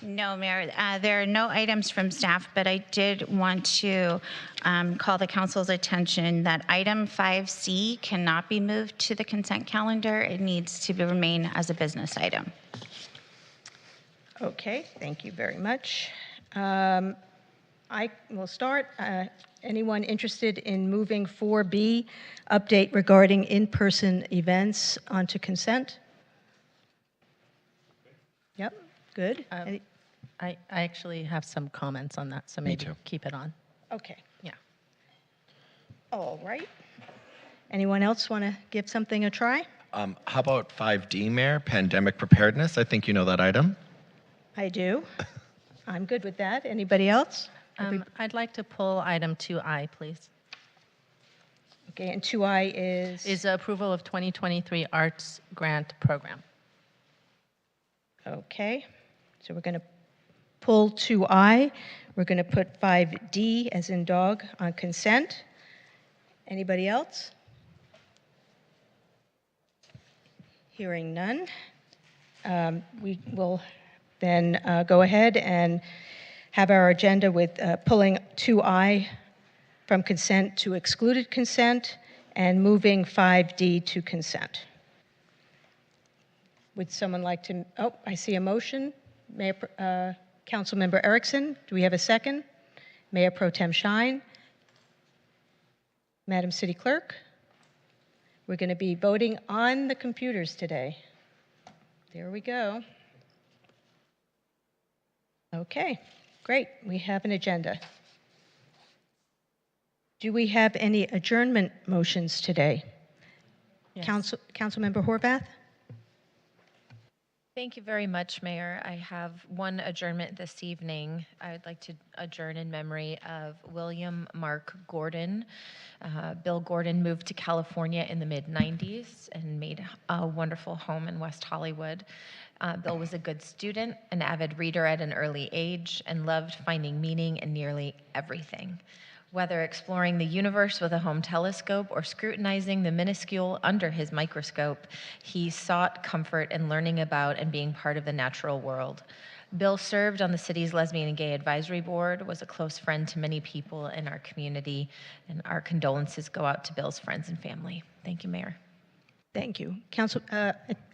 No, Mayor, there are no items from staff, but I did want to call the council's attention that item 5C cannot be moved to the consent calendar. It needs to remain as a business item. Okay, thank you very much. I will start. Anyone interested in moving 4B, update regarding in-person events, onto consent? Yep, good. I actually have some comments on that, so maybe keep it on. Okay, Yeah. all right. Anyone else want to give something a try? How about 5D, Mayor, pandemic preparedness? I think you know that item. I do. I'm good with that. Anybody else? I'd like to pull item 2I, please. Okay, and 2I is? Is approval of 2023 Arts Grant Program. Okay, so we're going to pull 2I. We're going to put 5D, as in dog, on consent. Anybody else? Hearing none. We will then go ahead and have our agenda with pulling 2I from consent to excluded consent and moving 5D to consent. Would someone like to, oh, I see a motion. Mayor, Councilmember Erickson, do we have a second? Mayor Pro Tem Shine. Madam City Clerk, we're going to be voting on the computers today. There we go. Okay, great. We have an agenda. Do we have any adjournment motions today? Yes. Councilmember Horvath? Thank you very much, Mayor. I have one adjournment this evening. I would like to adjourn in memory of William Mark Gordon. Bill Gordon moved to California in the mid-90s and made a wonderful home in West Hollywood. Bill was a good student, an avid reader at an early age, and loved finding meaning in nearly everything. Whether exploring the universe with a home telescope or scrutinizing the minuscule under his microscope, he sought comfort in learning about and being part of the natural world. Bill served on the city's Lesbian and Gay Advisory Board, was a close friend to many people in our community, and our condolences go out to Bill's friends and family. Thank you, Mayor. Thank you.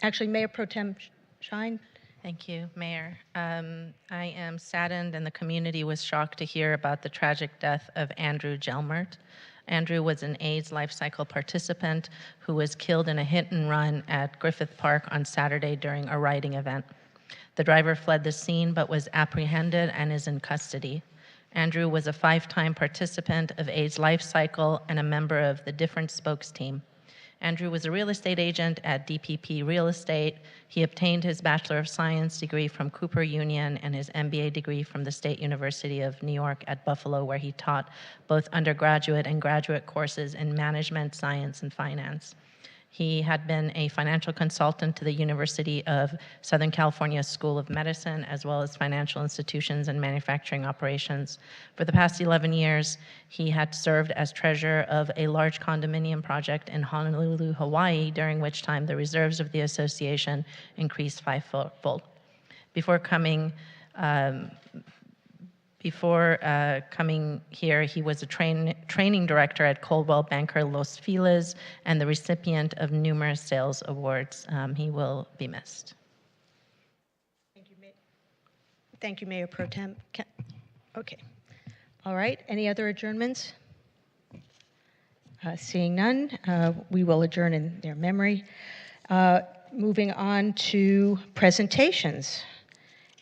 Actually, Mayor Pro Tem Shine. Thank you, Mayor. I am saddened, and the community was shocked to hear about the tragic death of Andrew Gelmert. Andrew was an AIDS life cycle participant who was killed in a hit and run at Griffith Park on Saturday during a riding event. The driver fled the scene but was apprehended and is in custody. Andrew was a 5-time participant of AIDS life cycle and a member of the Different Spokes team. Andrew was a real estate agent at DPP Real Estate. He obtained his Bachelor of Science degree from Cooper Union and his MBA degree from the State University of New York at Buffalo, where he taught both undergraduate and graduate courses in management, science, and finance. He had been a financial consultant to the University of Southern California School of Medicine, as well as financial institutions and manufacturing operations. For the past 11 years, he had served as treasurer of a large condominium project in Honolulu, Hawaii, during which time the reserves of the association increased fivefold. Before coming here, he was a training director at Coldwell Banker Los Feliz and the recipient of numerous sales awards. He will be missed. Thank you, Mayor Pro Tem. Okay. All right. Any other adjournments? Seeing none, we will adjourn in their memory. Moving on to presentations.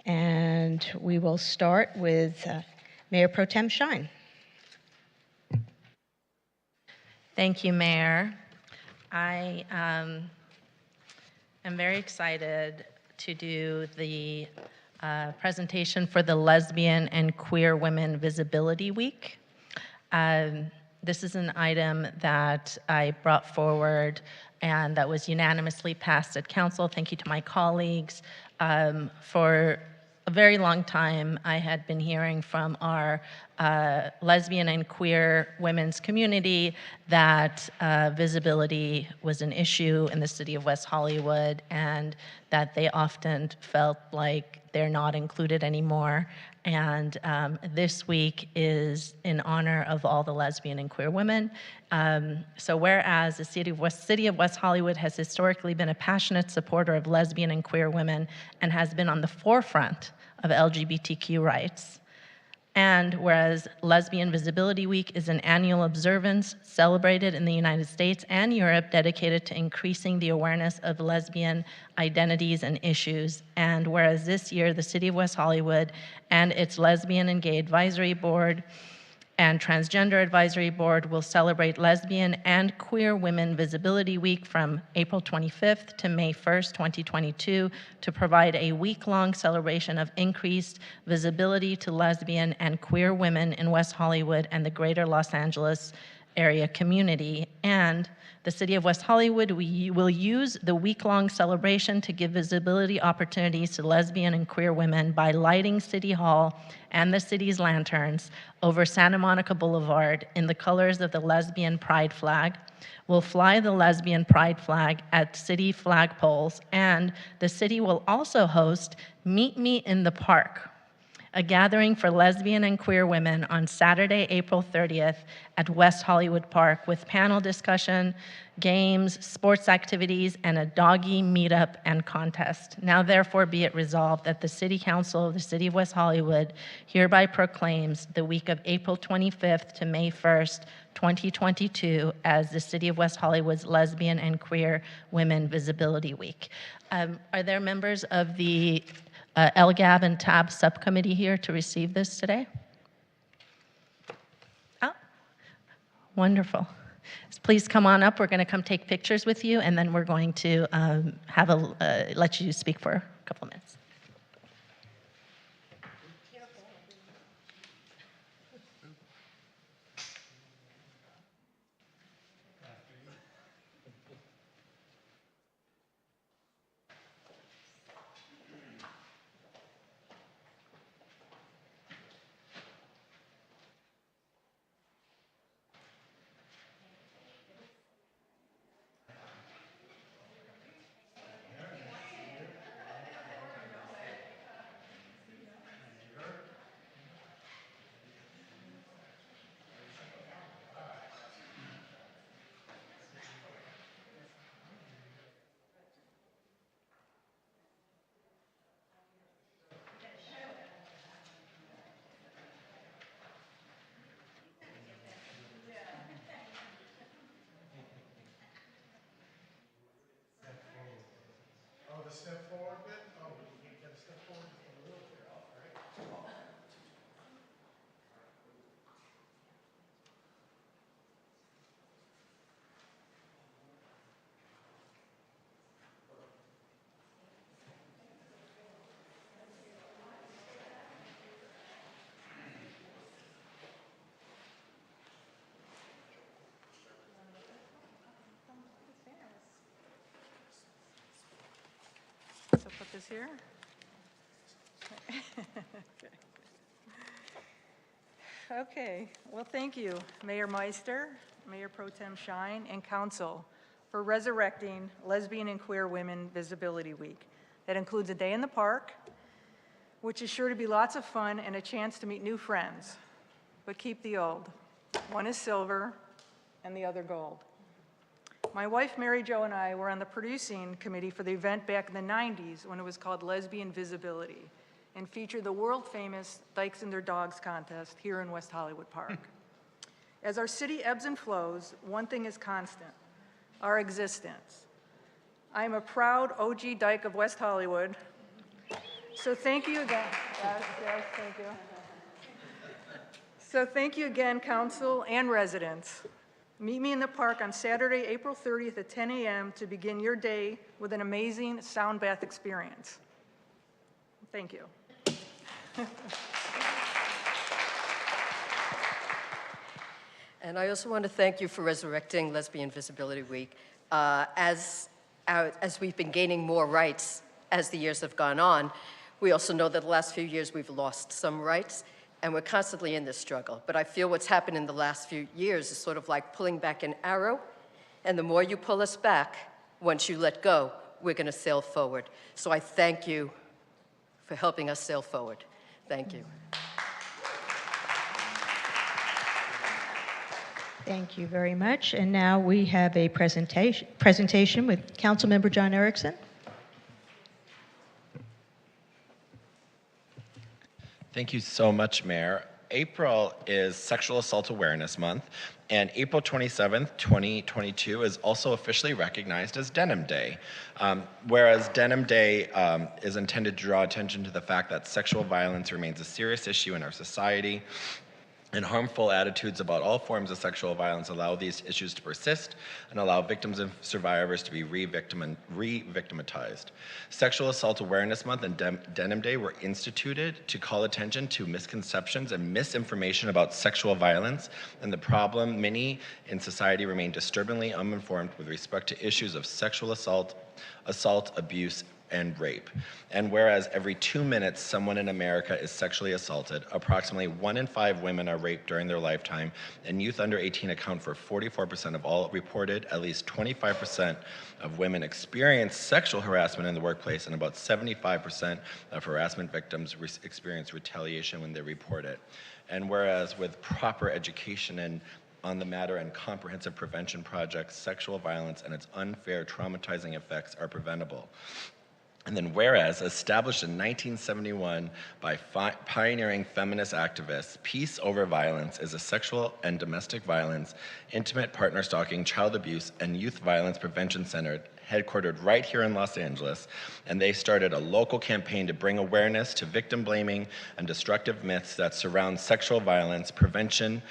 And we will start with Mayor Pro Tem Shine. Thank you, Mayor. I am very excited to do the presentation for the Lesbian and Queer Women Visibility Week. This is an item that I brought forward and that was unanimously passed at council. Thank you to my colleagues for a very long time, I had been hearing from our lesbian and queer women's community that visibility was an issue in the city of West Hollywood, and that they often felt like they're not included anymore. And this week is in honor of all the lesbian and queer women. So whereas the city of West Hollywood has historically been a passionate supporter of lesbian and queer women and has been on the forefront of LGBTQ rights, and whereas Lesbian Visibility Week is an annual observance celebrated in the United States and Europe dedicated to increasing the awareness of lesbian identities and issues, and whereas this year the City of West Hollywood and its Lesbian and Gay Advisory Board and Transgender Advisory Board will celebrate Lesbian and Queer Women Visibility Week from April 25th to May 1st, 2022, to provide a week-long celebration of increased visibility to lesbian and queer women in West Hollywood and the greater Los Angeles area community. And the City of West Hollywood will use the week-long celebration to give visibility opportunities to lesbian and queer women by lighting City Hall and the city's lanterns over Santa Monica Boulevard in the colors of the lesbian pride flag. We'll fly the lesbian pride flag at city flagpoles, and the city will also host Meet Me in the Park, a gathering for lesbian and queer women on Saturday, April 30th at West Hollywood Park with panel discussion, games, sports activities, and a doggy meetup and contest. Now therefore be it resolved that the City Council of the City of West Hollywood hereby proclaims the week of April 25th to May 1st, 2022 as the City of West Hollywood's Lesbian and Queer Women Visibility Week. Are there members of the LGAB and TAB subcommittee here to receive this today? Oh, wonderful. Please come on up. We're going to come take pictures with you, and then we're going to let you speak for a couple minutes. The step forward bit? Oh, you can't get a step forward just a little bit, all right? So put this here. Okay, well, thank you, Mayor Meister, Mayor Pro Tem Shine, and Council for resurrecting Lesbian and Queer Women Visibility Week. That includes a day in the park, which is sure to be lots of fun and a chance to meet new friends. But keep the old. One is silver and the other gold. My wife, Mary Jo, and I were on the producing committee for the event back in the 90s when it was called Lesbian Visibility and featured the world-famous Dykes and Their Dogs contest here in West Hollywood Park. As our city ebbs and flows, one thing is constant, our existence. I am a proud OG Dyke of West Hollywood, so thank you again. Yes, thank you. So thank you again, Council and residents. Meet me in the park on Saturday, April 30th at 10 a.m. to begin your day with an amazing sound bath experience. Thank you. And I also want to thank you for resurrecting Lesbian Visibility Week. As we've been gaining more rights as the years have gone on, We also know that the last few years we've lost some rights, and we're constantly in this struggle. But I feel what's happened in the last few years is sort of like pulling back an arrow, and the more you pull us back, once you let go, we're going to sail forward. So I thank you for helping us sail forward. Thank you. Thank you very much. And now we have a presentation with Councilmember John Erickson. Thank you so much, Mayor. April is Sexual Assault Awareness Month, and April 27th, 2022 is also officially recognized as Denim Day. Whereas Denim Day is intended to draw attention to the fact that sexual violence remains a serious issue in our society, and harmful attitudes about all forms of sexual violence allow these issues to persist and allow victims and survivors to be re-victimized. Sexual Assault Awareness Month and Denim Day were instituted to call attention to misconceptions and misinformation about sexual violence and the problem many in society remain disturbingly uninformed with respect to issues of sexual assault, abuse, and rape. And whereas every 2 minutes someone in America is sexually assaulted, approximately 1 in 5 women are raped during their lifetime, and youth under 18 account for 44% of all reported, at least 25% of women experience sexual harassment in the workplace, and about 75% of harassment victims experience retaliation when they report it. And whereas with proper education and on the matter and comprehensive prevention projects, sexual violence and its unfair, traumatizing effects are preventable. And then whereas, established in 1971 by pioneering feminist activists, Peace Over Violence is a sexual and domestic violence, intimate partner stalking, child abuse, and youth violence prevention center headquartered right here in Los Angeles, and they started a local campaign to bring awareness to victim blaming and destructive myths that surround sexual violence. Prevention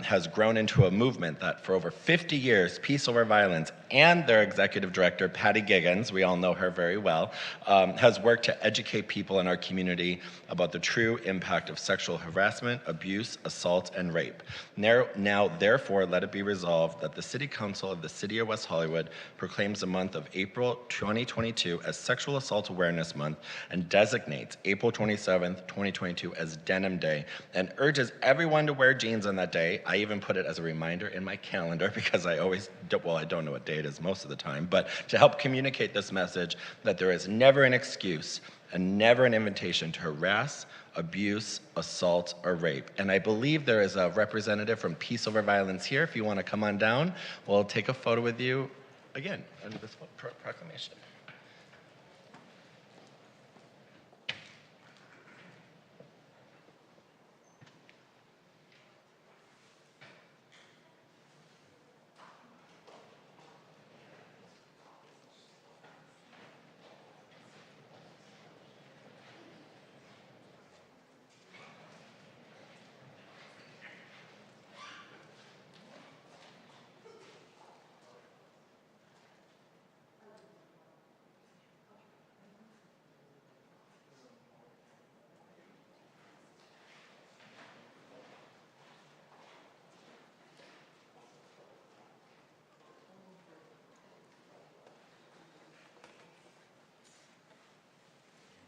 has grown into a movement that for over 50 years, Peace Over Violence and their executive director, Patty Giggins, we all know her very well, has worked to educate people in our community about the true impact of sexual harassment, abuse, assault, and rape. Now, therefore, let it be resolved that the City Council of the City of West Hollywood proclaims the month of April 2022 as Sexual Assault Awareness Month and designates April 27th, 2022 as Denim Day and urges everyone to wear jeans on that day. I even put it as a reminder in my calendar because I always, well, I don't know what day it is most of the time, but to help communicate this message that there is never an excuse and never an invitation to harass, abuse, assault, or rape. And I believe there is a representative from Peace Over Violence here. If you want to come on down, we'll take a photo with you again under this proclamation.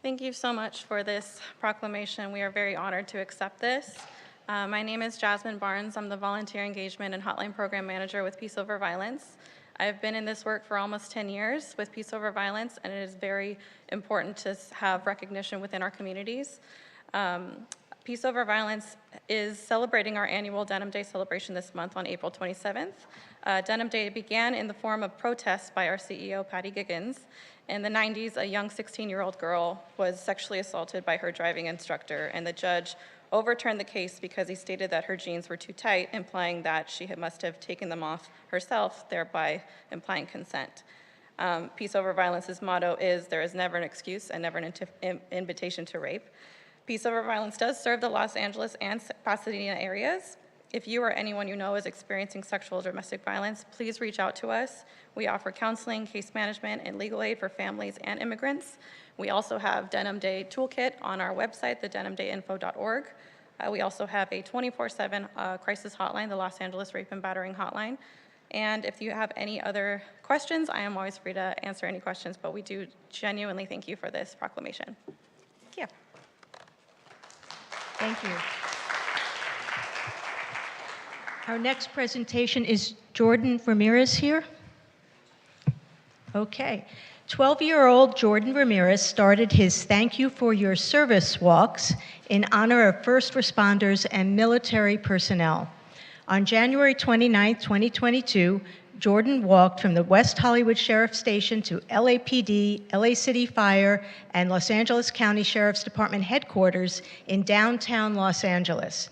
Thank you so much for this proclamation. We are very honored to accept this. My name is Jasmine Barnes. I'm the Volunteer Engagement and Hotline Program Manager with Peace Over Violence. I've been in this work for almost 10 years with Peace Over Violence, and it is very important to have recognition within our communities. Peace Over Violence is celebrating our annual Denim Day celebration this month on April 27th. Denim Day began in the form of protests by our CEO, Patty Giggins. In the 90s, a young 16-year-old girl was sexually assaulted by her driving instructor, and the judge overturned the case because he stated that her jeans were too tight, implying that she must have taken them off herself, thereby implying consent. Peace Over Violence's motto is, there is never an excuse and never an invitation to rape. Peace Over Violence does serve the Los Angeles and Pasadena areas. If you or anyone you know is experiencing sexual or domestic violence, please reach out to us. We offer counseling, case management, and legal aid for families and immigrants. We also have Denim Day Toolkit on our website, thedenimdayinfo.org. We also have a 24/7 crisis hotline, the Los Angeles Rape and Battering Hotline. And if you have any other questions, I am always free to answer any questions, but we do genuinely thank you for this proclamation. you. Thank you. Our next presentation is Jordan Ramirez here. Okay. 12-year-old Jordan Ramirez started his Thank You for Your Service walks in honor of first responders and military personnel. On January 29, 2022, Jordan walked from the West Hollywood Sheriff Station to LAPD, LA City Fire, and Los Angeles County Sheriff's Department headquarters in downtown Los Angeles.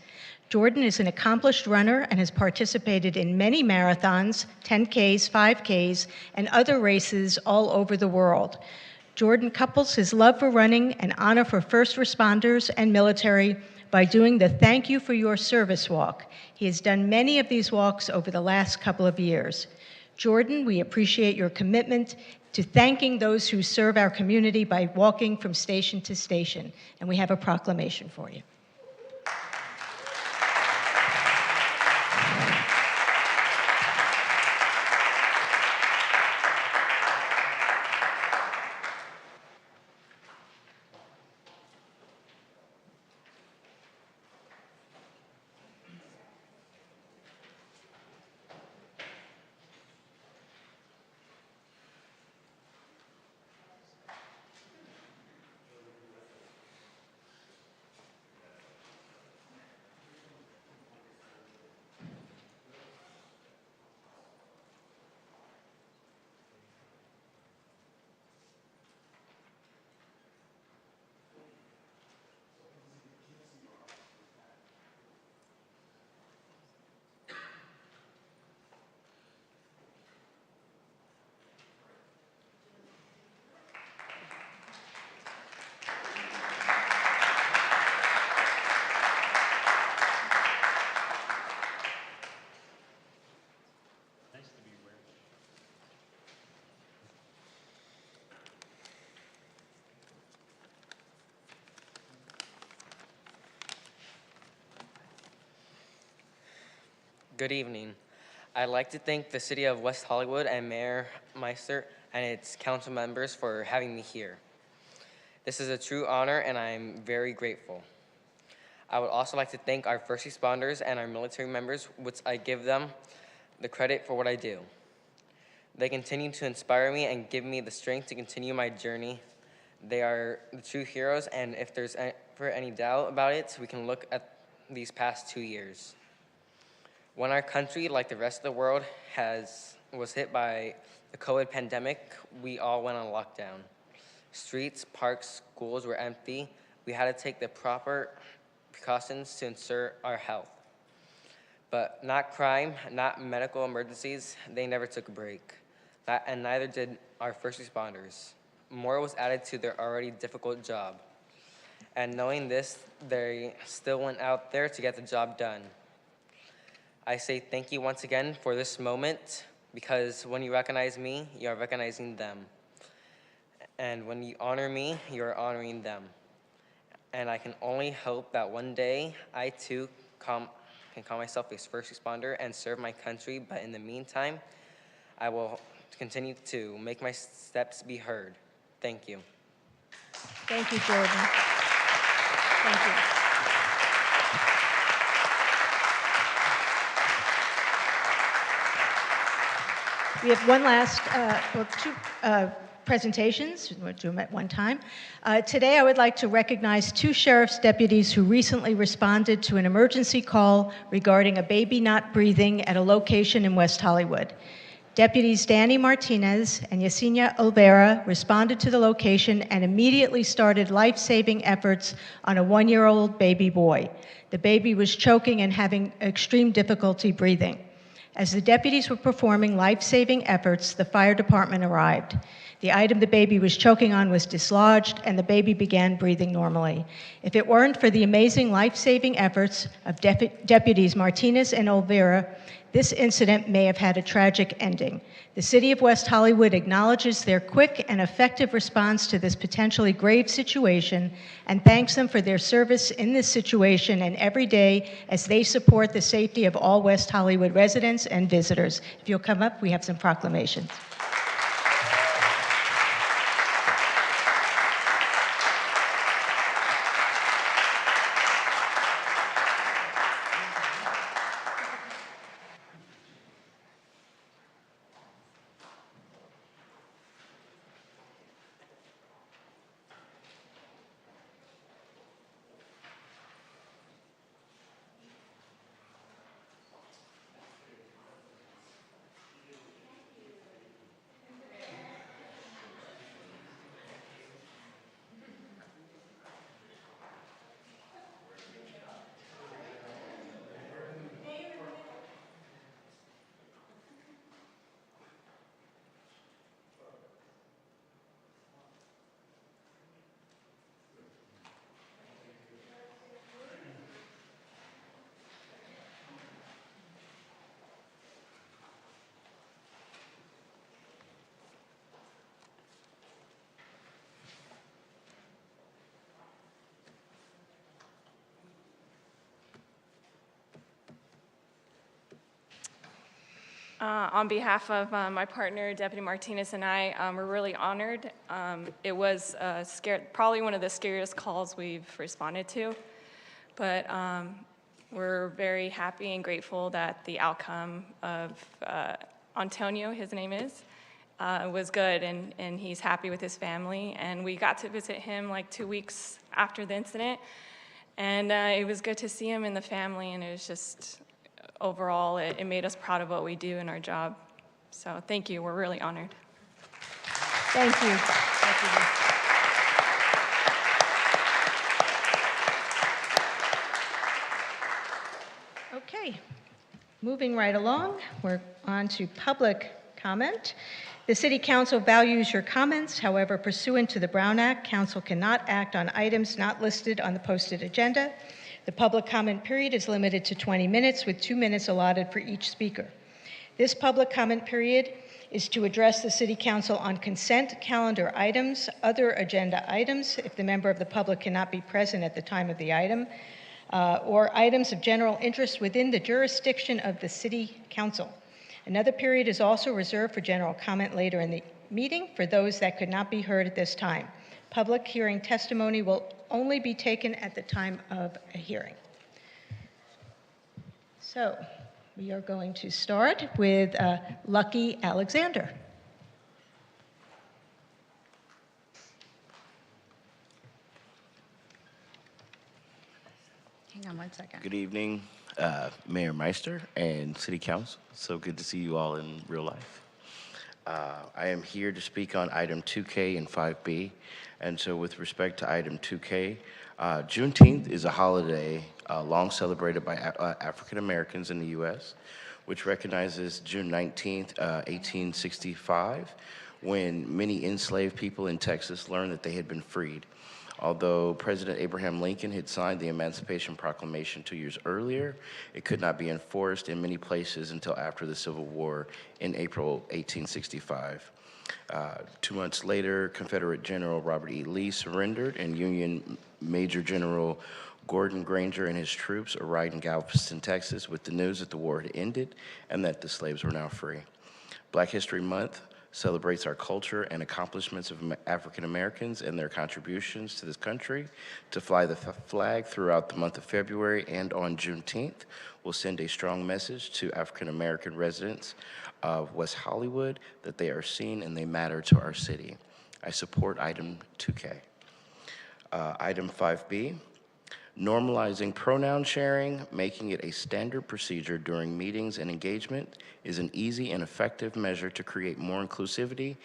Jordan is an accomplished runner and has participated in many marathons, 10Ks, 5Ks, and other races all over the world. Jordan couples his love for running and honor for first responders and military by doing the Thank You for Your Service walk. He has done many of these walks over the last couple of years. Jordan, we appreciate your commitment to thanking those who serve our community by walking from station to station. And we have a proclamation for you. Good evening. I'd like to thank the City of West Hollywood and Mayor Meister and its council members for having me here. This is a true honor and I'm very grateful. I would also like to thank our first responders and our military members, which I give them the credit for what I do. They continue to inspire me and give me the strength to continue my journey. They are the true heroes, and if there's ever any doubt about it, we can look at these past 2 years. When our country, like the rest of the world, was hit by the COVID pandemic, we all went on lockdown. Streets, parks, schools were empty. We had to take the proper precautions to ensure our health. But not crime, not medical emergencies, they never took a break. And neither did our first responders. More was added to their already difficult job. And knowing this, they still went out there to get the job done. I say thank you once again for this moment, because when you recognize me, you are recognizing them. And when you honor me, you are honoring them. And I can only hope that one day I too can call myself a first responder and serve my country, but in the meantime, I will continue to make my steps be heard. Thank you. Thank you, Jordan. Thank you. We have one last, two presentations. We'll do them at one time. Today, I would like to recognize 2 sheriff's deputies who recently responded to an emergency call regarding a baby not breathing at a location in West Hollywood. Deputies Danny Martinez and Yesenia Olvera responded to the location and immediately started life-saving efforts on a 1-year-old baby boy. The baby was choking and having extreme difficulty breathing. As the deputies were performing life-saving efforts, the fire department arrived. The item the baby was choking on was dislodged, and the baby began breathing normally. If it weren't for the amazing life-saving efforts of deputies Martinez and Olvera, this incident may have had a tragic ending. The City of West Hollywood acknowledges their quick and effective response to this potentially grave situation and thanks them for their service in this situation and every day as they support the safety of all West Hollywood residents and visitors. If you'll come up, we have some proclamations. On behalf of my partner, Deputy Martinez, and I, we're really honored. It was probably one of the scariest calls we've responded to, but we're very happy and grateful that the outcome of Antonio, his name is, was good, and he's happy with his family. And we got to visit him like 2 weeks after the incident, and it was good to see him and the family, and it was just, overall, it made us proud of what we do in our job. So thank you, we're really honored. Thank you. Okay, moving right along, we're on to public comment. The City Council values your comments. However, pursuant to the Brown Act, Council cannot act on items not listed on the posted agenda. The public comment period is limited to 20 minutes, with 2 minutes allotted for each speaker. This public comment period is to address the City Council on consent calendar items, other agenda items, if the member of the public cannot be present at the time of the item, or items of general interest within the jurisdiction of the City Council. Another period is also reserved for general comment later in the meeting for those that could not be heard at this time. Public hearing testimony will only be taken at the time of a hearing. So we are going to start with Lucky Alexander. Hang on one second. Good evening, Mayor Meister and City Council. So good to see you all in real life. I am here to speak on item 2K and 5B. And so with respect to item 2K, Juneteenth is a holiday long celebrated by African Americans in the U.S., which recognizes June 19th, 1865, when many enslaved people in Texas learned that they had been freed. Although President Abraham Lincoln had signed the Emancipation Proclamation 2 years earlier, it could not be enforced in many places until after the Civil War in April 1865. 2 months later, Confederate General Robert E. Lee surrendered, and Union Major General Gordon Granger and his troops arrived in Galveston, Texas, with the news that the war had ended and that the slaves were now free. Black History Month celebrates our culture and accomplishments of African Americans and their contributions to this country. To fly the flag throughout the month of February and on Juneteenth will send a strong message to African American residents of West Hollywood that they are seen and they matter to our city. I support item 2K. Item 5B, normalizing pronoun sharing, making it a standard procedure during meetings and engagement, is an easy and effective measure to create more inclusivity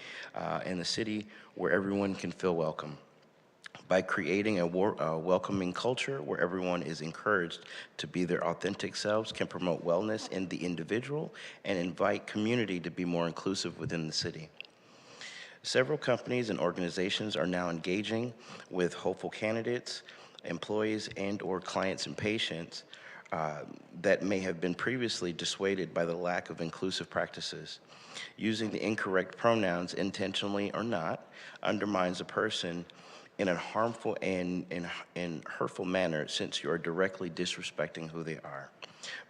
in the city where everyone can feel welcome. By creating a welcoming culture where everyone is encouraged to be their authentic selves, can promote wellness in the individual and invite community to be more inclusive within the city. Several companies and organizations are now engaging with hopeful candidates, employees, and/or clients and patients that may have been previously dissuaded by the lack of inclusive practices. Using the incorrect pronouns, intentionally or not, undermines a person in a harmful and hurtful manner, since you are directly disrespecting who they are.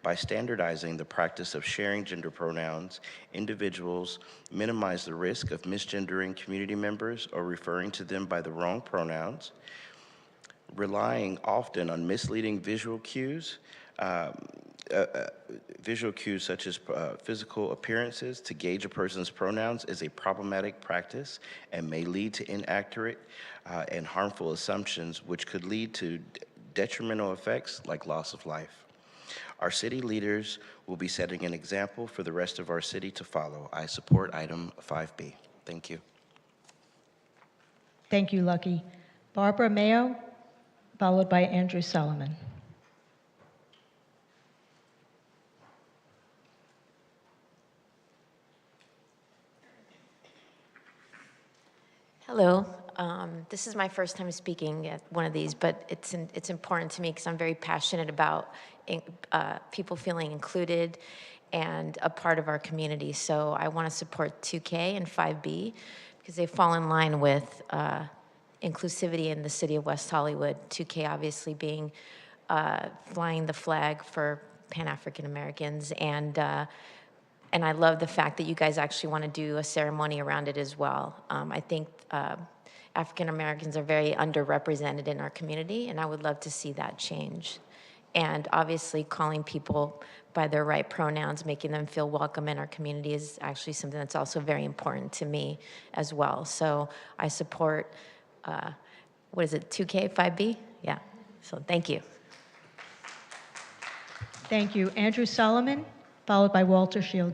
By standardizing the practice of sharing gender pronouns, individuals minimize the risk of misgendering community members or referring to them by the wrong pronouns, relying often on misleading visual cues such as physical appearances to gauge a person's pronouns is a problematic practice and may lead to inaccurate and harmful assumptions, which could lead to detrimental effects like loss of life. Our city leaders will be setting an example for the rest of our city to follow. I support item 5B. Thank you. Thank you, Lucky. Barbara Mayo, followed by Andrew Solomon. Hello. This is my first time speaking at one of these, but it's important to me because I'm very passionate about people feeling included and a part of our community. So I want to support 2K and 5B because they fall in line with inclusivity in the city of West Hollywood. 2K obviously being flying the flag for Pan-African Americans, and And I love the fact that you guys actually want to do a ceremony around it as well. I think African Americans are very underrepresented in our community, and I would love to see that change. And obviously, calling people by their right pronouns, making them feel welcome in our community is actually something that's also very important to me as well. So I support, what is it, 2K, 5B? Yeah, so thank you. Thank you. Andrew Solomon, followed by Walter Shield.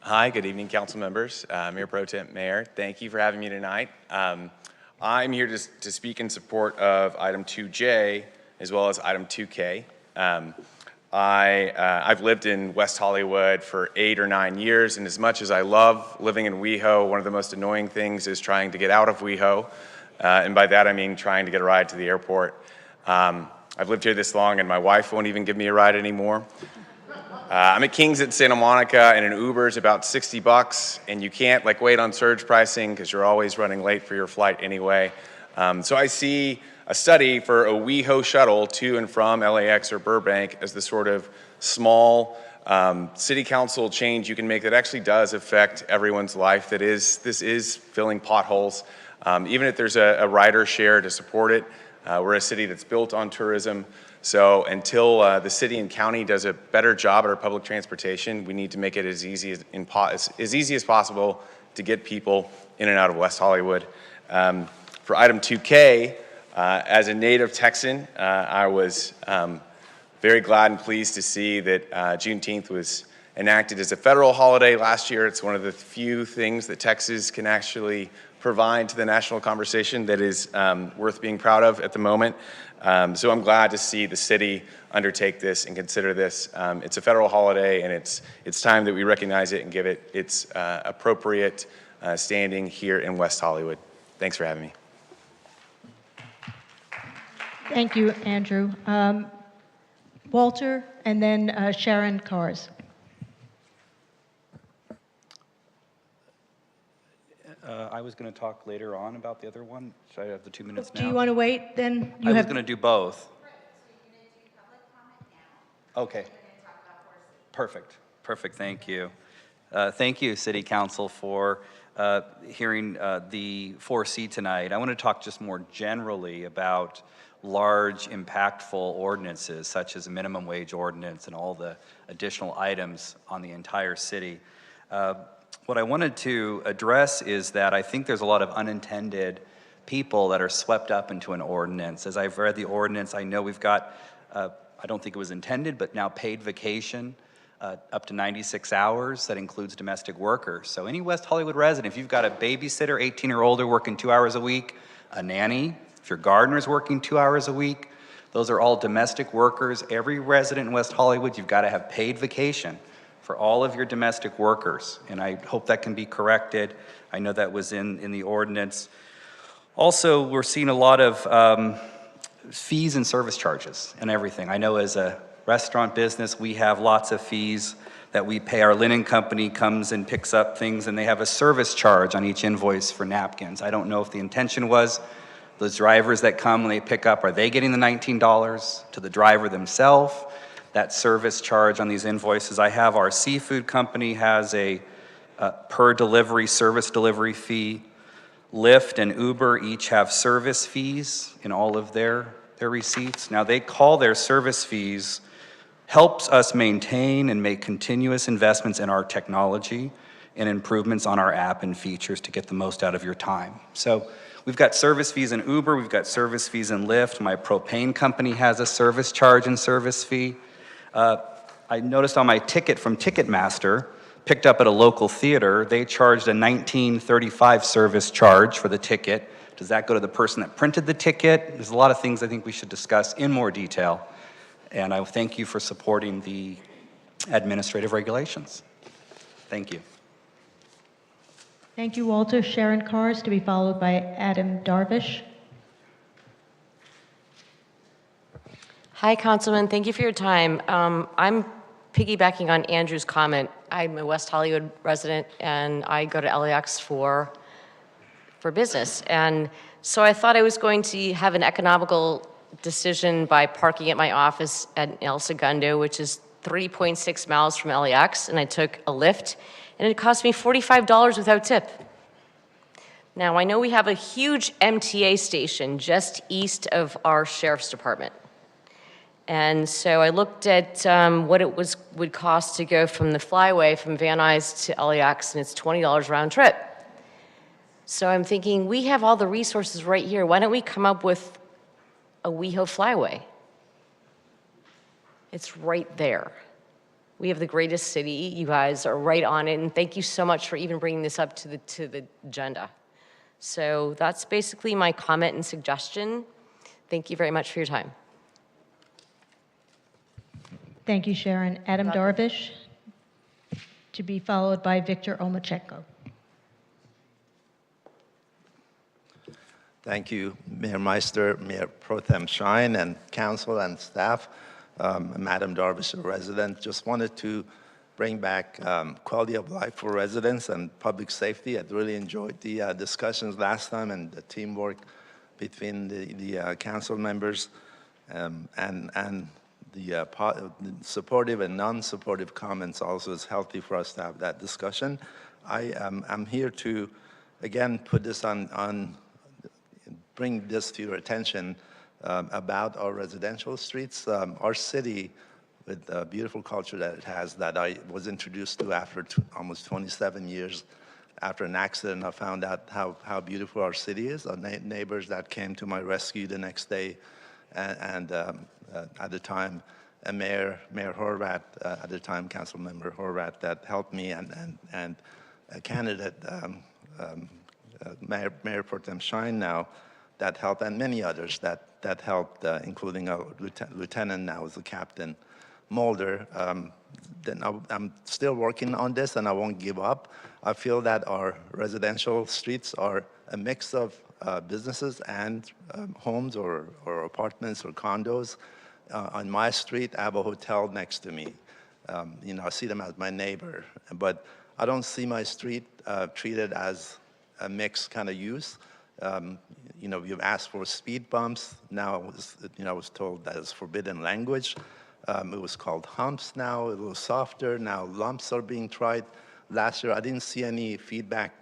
Hi, good evening, council members. Mayor Pro Tem Mayor, thank you for having me tonight. I'm here to speak in support of item 2J as well as item 2K. I've lived in West Hollywood for 8 or 9 years, and as much as I love living in WeHo, one of the most annoying things is trying to get out of WeHo, and by that I mean trying to get a ride to the airport. I've lived here this long, and my wife won't even give me a ride anymore. I'm at King's at Santa Monica, and an Uber is about $60, and you can't wait on surge pricing because you're always running late for your flight anyway. So I see a study for a WeHo shuttle to and from LAX or Burbank as the sort of small city council change you can make that actually does affect everyone's life. This is filling potholes. Even if there's a rider share to support it, we're a city that's built on tourism. So until the city and county does a better job at our public transportation, we need to make it as easy as possible to get people in and out of West Hollywood. For item 2K, as a native Texan, I was very glad and pleased to see that Juneteenth was enacted as a federal holiday last year. It's one of the few things that Texas can actually provide to the national conversation that is worth being proud of at the moment. So I'm glad to see the city undertake this and consider this. It's a federal holiday, and it's time that we recognize it and give it its appropriate standing here in West Hollywood. Thanks for having me. Thank you, Andrew. Walter, and then Sharon Cars. I was going to talk later on about the other one. Should I have the 2 minutes now? Do you want to wait then? I was going to do both. Okay. Perfect. Perfect. Thank you. Thank you, City Council, for hearing the 4C tonight. I want to talk just more generally about large, impactful ordinances, such as a minimum wage ordinance and all the additional items on the entire city. What I wanted to address is that I think there's a lot of unintended people that are swept up into an ordinance. As I've read the ordinance, I know we've got, I don't think it was intended, but now paid vacation up to 96 hours. That includes domestic workers. So any West Hollywood resident, if you've got a babysitter, 18 or older, working 2 hours a week, a nanny, if your gardener's working 2 hours a week, those are all domestic workers. Every resident in West Hollywood, you've got to have paid vacation for all of your domestic workers, and I hope that can be corrected. I know that was in the ordinance. Also, we're seeing a lot of fees and service charges and everything. I know as a restaurant business, we have lots of fees that we pay. Our linen company comes and picks up things, and they have a service charge on each invoice for napkins. I don't know if the intention was those drivers that come when they pick up, are they getting the $19 to the driver themselves? That service charge on these invoices. I have our seafood company has a per delivery service delivery fee. Lyft and Uber each have service fees in all of their receipts. Now they call their service fees helps us maintain and make continuous investments in our technology and improvements on our app and features to get the most out of your time. So we've got service fees in Uber, we've got service fees in Lyft. My propane company has a service charge and service fee. I noticed on my ticket from Ticketmaster, picked up at a local theater, they charged a $19.35 service charge for the ticket. Does that go to the person that printed the ticket? There's a lot of things I think we should discuss in more detail. And I thank you for supporting the administrative regulations. Thank you. Thank you, Walter. Sharon Cars, to be followed by Adam Darvish. Hi, Councilman. Thank you for your time. I'm piggybacking on Andrew's comment. I'm a West Hollywood resident, and I go to LAX for business. And So I thought I was going to have an economical decision by parking at my office at El Segundo, which is 3.6 miles from LAX, and I took a Lyft, and it cost me $45 without tip. Now, I know we have a huge MTA station just east of our sheriff's department. And so I looked at what it would cost to go from the flyway from Van Nuys to LAX, and it's $20 round trip. So I'm thinking, we have all the resources right here. Why don't we come up with a WeHo flyway? It's right there. We have the greatest city. You guys are right on it, and thank you so much for even bringing this up to the agenda. So that's basically my comment and suggestion. Thank you very much for your time. Thank you, Sharon. Adam Darvish, to be followed by Victor Omachenko. Thank you, Mayor Meister, Mayor Pro Tem Shine, and council and staff. I'm Adam Darvish, a resident. Just wanted to bring back quality of life for residents and public safety. I really enjoyed the discussions last time and the teamwork between the council members and the supportive and non-supportive comments. Also, it's healthy for us to have that discussion. I'm here to, again, put this bring this to your attention about our residential streets. Our city, with the beautiful culture that it has, that I was introduced to after almost 27 years after an accident. I found out how beautiful our city is. Our neighbors that came to my rescue the next day, and at the time, Mayor Horvath, at the time Council Member Horvath, that helped me, and a candidate, Mayor Pro Tem Shine now, that helped, and many others that helped, including a lieutenant now as a captain, Mulder. Then I'm still working on this, and I won't give up. I feel that our residential streets are a mix of businesses and homes or apartments or condos. On my street, I have a hotel next to me. I see them as my neighbor, but I don't see my street treated as a mixed kind of use. You've asked for speed bumps. Now, I was told that it's forbidden language. It was called humps now, a little softer. Now lumps are being tried. Last year, I didn't see any feedback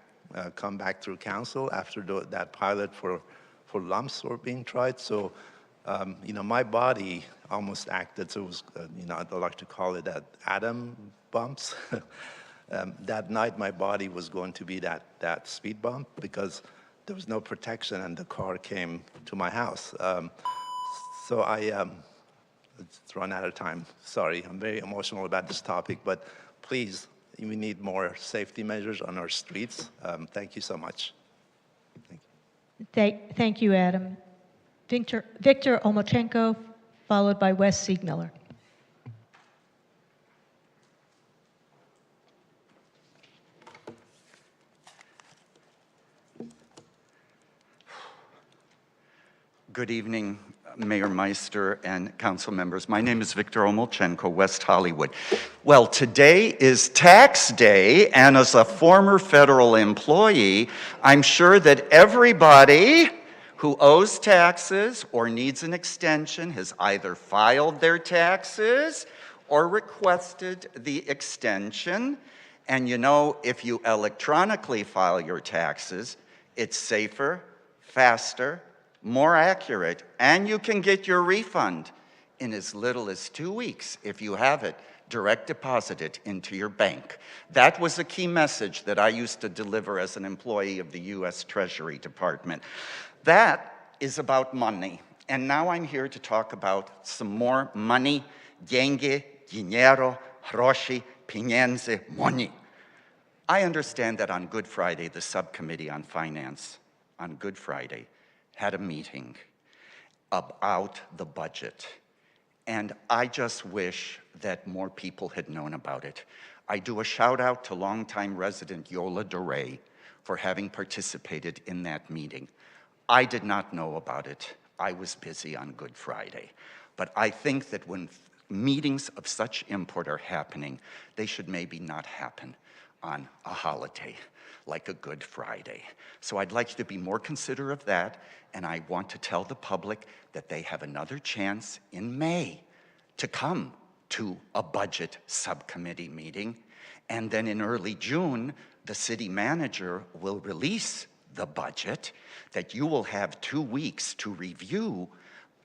come back through council after that pilot for lumps were being tried. So, my body almost acted, so it was, I'd like to call it that atom bumps. That night, my body was going to be that speed bump because there was no protection and the car came to my house. So it's run out of time. Sorry, I'm very emotional about this topic, but please, we need more safety measures on our streets. Thank you so much. Thank you, Adam. Victor Omachenko, followed by Wes Siegmiller. Good evening, Mayor Meister and council members. My name is Victor Omachenko, West Hollywood. Well, today is tax day, and as a former federal employee, I'm sure that everybody who owes taxes or needs an extension has either filed their taxes or requested the extension. And if you electronically file your taxes, it's safer, faster, more accurate, and you can get your refund in as little as 2 weeks if you have it direct deposited into your bank. That was a key message that I used to deliver as an employee of the U.S. Treasury Department. That is about money, and now I'm here to talk about some more money, деньги, dinero, гроши, pieniądze, money. I understand that on Good Friday, the Subcommittee on Finance, on Good Friday, had a meeting about the budget. And I just wish that more people had known about it. I do a shout out to longtime resident Yola DeRay for having participated in that meeting. I did not know about it. I was busy on Good Friday. But I think that when meetings of such import are happening, they should maybe not happen on a holiday like a Good Friday. So I'd like you to be more considerate of that, and I want to tell the public that they have another chance in May to come to a budget subcommittee meeting, and then in early June, the city manager will release the budget that you will have 2 weeks to review.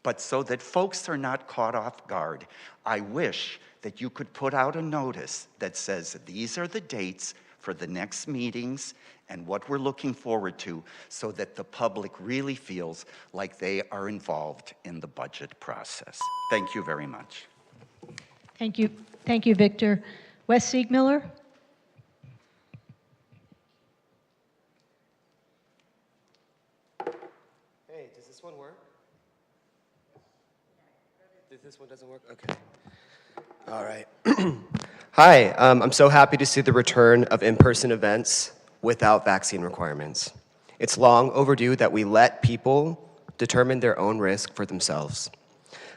But so that folks are not caught off guard, I wish that you could put out a notice that says these are the dates for the next meetings and what we're looking forward to, so that the public really feels like they are involved in the budget process. Thank you very much. Thank you. Thank you, Victor. Wes Siegmiller? Hey, does this one work? This one doesn't work? Okay. All right. Hi, I'm so happy to see the return of in-person events without vaccine requirements. It's long overdue that we let people determine their own risk for themselves.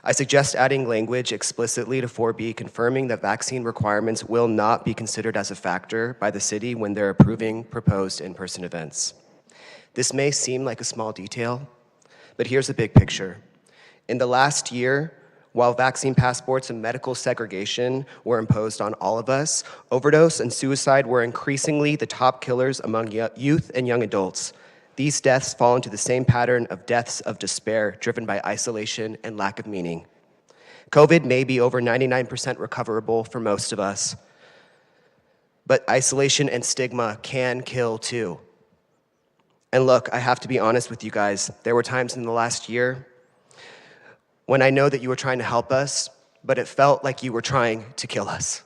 I suggest adding language explicitly to 4B confirming that vaccine requirements will not be considered as a factor by the city when they're approving proposed in-person events. This may seem like a small detail, but here's the big picture. In the last year, while vaccine passports and medical segregation were imposed on all of us, overdose and suicide were increasingly the top killers among youth and young adults. These deaths fall into the same pattern of deaths of despair driven by isolation and lack of meaning. COVID may be over 99% recoverable for most of us, but isolation and stigma can kill too. And look, I have to be honest with you guys. There were times in the last year when I know that you were trying to help us, but it felt like you were trying to kill us.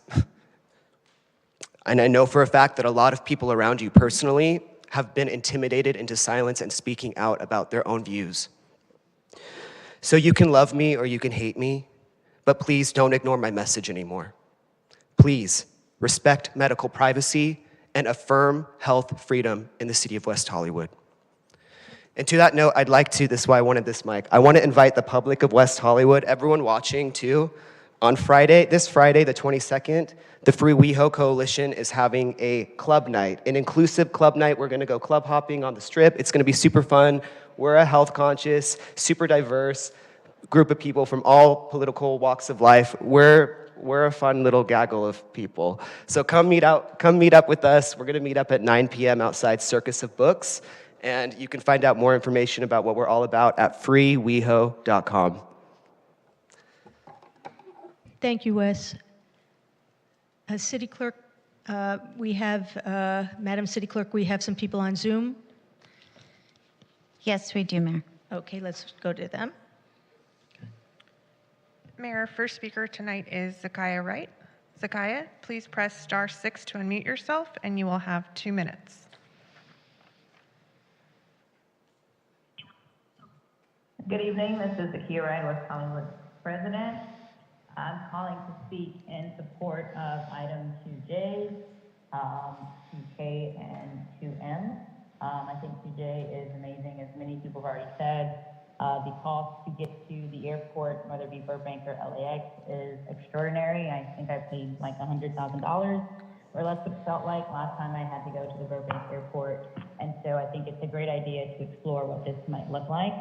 And I know for a fact that a lot of people around you personally have been intimidated into silence and speaking out about their own views. So you can love me or you can hate me, but please don't ignore my message anymore. Please respect medical privacy and affirm health freedom in the city of West Hollywood. And to that note, I'd like to, this is why I wanted this mic, I want to invite the public of West Hollywood, everyone watching too, on Friday, this Friday, the 22nd, the Free WeHo Coalition is having a club night, an inclusive club night. We're going to go club hopping on the Strip. It's going to be super fun. We're a health conscious, super diverse group of people from all political walks of life. We're a fun little gaggle of people. So come meet up with us. We're going to meet up at 9 p.m. outside Circus of Books. And you can find out more information about what we're all about at freeweho.com. Thank you, Wes. City Clerk, we have, Madam City Clerk, we have some people on Zoom. Yes, we do, Mayor. Okay, let's go to them. Mayor, first speaker tonight is Zakiah Wright. Zakiah, please press *6 to unmute yourself, and you will have 2 minutes. Good evening. This is Zakiah Wright, West Hollywood president. I'm calling to speak in support of item 2J, 2K, and 2M. I think 2J is amazing, as many people have already said. The cost to get to the airport, whether it be Burbank or LAX, is extraordinary. I think I paid like $100,000, or less what it felt like last time I had to go to the Burbank airport. And so I think it's a great idea to explore what this might look like.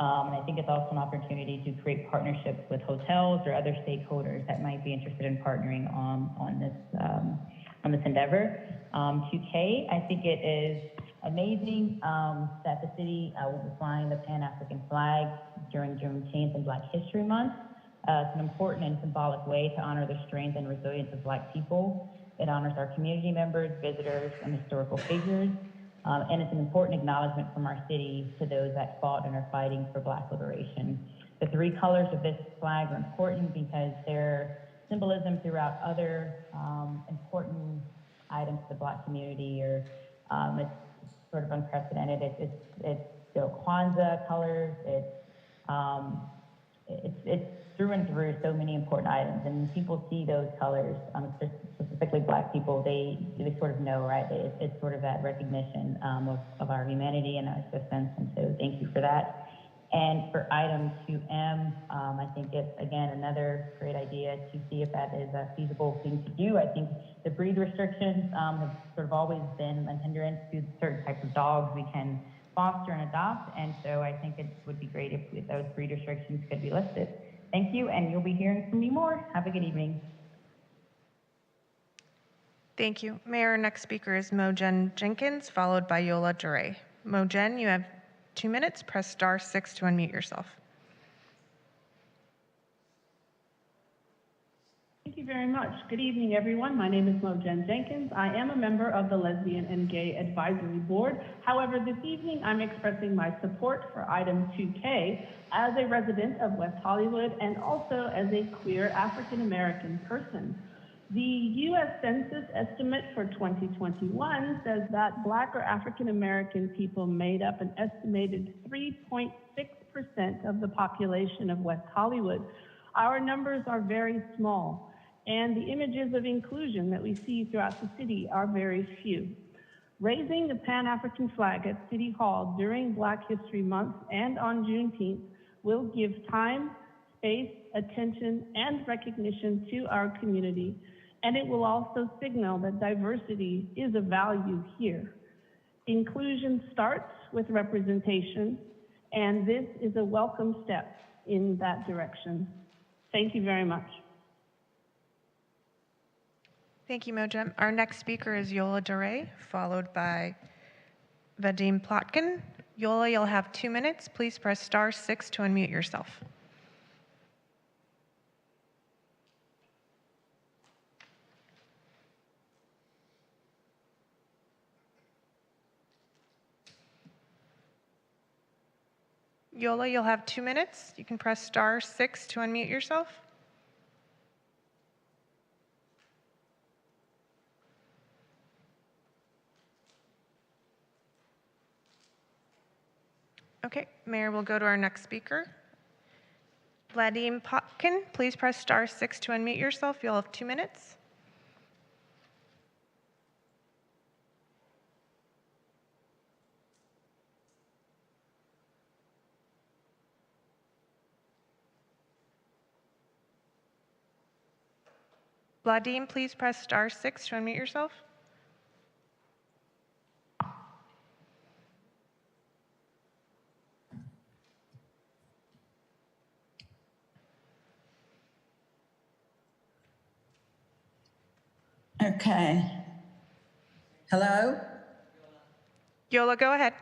And I think it's also an opportunity to create partnerships with hotels or other stakeholders that might be interested in partnering on this endeavor. 2K, I think it is amazing that the city will be flying the Pan-African flag during Juneteenth and Black History Month. It's an important and symbolic way to honor the strength and resilience of Black people. It honors our community members, visitors, and historical figures. And it's an important acknowledgement from our city to those that fought and are fighting for Black liberation. The 3 colors of this flag are important because their symbolism throughout other important items to the Black community, or it's sort of unprecedented. It's the Kwanzaa colors. It's through and through so many important items, and when people see those colors, specifically Black people, they sort of know, right? It's sort of that recognition of our humanity and our existence, and so thank you for that. And for item 2M, I think it's, again, another great idea to see if that is a feasible thing to do. I think the breed restrictions have sort of always been a hindrance to certain types of dogs we can foster and adopt, and so I think it would be great if those breed restrictions could be lifted. Thank you, and you'll be hearing from me more. Have a good evening. Thank you. Mayor, next speaker is Mojen Jenkins, followed by Yola Duray. Mojen, you have 2 minutes. Press *6 to unmute yourself. Thank you very much. Good evening, everyone. My name is Mojen Jenkins. I am a member of the Lesbian and Gay Advisory Board. However, this evening I'm expressing my support for item 2K as a resident of West Hollywood and also as a queer African American person. The U.S. Census estimate for 2021 says that Black or African American people made up an estimated 3.6% of the population of West Hollywood. Our numbers are very small, and the images of inclusion that we see throughout the city are very few. Raising the Pan-African flag at City Hall during Black History Month and on Juneteenth will give time, space, attention, and recognition to our community, and it will also signal that diversity is a value here. Inclusion starts with representation, and this is a welcome step in that direction. Thank you very much. Thank you, Mojem. Our next speaker is Yola Duray, followed by Vadim Plotkin. Yola, you'll have 2 minutes. Please press *6 to unmute yourself. Yola, you'll have 2 minutes. You can press *6 to unmute yourself. Okay, Mayor, we'll go to our next speaker. Vadim Plotkin, please press *6 to unmute yourself. You'll have 2 minutes. Vadim, please press *6 to unmute yourself. Okay. Hello? Yola, go ahead.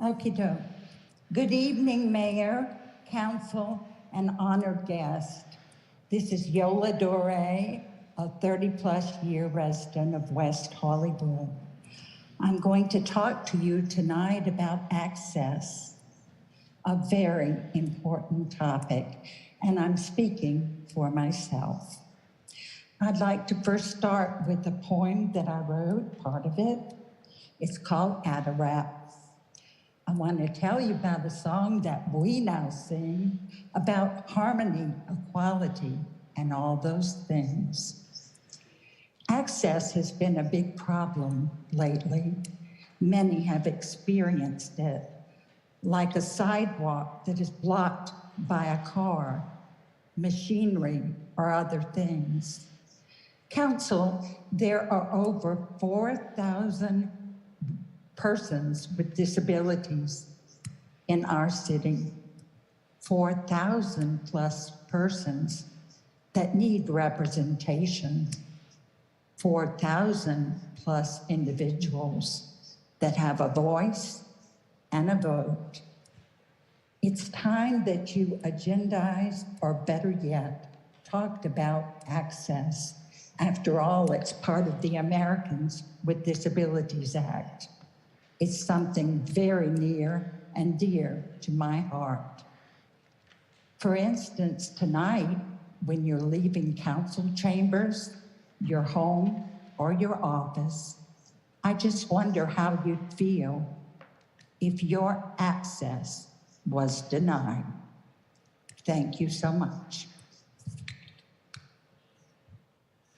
Okie doke. Good evening, Mayor, Council, and honored guest. This is Yola Duray, a 30-plus year resident of West Hollywood. I'm going to talk to you tonight about access, a very important topic, and I'm speaking for myself. I'd like to first start with a poem that I wrote, part of it. It's called Adarap. I want to tell you about a song that we now sing about harmony, equality, and all those things. Access has been a big problem lately. Many have experienced it, like a sidewalk that is blocked by a car, machinery, or other things. Council, there are over 4,000 persons with disabilities in our city, 4,000 plus persons that need representation, 4,000 plus individuals that have a voice and a vote. It's time that you agendized, or better yet, talked about access. After all, it's part of the Americans with Disabilities Act. It's something very near and dear to my heart. For instance, tonight, when you're leaving council chambers, your home, or your office, I just wonder how you'd feel if your access was denied. Thank you so much.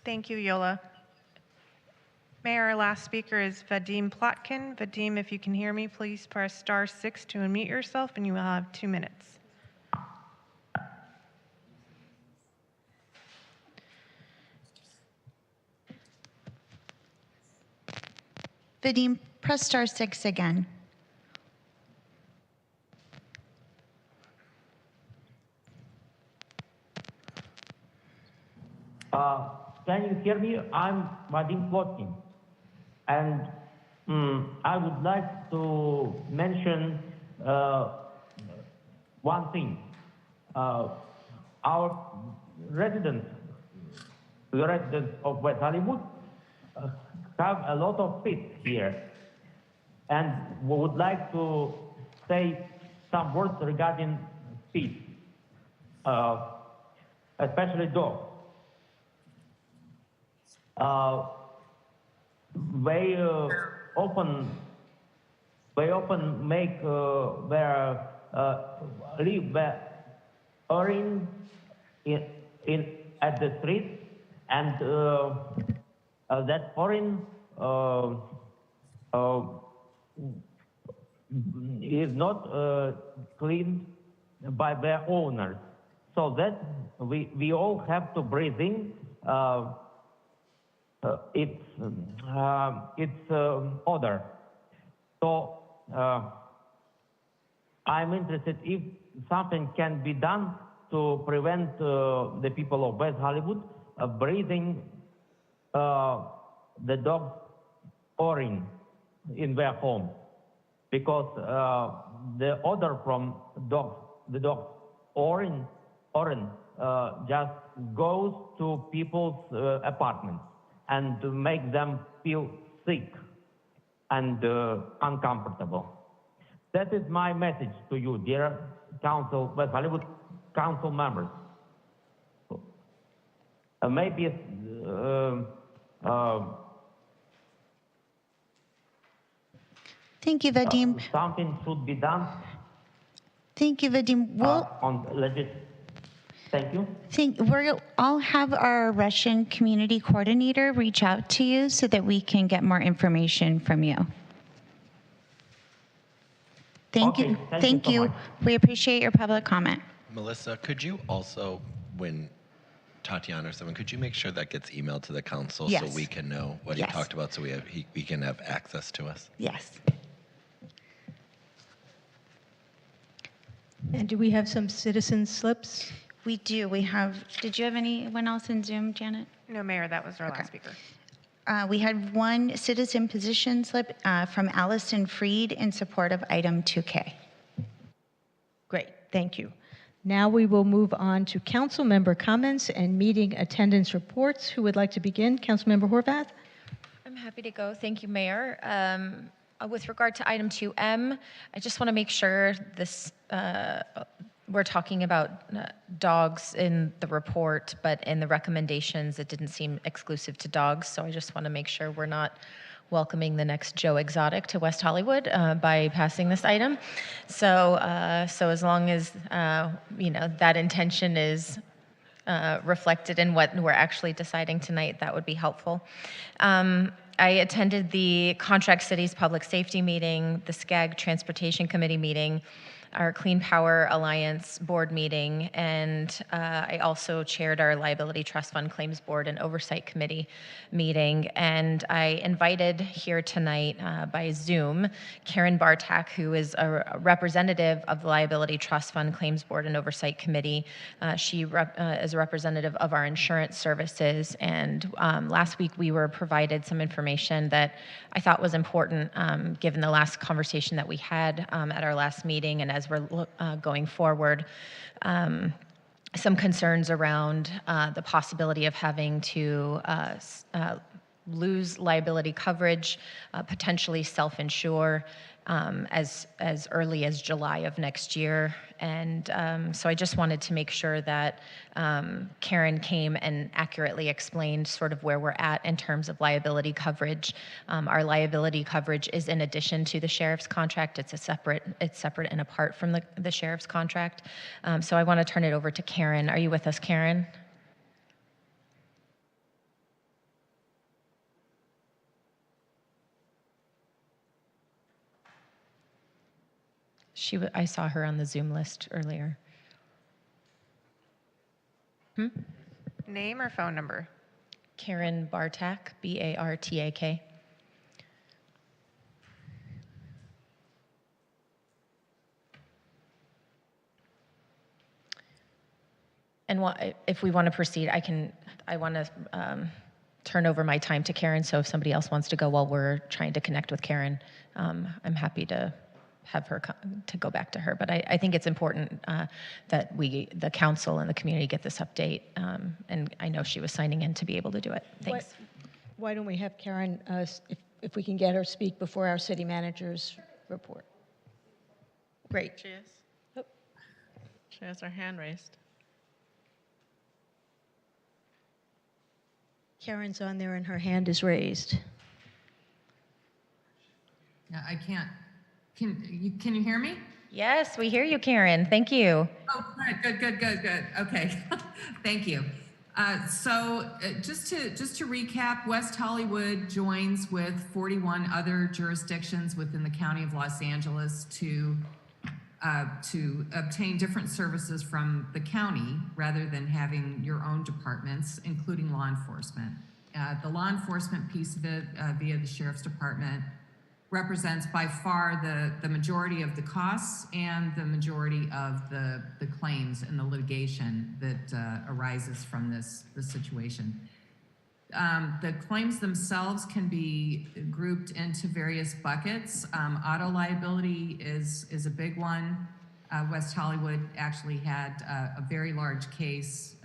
Thank you, Yola. Mayor, our last speaker is Vadim Plotkin. Vadim, if you can hear me, please press *6 to unmute yourself, and you will have 2 minutes. Vadim, press *6 again. Can you hear me? I'm Vadim Plotkin. And I would like to mention one thing. Our residents, the residents of West Hollywood, have a lot of pets here. And we would like to say some words regarding pets, especially dogs. They often make their leave their urine in at the street, and that urine is not cleaned by their owners, so that we all have to breathe in its odor. So I'm interested if something can be done to prevent the people of West Hollywood breathing the dog's urine in their home, because the odor from the dog's urine just goes to people's apartments and to make them feel sick and uncomfortable. That is my message to you, dear West Hollywood Council members. Maybe Thank you, Vadim. Something should be done. Thank you, Vadim. On legit. Thank you. I'll have our Russian community coordinator reach out to you so that we can get more information from you. Thank you. Thank you. We appreciate your public comment. Melissa, could you also, when Tatiana or someone, could you make sure that gets emailed to the council so we can know what he talked about, so we can have access to us? Yes. And do we have some citizen slips? We do. We have, did you have anyone else in Zoom, Janet? No, Mayor, that was our last speaker. We had one citizen position slip from Allison Freed in support of item 2K. Great, thank you. Now we will move on to council member comments and meeting attendance reports. Who would like to begin? Councilmember Horvath? I'm happy to go. Thank you, Mayor. With regard to item 2M, I just want to make sure this we're talking about dogs in the report, but in the recommendations, it didn't seem exclusive to dogs. So I just want to make sure we're not welcoming the next Joe Exotic to West Hollywood by passing this item. So as long as that intention is reflected in what we're actually deciding tonight, that would be helpful. I attended the Contract Cities Public Safety meeting, the SCAG Transportation Committee meeting, our Clean Power Alliance board meeting, and I also chaired our Liability Trust Fund Claims Board and Oversight Committee meeting. And I invited here tonight by Zoom Karen Bartak, who is a representative of the Liability Trust Fund Claims Board and Oversight Committee. She is a representative of our insurance services. And last week we were provided some information that I thought was important given the last conversation that we had at our last meeting, and as we're going forward, some concerns around the possibility of having to lose liability coverage, potentially self-insure as early as July of next year. And so I just wanted to make sure that Karen came and accurately explained sort of where we're at in terms of liability coverage. Our liability coverage is in addition to the sheriff's contract. It's separate and apart from the sheriff's contract. So I want to turn it over to Karen. Are you with us, Karen? I saw her on the Zoom list earlier. Name or phone number? Karen Bartak, Bartak. And if we want to proceed, I want to turn over my time to Karen, so if somebody else wants to go while we're trying to connect with Karen, I'm happy to have her to go back to her. But I think it's important that the council and the community get this update, and I know she was signing in to be able to do it. Thanks. Why don't we have Karen, if we can get her speak before our city manager's report? Great. She is. Oh. She has her hand raised. Karen's on there and her hand is raised. Yeah, I can't. Can you hear me? Yes, we hear you, Karen. Thank you. Oh, good. Okay, thank you. Just to recap, West Hollywood joins with 41 other jurisdictions within the County of Los Angeles to obtain different services from the county rather than having your own departments, including law enforcement. The law enforcement piece of it via the Sheriff's Department represents by far the majority of the costs and the majority of the claims and the litigation that arises from this situation. The claims themselves can be grouped into various buckets. Auto liability is a big one. West Hollywood actually had a very large case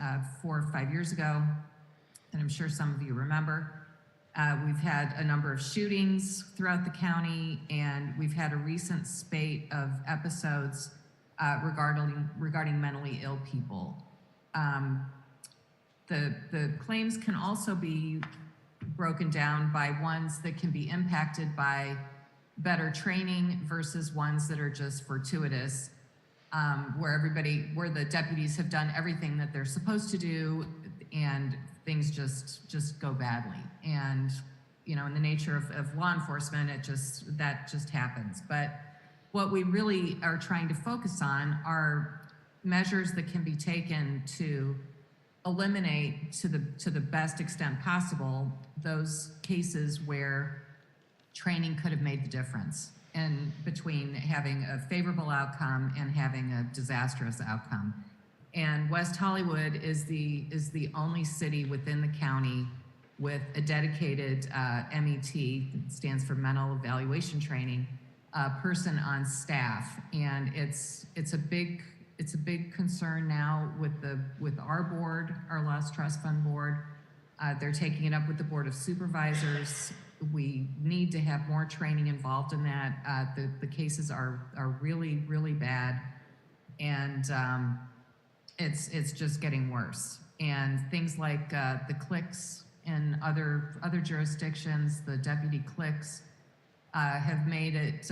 4 or 5 years ago, and I'm sure some of you remember. We've had a number of shootings throughout the county, and we've had a recent spate of episodes regarding mentally ill people. The claims can also be broken down by ones that can be impacted by better training versus ones that are just fortuitous, where the deputies have done everything that they're supposed to do and things just go badly. And in the nature of law enforcement, that just happens. But what we really are trying to focus on are measures that can be taken to eliminate to the best extent possible those cases where training could have made the difference in between having a favorable outcome and having a disastrous outcome. And West Hollywood is the only city within the county with a dedicated MET, that stands for Mental Evaluation Training, person on staff. And it's a big concern now with our board, our Lost Trust Fund board. They're taking it up with the Board of Supervisors. We need to have more training involved in that. The cases are really, really bad, and it's just getting worse. And things like the cliques in other jurisdictions, the deputy cliques, have made it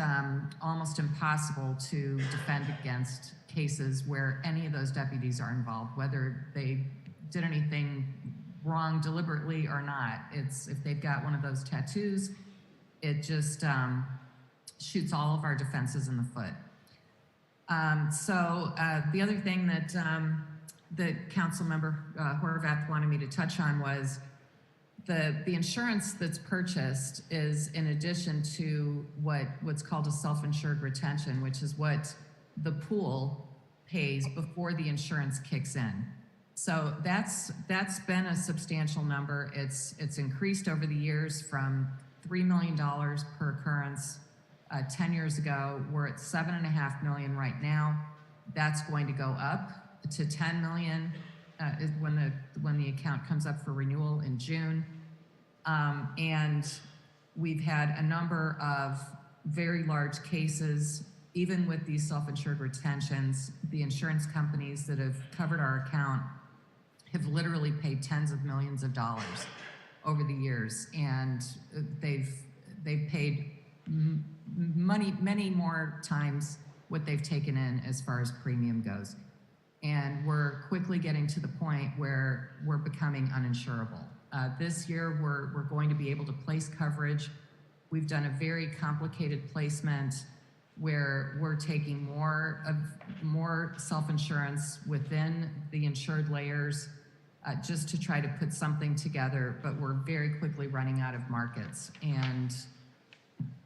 almost impossible to defend against cases where any of those deputies are involved, whether they did anything wrong deliberately or not. If they've got one of those tattoos, it just shoots all of our defenses in the foot. The other thing that Council Member Horvath wanted me to touch on was the insurance that's purchased is in addition to what's called a self-insured retention, which is what the pool pays before the insurance kicks in. So that's been a substantial number. It's increased over the years from $3 million per occurrence 10 years ago. We're at $7.5 million right now. That's going to go up to $10 million when the account comes up for renewal in June. And we've had a number of very large cases. Even with these self-insured retentions, the insurance companies that have covered our account have literally paid tens of millions of dollars over the years, and they've paid many more times what they've taken in as far as premium goes. And we're quickly getting to the point where we're becoming uninsurable. This year, we're going to be able to place coverage. We've done a very complicated placement where we're taking more self-insurance within the insured layers just to try to put something together, but we're very quickly running out of markets. And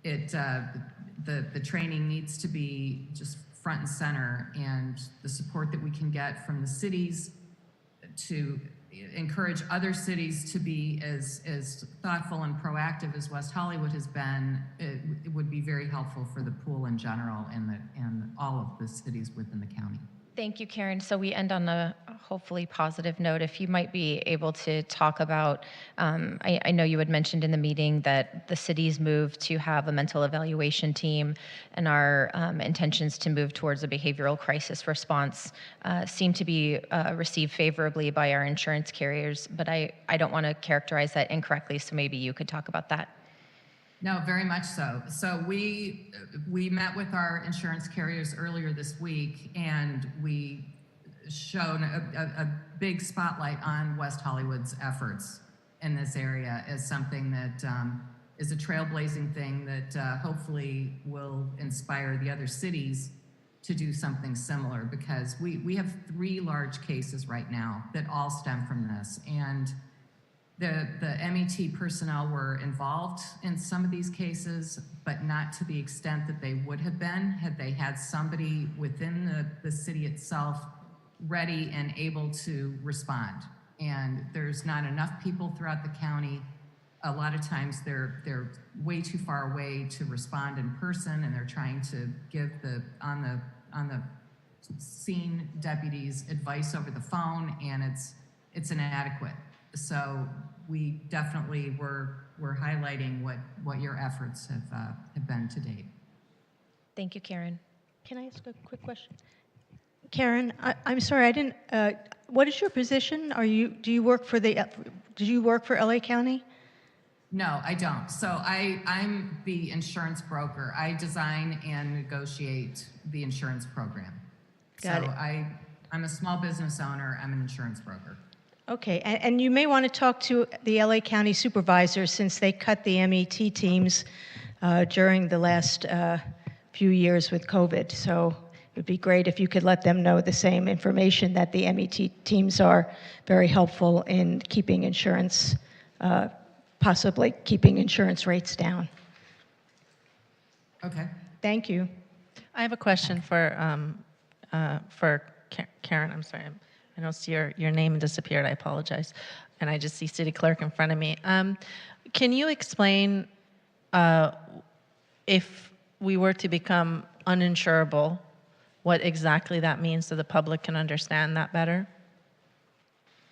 the training needs to be just front and center, and the support that we can get from the cities to encourage other cities to be as thoughtful and proactive as West Hollywood has been, it would be very helpful for the pool in general and all of the cities within the county. Thank you, Karen. So we end on a hopefully positive note. If you might be able to talk about, I know you had mentioned in the meeting that the city's move to have a mental evaluation team and our intentions to move towards a behavioral crisis response seem to be received favorably by our insurance carriers, but I don't want to characterize that incorrectly, so maybe you could talk about that. No, very much so. So we met with our insurance carriers earlier this week, and we shone a big spotlight on West Hollywood's efforts in this area as something that is a trailblazing thing that hopefully will inspire the other cities to do something similar, because we have 3 large cases right now that all stem from this. And the MET personnel were involved in some of these cases, but not to the extent that they would have been had they had somebody within the city itself ready and able to respond. And there's not enough people throughout the county. A lot of times they're way too far away to respond in person, and they're trying to give the on the scene deputies advice over the phone, and it's inadequate. So we definitely were highlighting what your efforts have been to date. Thank you, Karen. Can I ask a quick question? Karen, I'm sorry, I didn't, what is your position? Do you work for LA County? No, I don't. So I'm the insurance broker. I design and negotiate the insurance program. Got it. I'm a small business owner. I'm an insurance broker. Okay, and you may want to talk to the LA County supervisor, since they cut the MET teams during the last few years with COVID. So it would be great if you could let them know the same information, that the MET teams are very helpful in keeping insurance, possibly keeping insurance rates down. Okay. Thank you. I have a question for Karen. I'm sorry. I don't see your name disappeared. I apologize. And I just see city clerk in front of me. Can you explain if we were to become uninsurable, what exactly that means so the public can understand that better?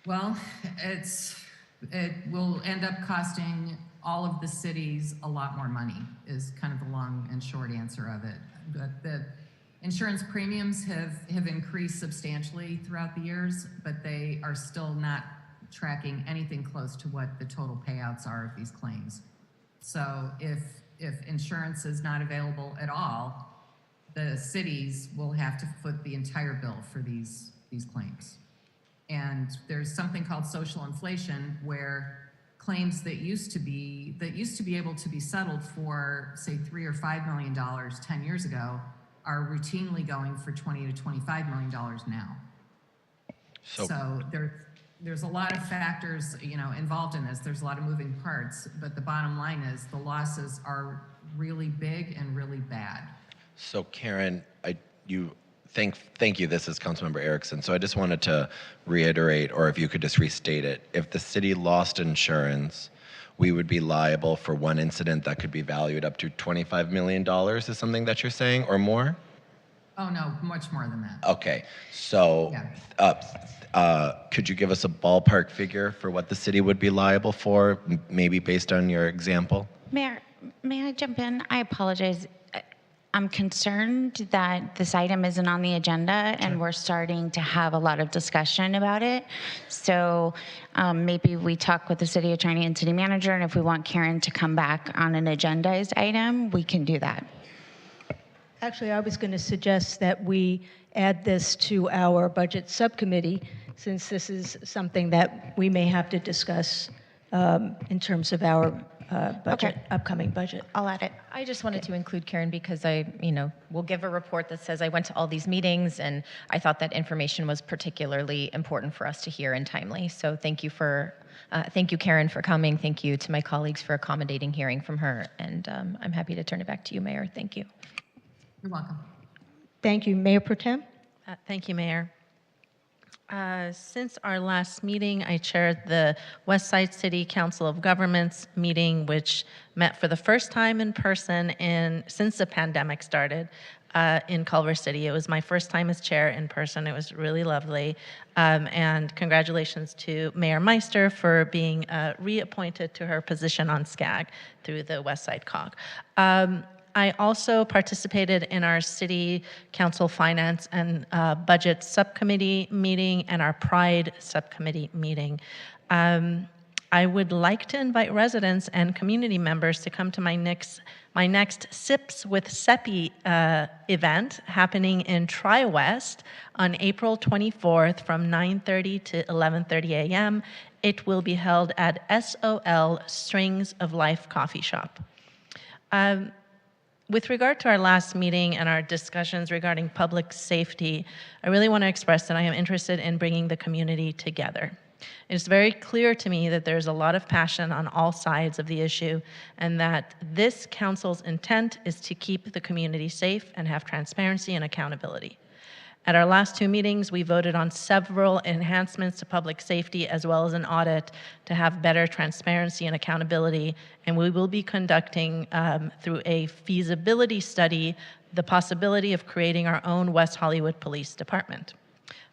Well, it will end up costing all of the cities a lot more money, is kind of the long and short answer of it. But the insurance premiums have increased substantially throughout the years, but they are still not tracking anything close to what the total payouts are of these claims. So if insurance is not available at all, the cities will have to foot the entire bill for these claims. And there's something called social inflation, where claims that used to be able to be settled for, say, $3 or $5 million 10 years ago, are routinely going for $20 to $25 million now. So there's a lot of factors, involved in this. There's a lot of moving parts, but the bottom line is the losses are really big and really bad. So Karen, thank you. This is Councilmember Erickson. So I just wanted to reiterate, or if you could just restate it, if the city lost insurance, we would be liable for one incident that could be valued up to $25 million, is something that you're saying, or more? Oh, no, much more than that. Okay, so could you give us a ballpark figure for what the city would be liable for, maybe based on your example? Mayor, may I jump in? I apologize. I'm concerned that this item isn't on the agenda, and we're starting to have a lot of discussion about it. So maybe we talk with the city attorney and city manager, and if we want Karen to come back on an agendized item, we can do that. Actually, I was going to suggest that we add this to our budget subcommittee, since this is something that we may have to discuss in terms of our budget, upcoming budget. I'll add it. I just wanted to include Karen because I, will give a report that says I went to all these meetings and I thought that information was particularly important for us to hear and timely. So thank you Karen for coming. Thank you to my colleagues for accommodating hearing from her. And I'm happy to turn it back to you, Mayor. Thank you. You're welcome. Thank you. Mayor Pro Tem? Thank you, Mayor. Since our last meeting, I chaired the West Side City Council of Governments meeting, which met for the first time in person since the pandemic started in Culver City. It was my first time as chair in person. It was really lovely. And congratulations to Mayor Meister for being reappointed to her position on SCAG through the West Side COG. I also participated in our City Council Finance and Budget Subcommittee meeting and our Pride Subcommittee meeting. I would like to invite residents and community members to come to my next Sips with Seppi event happening in Tri-West on April 24th from 9:30 to 11:30 a.m. It will be held at SOL Strings of Life Coffee Shop. With regard to our last meeting and our discussions regarding public safety, I really want to express that I am interested in bringing the community together. It's very clear to me that there's a lot of passion on all sides of the issue and that this council's intent is to keep the community safe and have transparency and accountability. At our last two meetings, we voted on several enhancements to public safety as well as an audit to have better transparency and accountability, and we will be conducting through a feasibility study the possibility of creating our own West Hollywood Police Department.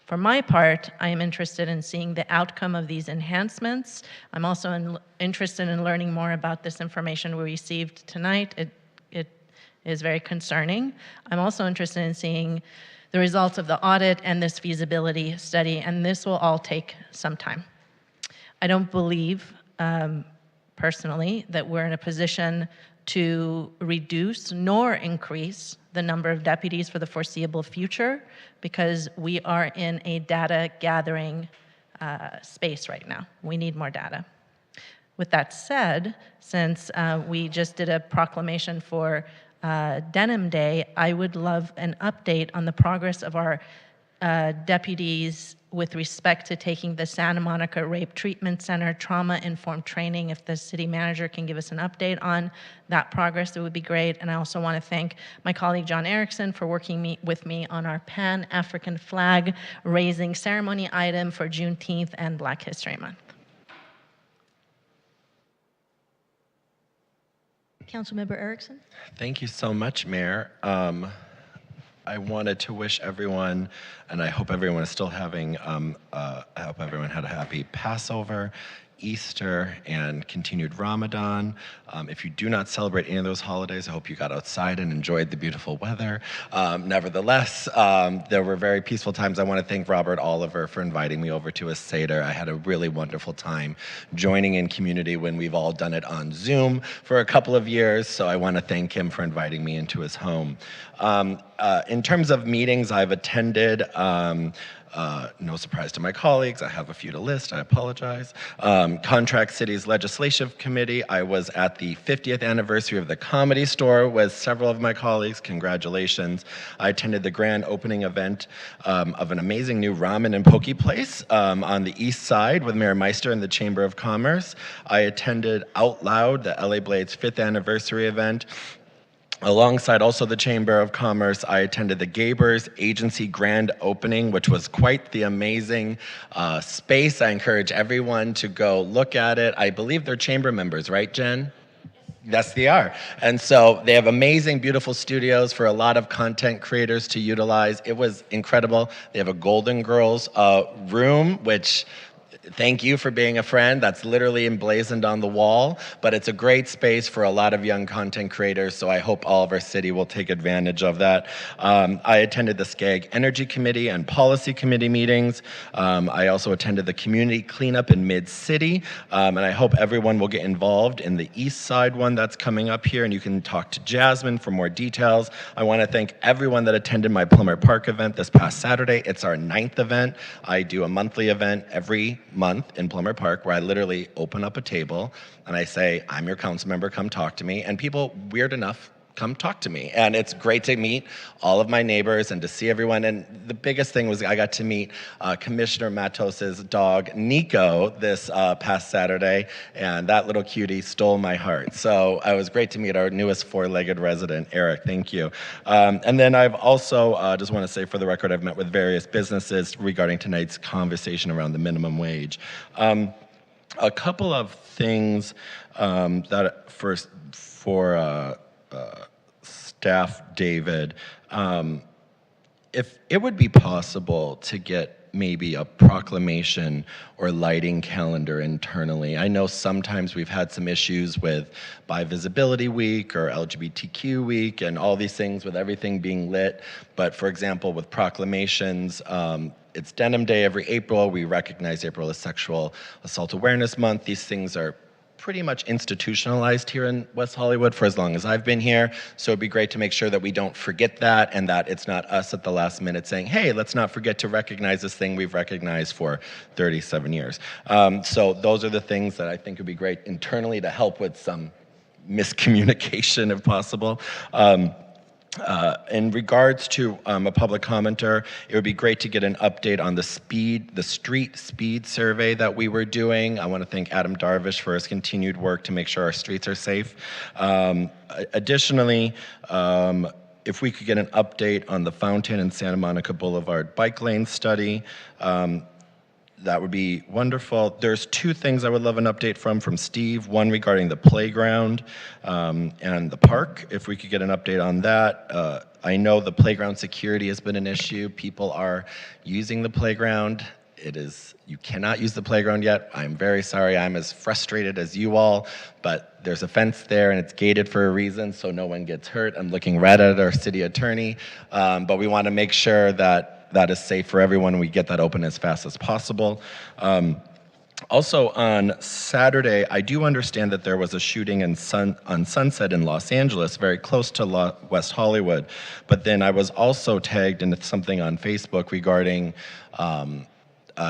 For my part, I am interested in seeing the outcome of these enhancements. I'm also interested in learning more about this information we received tonight. It is very concerning. I'm also interested in seeing the results of the audit and this feasibility study, and this will all take some time. I don't believe, personally, that we're in a position to reduce nor increase the number of deputies for the foreseeable future because we are in a data gathering space right now. We need more data. With that said, since we just did a proclamation for Denim Day, I would love an update on the progress of our deputies with respect to taking the Santa Monica Rape Treatment Center trauma-informed training. If the city manager can give us an update on that progress, it would be great. And I also want to thank my colleague John Erickson for working with me on our Pan-African flag raising ceremony item for Juneteenth and Black History Month. Councilmember Erickson? Thank you so much, Mayor. I wanted to wish everyone, and I hope everyone is still having, I hope everyone had a happy Passover, Easter, and continued Ramadan. If you do not celebrate any of those holidays, I hope you got outside and enjoyed the beautiful weather. Nevertheless, there were very peaceful times. I want to thank Robert Oliver for inviting me over to a Seder. I had a really wonderful time joining in community when we've all done it on Zoom for a couple of years, so I want to thank him for inviting me into his home. In terms of meetings I've attended, no surprise to my colleagues, I have a few to list, I apologize. Contract Cities Legislative Committee, I was at the 50th anniversary of the Comedy Store with several of my colleagues, congratulations. I attended the grand opening event of an amazing new ramen and poke place on the east side with Mayor Meister and the Chamber of Commerce. I attended Out Loud, the LA Blades 5th anniversary event. Alongside also the Chamber of Commerce, I attended the Gabers Agency grand opening, which was quite the amazing space. I encourage everyone to go look at it. I believe they're chamber members, right, Jen? Yes, they are. And so they have amazing, beautiful studios for a lot of content creators to utilize. It was incredible. They have a Golden Girls room, which... Thank you for being a friend. That's literally emblazoned on the wall, but it's a great space for a lot of young content creators, so I hope all of our city will take advantage of that. I attended the SCAG Energy Committee and Policy Committee meetings. I also attended the Community Cleanup in Mid-City, and I hope everyone will get involved in the East Side one that's coming up here, and you can talk to Jasmine for more details. I want to thank everyone that attended my Plummer Park event this past Saturday. It's our 9th event. I do a monthly event every month in Plummer Park where I literally open up a table and I say, I'm your council member, come talk to me. And people, weird enough, come talk to me. And it's great to meet all of my neighbors and to see everyone. And the biggest thing was I got to meet Commissioner Matos's dog, Nico, this past Saturday. And that little cutie stole my heart. So it was great to meet our newest four-legged resident, Eric. Thank you. And then I've also, just want to say for the record, I've met with various businesses regarding tonight's conversation around the minimum wage. A couple of things that for staff David, if it would be possible to get maybe a proclamation or lighting calendar internally. I know sometimes we've had some issues with Bi Visibility Week or LGBTQ Week and all these things with everything being lit, but for example with proclamations, it's Denim Day every April. We recognize April as Sexual Assault Awareness Month. These things are pretty much institutionalized here in West Hollywood for as long as I've been here. So it'd be great to make sure that we don't forget that and that it's not us at the last minute saying, hey, let's not forget to recognize this thing we've recognized for 37 years. So those are the things that I think would be great internally to help with some miscommunication if possible. In regards to a public commenter, it would be great to get an update on the street speed survey that we were doing. I want to thank Adam Darvish for his continued work to make sure our streets are safe. Additionally, if we could get an update on the Fountain and Santa Monica Boulevard bike lane study, that would be wonderful. There's two things I would love an update from Steve. One regarding the playground and the park. If we could get an update on that. I know the playground security has been an issue. People are using the playground. You cannot use the playground yet. I'm very sorry. I'm as frustrated as you all, but there's a fence there and it's gated for a reason so no one gets hurt. I'm looking right at our city attorney, but we want to make sure that that is safe for everyone and we get that open as fast as possible. Also on Saturday, I do understand that there was a shooting on Sunset in Los Angeles, very close to West Hollywood. But then I was also tagged into something on Facebook regarding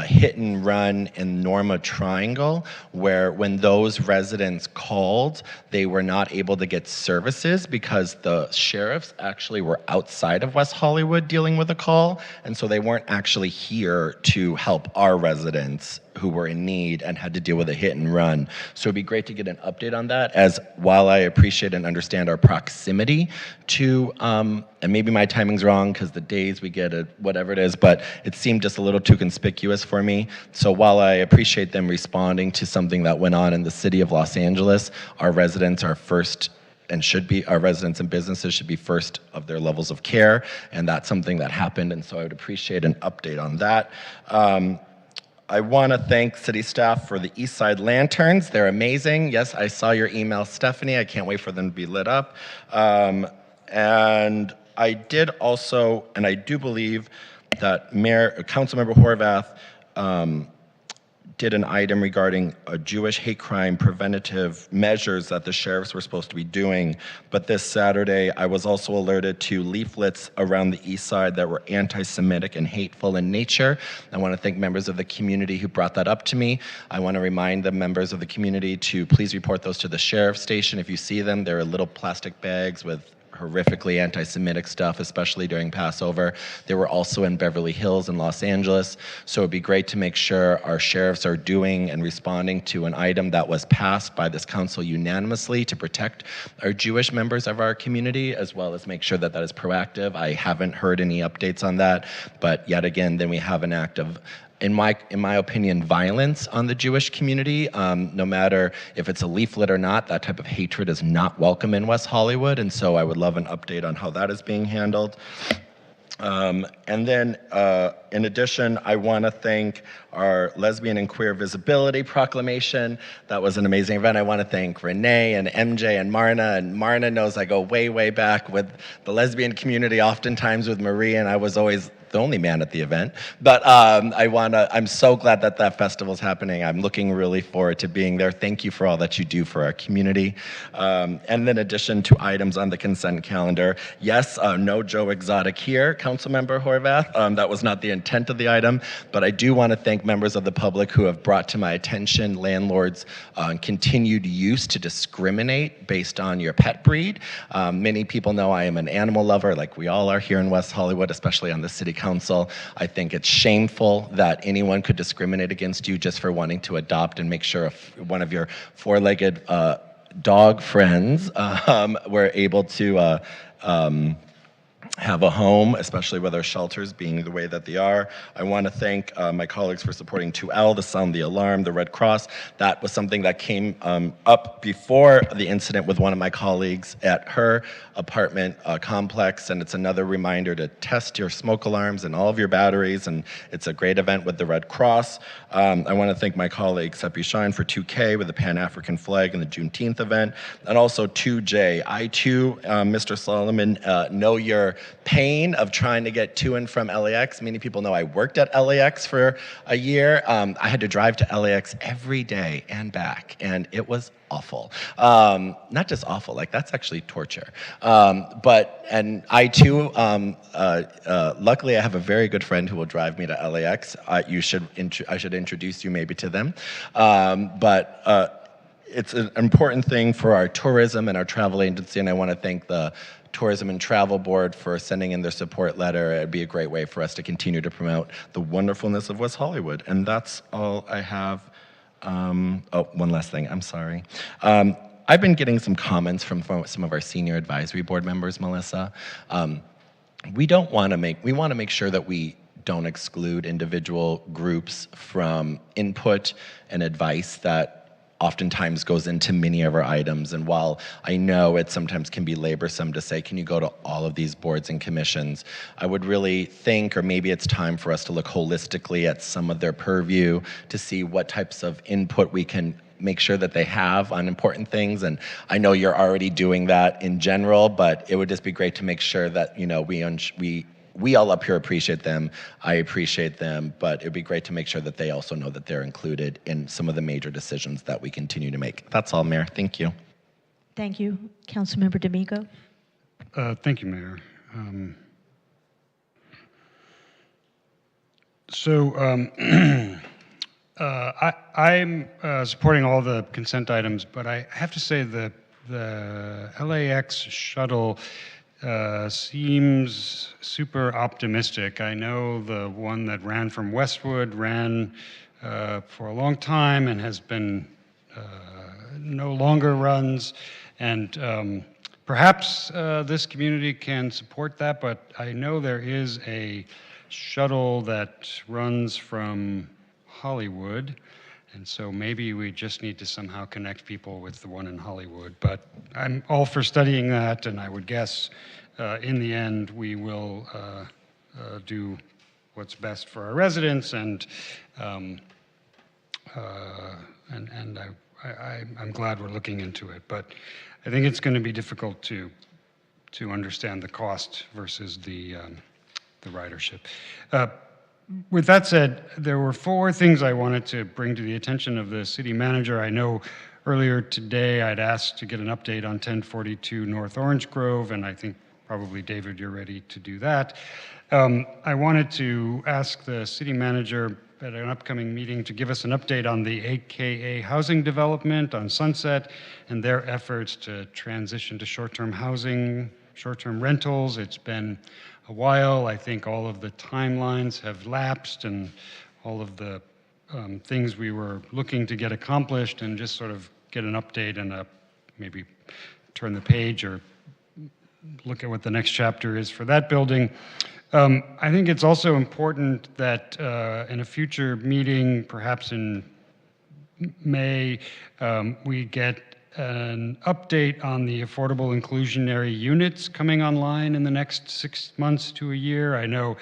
hit and run in Norma Triangle, where when those residents called, they were not able to get services because the sheriffs actually were outside of West Hollywood dealing with a call, and so they weren't actually here to help our residents who were in need and had to deal with a hit and run. So it'd be great to get an update on that, as while I appreciate and understand our proximity to, and maybe my timing's wrong because the days we get it, whatever it is, but it seemed just a little too conspicuous for me. So while I appreciate them responding to something that went on in the city of Los Angeles, our residents are first and should be, our residents and businesses should be first of their levels of care, and that's something that happened, and so I would appreciate an update on that. I want to thank city staff for the East Side lanterns. They're amazing. Yes, I saw your email, Stephanie. I can't wait for them to be lit up. And I did also, and I do believe that Councilmember Horvath did an item regarding a Jewish hate crime preventative measures that the sheriffs were supposed to be doing. But this Saturday, I was also alerted to leaflets around the east side that were anti-Semitic and hateful in nature. I want to thank members of the community who brought that up to me. I want to remind the members of the community to please report those to the sheriff's station. If you see them, they're little plastic bags with horrifically anti-Semitic stuff, especially during Passover. They were also in Beverly Hills and Los Angeles. So it'd be great to make sure our sheriffs are doing and responding to an item that was passed by this council unanimously to protect our Jewish members of our community, as well as make sure that that is proactive. I haven't heard any updates on that, but yet again, then we have an act of, in my opinion, violence on the Jewish community. No matter if it's a leaflet or not, that type of hatred is not welcome in West Hollywood, and so I would love an update on how that is being handled. And then, in addition, I want to thank our Lesbian and Queer Visibility Proclamation. That was an amazing event. I want to thank Renee and MJ and Marna knows I go way, way back with the lesbian community, oftentimes with Marie, and I was always the only man at the event, but I'm so glad that that festival is happening. I'm looking really forward to being there. Thank you for all that you do for our community. And in addition to items on the consent calendar, yes, no Joe Exotic here, Councilmember Horvath. That was not the intent of the item, but I do want to thank members of the public who have brought to my attention landlords' continued use to discriminate based on your pet breed. Many people know I am an animal lover, like we all are here in West Hollywood, especially on the city council. I think it's shameful that anyone could discriminate against you just for wanting to adopt and make sure if one of your four-legged dog friends were able to have a home, especially with our shelters being the way that they are. I want to thank my colleagues for supporting 2L, the Sound the Alarm, the Red Cross. That was something that came up before the incident with one of my colleagues at her apartment complex, and it's another reminder to test your smoke alarms and all of your batteries, and it's a great event with the Red Cross. I want to thank my colleague Seppi Shine for 2K with the Pan-African flag and the Juneteenth event, and also 2J. I too, Mr. Solomon, know your pain of trying to get to and from LAX. Many people know I worked at LAX for a year. I had to drive to LAX every day and back, and it was awful. Not just awful, like that's actually torture. And I too, luckily I have a very good friend who will drive me to LAX. I should introduce you maybe to them. It's an important thing for our tourism and our travel agency, and I want to thank the Tourism and Travel Board for sending in their support letter. It'd be a great way for us to continue to promote the wonderfulness of West Hollywood. And that's all I have. Oh, one last thing, I'm sorry. I've been getting some comments from some of our senior advisory board members, Melissa. We want to make sure that we don't exclude individual groups from input and advice that oftentimes goes into many of our items. And while I know it sometimes can be laborsome to say, can you go to all of these boards and commissions? I would really think, or maybe it's time for us to look holistically at some of their purview to see what types of input we can make sure that they have on important things. And I know you're already doing that in general, but it would just be great to make sure that, we all up here appreciate them. I appreciate them, but it'd be great to make sure that they also know that they're included in some of the major decisions that we continue to make. That's all, Mayor. Thank you. Thank you. Councilmember D'Amico. Thank you, Mayor. I'm supporting all the consent items, but I have to say the LAX shuttle seems super optimistic. I know the one that ran from Westwood ran for a long time and has been no longer runs. And perhaps this community can support that, but I know there is a shuttle that runs from Hollywood. And so maybe we just need to somehow connect people with the one in Hollywood. But I'm all for studying that, and I would guess in the end we will do what's best for our residents, and I'm glad we're looking into it. But I think it's going to be difficult to understand the cost versus the ridership. With that said, there were 4 things I wanted to bring to the attention of the city manager. I know earlier today I'd asked to get an update on 1042 North Orange Grove, and I think probably, David, you're ready to do that. I wanted to ask the city manager at an upcoming meeting to give us an update on the AKA housing development on Sunset and their efforts to transition to short-term housing, short-term rentals. It's been a while. I think all of the timelines have lapsed and all of the things we were looking to get accomplished, and just sort of get an update and maybe turn the page or look at what the next chapter is for that building. I think it's also important that in a future meeting, perhaps in May, we get an update on the affordable inclusionary units coming online in the next 6 months to a year. I know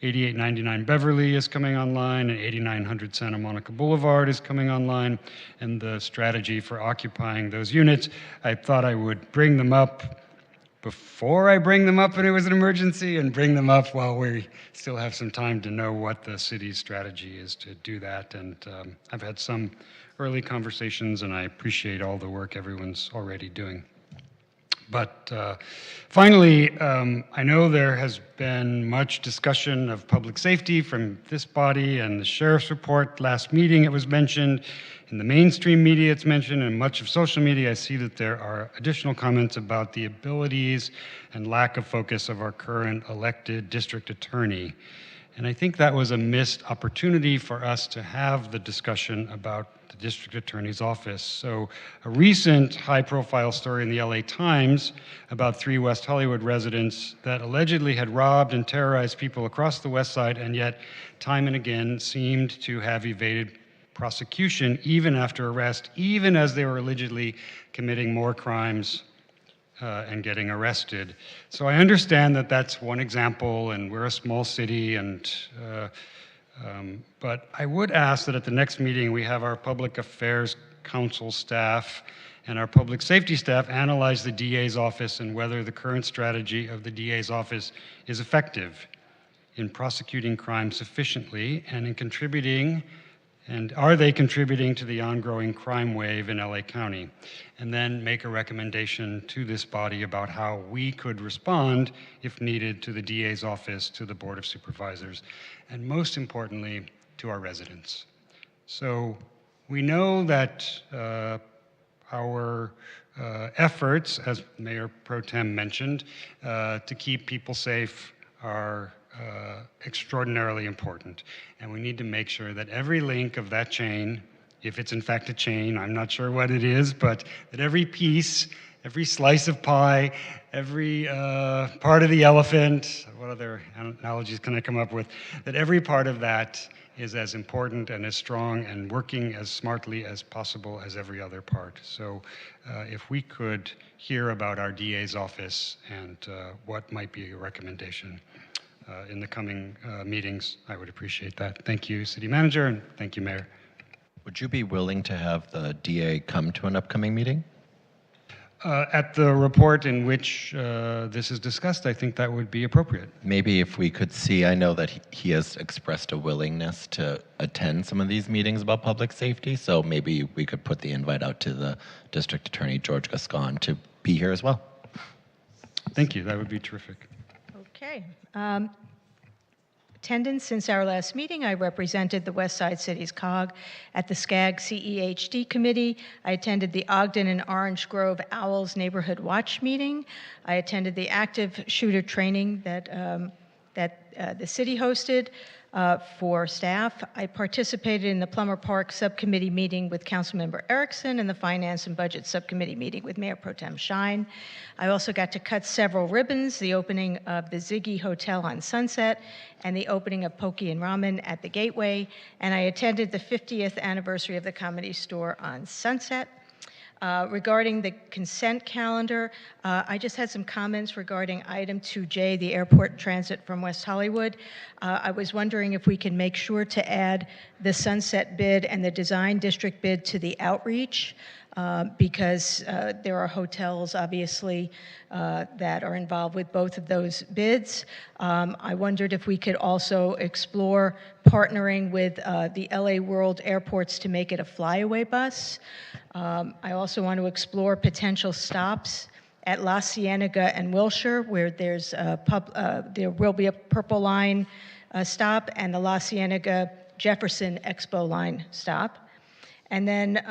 8899 Beverly is coming online, and 8900 Santa Monica Boulevard is coming online, and the strategy for occupying those units. I thought I would bring them up before I bring them up when it was an emergency, and bring them up while we still have some time to know what the city's strategy is to do that. And I've had some early conversations, and I appreciate all the work everyone's already doing. But finally, I know there has been much discussion of public safety from this body and the sheriff's report. Last meeting it was mentioned. In the mainstream media it's mentioned, and much of social media I see that there are additional comments about the abilities and lack of focus of our current elected district attorney. And I think that was a missed opportunity for us to have the discussion about the district attorney's office. So a recent high-profile story in the LA Times about 3 West Hollywood residents that allegedly had robbed and terrorized people across the West Side, and yet time and again seemed to have evaded prosecution even after arrest, even as they were allegedly committing more crimes and getting arrested. So I understand that that's one example, and we're a small city, and but I would ask that at the next meeting we have our Public Affairs Council staff and our public safety staff analyze the DA's office and whether the current strategy of the DA's office is effective in prosecuting crime sufficiently and in contributing, and are they contributing to the ongoing crime wave in LA County? And then make a recommendation to this body about how we could respond, if needed, to the DA's office, to the Board of Supervisors, and most importantly, to our residents. So we know that our efforts, as Mayor Pro Tem mentioned, to keep people safe are extraordinarily important. And we need to make sure that every link of that chain, if it's in fact a chain, I'm not sure what it is, but that every piece, every slice of pie, every part of the elephant, what other analogies can I come up with, that every part of that is as important and as strong and working as smartly as possible as every other part. So if we could hear about our DA's office and what might be a recommendation in the coming meetings, I would appreciate that. Thank you, City Manager, and thank you, Mayor. Would you be willing to have the DA come to an upcoming meeting? At the report in which this is discussed, I think that would be appropriate. Maybe if we could see, I know that he has expressed a willingness to attend some of these meetings about public safety, so maybe we could put the invite out to the District Attorney, George Gascon, to be here as well. Thank you, that would be terrific. Okay. Attendance since our last meeting, I represented the West Side Cities COG at the SCAG CEHD Committee. I attended the Ogden and Orange Grove Owls Neighborhood Watch meeting. I attended the active shooter training that the city hosted for staff. I participated in the Plummer Park Subcommittee meeting with Councilmember Erickson and the Finance and Budget Subcommittee meeting with Mayor Pro Tem Shine. I also got to cut several ribbons, the opening of the Ziggy Hotel on Sunset and the opening of Poke and Ramen at the Gateway, and I attended the 50th anniversary of the Comedy Store on Sunset. Regarding the consent calendar, I just had some comments regarding item 2J, the airport transit from West Hollywood. I was wondering if we can make sure to add the Sunset bid and the Design District bid to the outreach, because there are hotels, obviously, that are involved with both of those bids. I wondered if we could also explore partnering with the LA World Airports to make it a flyaway bus. I also want to explore potential stops at La Cienega and Wilshire, where there's there will be a Purple Line stop and the La Cienega Jefferson Expo Line stop. And then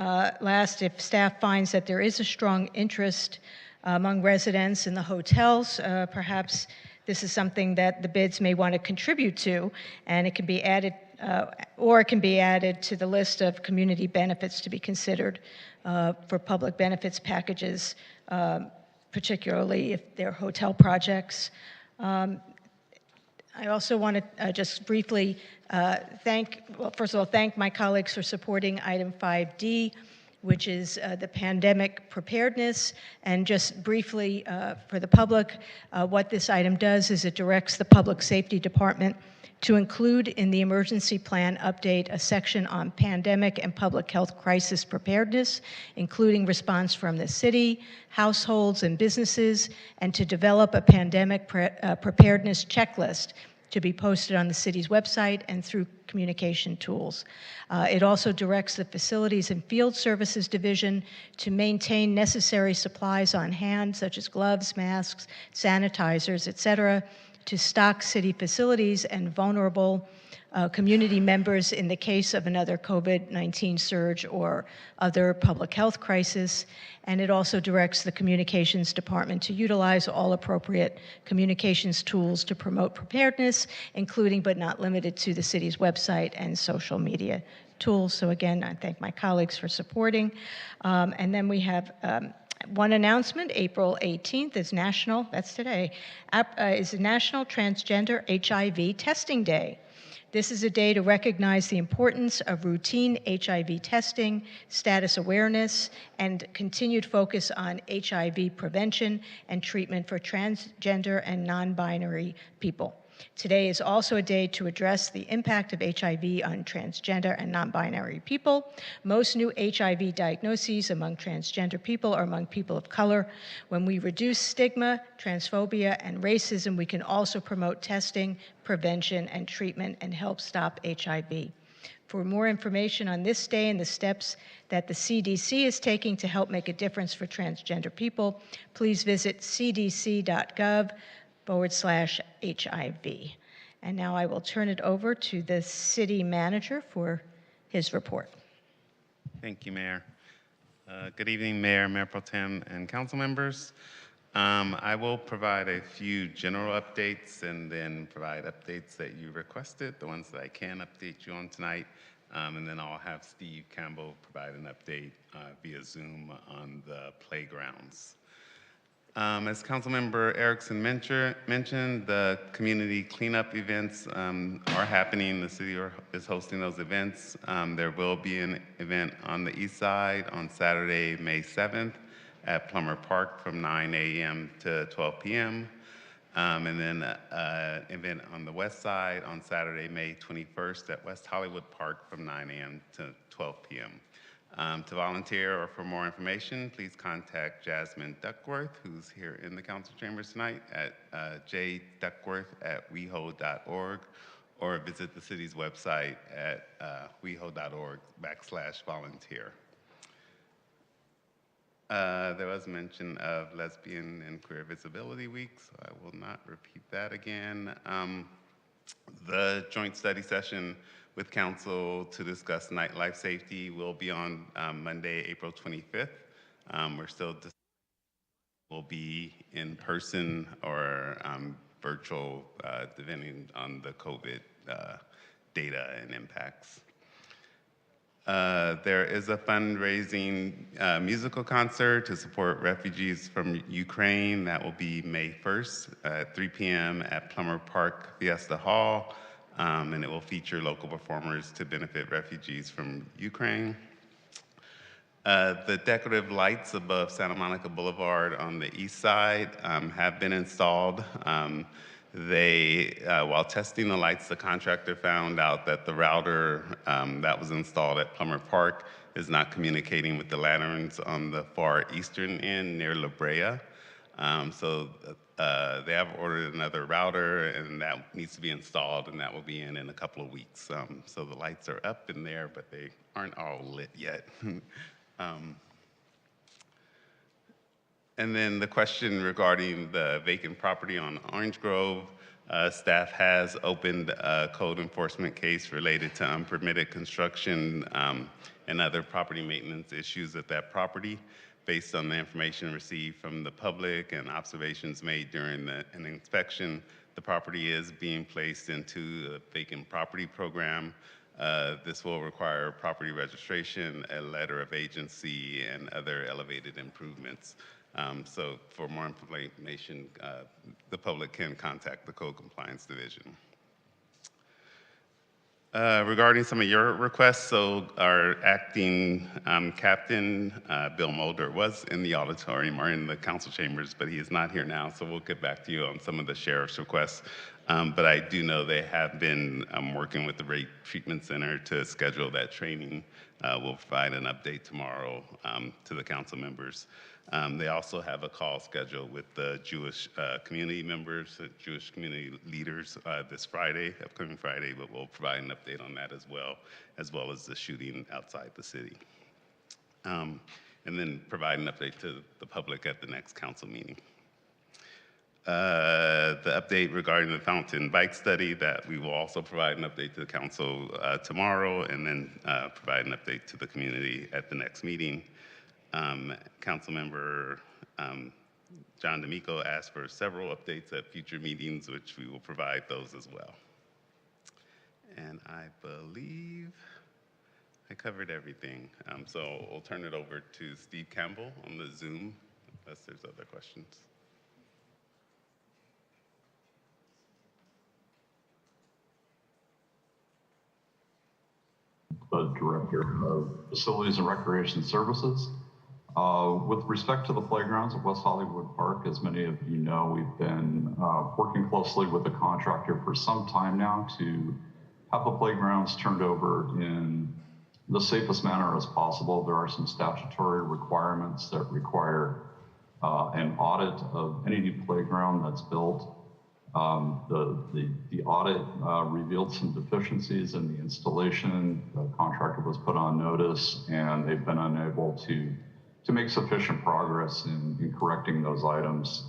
last, if staff finds that there is a strong interest among residents in the hotels, perhaps this is something that the bids may want to contribute to, and it can be added, or it can be added to the list of community benefits to be considered for public benefits packages, particularly if they're hotel projects. I also want to just briefly first of all, thank my colleagues for supporting item 5D, which is the pandemic preparedness. And just briefly for the public, what this item does is it directs the Public Safety Department to include in the emergency plan update a section on pandemic and public health crisis preparedness, including response from the city, households, and businesses, and to develop a pandemic preparedness checklist to be posted on the city's website and through communication tools. It also directs the Facilities and Field Services Division to maintain necessary supplies on hand, such as gloves, masks, sanitizers, et cetera, to stock city facilities and vulnerable community members in the case of another COVID-19 surge or other public health crisis. And it also directs the Communications Department to utilize all appropriate communications tools to promote preparedness, including but not limited to the city's website and social media tools. So again, I thank my colleagues for supporting. And then we have one announcement. April 18th is National, that's today, is National Transgender HIV Testing Day. This is a day to recognize the importance of routine HIV testing, status awareness, and continued focus on HIV prevention and treatment for transgender and non-binary people. Today is also a day to address the impact of HIV on transgender and non-binary people. Most new HIV diagnoses among transgender people are among people of color. When we reduce stigma, transphobia, and racism, we can also promote testing, prevention, and treatment and help stop HIV. For more information on this day and the steps that the CDC is taking to help make a difference for transgender people, please visit cdc.gov/HIV. And now I will turn it over to the city manager for his report. Thank you, Mayor. Good evening, Mayor Pro Tem, and council members. I will provide a few general updates and then provide updates that you requested, the ones that I can update you on tonight. And then I'll have Steve Campbell provide an update via Zoom on the playgrounds. As Councilmember Erickson mentioned, the community cleanup events are happening. The city is hosting those events. There will be an event on the east side on Saturday, May 7th at Plummer Park from 9 a.m. to 12 p.m. And then an event on the west side on Saturday, May 21st at West Hollywood Park from 9 a.m. to 12 p.m. To volunteer or for more information, please contact Jasmine Duckworth, who's here in the council chambers tonight, at jduckworth@weho.org, or visit the city's website at weho.org/volunteer. There was mention of Lesbian and Queer Visibility Week, so I will not repeat that again. The joint study session with council to discuss nightlife safety will be on Monday, April 25th. We're still will be in person or virtual, depending on the COVID data and impacts. There is a fundraising musical concert to support refugees from Ukraine. That will be May 1st at 3 p.m. at Plummer Park Fiesta Hall. And it will feature local performers to benefit refugees from Ukraine. The decorative lights above Santa Monica Boulevard on the east side have been installed. While testing the lights, the contractor found out that the router that was installed at Plummer Park is not communicating with the lanterns on the far eastern end near La Brea. So they have ordered another router, and that needs to be installed, and that will be in a couple of weeks. So the lights are up in there, but they aren't all lit yet. And then the question regarding the vacant property on Orange Grove, staff has opened a code enforcement case related to unpermitted construction and other property maintenance issues at that property. Based on the information received from the public and observations made during an inspection, the property is being placed into a vacant property program. This will require property registration, a letter of agency, and other elevated improvements. So for more information, the public can contact the Code Compliance Division. Regarding some of your requests, so our acting captain, Bill Mulder, was in the auditorium or in the council chambers, but he is not here now, so we'll get back to you on some of the sheriff's requests. But I do know they have been working with the Rape Treatment Center to schedule that training. We'll provide an update tomorrow to the council members. They also have a call scheduled with the Jewish community members, Jewish community leaders this Friday, upcoming Friday, but we'll provide an update on that as well as the shooting outside the city. And then provide an update to the public at the next council meeting. The update regarding the fountain bike study, that we will also provide an update to the council tomorrow, and then provide an update to the community at the next meeting. Councilmember John D'Amico asked for several updates at future meetings, which we will provide those as well. And I believe I covered everything. So we'll turn it over to Steve Campbell on the Zoom, unless there's other questions. The Director of Facilities and Recreation Services. With respect to the playgrounds at West Hollywood Park, as many of you know, we've been working closely with the contractor for some time now to have the playgrounds turned over in the safest manner as possible. There are some statutory requirements that require an audit of any new playground that's built. The audit revealed some deficiencies in the installation. The contractor was put on notice, and they've been unable to make sufficient progress in correcting those items.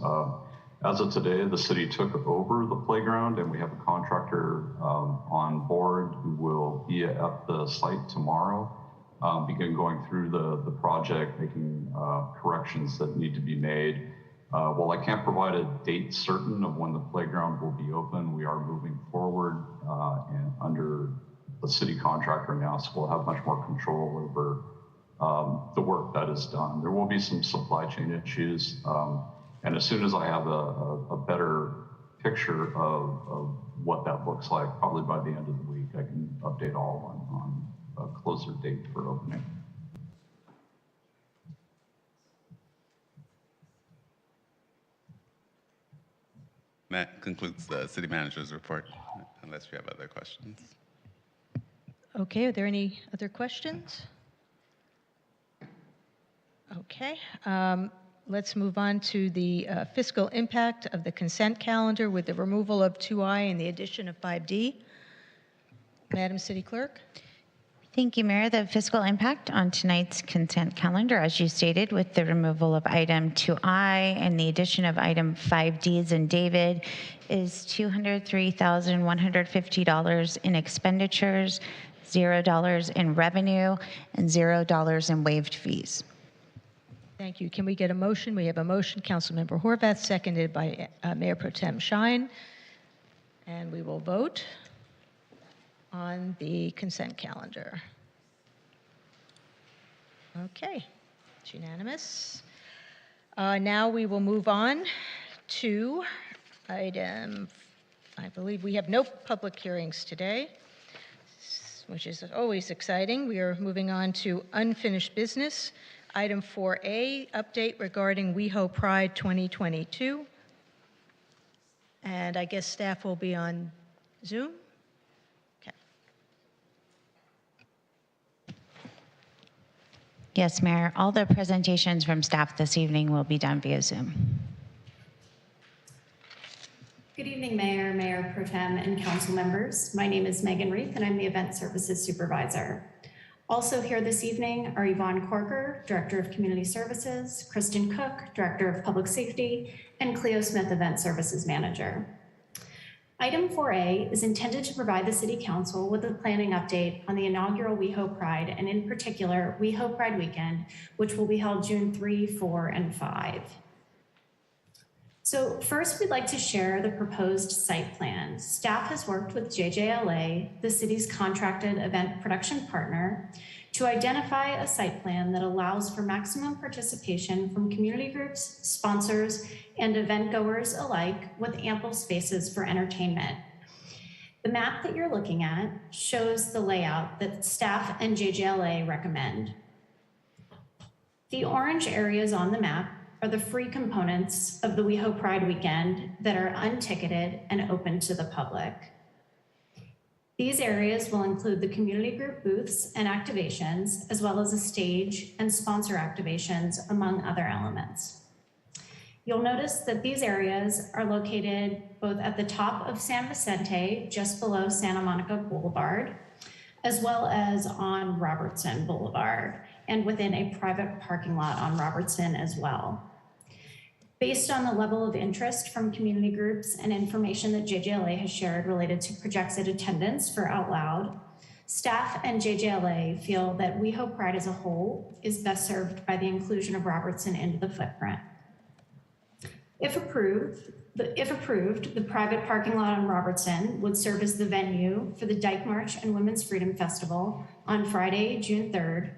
As of today, the city took over the playground, and we have a contractor on board who will be at the site tomorrow, begin going through the project, making corrections that need to be made. While I can't provide a date certain of when the playground will be open, we are moving forward and under the city contractor now, so we'll have much more control over the work that is done. There will be some supply chain issues, and as soon as I have a better picture of what that looks like, probably by the end of the week, I can update all on a closer date for opening. That concludes the city manager's report, unless you have other questions. Okay, are there any other questions? Okay, let's move on to the fiscal impact of the consent calendar with the removal of 2I and the addition of 5D. Madam City Clerk. Thank you, Mayor. The fiscal impact on tonight's consent calendar, as you stated, with the removal of item 2I and the addition of item 5Ds and David, is $203,150 in expenditures, $0 in revenue, and $0 in waived fees. Thank you. Can we get a motion? We have a motion, Councilmember Horvath, seconded by Mayor Pro Tem Shine, and we will vote on the consent calendar. Okay, it's unanimous. Now we will move on to item, I believe we have no public hearings today, which is always exciting. We are moving on to unfinished business. Item 4A, update regarding WeHo Pride 2022. And I guess staff will be on Zoom. Yes, Mayor. All the presentations from staff this evening will be done via Zoom. Good evening, Mayor, Mayor Pro Tem, and council members. My name is Megan Reith, and I'm the Event Services Supervisor. Also here this evening are Yvonne Corker, Director of Community Services, Kristen Cook, Director of Public Safety, and Cleo Smith, Event Services Manager. Item 4A is intended to provide the City Council with a planning update on the inaugural WeHo Pride, and in particular, WeHo Pride Weekend, which will be held June 3, 4, and 5. So first, we'd like to share the proposed site plan. Staff has worked with JJLA, the city's contracted event production partner, to identify a site plan that allows for maximum participation from community groups, sponsors, and event goers alike, with ample spaces for entertainment. The map that you're looking at shows the layout that staff and JJLA recommend. The orange areas on the map are the free components of the WeHo Pride Weekend that are unticketed and open to the public. These areas will include the community group booths and activations, as well as a stage and sponsor activations, among other elements. You'll notice that these areas are located both at the top of San Vicente, just below Santa Monica Boulevard, as well as on Robertson Boulevard, and within a private parking lot on Robertson as well. Based on the level of interest from community groups and information that JJLA has shared related to projected attendance for Out Loud, staff and JJLA feel that WeHo Pride as a whole is best served by the inclusion of Robertson into the footprint. If approved, the private parking lot on Robertson would serve as the venue for the Dyke March and Women's Freedom Festival on Friday, June 3rd,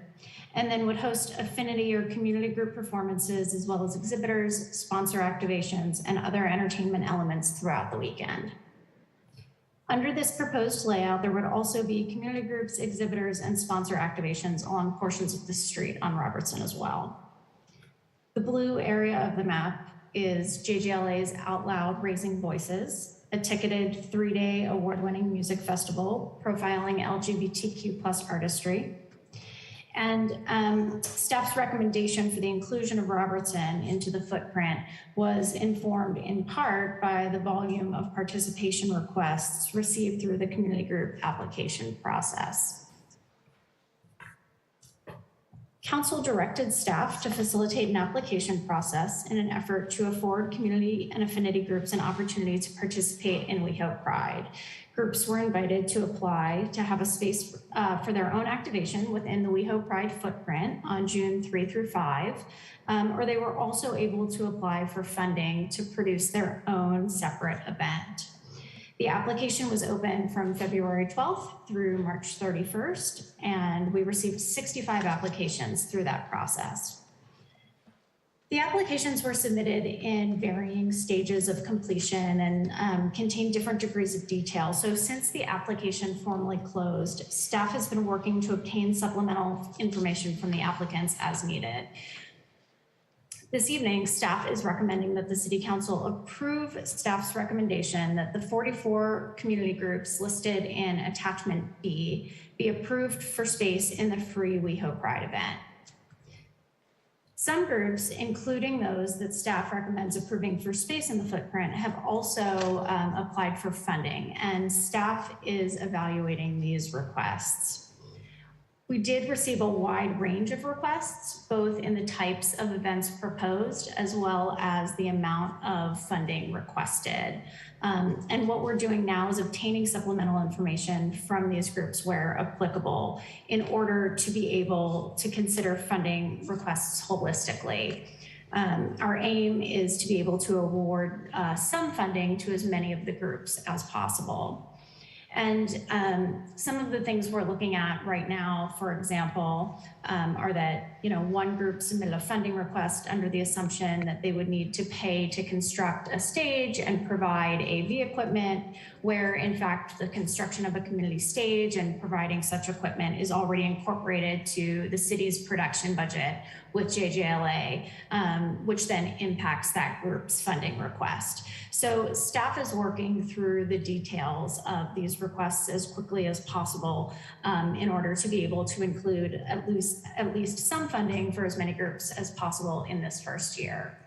and then would host affinity or community group performances, as well as exhibitors, sponsor activations, and other entertainment elements throughout the weekend. Under this proposed layout, there would also be community groups, exhibitors, and sponsor activations along portions of the street on Robertson as well. The blue area of the map is JJLA's Out Loud Raising Voices, a ticketed 3-day award-winning music festival profiling LGBTQ+ artistry. And staff's recommendation for the inclusion of Robertson into the footprint was informed in part by the volume of participation requests received through the community group application process. Council directed staff to facilitate an application process in an effort to afford community and affinity groups an opportunity to participate in WeHo Pride. Groups were invited to apply to have a space for their own activation within the WeHo Pride footprint on June 3 through 5, or they were also able to apply for funding to produce their own separate event. The application was open from February 12th through March 31st, and we received 65 applications through that process. The applications were submitted in varying stages of completion and contain different degrees of detail. So since the application formally closed, staff has been working to obtain supplemental information from the applicants as needed. This evening, staff is recommending that the City Council approve staff's recommendation that the 44 community groups listed in Attachment B be approved for space in the free WeHo Pride event. Some groups, including those that staff recommends approving for space in the footprint, have also applied for funding, and staff is evaluating these requests. We did receive a wide range of requests, both in the types of events proposed as well as the amount of funding requested. And what we're doing now is obtaining supplemental information from these groups where applicable in order to be able to consider funding requests holistically. Our aim is to be able to award some funding to as many of the groups as possible. And some of the things we're looking at right now, for example, are that, one group submitted a funding request under the assumption that they would need to pay to construct a stage and provide AV equipment, where in fact the construction of a community stage and providing such equipment is already incorporated to the city's production budget with JJLA, which then impacts that group's funding request. So staff is working through the details of these requests as quickly as possible in order to be able to include at least some funding for as many groups as possible in this first year.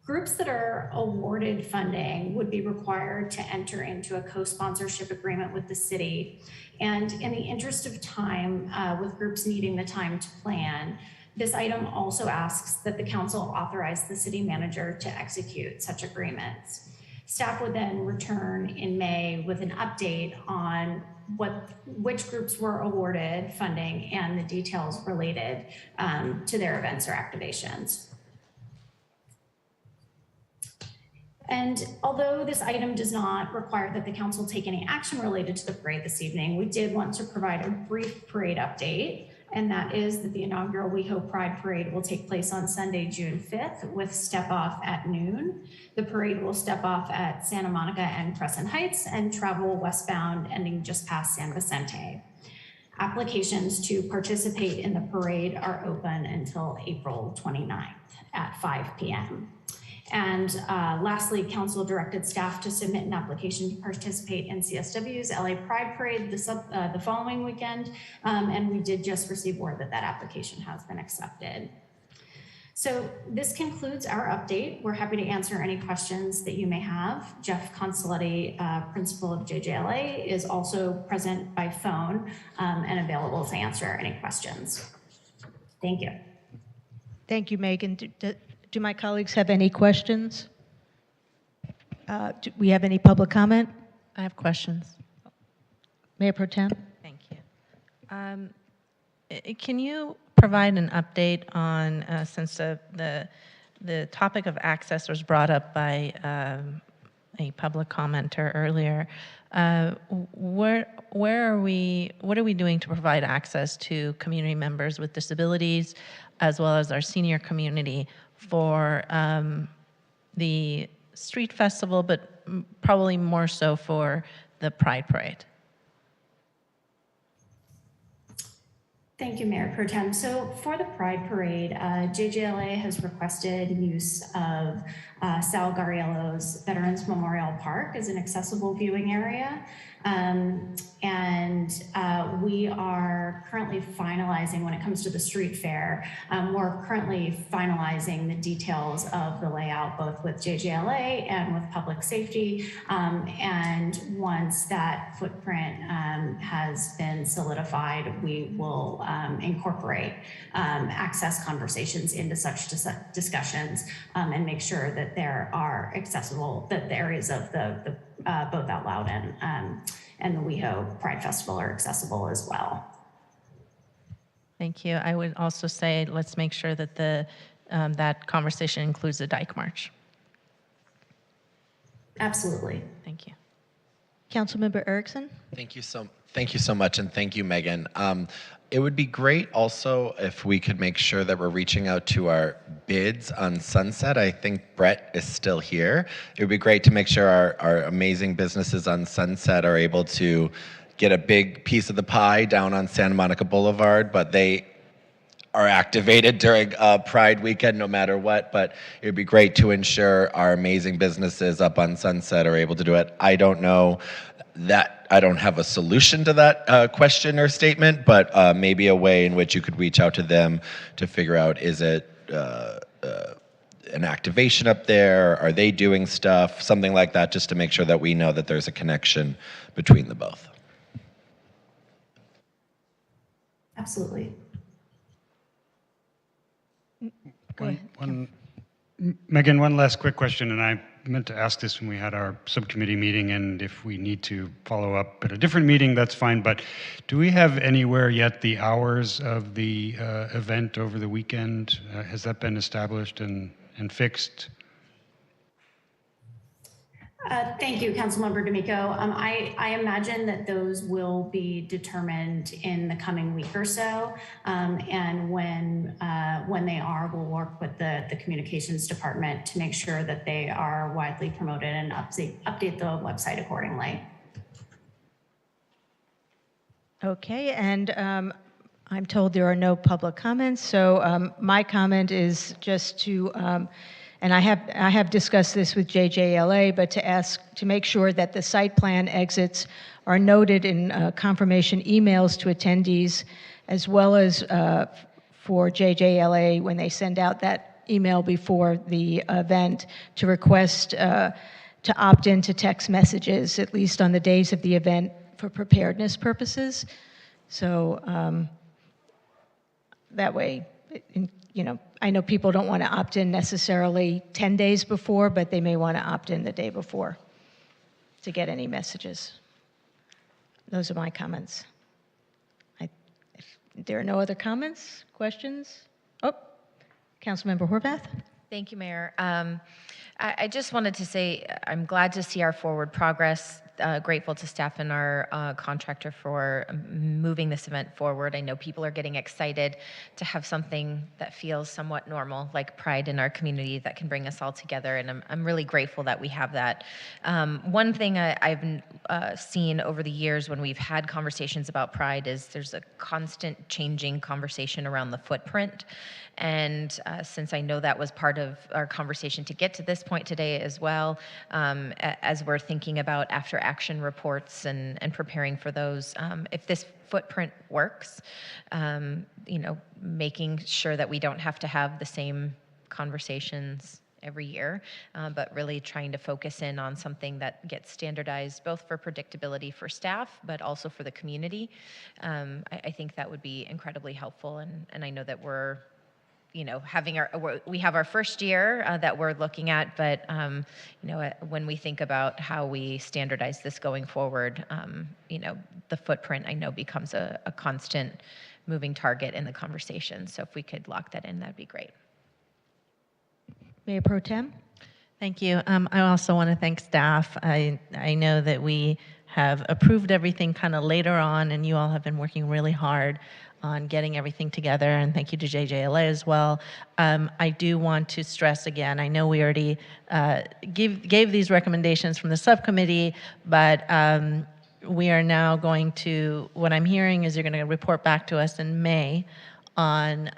Groups that are awarded funding would be required to enter into a co-sponsorship agreement with the city. And in the interest of time, with groups needing the time to plan, this item also asks that the council authorize the city manager to execute such agreements. Staff would then return in May with an update on which groups were awarded funding and the details related to their events or activations. And although this item does not require that the council take any action related to the parade this evening, we did want to provide a brief parade update. And that is that the inaugural WeHo Pride Parade will take place on Sunday, June 5th with step off at noon. The parade will step off at Santa Monica and Crescent Heights and travel westbound, ending just past San Vicente. Applications to participate in the parade are open until April 29th at 5 p.m. And lastly, council directed staff to submit an application to participate in CSW's LA Pride Parade the following weekend. And we did just receive word that that application has been accepted. So this concludes our update. We're happy to answer any questions that you may have. Jeff Consoletti, principal of JJLA, is also present by phone and available to answer any questions. Thank you. Thank you, Megan. Do my colleagues have any questions? Do we have any public comment? I have questions. Mayor Pro Tem? Thank you. Can you provide an update on, since the topic of access was brought up by a public commenter earlier, what are we doing to provide access to community members with disabilities, as well as our senior community for the street festival, but probably more so for the Pride Parade? Thank you, Mayor Pro Tem. So for the Pride Parade, JJLA has requested use of Sal Garriello's Veterans Memorial Park as an accessible viewing area. We are currently finalizing, when it comes to the street fair, we're currently finalizing the details of the layout, both with JJLA and with public safety. And once that footprint has been solidified, we will incorporate access conversations into such discussions and make sure that there are accessible, that the areas of the both Out Loud and the WeHo Pride Festival are accessible as well. Thank you. I would also say let's make sure that that conversation includes the Dyke March. Absolutely. Thank you. Councilmember Erickson? Thank you so much, and thank you, Megan. It would be great also if we could make sure that we're reaching out to our bids on Sunset. I think Brett is still here. It would be great to make sure our amazing businesses on Sunset are able to get a big piece of the pie down on Santa Monica Boulevard, but they are activated during Pride weekend no matter what. But it would be great to ensure our amazing businesses up on Sunset are able to do it. I don't know that, I don't have a solution to that question or statement, but maybe a way in which you could reach out to them to figure out, is it an activation up there? Are they doing stuff? Something like that, just to make sure that we know that there's a connection between the both. Absolutely. Go ahead. Megan, one last quick question, and I meant to ask this when we had our subcommittee meeting, and if we need to follow up at a different meeting, that's fine, but do we have anywhere yet the hours of the event over the weekend? Has that been established and fixed? Thank you, Councilmember D'Amico. I imagine that those will be determined in the coming week or so. And when they are, we'll work with the communications department to make sure that they are widely promoted and update the website accordingly. Okay, and I'm told there are no public comments, so my comment is just to, and I have discussed this with JJLA, but to make sure that the site plan exits are noted in confirmation emails to attendees, as well as for JJLA when they send out that email before the event, to request to opt into text messages, at least on the days of the event, for preparedness purposes. So that way, I know people don't want to opt in necessarily 10 days before, but they may want to opt in the day before to get any messages. Those are my comments. If there are no other comments, questions? Oh, Councilmember Horvath? Thank you, Mayor. I just wanted to say I'm glad to see our forward progress. grateful to staff and our contractor for moving this event forward. I know people are getting excited to have something that feels somewhat normal, like Pride in our community, that can bring us all together, and I'm really grateful that we have that. One thing I've seen over the years when we've had conversations about Pride is there's a constant changing conversation around the footprint. And since I know that was part of our conversation to get to this point today as well, as we're thinking about after action reports and preparing for those, if this footprint works, making sure that we don't have to have the same conversations every year, but really trying to focus in on something that gets standardized both for predictability for staff, but also for the community. I think that would be incredibly helpful. And I know that we're we have our first year that we're looking at, but when we think about how we standardize this going forward, the footprint I know becomes a constant moving target in the conversation. So if we could lock that in, that'd be great. Mayor Pro Tem? Thank you. I also want to thank staff. I know that we have approved everything kind of later on, and you all have been working really hard on getting everything together, and thank you to JJLA as well. I do want to stress again, I know we already gave these recommendations from the subcommittee, but we are now going to, what I'm hearing is you're going to report back to us in May on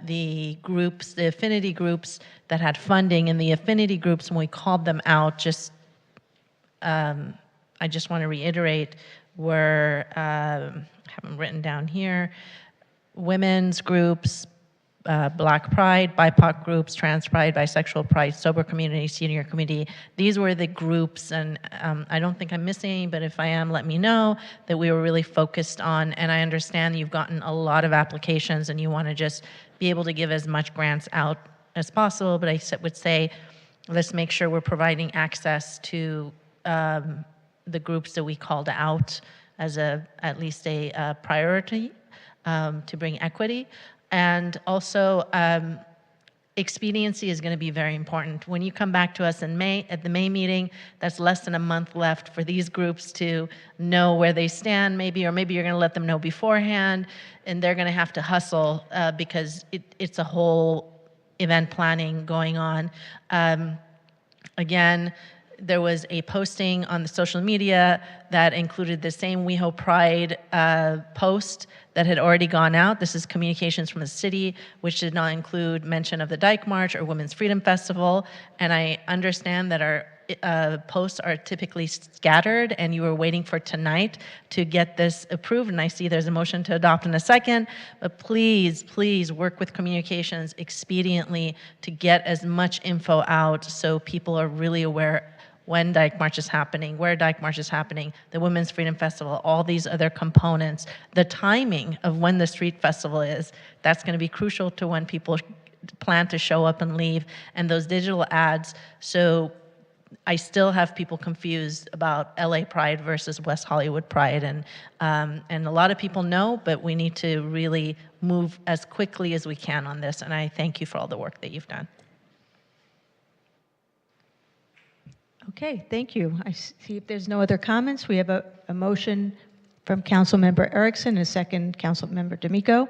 the groups, the affinity groups that had funding, and the affinity groups, when we called them out, I just want to reiterate, were, I have them written down here, women's groups, Black Pride, BIPOC groups, Trans Pride, Bisexual Pride, Sober Community, Senior Community. These were the groups, and I don't think I'm missing any, but if I am, let me know, that we were really focused on. And I understand you've gotten a lot of applications and you want to just be able to give as much grants out as possible, but I would say, let's make sure we're providing access to the groups that we called out as at least a priority to bring equity. And also, expediency is going to be very important. When you come back to us in May, at the May meeting, that's less than a month left for these groups to know where they stand, maybe, or maybe you're going to let them know beforehand, and they're going to have to hustle because it's a whole event planning going on. Again, there was a posting on the social media that included the same WeHo Pride post that had already gone out. This is communications from the city, which did not include mention of the Dyke March or Women's Freedom Festival. And I understand that our posts are typically scattered, and you were waiting for tonight to get this approved. And I see there's a motion to adopt in a second, but please, please work with communications expediently to get as much info out so people are really aware when Dyke March is happening, where Dyke March is happening, the Women's Freedom Festival, all these other components, the timing of when the street festival is. That's going to be crucial to when people plan to show up and leave, and those digital ads. So I still have people confused about LA Pride versus West Hollywood Pride, and a lot of people know, but we need to really move as quickly as we can on this, and I thank you for all the work that you've done. Okay, thank you. I see if there's no other comments, we have a motion from Councilmember Erickson, a second Councilmember D'Amico.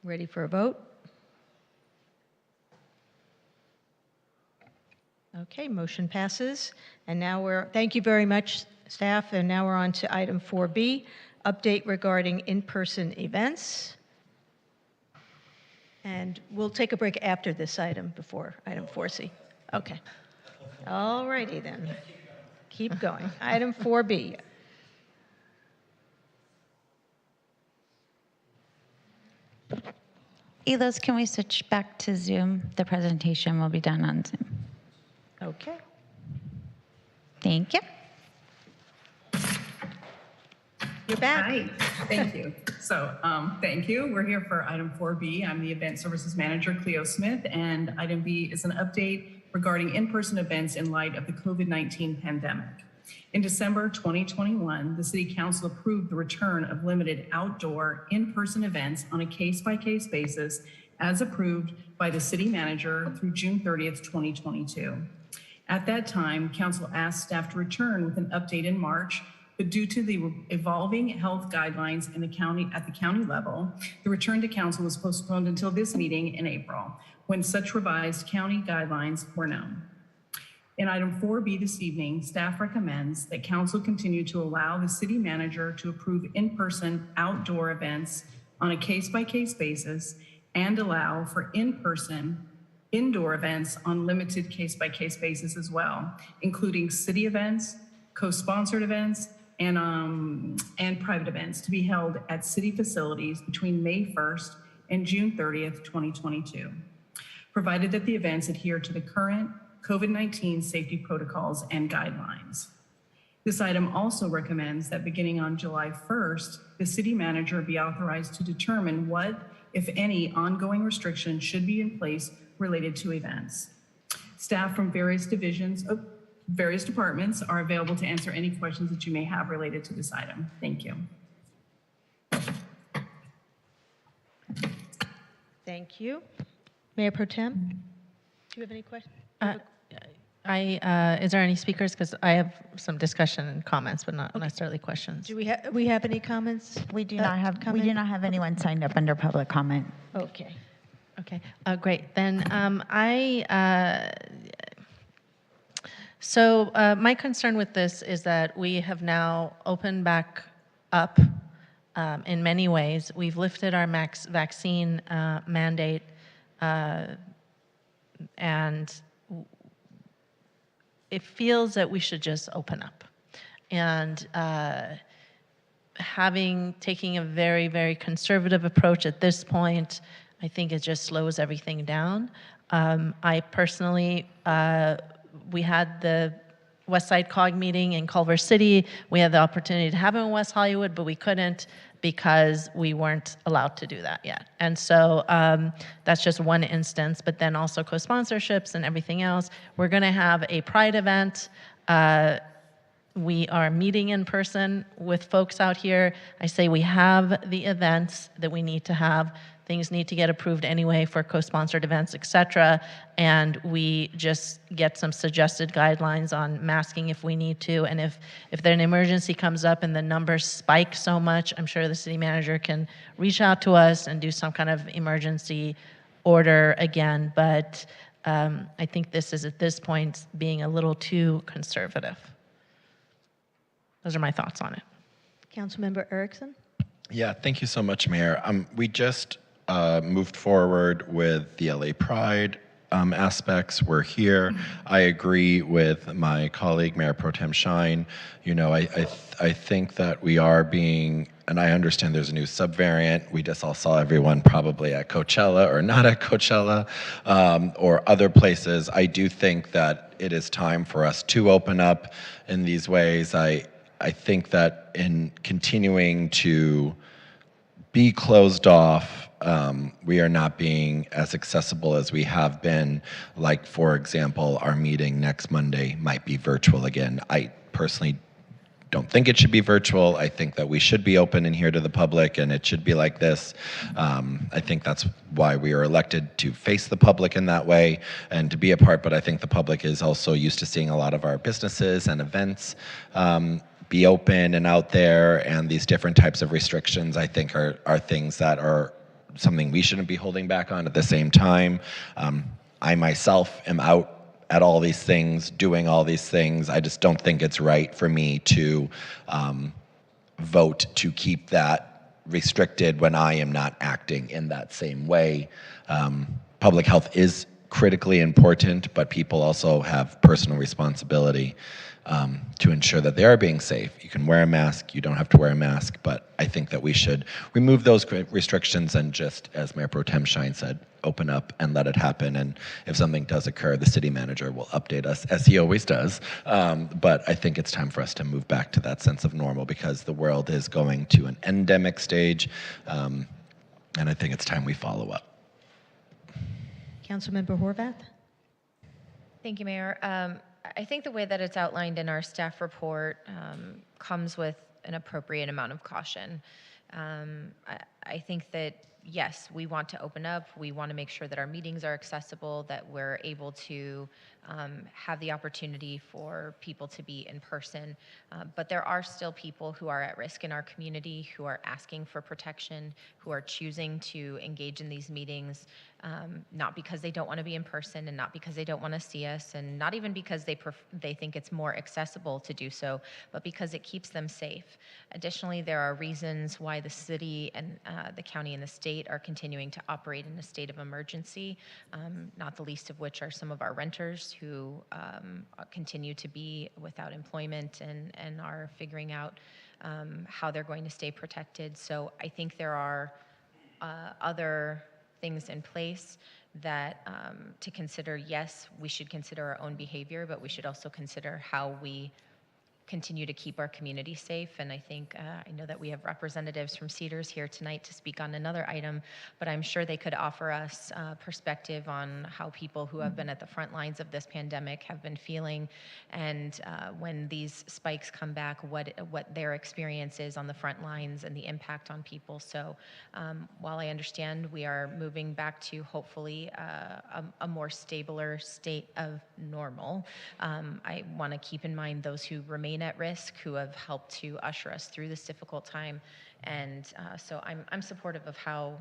Ready for a vote? Okay, motion passes. And now thank you very much, staff. And now we're on to item 4B, update regarding in-person events. And we'll take a break after this item, before item 4C. Okay. All righty then. Keep going. Item 4B. Elos, can we switch back to Zoom? The presentation will be done on Zoom. Okay. Thank you. You're back. Hi, thank you. So thank you. We're here for item 4B. I'm the Event Services Manager, Cleo Smith, and item B is an update regarding in-person events in light of the COVID-19 pandemic. In December 2021, the City Council approved the return of limited outdoor in-person events on a case-by-case basis as approved by the City Manager through June 30th, 2022. At that time, council asked staff to return with an update in March, but due to the evolving health guidelines in the county at the county level, the return to council was postponed until this meeting in April, when such revised county guidelines were known. In item 4B this evening, staff recommends that council continue to allow the city manager to approve in-person outdoor events on a case-by-case basis and allow for in-person indoor events on limited case-by-case basis as well, including city events, co-sponsored events, and private events to be held at city facilities between May 1st and June 30th, 2022, provided that the events adhere to the current COVID-19 safety protocols and guidelines. This item also recommends that beginning on July 1st, the city manager be authorized to determine what, if any, ongoing restrictions should be in place related to events. Staff from various departments are available to answer any questions that you may have related to this item. Thank you. Thank you. Mayor Pro Tem, do you have any questions? Is there any speakers? Because I have some discussion and comments, but not necessarily questions. Do we have any comments? We do not have anyone signed up under public comment. Okay. Okay, great. Then so my concern with this is that we have now opened back up in many ways. We've lifted our max vaccine mandate, and it feels that we should just open up. And taking a very, very conservative approach at this point, I think it just slows everything down. I personally, we had the West Side COG meeting in Culver City. We had the opportunity to have it in West Hollywood, but we couldn't because we weren't allowed to do that yet. And so that's just one instance, but then also co-sponsorships and everything else. We're gonna have a Pride event. We are meeting in person with folks out here. I say we have the events that we need to have. Things need to get approved anyway for co-sponsored events, et cetera. And we just get some suggested guidelines on masking if we need to. And if an emergency comes up and the numbers spike so much, I'm sure the city manager can reach out to us and do some kind of emergency order again. But I think this is at this point being a little too conservative. Those are my thoughts on it. Councilmember Erickson? Yeah, thank you so much, Mayor. We just moved forward with the LA Pride aspects. We're here. I agree with my colleague, Mayor Pro Tem Shine. You know, I think that we are being, and I understand there's a new subvariant. We just all saw everyone probably at Coachella or not at Coachella or other places. I do think that it is time for us to open up in these ways. I think that in continuing to be closed off, we are not being as accessible as we have been. Like, for example, our meeting next Monday might be virtual again. I personally don't think it should be virtual. I think that we should be open in here to the public, and it should be like this. I think that's why we are elected, to face the public in that way and to be a part, but I think the public is also used to seeing a lot of our businesses and events be open and out there, and these different types of restrictions, I think, are things that are something we shouldn't be holding back on. At the same time, I myself am out at all these things, doing all these things. I just don't think it's right for me to vote to keep that restricted when I am not acting in that same way. Public health is critically important, but people also have personal responsibility to ensure that they are being safe. You can wear a mask, you don't have to wear a mask, but I think that we should remove those restrictions and just, as Mayor Pro Tem Shine said, open up and let it happen. And if something does occur, the city manager will update us, as he always does. But I think it's time for us to move back to that sense of normal, because the world is going to an endemic stage, and I think it's time we follow up. Councilmember Horvath? Thank you, Mayor. I think the way that it's outlined in our staff report comes with an appropriate amount of caution. I think that yes, we want to open up. We want to make sure that our meetings are accessible, that we're able to have the opportunity for people to be in person. But there are still people who are at risk in our community, who are asking for protection, who are choosing to engage in these meetings, not because they don't want to be in person and not because they don't want to see us, and not even because they think it's more accessible to do so, but because it keeps them safe. Additionally, there are reasons why the city and the county and the state are continuing to operate in a state of emergency, not the least of which are some of our renters who continue to be without employment and are figuring out how they're going to stay protected. So I think there are other things in place that to consider. Yes, we should consider our own behavior, but we should also consider how we continue to keep our community safe. And I think, I know that we have representatives from Cedars here tonight to speak on another item, but I'm sure they could offer us perspective on how people who have been at the front lines of this pandemic have been feeling, and when these spikes come back, what their experience is on the front lines and the impact on people. So while I understand we are moving back to hopefully a more stabler state of normal, I want to keep in mind those who remain at risk, who have helped to usher us through this difficult time. And so I'm supportive of how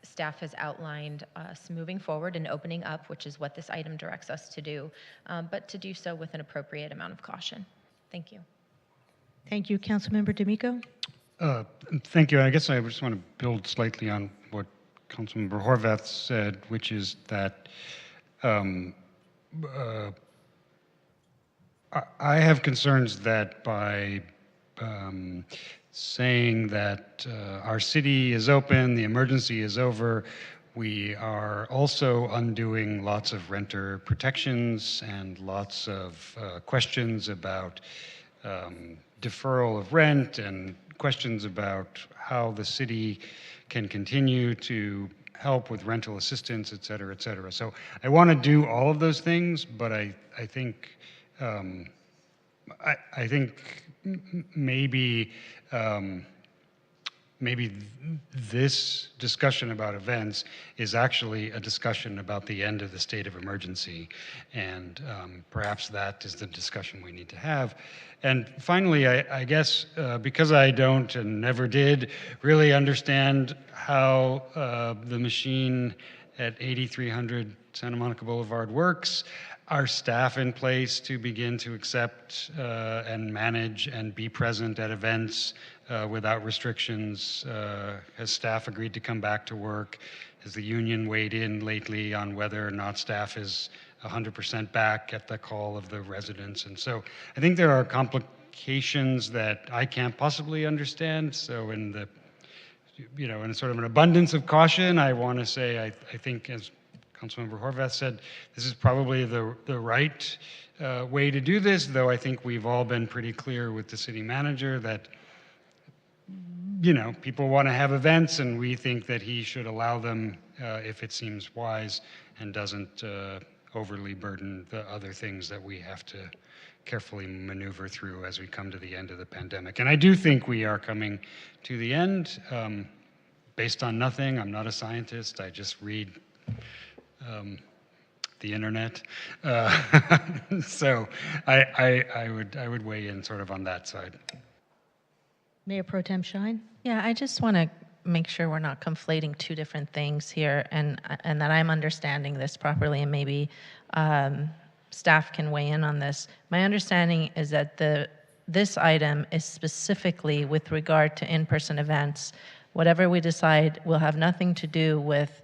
staff has outlined us moving forward and opening up, which is what this item directs us to do, but to do so with an appropriate amount of caution. Thank you. Thank you. Councilmember D'Amico? Thank you. I guess I just want to build slightly on what Councilmember Horvath said, which is that I have concerns that by saying that our city is open, the emergency is over, we are also undoing lots of renter protections and lots of questions about deferral of rent and questions about how the city can continue to help with rental assistance, et cetera, et cetera. So I want to do all of those things, but I think I think maybe this discussion about events is actually a discussion about the end of the state of emergency, and perhaps that is the discussion we need to have. And finally, I guess because I don't and never did really understand how the machine at 8300 Santa Monica Boulevard works, our staff in place to begin to accept and manage and be present at events without restrictions? Has staff agreed to come back to work? Has the union weighed in lately on whether or not staff is 100% back at the call of the residents? And so I think there are complications that I can't possibly understand. So in the, in sort of an abundance of caution, I want to say I think, as Councilmember Horvath said, this is probably the right way to do this, though I think we've all been pretty clear with the city manager that, people want to have events, and we think that he should allow them if it seems wise and doesn't overly burden the other things that we have to carefully maneuver through as we come to the end of the pandemic. And I do think we are coming to the end based on nothing. I'm not a scientist. I just read the internet. So I would weigh in sort of on that side. Mayor Pro Tem Shine? Yeah, I just want to make sure we're not conflating two different things here, and that I'm understanding this properly, and maybe staff can weigh in on this. My understanding is that this item is specifically with regard to in-person events. Whatever we decide will have nothing to do with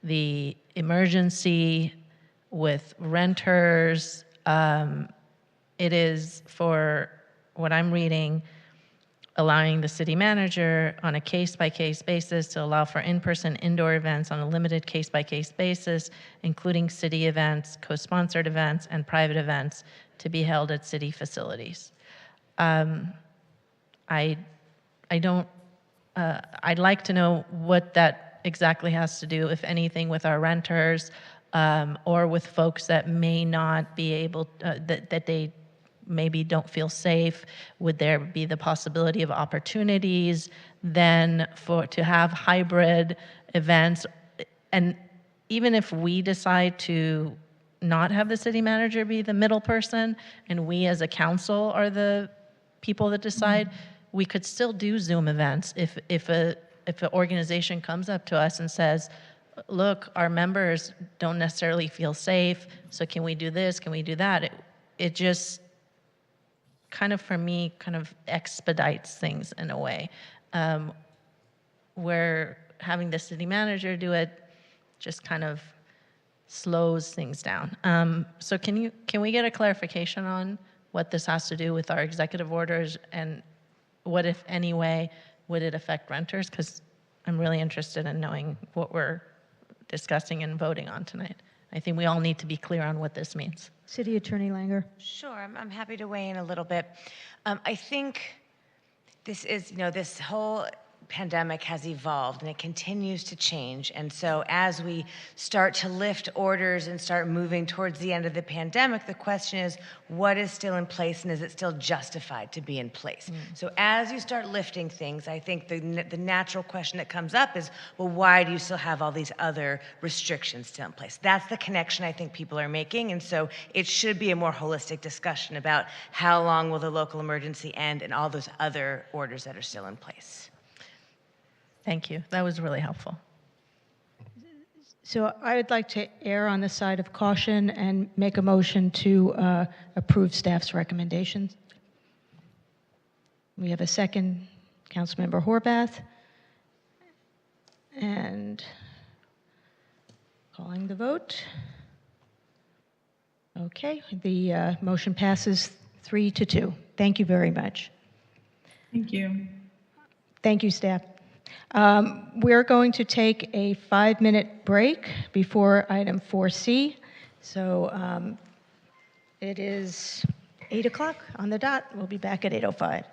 the emergency, with renters. It is, for what I'm reading, allowing the city manager on a case-by-case basis to allow for in-person indoor events on a limited case-by-case basis, including city events, co-sponsored events, and private events to be held at city facilities. I'd like to know what that exactly has to do, if anything, with our renters or with folks that may not be able, that they maybe don't feel safe? Would there be the possibility of opportunities then to have hybrid events? And even if we decide to not have the city manager be the middle person, and we as a council are the people that decide, we could still do Zoom events if an organization comes up to us and says, look, our members don't necessarily feel safe, so can we do this, can we do that? It just kind of, for me, kind of expedites things in a way. Where having the city manager do it just kind of slows things down. So can we get a clarification on what this has to do with our executive orders, and what, if any way, would it affect renters? Because I'm really interested in knowing what we're discussing and voting on tonight. I think we all need to be clear on what this means. City Attorney Langer. Sure, I'm happy to weigh in a little bit. I think this is, this whole pandemic has evolved and it continues to change. And so as we start to lift orders and start moving towards the end of the pandemic, the question is, what is still in place and is it still justified to be in place? So as you start lifting things, I think the natural question that comes up is, well, why do you still have all these other restrictions still in place? That's the connection I think people are making. And so it should be a more holistic discussion about how long will the local emergency end and all those other orders that are still in place. Thank you. That was really helpful. So I would like to err on the side of caution and make a motion to approve staff's recommendations. We have a second, Councilmember Horvath. And calling the vote. Okay, the motion passes 3-2. Thank you very much. Thank you. Thank you, staff. We're going to take a 5-minute break before item 4C. So it is 8 o'clock on the dot. We'll be back at 8:05.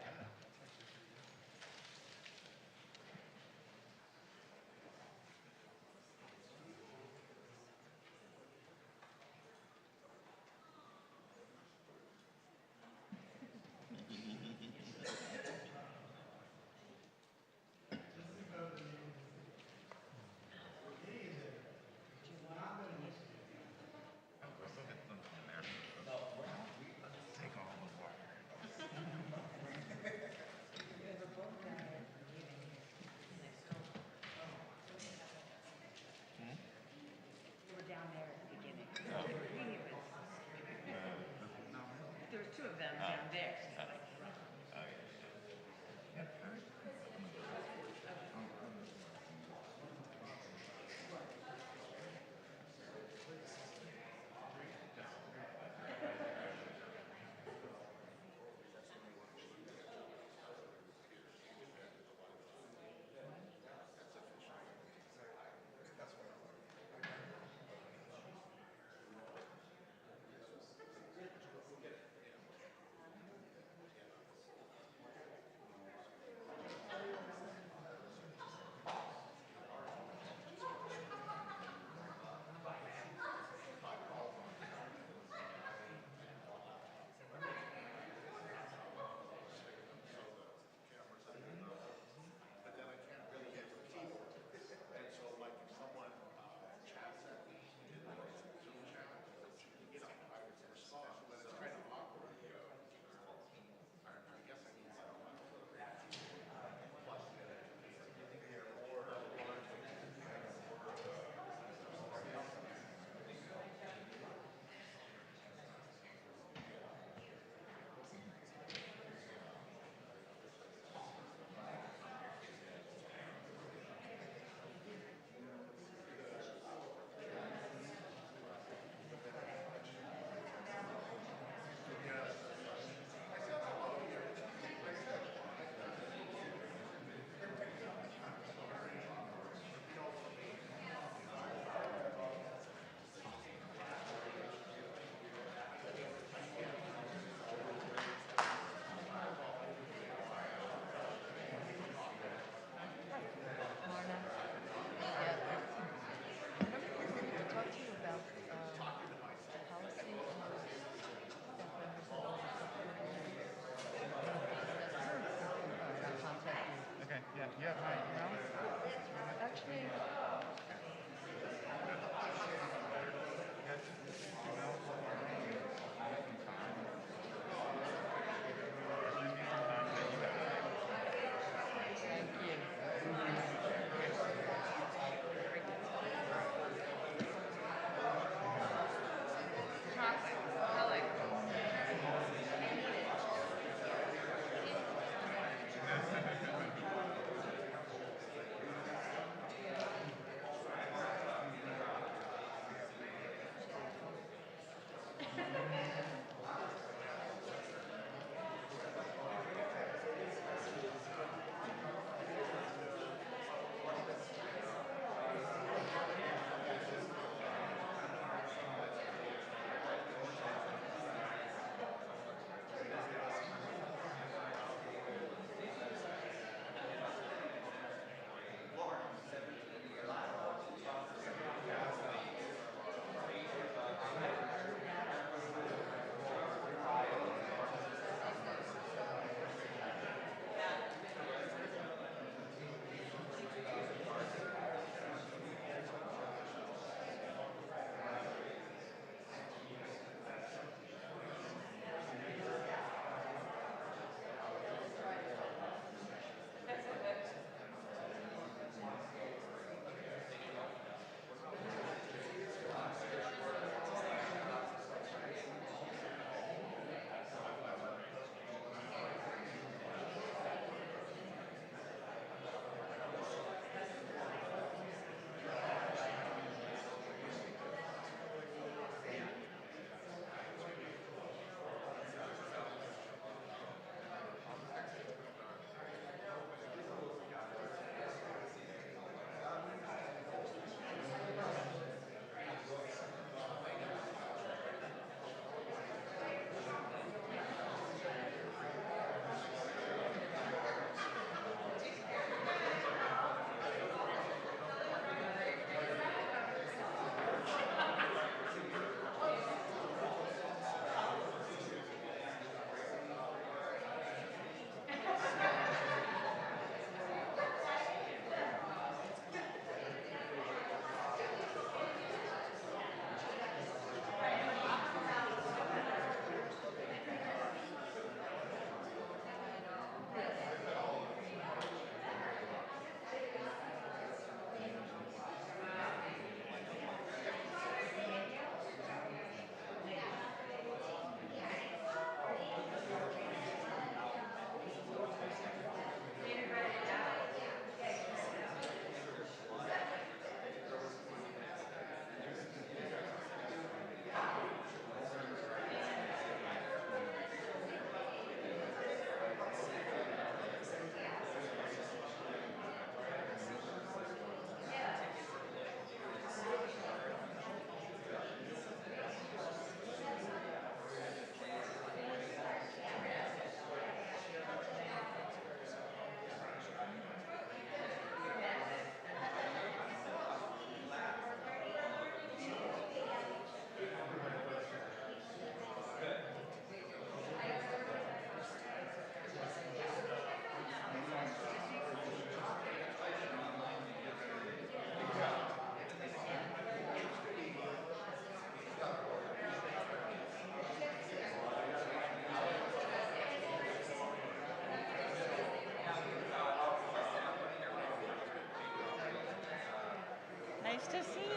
Nice to see you.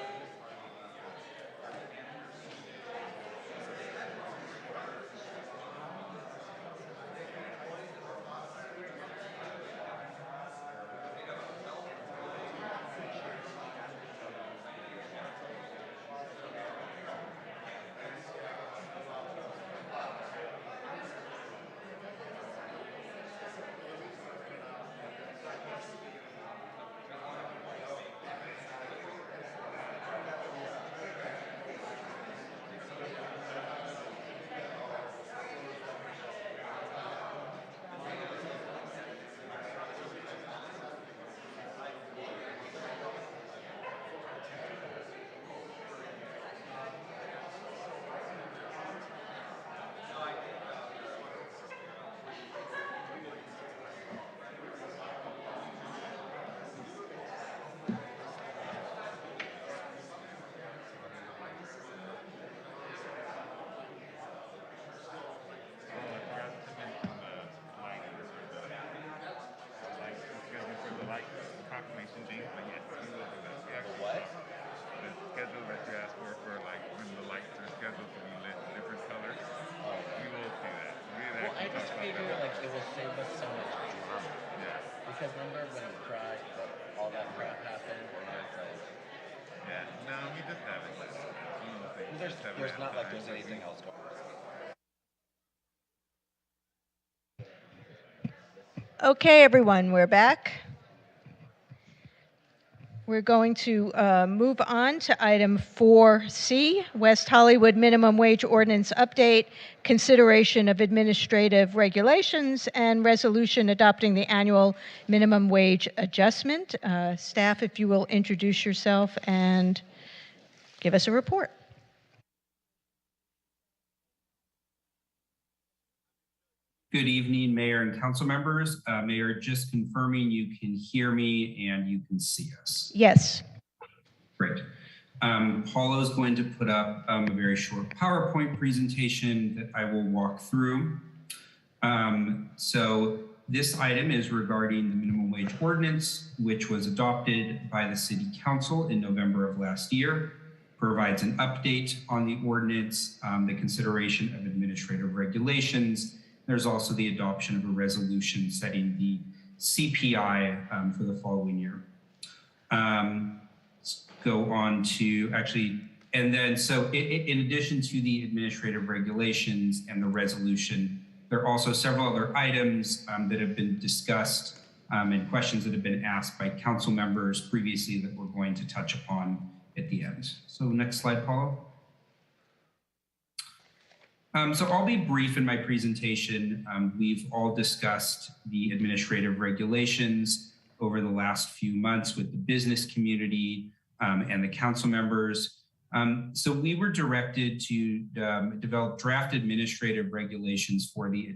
What? The schedule that you asked for like when the lights are scheduled to be lit different colors. Oh, we will see that. Well, I just figure like it will save us so much drama. Yeah. Because remember when all that crap happened, and it's like. Yeah. No, we just have it. There's not like there's anything else going on. Okay, everyone, we're back. We're going to move on to item 4C, West Hollywood Minimum Wage Ordinance Update, consideration of administrative regulations, and resolution adopting the annual minimum wage adjustment. Staff, if you will introduce yourself and give us a report. Good evening, Mayor and council members. Mayor, just confirming you can hear me and you can see us. Yes. Great. Paulo is going to put up a very short PowerPoint presentation that I will walk through. So this item is regarding the minimum wage ordinance, which was adopted by the City Council in November of last year, provides an update on the ordinance, the consideration of administrative regulations. There's also the adoption of a resolution setting the CPI for the following year. Let's go on to and then so in addition to the administrative regulations and the resolution, there are also several other items that have been discussed and questions that have been asked by council members previously that we're going to touch upon at the end. So next slide, Paulo. So I'll be brief in my presentation. We've all discussed the administrative regulations over the last few months with the business community and the council members. So we were directed to develop draft administrative regulations for the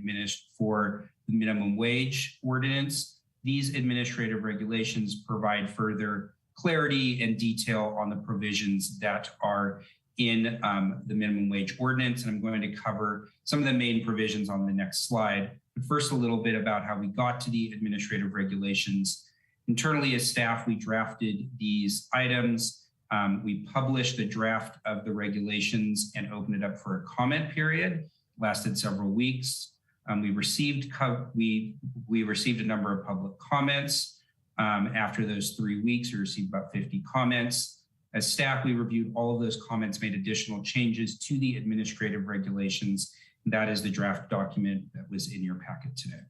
minimum wage ordinance. These administrative regulations provide further clarity and detail on the provisions that are in the minimum wage ordinance, and I'm going to cover some of the main provisions on the next slide. But first, a little bit about how we got to the administrative regulations. Internally as staff, we drafted these items. We published the draft of the regulations and opened it up for a comment period, lasted several weeks. We received a number of public comments. After those 3 weeks, we received about 50 comments. As staff, we reviewed all of those comments, made additional changes to the administrative regulations. And that is the draft document that was in your packet today.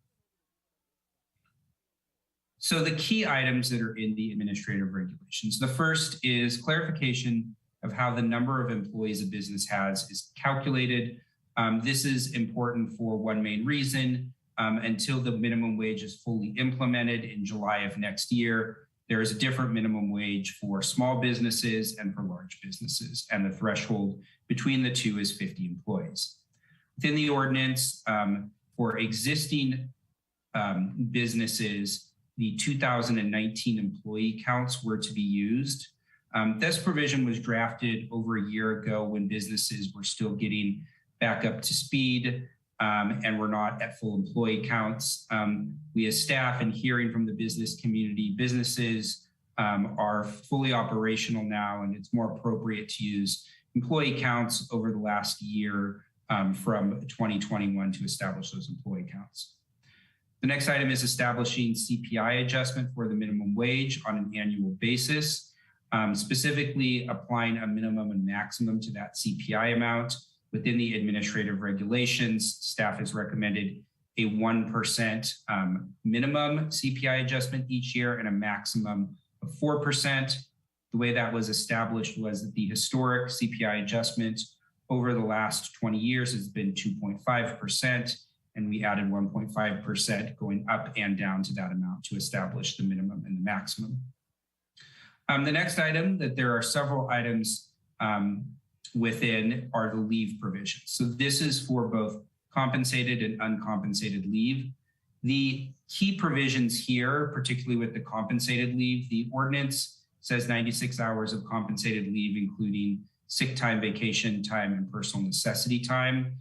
So the key items that are in the administrative regulations. The first is clarification of how the number of employees a business has is calculated. This is important for one main reason. Until the minimum wage is fully implemented in July of next year, there is a different minimum wage for small businesses and for large businesses, and the threshold between the two is 50 employees. Within the ordinance, for existing businesses, the 2019 employee counts were to be used. This provision was drafted over a year ago when businesses were still getting back up to speed and were not at full employee counts. We as staff and hearing from the business community, businesses are fully operational now, and it's more appropriate to use employee counts over the last year from 2021 to establish those employee counts. The next item is establishing CPI adjustment for the minimum wage on an annual basis, specifically applying a minimum and maximum to that CPI amount. Within the administrative regulations, staff has recommended a 1% minimum CPI adjustment each year and a maximum of 4%. The way that was established was that the historic CPI adjustment over the last 20 years has been 2.5%, and we added 1.5% going up and down to that amount to establish the minimum and the maximum. The next item, that there are several items within, are the leave provisions. So this is for both compensated and uncompensated leave. The key provisions here, particularly with the compensated leave, the ordinance says 96 hours of compensated leave, including sick time, vacation time, and personal necessity time.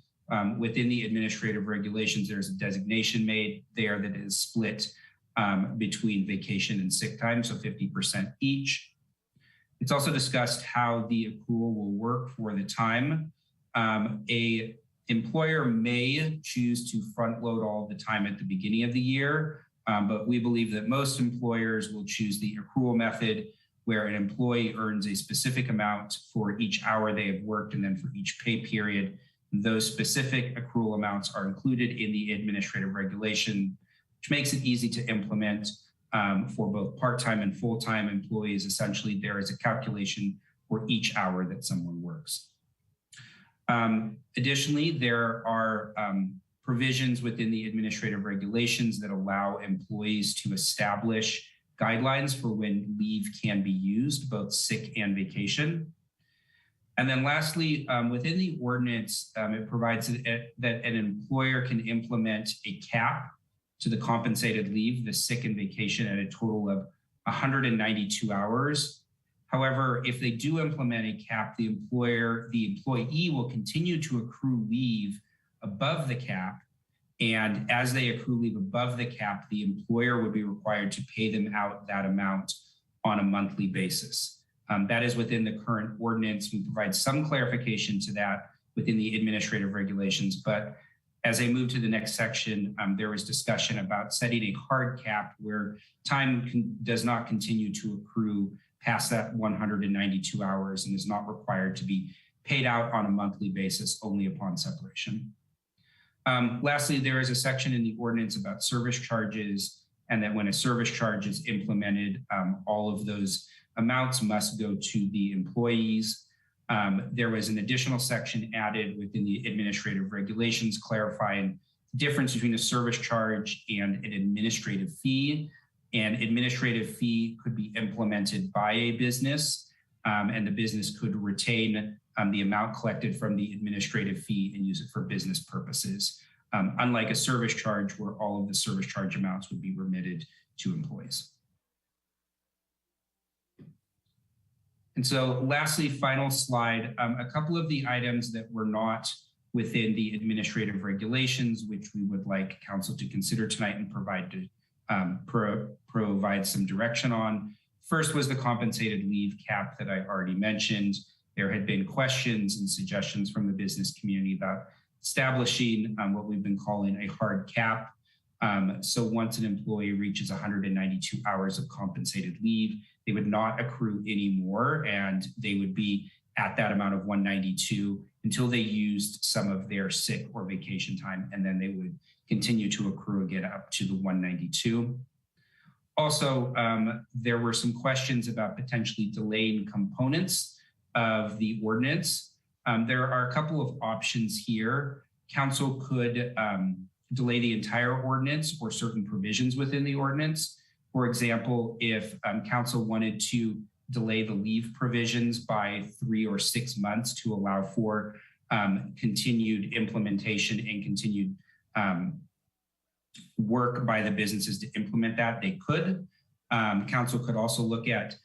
Within the administrative regulations, there's a designation made there that is split between vacation and sick time, so 50% each. It's also discussed how the accrual will work for the time. A employer may choose to front load all the time at the beginning of the year, but we believe that most employers will choose the accrual method, where an employee earns a specific amount for each hour they have worked and then for each pay period. Those specific accrual amounts are included in the administrative regulation, which makes it easy to implement for both part-time and full-time employees. Essentially, there is a calculation for each hour that someone works. Additionally, there are provisions within the administrative regulations that allow employees to establish guidelines for when leave can be used, both sick and vacation. And then lastly, within the ordinance, it provides that an employer can implement a cap to the compensated leave, the sick and vacation, at a total of 192 hours. However, if they do implement a cap, the employee will continue to accrue leave above the cap. And as they accrue leave above the cap, the employer would be required to pay them out that amount on a monthly basis. That is within the current ordinance. We provide some clarification to that within the administrative regulations, but as I move to the next section, there was discussion about setting a hard cap where time does not continue to accrue past that 192 hours and is not required to be paid out on a monthly basis, only upon separation. Lastly, there is a section in the ordinance about service charges, and that when a service charge is implemented, all of those amounts must go to the employees. There was an additional section added within the administrative regulations clarifying the difference between a service charge and an administrative fee. An administrative fee could be implemented by a business, and the business could retain the amount collected from the administrative fee and use it for business purposes, unlike a service charge where all of the service charge amounts would be remitted to employees. And so lastly, final slide, a couple of the items that were not within the administrative regulations, which we would like council to consider tonight and provide some direction on. First was the compensated leave cap that I already mentioned. There had been questions and suggestions from the business community about establishing what we've been calling a hard cap. So once an employee reaches 192 hours of compensated leave, they would not accrue any more, and they would be at that amount of 192 until they used some of their sick or vacation time, and then they would continue to accrue again up to the 192. Also, there were some questions about potentially delaying components of the ordinance. There are a couple of options here. Council could delay the entire ordinance or certain provisions within the ordinance. For example, if council wanted to delay the leave provisions by 3 or 6 months to allow for continued implementation and continued work by the businesses to implement that, they could. Council could also look at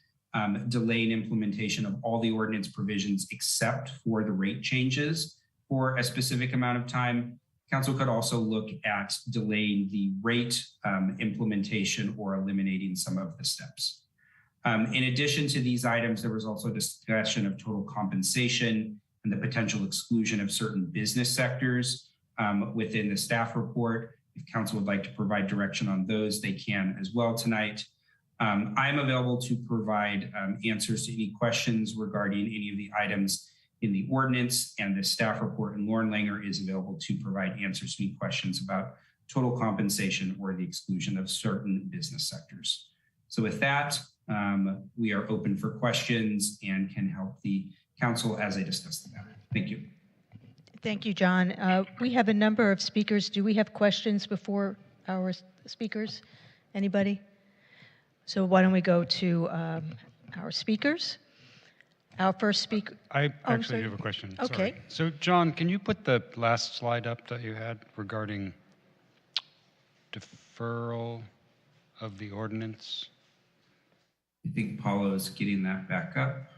delaying implementation of all the ordinance provisions except for the rate changes for a specific amount of time. Council could also look at delaying the rate implementation or eliminating some of the steps. In addition to these items, there was also discussion of total compensation and the potential exclusion of certain business sectors within the staff report. If council would like to provide direction on those, they can as well tonight. I'm available to provide answers to any questions regarding any of the items in the ordinance, and the staff report, and Lauren Langer is available to provide answers to any questions about total compensation or the exclusion of certain business sectors. So with that, we are open for questions and can help the council as I discuss the matter. Thank you. Thank you, John. We have a number of speakers. Do we have questions before our speakers? Anybody? So why don't we go to our speakers? Our first speaker. I actually have a question. Okay. Sorry. So, John, can you put the last slide up that you had regarding deferral of the ordinance? I think Paulo is getting that back up.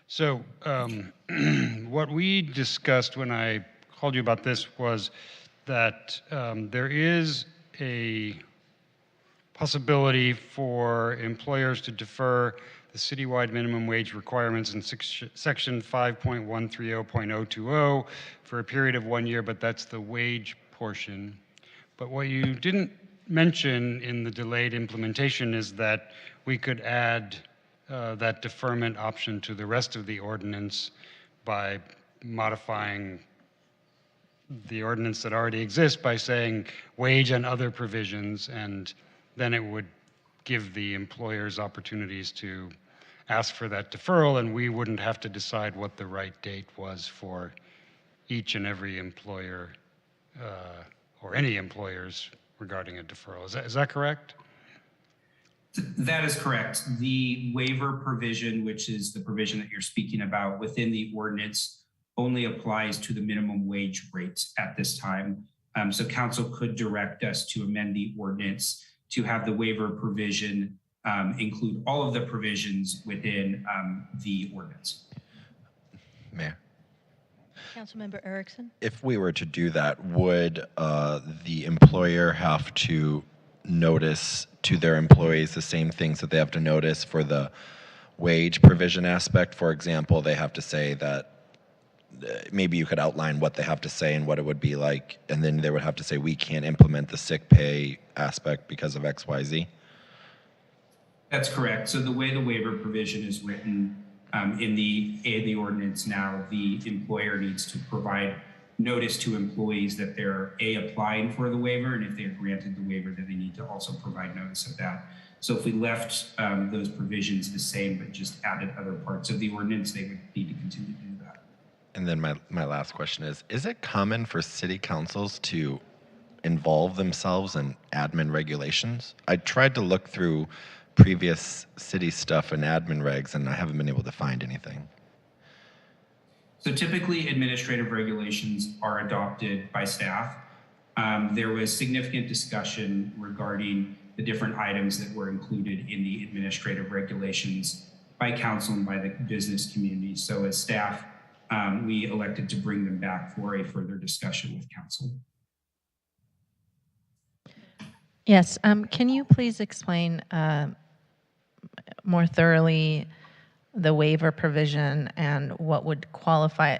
So what we discussed when I called you about this was that there is a possibility for employers to defer the citywide minimum wage requirements in section 5.130.020 for a period of 1 year, but that's the wage portion. But what you didn't mention in the delayed implementation is that we could add that deferment option to the rest of the ordinance by modifying the ordinance that already exists by saying wage and other provisions, and then it would give the employers opportunities to ask for that deferral, and we wouldn't have to decide what the right date was for each and every employer or any employers regarding a deferral. Is that correct? That is correct. The waiver provision, which is the provision that you're speaking about within the ordinance, only applies to the minimum wage rates at this time. So council could direct us to amend the ordinance to have the waiver provision include all of the provisions within the ordinance. Mayor. Councilmember Erickson. If we were to do that, would the employer have to notice to their employees the same things that they have to notice for the wage provision aspect? For example, they have to say that maybe you could outline what they have to say and what it would be like, and then they would have to say we can't implement the sick pay aspect because of XYZ. That's correct. So the way the waiver provision is written in the ordinance now, the employer needs to provide notice to employees that they're applying for the waiver, and if they're granted the waiver, then they need to also provide notice of that. So if we left those provisions the same but just added other parts of the ordinance, they would need to continue to do that. And then my last question is it common for city councils to involve themselves in admin regulations? I tried to look through previous city stuff and admin regs, and I haven't been able to find anything. So typically administrative regulations are adopted by staff. There was significant discussion regarding the different items that were included in the administrative regulations by council and by the business community. So as staff, we elected to bring them back for a further discussion with council. Yes, can you please explain more thoroughly the waiver provision and what would qualify?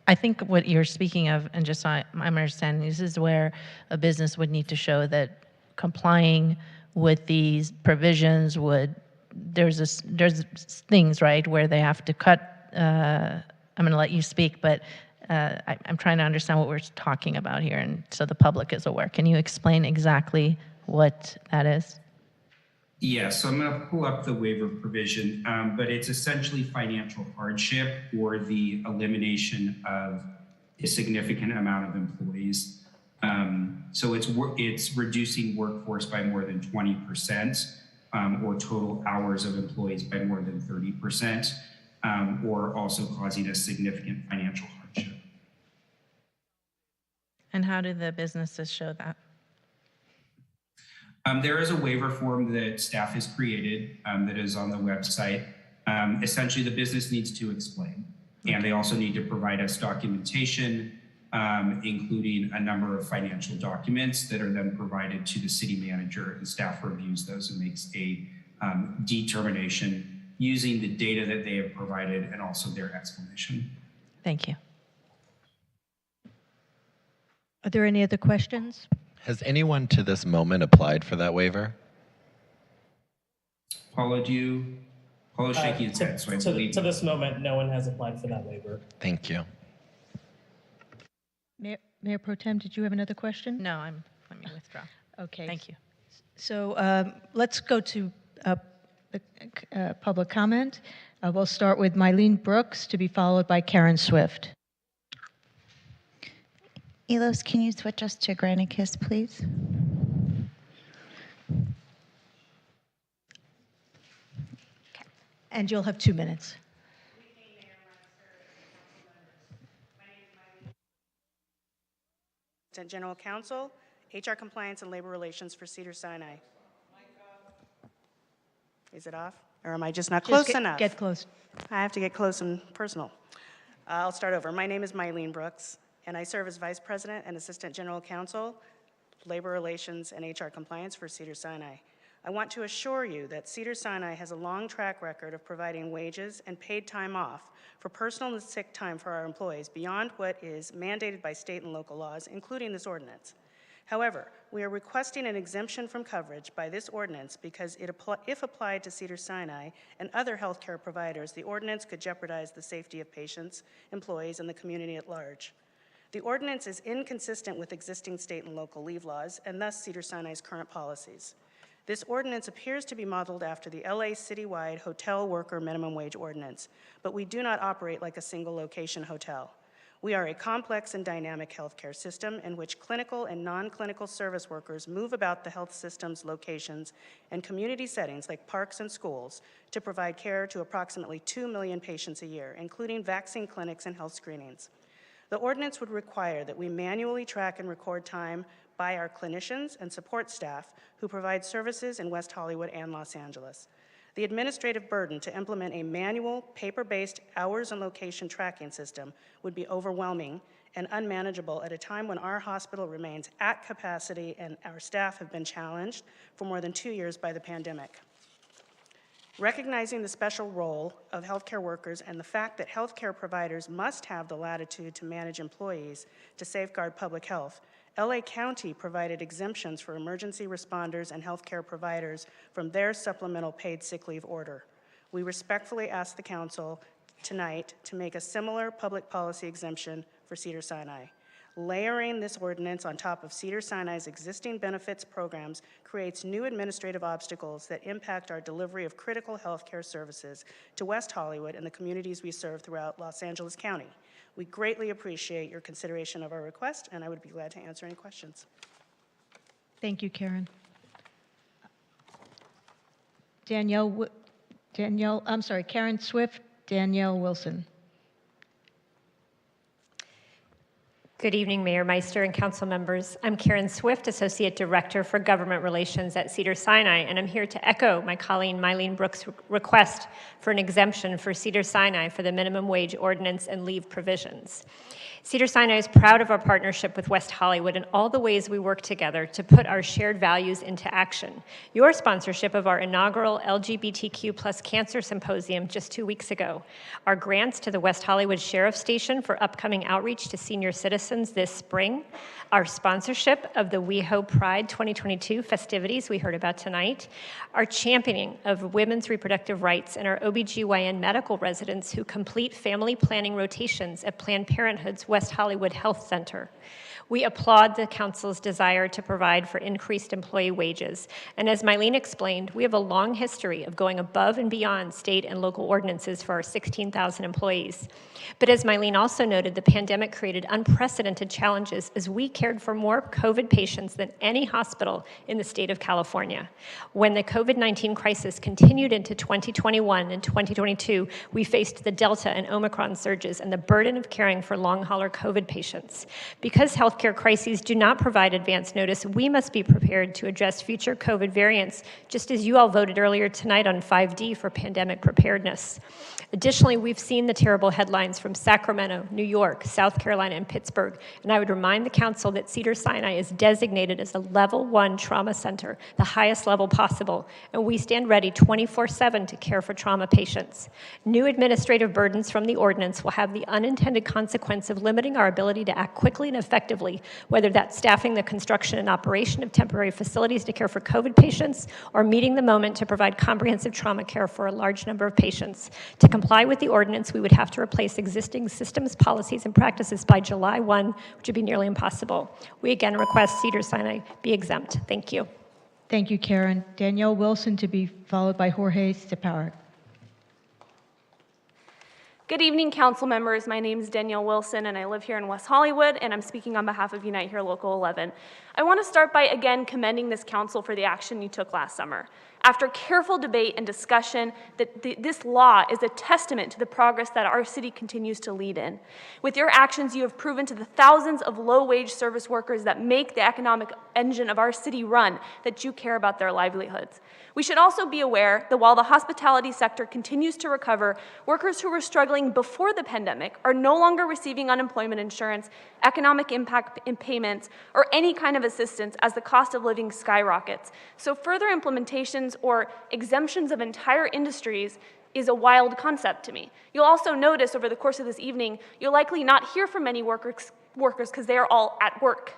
I think what you're speaking of, and just so I'm understanding, this is where a business would need to show that complying with these provisions would, there's things, right, where they have to cut, I'm going to let you speak, but I'm trying to understand what we're talking about here, and so the public is aware. Can you explain exactly what that is? Yes, so I'm going to pull up the waiver provision, but it's essentially financial hardship or the elimination of a significant amount of employees. So it's reducing workforce by more than 20%, or total hours of employees by more than 30%, or also causing a significant financial hardship. And how do the businesses show that? There is a waiver form that staff has created that is on the website. Essentially, the business needs to explain, and they also need to provide us documentation including a number of financial documents that are then provided to the city manager, and staff reviews those and makes a determination using the data that they have provided and also their explanation. Thank you. Are there any other questions? Has anyone to this moment applied for that waiver? Paulo's shaking his head, so I believe. To this moment, no one has applied for that waiver. Thank you. Mayor Pro Tem, did you have another question? No, let me withdraw. Okay. Thank you. So let's go to the public comment. We'll start with Mylene Brooks, to be followed by Karen Swift. Elos, can you switch us to Granicus, please? And you'll have 2 minutes. General Counsel, HR Compliance and Labor Relations for Cedars-Sinai. Is it off? Or am I just not close enough? Get close. I have to get close and personal. I'll start over. My name is Mylene Brooks, and I serve as Vice President and Assistant General Counsel, Labor Relations and HR Compliance for Cedars-Sinai. I want to assure you that Cedars-Sinai has a long track record of providing wages and paid time off for personal and sick time for our employees beyond what is mandated by state and local laws, including this ordinance. However, we are requesting an exemption from coverage by this ordinance because if applied to Cedars-Sinai and other healthcare providers, the ordinance could jeopardize the safety of patients, employees, and the community at large. The ordinance is inconsistent with existing state and local leave laws and thus Cedars-Sinai's current policies. This ordinance appears to be modeled after the LA citywide hotel worker minimum wage ordinance, but we do not operate like a single location hotel. We are a complex and dynamic healthcare system in which clinical and non-clinical service workers move about the health system's locations and community settings like parks and schools to provide care to approximately 2 million patients a year, including vaccine clinics and health screenings. The ordinance would require that we manually track and record time by our clinicians and support staff who provide services in West Hollywood and Los Angeles. The administrative burden to implement a manual, paper-based hours and location tracking system would be overwhelming and unmanageable at a time when our hospital remains at capacity and our staff have been challenged for more than 2 years by the pandemic. Recognizing the special role of healthcare workers and the fact that healthcare providers must have the latitude to manage employees to safeguard public health, LA County provided exemptions for emergency responders and healthcare providers from their supplemental paid sick leave order. We respectfully ask the Council tonight to make a similar public policy exemption for Cedars-Sinai. Layering this ordinance on top of Cedars-Sinai's existing benefits programs creates new administrative obstacles that impact our delivery of critical healthcare services to West Hollywood and the communities we serve throughout Los Angeles County. We greatly appreciate your consideration of our request, and I would be glad to answer any questions. Thank you, Karen. Karen Swift, Danielle Wilson. Good evening, Mayor Meister and council members. I'm Karen Swift, Associate Director for Government Relations at Cedars-Sinai, and I'm here to echo my colleague Mylene Brooks' request for an exemption for Cedars-Sinai for the minimum wage ordinance and leave provisions. Cedars-Sinai is proud of our partnership with West Hollywood and all the ways we work together to put our shared values into action. Your sponsorship of our inaugural LGBTQ+ Cancer Symposium just 2 weeks ago, our grants to the West Hollywood Sheriff's Station for upcoming outreach to senior citizens this spring, our sponsorship of the WeHo Pride 2022 festivities we heard about tonight, our championing of women's reproductive rights, and our OBGYN medical residents who complete family planning rotations at Planned Parenthood's West Hollywood Health Center. We applaud the Council's desire to provide for increased employee wages. And as Mylene explained, we have a long history of going above and beyond state and local ordinances for our 16,000 employees. But as Mylene also noted, the pandemic created unprecedented challenges as we cared for more COVID patients than any hospital in the state of California. When the COVID-19 crisis continued into 2021 and 2022, we faced the Delta and Omicron surges and the burden of caring for long hauler COVID patients. Because healthcare healthcare crises do not provide advance notice, we must be prepared to address future COVID variants, just as you all voted earlier tonight on 5D for pandemic preparedness. Additionally, we've seen the terrible headlines from Sacramento, New York, South Carolina, and Pittsburgh, and I would remind the council that Cedars-Sinai is designated as a level 1 trauma center, the highest level possible, and we stand ready 24/7 to care for trauma patients. New administrative burdens from the ordinance will have the unintended consequence of limiting our ability to act quickly and effectively, whether that's staffing the construction and operation of temporary facilities to care for COVID patients, or meeting the moment to provide comprehensive trauma care for a large number of patients. To comply with the ordinance, we would have to replace existing systems, policies, and practices by July 1, which would be nearly impossible. We again request Cedars-Sinai be exempt. Thank you. Thank you, Karen. Danielle Wilson to be followed by Jorge Steparak. Good evening, council members. My name is Danielle Wilson, and I live here in West Hollywood, and I'm speaking on behalf of Unite Here Local 11. I want to start by again commending this council for the action you took last summer. After careful debate and discussion, this law is a testament to the progress that our city continues to lead in. With your actions, you have proven to the thousands of low-wage service workers that make the economic engine of our city run that you care about their livelihoods. We should also be aware that while the hospitality sector continues to recover, workers who were struggling before the pandemic are no longer receiving unemployment insurance, economic impact in payments, or any kind of assistance as the cost of living skyrockets. So further implementations or exemptions of entire industries is a wild concept to me. You'll also notice over the course of this evening, you'll likely not hear from many workers because they are all at work.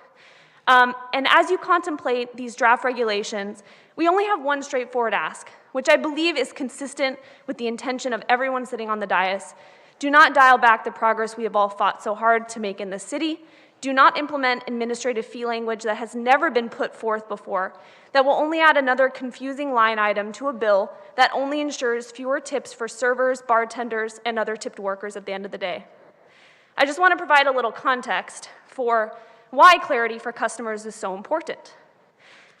And as you contemplate these draft regulations, we only have one straightforward ask, which I believe is consistent with the intention of everyone sitting on the dais. Do not dial back the progress we have all fought so hard to make in this city. Do not implement administrative fee language that has never been put forth before, that will only add another confusing line item to a bill that only ensures fewer tips for servers, bartenders, and other tipped workers at the end of the day. I just want to provide a little context for why clarity for customers is so important.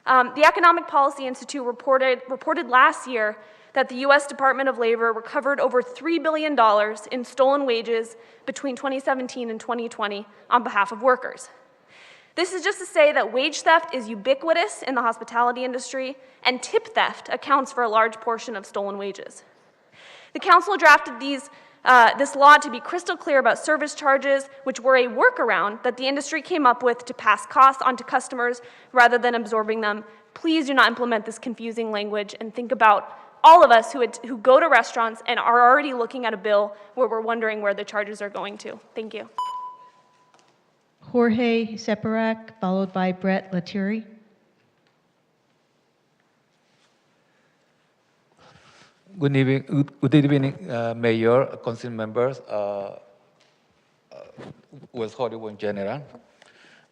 The Economic Policy Institute reported last year that the U.S. Department of Labor recovered over $3 billion in stolen wages between 2017 and 2020 on behalf of workers. This is just to say that wage theft is ubiquitous in the hospitality industry, and tip theft accounts for a large portion of stolen wages. The council drafted this law to be crystal clear about service charges, which were a workaround that the industry came up with to pass costs onto customers rather than absorbing them. Please do not implement this confusing language, and think about all of us who go to restaurants and are already looking at a bill where we're wondering where the charges are going to. Thank you. Jorge Steparak, followed by Brett Lethierry. Good evening, Mayor, Council members, West Hollywood in general.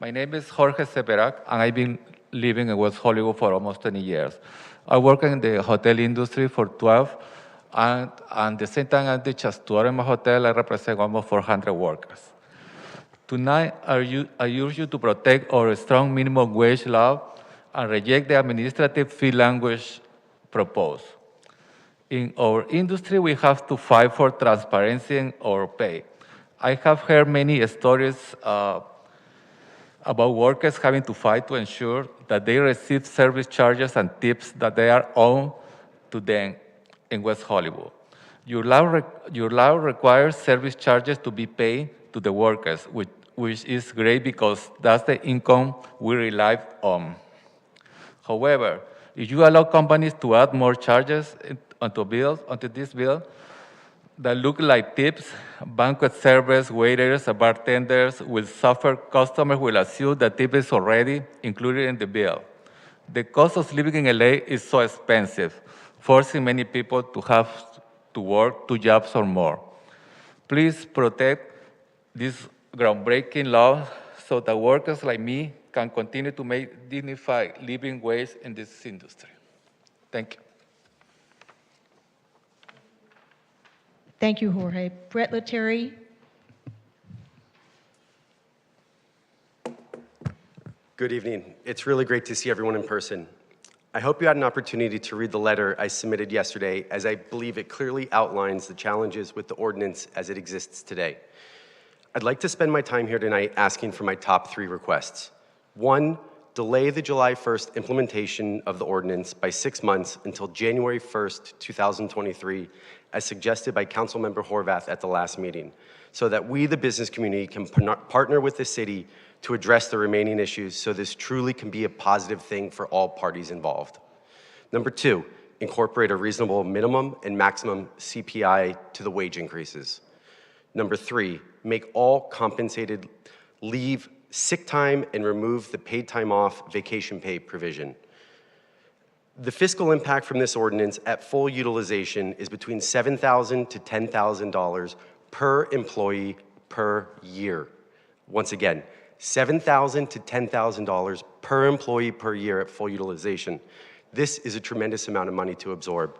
My name is Jorge Steparak, and I've been living in West Hollywood for almost 20 years. I work in the hotel industry for 12, and at the same time at the Chastua in my hotel, I represent almost 400 workers. Tonight, I urge you to protect our strong minimum wage law and reject the administrative fee language proposed. In our industry, we have to fight for transparency in our pay. I have heard many stories about workers having to fight to ensure that they receive service charges and tips that they are owed to them in West Hollywood. Your law requires service charges to be paid to the workers, which is great because that's the income we rely on. However, if you allow companies to add more charges onto this bill that look like tips, banquet servers, waiters, bartenders will suffer. Customers will assume that tip is already included in the bill. The cost of living in LA is so expensive, forcing many people to have to work 2 jobs or more. Please protect this groundbreaking law so that workers like me can continue to make dignified living wage in this industry. Thank you. Thank you, Jorge. Brett Lethierry. Good evening. It's really great to see everyone in person. I hope you had an opportunity to read the letter I submitted yesterday, as I believe it clearly outlines the challenges with the ordinance as it exists today. I'd like to spend my time here tonight asking for my top 3 requests. 1, delay the July 1st implementation of the ordinance by 6 months until January 1st, 2023, as suggested by Councilmember Horvath at the last meeting, so that we, the business community, can partner with the city to address the remaining issues so this truly can be a positive thing for all parties involved. Number 2, incorporate a reasonable minimum and maximum CPI to the wage increases. Number 3, make all compensated leave sick time and remove the paid time off vacation pay provision. The fiscal impact from this ordinance at full utilization is between $7,000 to $10,000 per employee per year. Once again, $7,000 to $10,000 per employee per year at full utilization. This is a tremendous amount of money to absorb.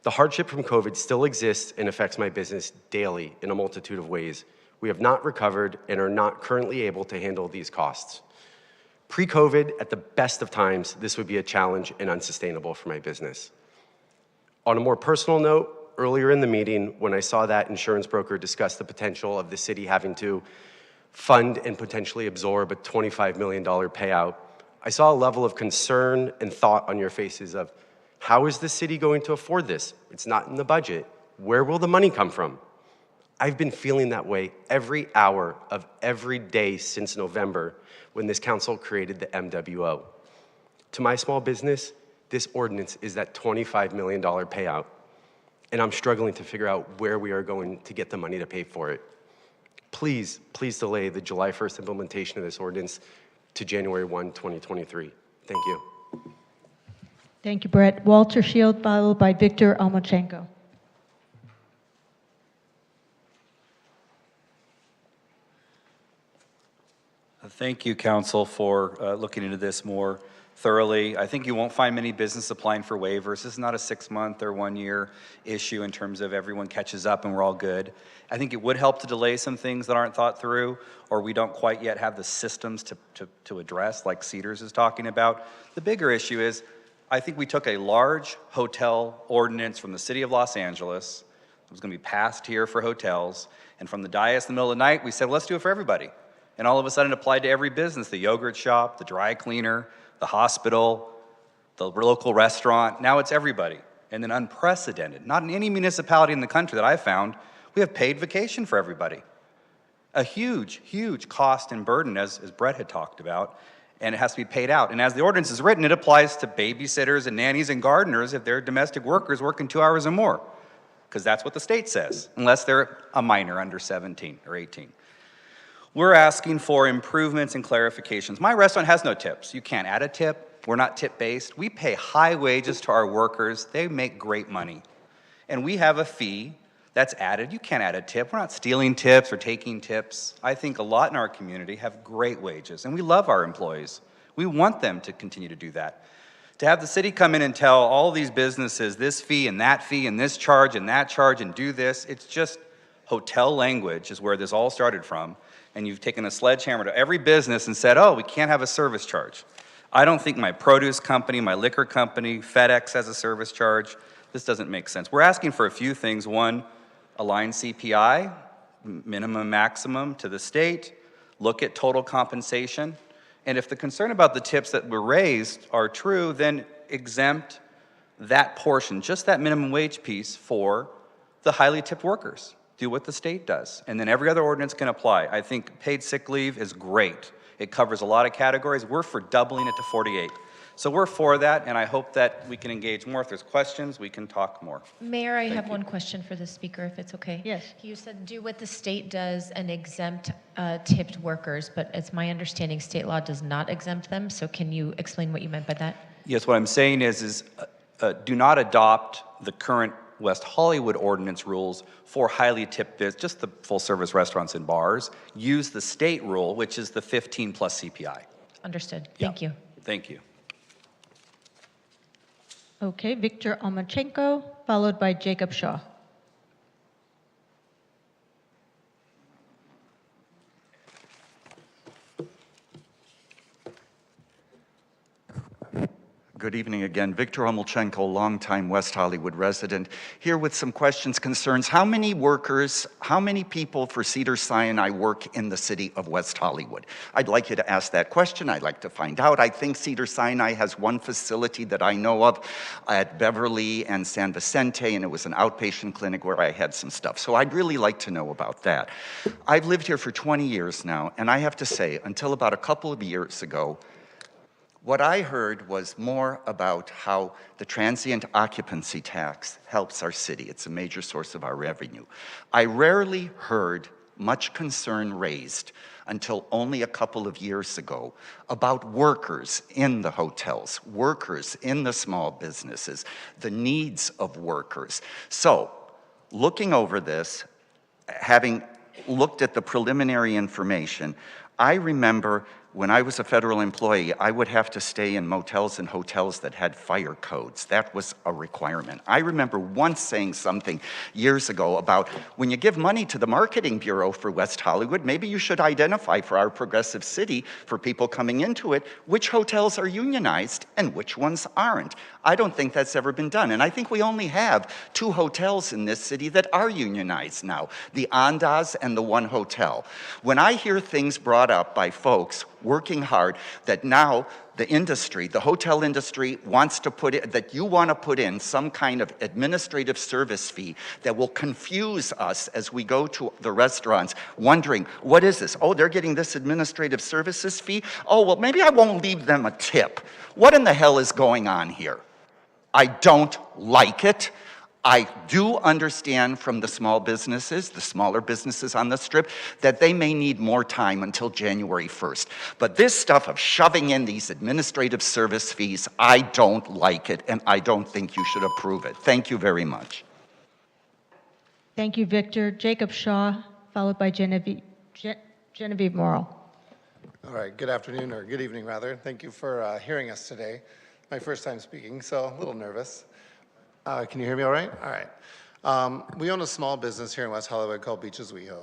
The hardship from COVID still exists and affects my business daily in a multitude of ways. We have not recovered and are not currently able to handle these costs. Pre-COVID, at the best of times, this would be a challenge and unsustainable for my business. On a more personal note, earlier in the meeting, when I saw that insurance broker discuss the potential of the city having to fund and potentially absorb a $25 million payout, I saw a level of concern and thought on your faces of, how is the city going to afford this? It's not in the budget. Where will the money come from? I've been feeling that way every hour of every day since November when this council created the MWO. To my small business, this ordinance is that $25 million payout, and I'm struggling to figure out where we are going to get the money to pay for it. Please, please delay the July 1st implementation of this ordinance to January 1, 2023. Thank you. Thank you, Brett. Walter Shield, followed by Victor Almachenko. Thank you, Council, for looking into this more thoroughly. I think you won't find many businesses applying for waivers. This is not a 6-month or 1-year issue in terms of everyone catches up and we're all good. I think it would help to delay some things that aren't thought through or we don't quite yet have the systems to address, like Cedars is talking about. The bigger issue is, I think we took a large hotel ordinance from the city of Los Angeles. It was going to be passed here for hotels. And from the dais in the middle of the night, we said, well, let's do it for everybody. And all of a sudden it applied to every business, the yogurt shop, the dry cleaner, the hospital, the local restaurant. Now it's everybody. And then unprecedented, not in any municipality in the country that I've found, we have paid vacation for everybody. A huge, huge cost and burden, as Brett had talked about, and it has to be paid out. And as the ordinance is written, it applies to babysitters and nannies and gardeners if they're domestic workers working 2 hours or more, because that's what the state says, unless they're a minor under 17 or 18. We're asking for improvements and clarifications. My restaurant has no tips. You can't add a tip. We're not tip-based. We pay high wages to our workers. They make great money. And we have a fee that's added. You can't add a tip. We're not stealing tips or taking tips. I think a lot in our community have great wages, and we love our employees. We want them to continue to do that. To have the city come in and tell all these businesses this fee and this charge and that charge and do this, it's just hotel language is where this all started from. And you've taken a sledgehammer to every business and said, oh, we can't have a service charge. I don't think my produce company, my liquor company, FedEx has a service charge. This doesn't make sense. We're asking for a few things. One, align CPI, minimum, maximum to the state, look at total compensation. And if the concern about the tips that were raised are true, then exempt that portion, just that minimum wage piece for the highly tipped workers. Do what the state does. And then every other ordinance can apply. I think paid sick leave is great. It covers a lot of categories. We're for doubling it to 48. So we're for that, and I hope that we can engage more. If there's questions, we can talk more. Mayor, I have one question for the speaker, if it's okay. Yes. You said do what the state does and exempt tipped workers, but it's my understanding state law does not exempt them. So can you explain what you meant by that? Yes, what I'm saying is do not adopt the current West Hollywood ordinance rules for highly tipped just the full service restaurants and bars. Use the state rule, which is the 15 plus CPI. Understood. Thank you. Thank you. Okay, Victor Almachenko, followed by Jacob Shaw. Good evening again. Victor Omolchenko, longtime West Hollywood resident, here with some questions, concerns. How many workers, how many people for Cedars-Sinai work in the city of West Hollywood? I'd like you to ask that question. I'd like to find out. I think Cedars-Sinai has one facility that I know of at Beverly and San Vicente, and it was an outpatient clinic where I had some stuff. So I'd really like to know about that. I've lived here for 20 years now, and I have to say, until about a couple of years ago, what I heard was more about how the transient occupancy tax helps our city. It's a major source of our revenue. I rarely heard much concern raised until only a couple of years ago about workers in the hotels, workers in the small businesses, the needs of workers. So, looking over this, having looked at the preliminary information, I remember when I was a federal employee, I would have to stay in motels and hotels that had fire codes. That was a requirement. I remember once saying something years ago about when you give money to the marketing bureau for West Hollywood, maybe you should identify for our progressive city, for people coming into it, which hotels are unionized and which ones aren't. I don't think that's ever been done. And I think we only have 2 hotels in this city that are unionized now, the Andaz and the One Hotel. When I hear things brought up by folks working hard that now the industry, the hotel industry wants to put it, that you want to put in some kind of administrative service fee that will confuse us as we go to the restaurants wondering, what is this? Oh, they're getting this administrative services fee? Oh, well, maybe I won't leave them a tip. What in the hell is going on here? I don't like it. I do understand from the small businesses, the smaller businesses on the Strip, that they may need more time until January 1st. But this stuff of shoving in these administrative service fees, I don't like it, and I don't think you should approve it. Thank you very much. Thank you, Victor. Jacob Shaw, followed by Genevieve Morrill. All right, good afternoon, or good evening, rather. Thank you for hearing us today. My first time speaking, so a little nervous. Can you hear me all right? All right. We own a small business here in West Hollywood called Beaches WeHo.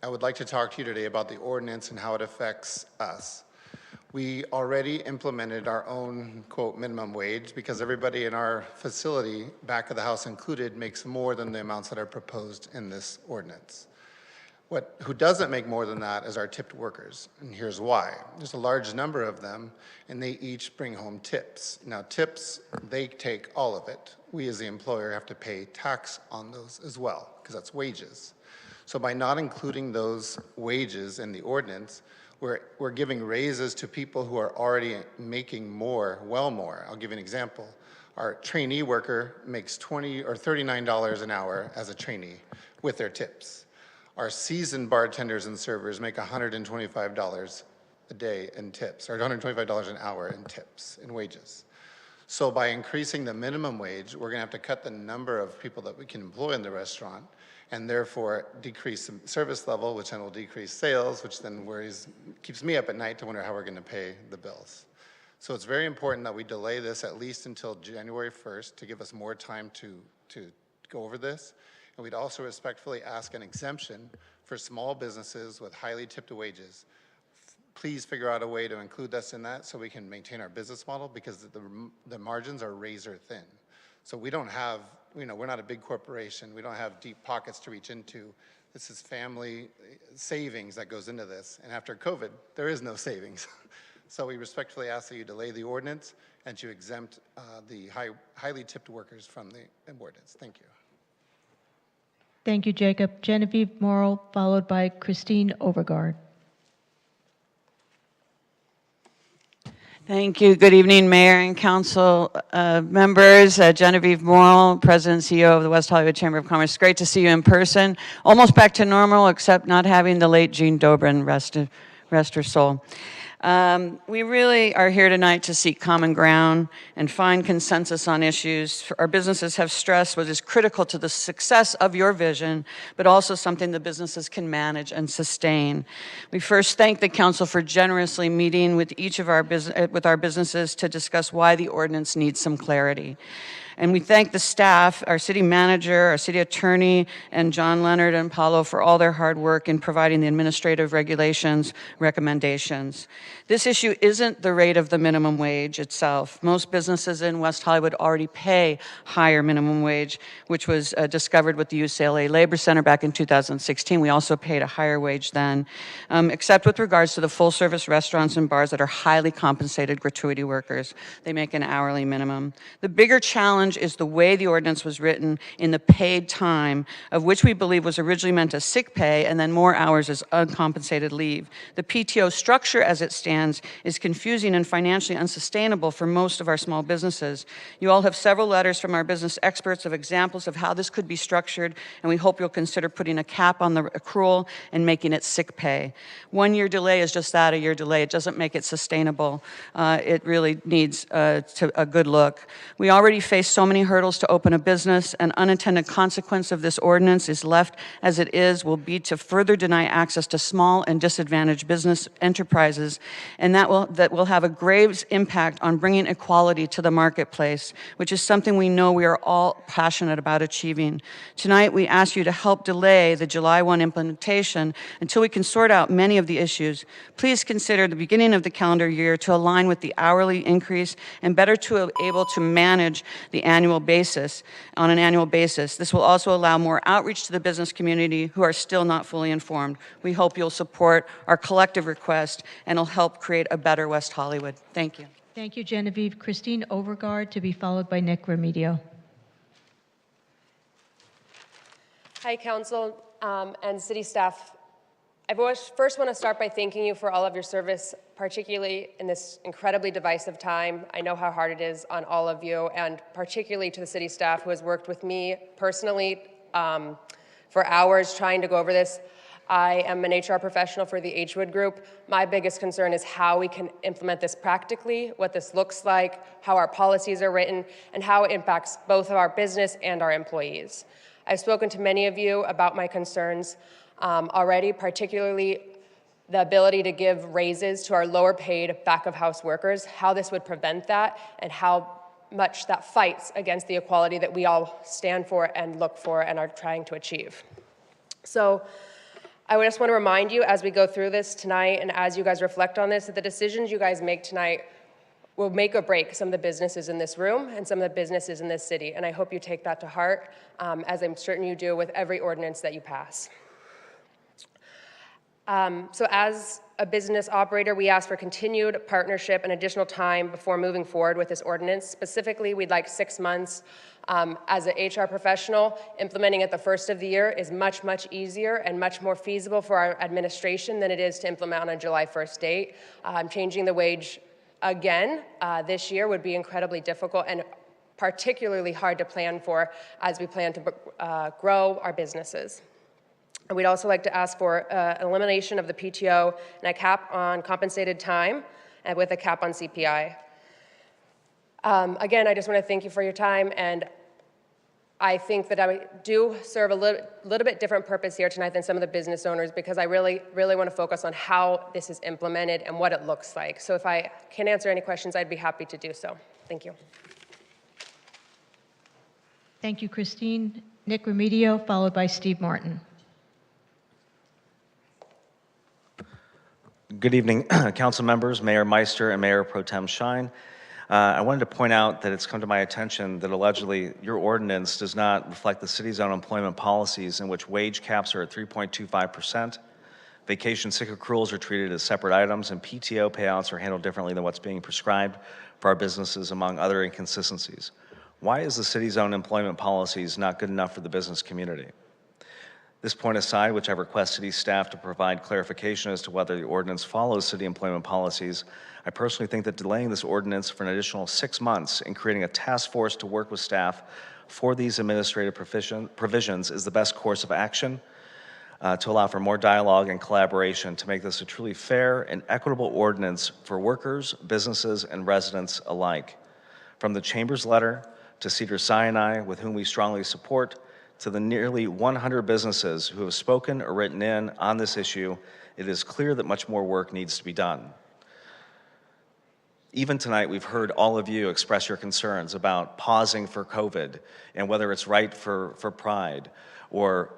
I would like to talk to you today about the ordinance and how it affects us. We already implemented our own, quote, minimum wage because everybody in our facility, back of the house included, makes more than the amounts that are proposed in this ordinance. Who doesn't make more than that is our tipped workers, and here's why. There's a large number of them, and they each bring home tips. Now, tips, they take all of it. We as the employer have to pay tax on those as well, because that's wages. So by not including those wages in the ordinance, we're giving raises to people who are already making more, well more. I'll give you an example. Our trainee worker makes $20 or $39 an hour as a trainee with their tips. Our seasoned bartenders and servers make $125 a day in tips, or $125 an hour in tips, in wages. So by increasing the minimum wage, we're gonna have to cut the number of people that we can employ in the restaurant, and therefore decrease the service level, which then will decrease sales, which then keeps me up at night to wonder how we're gonna pay the bills. So it's very important that we delay this at least until January 1st to give us more time to go over this. And we'd also respectfully ask an exemption for small businesses with highly tipped wages. Please figure out a way to include us in that so we can maintain our business model, because the margins are razor thin. So we don't have, we're not a big corporation. We don't have deep pockets to reach into. This is family savings that goes into this. And after COVID, there is no savings. So we respectfully ask that you delay the ordinance and to exempt the highly tipped workers from the ordinance. Thank you. Thank you, Jacob. Genevieve Morrill, followed by Christine Overgaard. Thank you. Good evening, Mayor and Council members. Genevieve Morrill, President and CEO of the West Hollywood Chamber of Commerce. Great to see you in person. Almost back to normal, except not having the late Jean Dobrin, rest her soul. We really are here tonight to seek common ground and find consensus on issues our businesses have stressed what is critical to the success of your vision, but also something the businesses can manage and sustain. We first thank the council for generously meeting with each of our businesses to discuss why the ordinance needs some clarity. And we thank the staff, our city manager, our city attorney, and John Leonard and Paulo for all their hard work in providing the administrative regulations recommendations. This issue isn't the rate of the minimum wage itself. Most businesses in West Hollywood already pay higher minimum wage, which was discovered with the UCLA Labor Center back in 2016. We also paid a higher wage then, except with regards to the full-service restaurants and bars that are highly compensated gratuity workers. They make an hourly minimum. The bigger challenge is the way the ordinance was written in the paid time, of which we believe was originally meant as sick pay and then more hours as uncompensated leave. The PTO structure as it stands is confusing and financially unsustainable for most of our small businesses. You all have several letters from our business experts of examples of how this could be structured, and we hope you'll consider putting a cap on the accrual and making it sick pay. 1 year delay is just that, a year delay. It doesn't make it sustainable. It really needs a good look. We already face so many hurdles to open a business. An unintended consequence of this ordinance is left as it is will be to further deny access to small and disadvantaged business enterprises, and that will have a grave impact on bringing equality to the marketplace, which is something we know we are all passionate about achieving. Tonight, we ask you to help delay the July 1 implementation until we can sort out many of the issues. Please consider the beginning of the calendar year to align with the hourly increase and better to be able to manage the annual basis, on an annual basis. This will also allow more outreach to the business community who are still not fully informed. We hope you'll support our collective request and it'll help create a better West Hollywood. Thank you. Thank you, Genevieve. Christine Overgard, to be followed by Nick Remedio. Hi, Council and City staff. I first want to start by thanking you for all of your service, particularly in this incredibly divisive time. I know how hard it is on all of you, and particularly to the City staff who has worked with me personally for hours trying to go over this. I am an HR professional for the H-Wood Group. My biggest concern is how we can implement this practically, what this looks like, how our policies are written, and how it impacts both our business and our employees. I've spoken to many of you about my concerns already, particularly the ability to give raises to our lower paid back of house workers, how this would prevent that, and how much that fights against the equality that we all stand for and look for and are trying to achieve. So I just want to remind you as we go through this tonight and as you guys reflect on this, that the decisions you guys make tonight will make or break some of the businesses in this room and some of the businesses in this city. And I hope you take that to heart, as I'm certain you do with every ordinance that you pass. So as a business operator, we ask for continued partnership and additional time before moving forward with this ordinance. Specifically, we'd like 6 months. As an HR professional, implementing at the first of the year is much, much easier and much more feasible for our administration than it is to implement on a July 1st date. Changing the wage again this year would be incredibly difficult and particularly hard to plan for as we plan to grow our businesses. And we'd also like to ask for elimination of the PTO and a cap on compensated time and with a cap on CPI. Again, I just want to thank you for your time, and I think that I do serve a little bit different purpose here tonight than some of the business owners, because I really want to focus on how this is implemented and what it looks like. So if I can answer any questions, I'd be happy to do so. Thank you. Thank you, Christine. Nick Remedio, followed by Steve Martin. Good evening, council members, Mayor Meister, and Mayor Pro Tem Shine. I wanted to point out that it's come to my attention that allegedly your ordinance does not reflect the city's own employment policies, in which wage caps are at 3.25%, vacation sick accruals are treated as separate items, and PTO payouts are handled differently than what's being prescribed for our businesses, among other inconsistencies. Why is the city's own employment policies not good enough for the business community? This point aside, which I request city staff to provide clarification as to whether the ordinance follows city employment policies, I personally think that delaying this ordinance for an additional 6 months and creating a task force to work with staff for these administrative provisions is the best course of action to allow for more dialogue and collaboration to make this a truly fair and equitable ordinance for workers, businesses, and residents alike. From the Chamber's letter to Cedars-Sinai, with whom we strongly support, to the nearly 100 businesses who have spoken or written in on this issue, it is clear that much more work needs to be done. Even tonight, we've heard all of you express your concerns about pausing for COVID and whether it's right for Pride or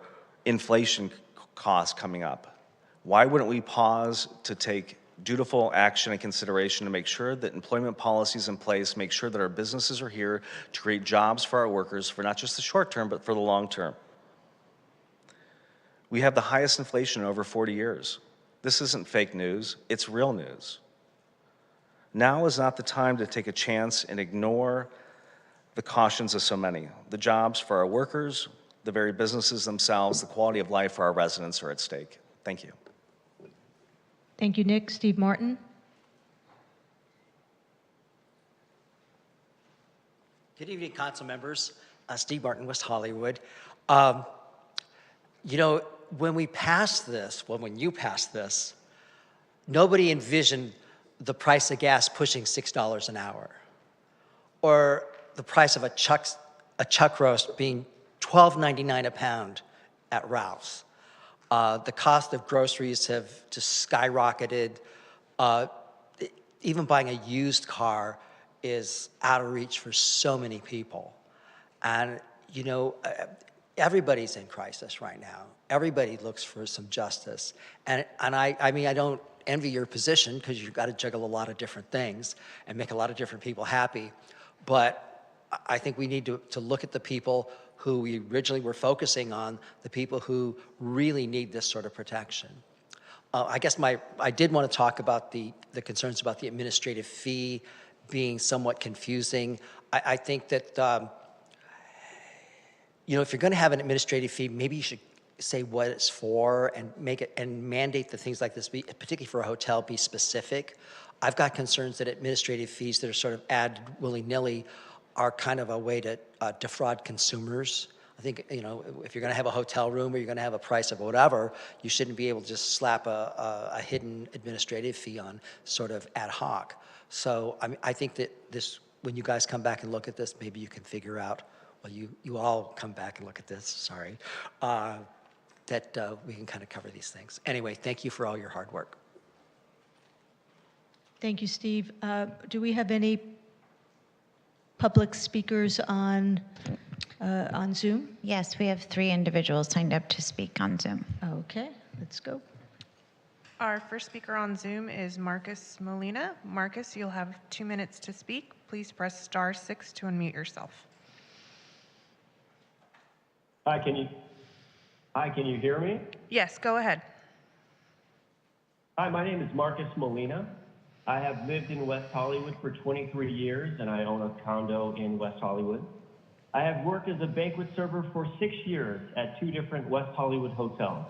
inflation costs coming up. Why wouldn't we pause to take dutiful action and consideration to make sure that employment policies in place, make sure that our businesses are here to create jobs for our workers for not just the short term, but for the long term? We have the highest inflation in over 40 years. This isn't fake news, it's real news. Now is not the time to take a chance and ignore the cautions of so many. The jobs for our workers, the very businesses themselves, the quality of life for our residents are at stake. Thank you. Thank you, Nick. Steve Martin. Good evening, council members. Steve Martin, West Hollywood. You know, when we passed this, when you passed this, nobody envisioned the price of gas pushing $6 an hour, or the price of a chuck roast being $12.99 a pound at Ralph's. The cost of groceries have just skyrocketed. Even buying a used car is out of reach for so many people. And, you know, everybody's in crisis right now. Everybody looks for some justice. And I mean, I don't envy your position because you've got to juggle a lot of different things and make a lot of different people happy. But I think we need to look at the people who we originally were focusing on, the people who really need this sort of protection. I guess I did want to talk about the concerns about the administrative fee being somewhat confusing. I think that, you know, if you're going to have an administrative fee, maybe you should say what it's for and make it and mandate that things like this, particularly for a hotel, be specific. I've got concerns that administrative fees that are sort of added willy-nilly are kind of a way to defraud consumers. I think, you know, if you're going to have a hotel room or you're going to have a price of whatever, you shouldn't be able to just slap a hidden administrative fee on sort of ad hoc. So I think that this, when you guys come back and look at this, maybe you can figure out, well, you all come back and look at this, sorry, that we can kind of cover these things. Anyway, thank you for all your hard work. Thank you, Steve. Do we have any public speakers on Zoom? Yes, we have 3 individuals signed up to speak on Zoom. Okay, let's go. Our first speaker on Zoom is Marcus Molina. Marcus, you'll have 2 minutes to speak. Please press *6 to unmute yourself. Hi, can you hear me? Yes, go ahead. Hi, my name is Marcus Molina. I have lived in West Hollywood for 23 years, and I own a condo in West Hollywood. I have worked as a banquet server for 6 years at 2 different West Hollywood hotels.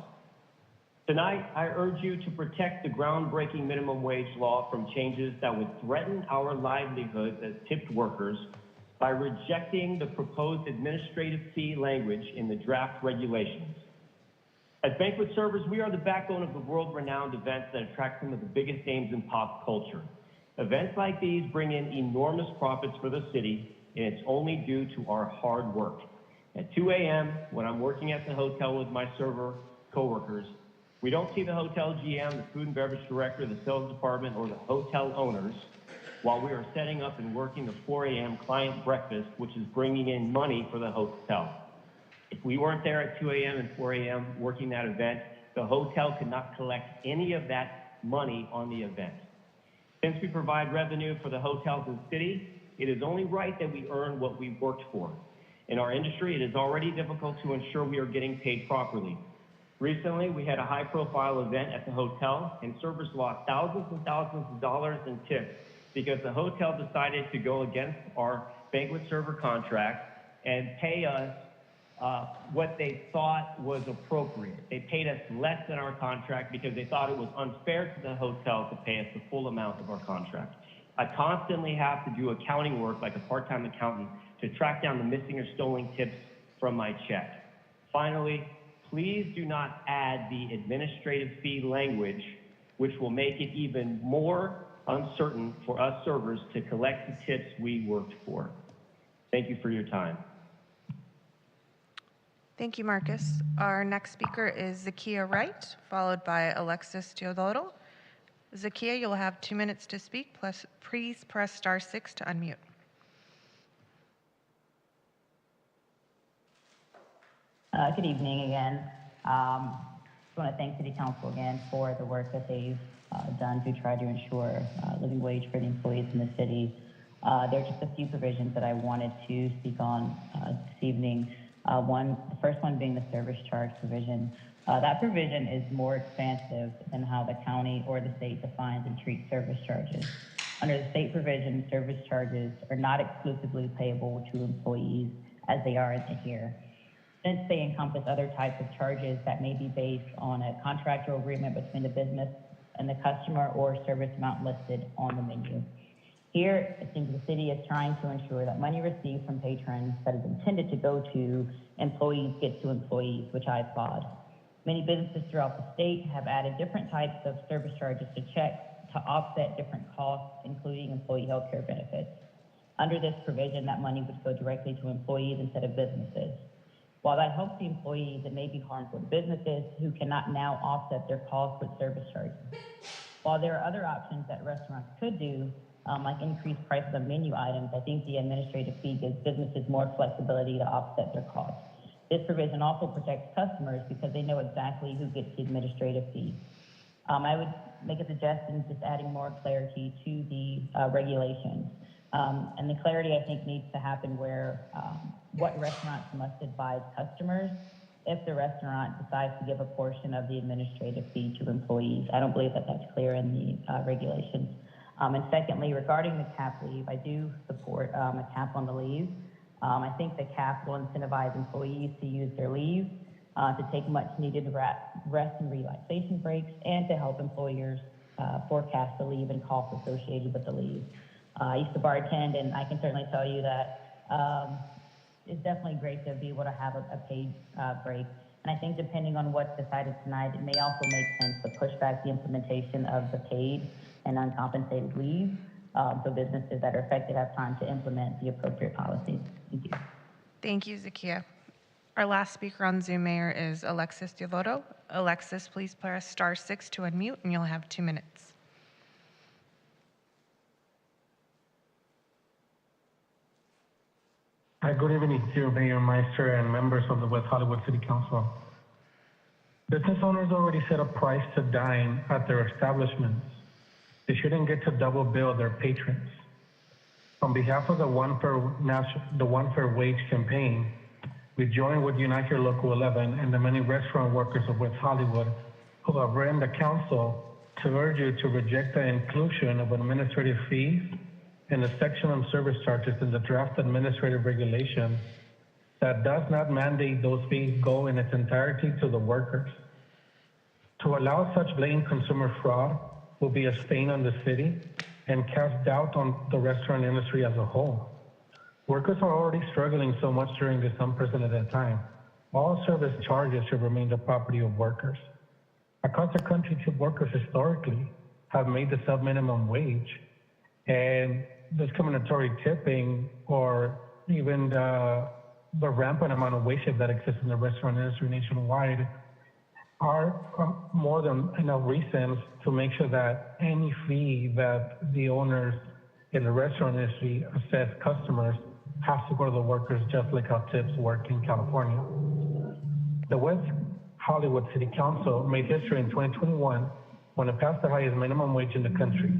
Tonight, I urge you to protect the groundbreaking minimum wage law from changes that would threaten our livelihoods as tipped workers by rejecting the proposed administrative fee language in the draft regulations. As banquet servers, we are the backbone of the world-renowned events that attract some of the biggest names in pop culture. Events like these bring in enormous profits for the city, and it's only due to our hard work. At 2 a.m., when I'm working at the hotel with my server coworkers, we don't see the hotel GM, the food and beverage director, the sales department, or the hotel owners while we are setting up and working the 4 a.m. client breakfast, which is bringing in money for the hotel. If we weren't there at 2 a.m. and 4 a.m. working that event, the hotel could not collect any of that money on the event. Since we provide revenue for the hotels and city, it is only right that we earn what we worked for. In our industry, it is already difficult to ensure we are getting paid properly. Recently, we had a high-profile event at the hotel, and servers lost thousands and thousands of dollars in tips because the hotel decided to go against our banquet server contract and pay us what they thought was appropriate. They paid us less than our contract because they thought it was unfair to the hotel to pay us the full amount of our contract. I constantly have to do accounting work like a part-time accountant to track down the missing or stolen tips from my check. Finally, please do not add the administrative fee language, which will make it even more uncertain for us servers to collect the tips we worked for. Thank you for your time. Thank you, Marcus. Our next speaker is Zakia Wright, followed by Alexis Teodoro. Zakia, you'll have 2 minutes to speak. Plus, please press *6 to unmute. Good evening again. I want to thank City Council again for the work that they've done to try to ensure living wage for the employees in the city. There are just a few provisions that I wanted to speak on this evening. The first one being the service charge provision. That provision is more expansive than how the county or the state defines and treats service charges. Under the state provision, service charges are not exclusively payable to employees as they are here, since they encompass other types of charges that may be based on a contractual agreement between the business and the customer or service amount listed on the menu. Here, it seems the city is trying to ensure that money received from patrons that is intended to go to employees gets to employees, which I applaud. Many businesses throughout the state have added different types of service charges to check to offset different costs, including employee health care benefits. Under this provision, that money would go directly to employees instead of businesses. While that helps the employees, it may be harmful to businesses who cannot now offset their costs with service charges. While there are other options that restaurants could do, like increased prices of menu items, I think the administrative fee gives businesses more flexibility to offset their costs. This provision also protects customers because they know exactly who gets the administrative fee. I would make a suggestion just adding more clarity to the regulations. And the clarity, I think, needs to happen where what restaurants must advise customers if the restaurant decides to give a portion of the administrative fee to employees. I don't believe that that's clear in the regulations. And secondly, regarding the cap leave, I do support a cap on the leave. I think the cap will incentivize employees to use their leave to take much needed rest and relaxation breaks, and to help employers forecast the leave and costs associated with the leave. I used to bartend, and I can certainly tell you that it's definitely great to be able to have a paid break. And I think depending on what's decided tonight, it may also make sense to push back the implementation of the paid and uncompensated leave so businesses that are affected have time to implement the appropriate policies. Thank you. Thank you, Zakia. Our last speaker on Zoom, Mayor, is Alexis Devoto. Alexis, please press *6 to unmute, and you'll have 2 minutes. Hi, good evening to you, Mayor Meister and members of the West Hollywood City Council. Business owners already set a price to dine at their establishments. They shouldn't get to double bill their patrons. On behalf of the One Fair Wage campaign, we join with Unite Here Local 11 and the many restaurant workers of West Hollywood who have written the council to urge you to reject the inclusion of administrative fees in the section on service charges in the draft administrative regulation that does not mandate those fees go in its entirety to the workers. To allow such blatant consumer fraud will be a stain on the city and cast doubt on the restaurant industry as a whole. Workers are already struggling so much during this unprecedented time. All service charges should remain the property of workers. Across the country, tip workers historically have made the sub-minimum wage, and discriminatory tipping or even the rampant amount of wage shift that exists in the restaurant industry nationwide are more than enough reasons to make sure that any fee that the owners in the restaurant industry assess customers has to go to the workers, just like how tips work in California. The West Hollywood City Council made history in 2021 when it passed the highest minimum wage in the country.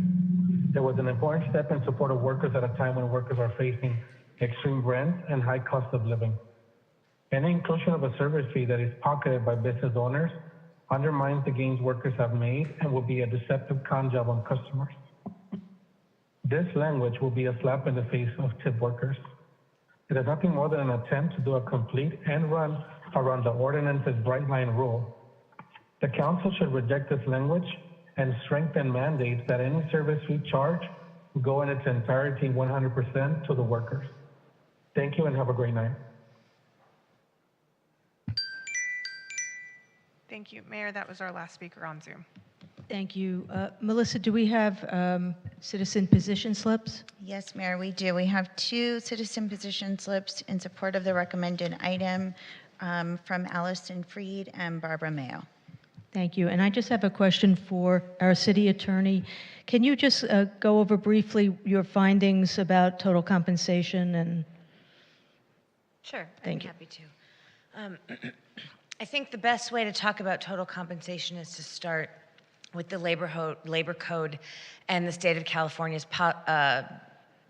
There was an important step in support of workers at a time when workers are facing extreme rent and high cost of living. Any inclusion of a service fee that is pocketed by business owners undermines the gains workers have made and will be a deceptive con job on customers. This language will be a slap in the face of tip workers. It is nothing more than an attempt to do a complete end run around the ordinance's bright line rule. The council should reject this language and strengthen mandates that any service fee charge go in its entirety 100% to the workers. Thank you and have a great night. Thank you. Mayor, that was our last speaker on Zoom. Thank you. Melissa, do we have citizen position slips? Yes, Mayor, we do. We have 2 citizen position slips in support of the recommended item from Allison Freed and Barbara Mayo. Thank you. And I just have a question for our city attorney. Can you just go over briefly your findings about total compensation and? Sure, Thank I'm you. happy to. I think the best way to talk about total compensation is to start with the labor code and the state of California's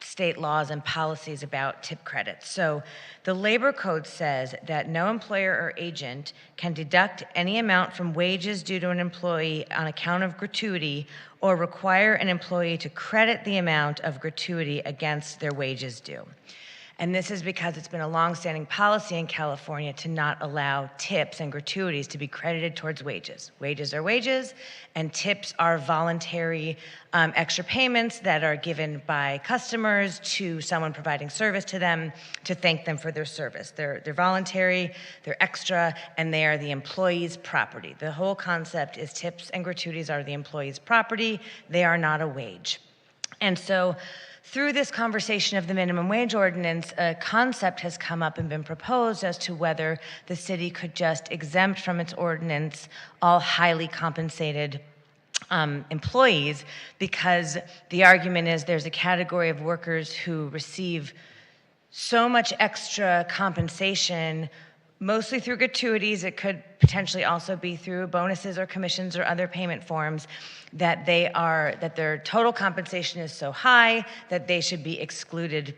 state laws and policies about tip credits. So the labor code says that no employer or agent can deduct any amount from wages due to an employee on account of gratuity or require an employee to credit the amount of gratuity against their wages due. And this is because it's been a longstanding policy in California to not allow tips and gratuities to be credited towards wages. Wages are wages, and tips are voluntary extra payments that are given by customers to someone providing service to them to thank them for their service. They're voluntary, they're extra, and they are the employee's property. The whole concept is tips and gratuities are the employee's property. They are not a wage. And so through this conversation of the minimum wage ordinance, a concept has come up and been proposed as to whether the city could just exempt from its ordinance all highly compensated employees, because the argument is there's a category of workers who receive so much extra compensation, mostly through gratuities. It could potentially also be through bonuses or commissions or other payment forms, that their total compensation is so high that they should be excluded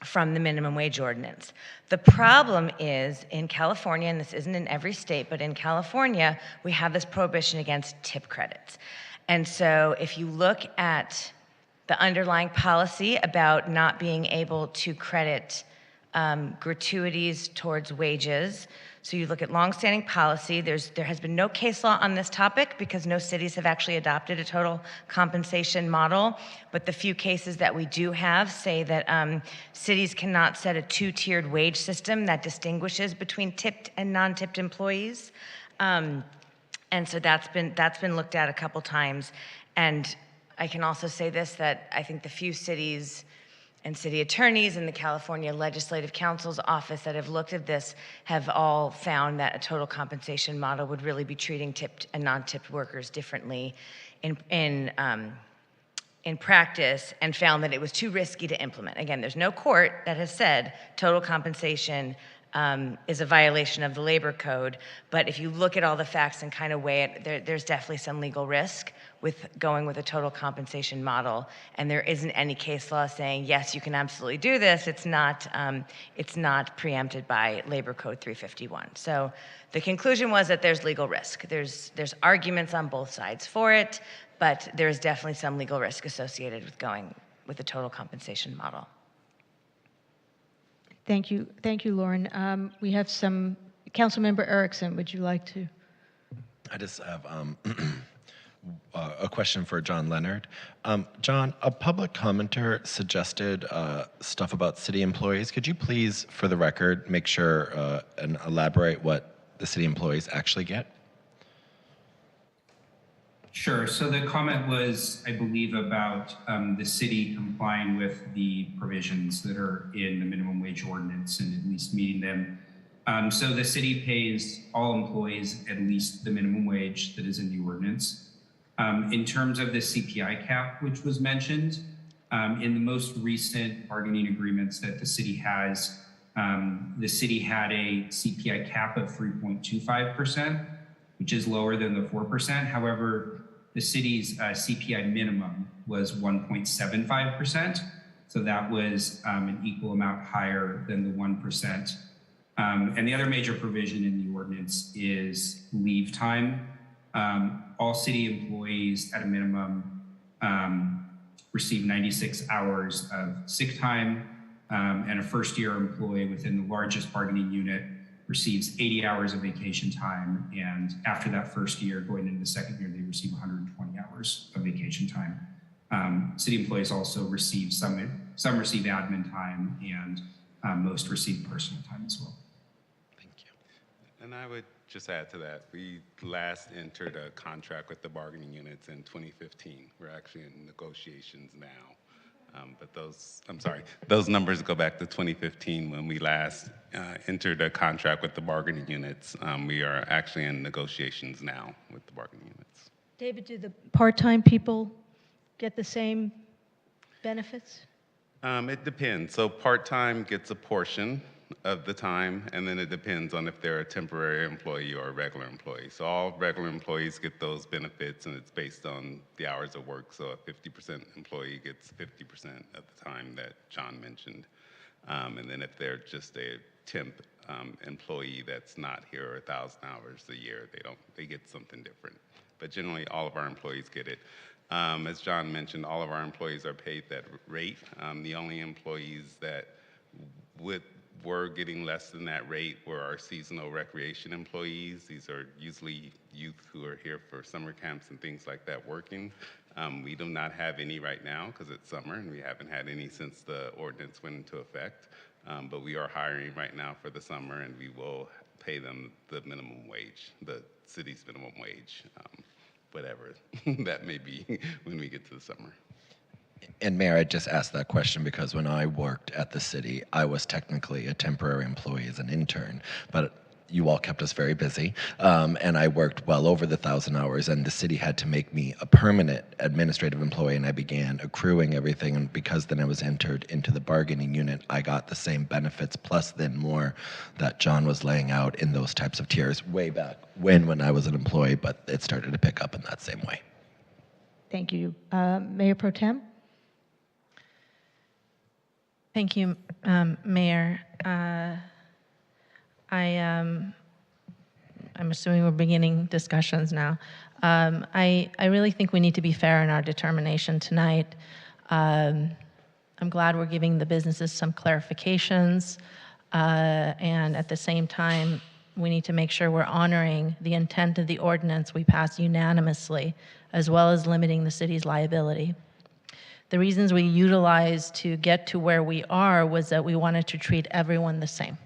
from the minimum wage ordinance. The problem is in California, and this isn't in every state, but in California, we have this prohibition against tip credits. And so if you look at the underlying policy about not being able to credit gratuities towards wages. So you look at longstanding policy. There has been no case law on this topic because no cities have actually adopted a total compensation model. But the few cases that we do have say that cities cannot set a two-tiered wage system that distinguishes between tipped and non-tipped employees. And so that's been looked at a couple times. And I can also say this, that I think the few cities and city attorneys in the California Legislative Council's office that have looked at this have all found that a total compensation model would really be treating tipped and non-tipped workers differently in practice, and found that it was too risky to implement. Again, there's no court that has said total compensation is a violation of the labor code, but if you look at all the facts and kind of weigh it, there's definitely some legal risk with going with a total compensation model, and there isn't any case law saying, yes, you can absolutely do this. It's not preempted by Labor Code 351. So the conclusion was that there's legal risk. There's arguments on both sides for it, but there's definitely some legal risk associated with going with a total compensation model. Thank you, Lauren. We have some, Councilmember Erickson, would you like to? I just have a question for John Leonard. John, a public commenter suggested stuff about city employees. Could you please, for the record, make sure and elaborate what the city employees actually get? Sure. So the comment was, I believe, about the city complying with the provisions that are in the minimum wage ordinance and at least meeting them. So the city pays all employees at least the minimum wage that is in the ordinance. In terms of the CPI cap, which was mentioned, in the most recent bargaining agreements that the city has, the city had a CPI cap of 3.25%, which is lower than the 4%. However, the city's CPI minimum was 1.75%. So that was an equal amount higher than the 1%. And the other major provision in the ordinance is leave time. All city employees at a minimum receive 96 hours of sick time, and a first-year employee within the largest bargaining unit receives 80 hours of vacation time, and after that first year, going into the second year, they receive 120 hours of vacation time. City employees also receive, some receive admin time, and most receive personal time as well. And I would just add to that, we last entered a contract with the bargaining units in 2015. We're actually in negotiations now But those numbers go back to 2015 when we last entered a contract with the bargaining units. We are actually in negotiations now with the bargaining units. David, do the part-time people get the same benefits? It depends. So part-time gets a portion of the time, and then it depends on if they're a temporary employee or a regular employee. So all regular employees get those benefits, and it's based on the hours of work. So a 50% employee gets 50% of the time that John mentioned. And then if they're just a temp employee that's not here 1,000 hours a year, they get something different. But generally, all of our employees get it. As John mentioned, all of our employees are paid that rate. The only employees that were getting less than that rate were our seasonal recreation employees. These are usually youth who are here for summer camps and things like that working. We do not have any right now because it's summer, and we haven't had any since the ordinance went into effect. But we are hiring right now for the summer, and we will pay them the minimum wage, the city's minimum wage, whatever that may be when we get to the summer. And Mayor, I just asked that question because when I worked at the city, I was technically a temporary employee as an intern, but you all kept us very busy, and I worked well over the 1,000 hours, and the city had to make me a permanent administrative employee, and I began accruing everything, and because then I was entered into the bargaining unit, I got the same benefits plus then more that John was laying out in those types of tiers way back when I was an employee, but it started to pick up in that same way. Thank you. Mayor Pro Tem? Thank you, Mayor. I'm assuming we're beginning discussions now. I really think we need to be fair in our determination tonight. I'm glad we're giving the businesses some clarifications, and at the same time, we need to make sure we're honoring the intent of the ordinance we passed unanimously, as well as limiting the city's liability. The reasons we utilized to get to where we are was that we wanted to treat everyone the same.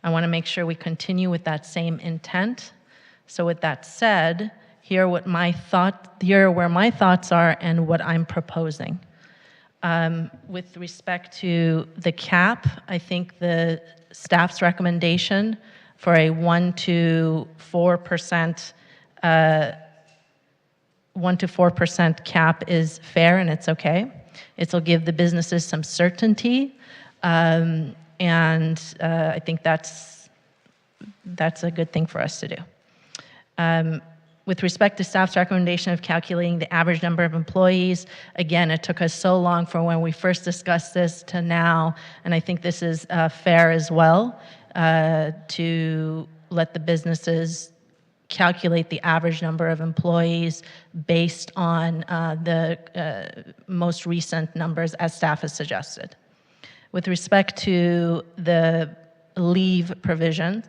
I want to make sure we continue with that same intent. So with that said, here are where my thoughts are and what I'm proposing. With respect to the cap, I think the staff's recommendation for a 1 to 4% cap is fair and it's okay. It'll give the businesses some certainty, and I think that's a good thing for us to do. With respect to staff's recommendation of calculating the average number of employees, again, it took us so long from when we first discussed this to now, and I think this is fair as well, to let the businesses calculate the average number of employees based on the most recent numbers as staff has suggested. With respect to the leave provision,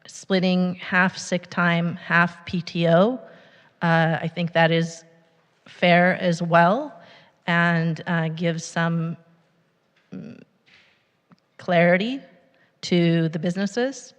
splitting half sick time, half PTO, I think that is fair as well and gives some clarity to the businesses.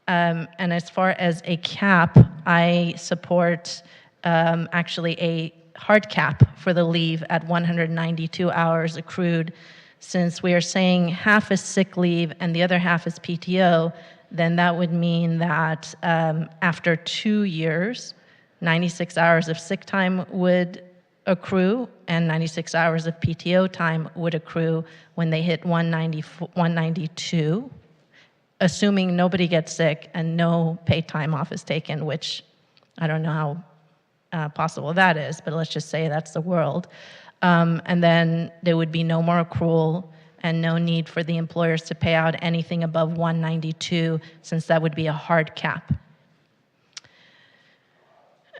And as far as a cap, I support actually a hard cap for the leave at 192 hours accrued. Since we are saying half is sick leave and the other half is PTO, then that would mean that after 2 years, 96 hours of sick time would accrue and 96 hours of PTO time would accrue when they hit 192, assuming nobody gets sick and no paid time off is taken, which I don't know how possible that is, but let's just say that's the world. And then there would be no more accrual and no need for the employers to pay out anything above 192, since that would be a hard cap.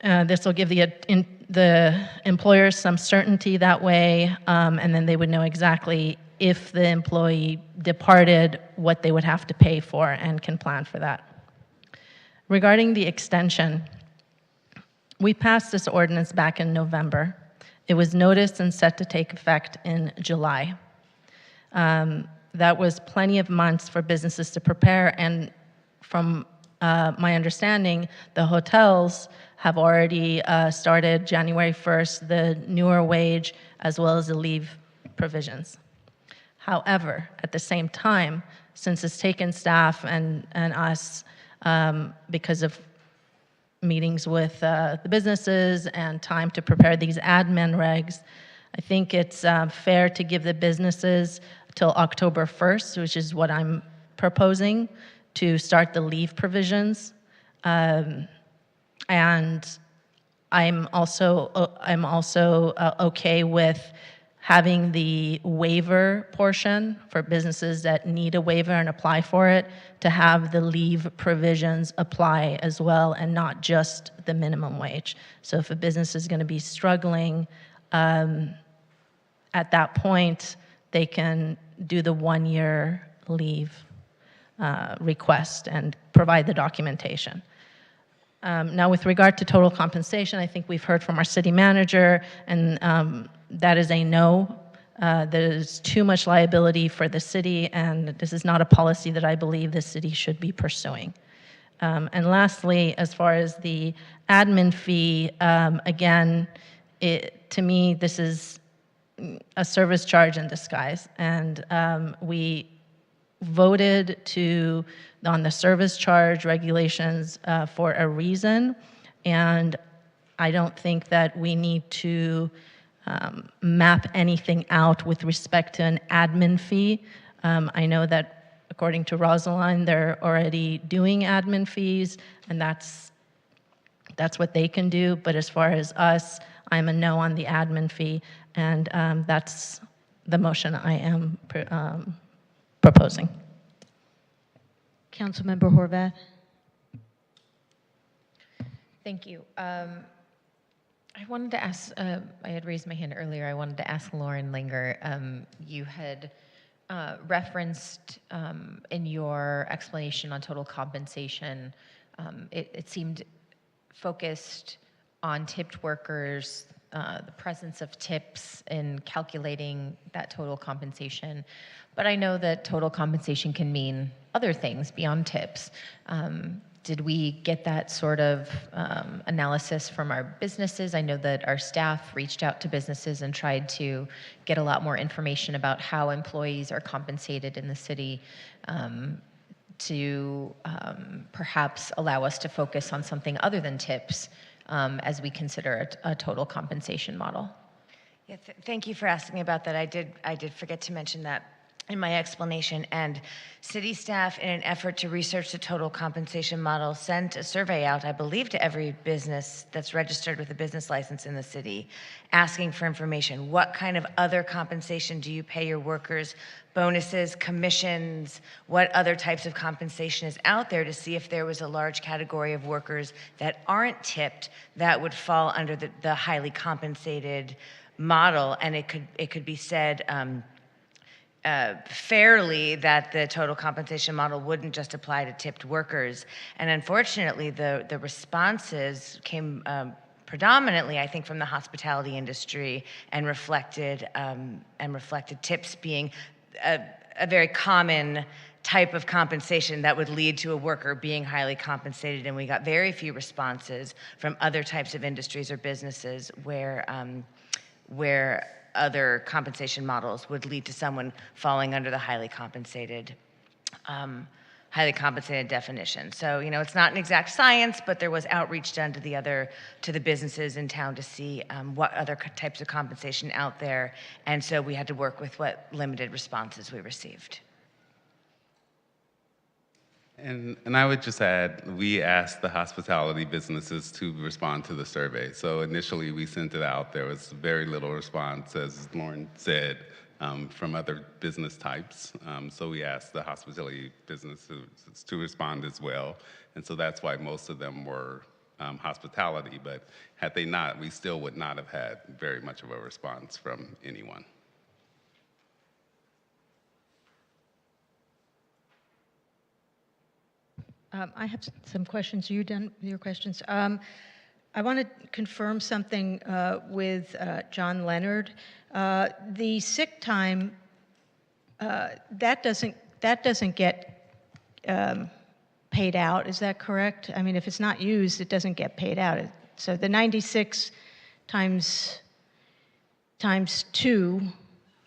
This will give the employers some certainty that way, and then they would know exactly if the employee departed, what they would have to pay for and can plan for that. Regarding the extension, we passed this ordinance back in November. It was noticed and set to take effect in July. That was plenty of months for businesses to prepare, and from my understanding, the hotels have already started January 1st, the newer wage as well as the leave provisions. However, at the same time, since it's taken staff and us, because of meetings with the businesses and time to prepare these admin regs, I think it's fair to give the businesses till October 1st, which is what I'm proposing, to start the leave provisions. And I'm also okay with having the waiver portion for businesses that need a waiver and apply for it, to have the leave provisions apply as well, and not just the minimum wage. So if a business is going to be struggling, at that point, they can do the 1-year leave request and provide the documentation. Now, with regard to total compensation, I think we've heard from our city manager, and that is a no. There's too much liability for the city, and this is not a policy that I believe the city should be pursuing. And lastly, as far as the admin fee, again, to me, this is a service charge in disguise, and we voted on the service charge regulations for a reason, and I don't think that we need to map anything out with respect to an admin fee. I know that according to Rosalind, they're already doing admin fees, and that's what they can do. But as far as us, I'm a no on the admin fee, and that's the motion I am proposing. Councilmember Horvath. Thank you. I wanted to ask, I had raised my hand earlier, I wanted to ask Lauren Linger, you had referenced in your explanation on total compensation, it seemed focused on tipped workers, the presence of tips in calculating that total compensation. But I know that total compensation can mean other things beyond tips. Did we get that sort of analysis from our businesses? I know that our staff reached out to businesses and tried to get a lot more information about how employees are compensated in the city, to perhaps allow us to focus on something other than tips as we consider a total compensation model. Yeah, thank you for asking about that. I did forget to mention that in my explanation, and city staff, in an effort to research the total compensation model, sent a survey out, I believe, to every business that's registered with a business license in the city, asking for information. What kind of other compensation do you pay your workers? Bonuses, commissions, what other types of compensation is out there, to see if there was a large category of workers that aren't tipped that would fall under the highly compensated model. And it could be said fairly that the total compensation model wouldn't just apply to tipped workers. And unfortunately, the responses came predominantly, I think, from the hospitality industry, and reflected tips being a very common type of compensation that would lead to a worker being highly compensated. And we got very few responses from other types of industries or businesses where other compensation models would lead to someone falling under the highly compensated definition. So, it's not an exact science, but there was outreach done to the businesses in town to see what other types of compensation out there. And so we had to work with what limited responses we received. And I would just add, we asked the hospitality businesses to respond to the survey. So initially we sent it out. There was very little response, as Lauren said, from other business types. So we asked the hospitality businesses to respond as well. And so that's why most of them were hospitality. But had they not, we still would not have had very much of a response from anyone. I have some questions. Are you done with your questions? I want to confirm something with John Leonard. The sick time, that doesn't get paid out, is that correct? I mean, if it's not used, it doesn't get paid out. So the 96 times 2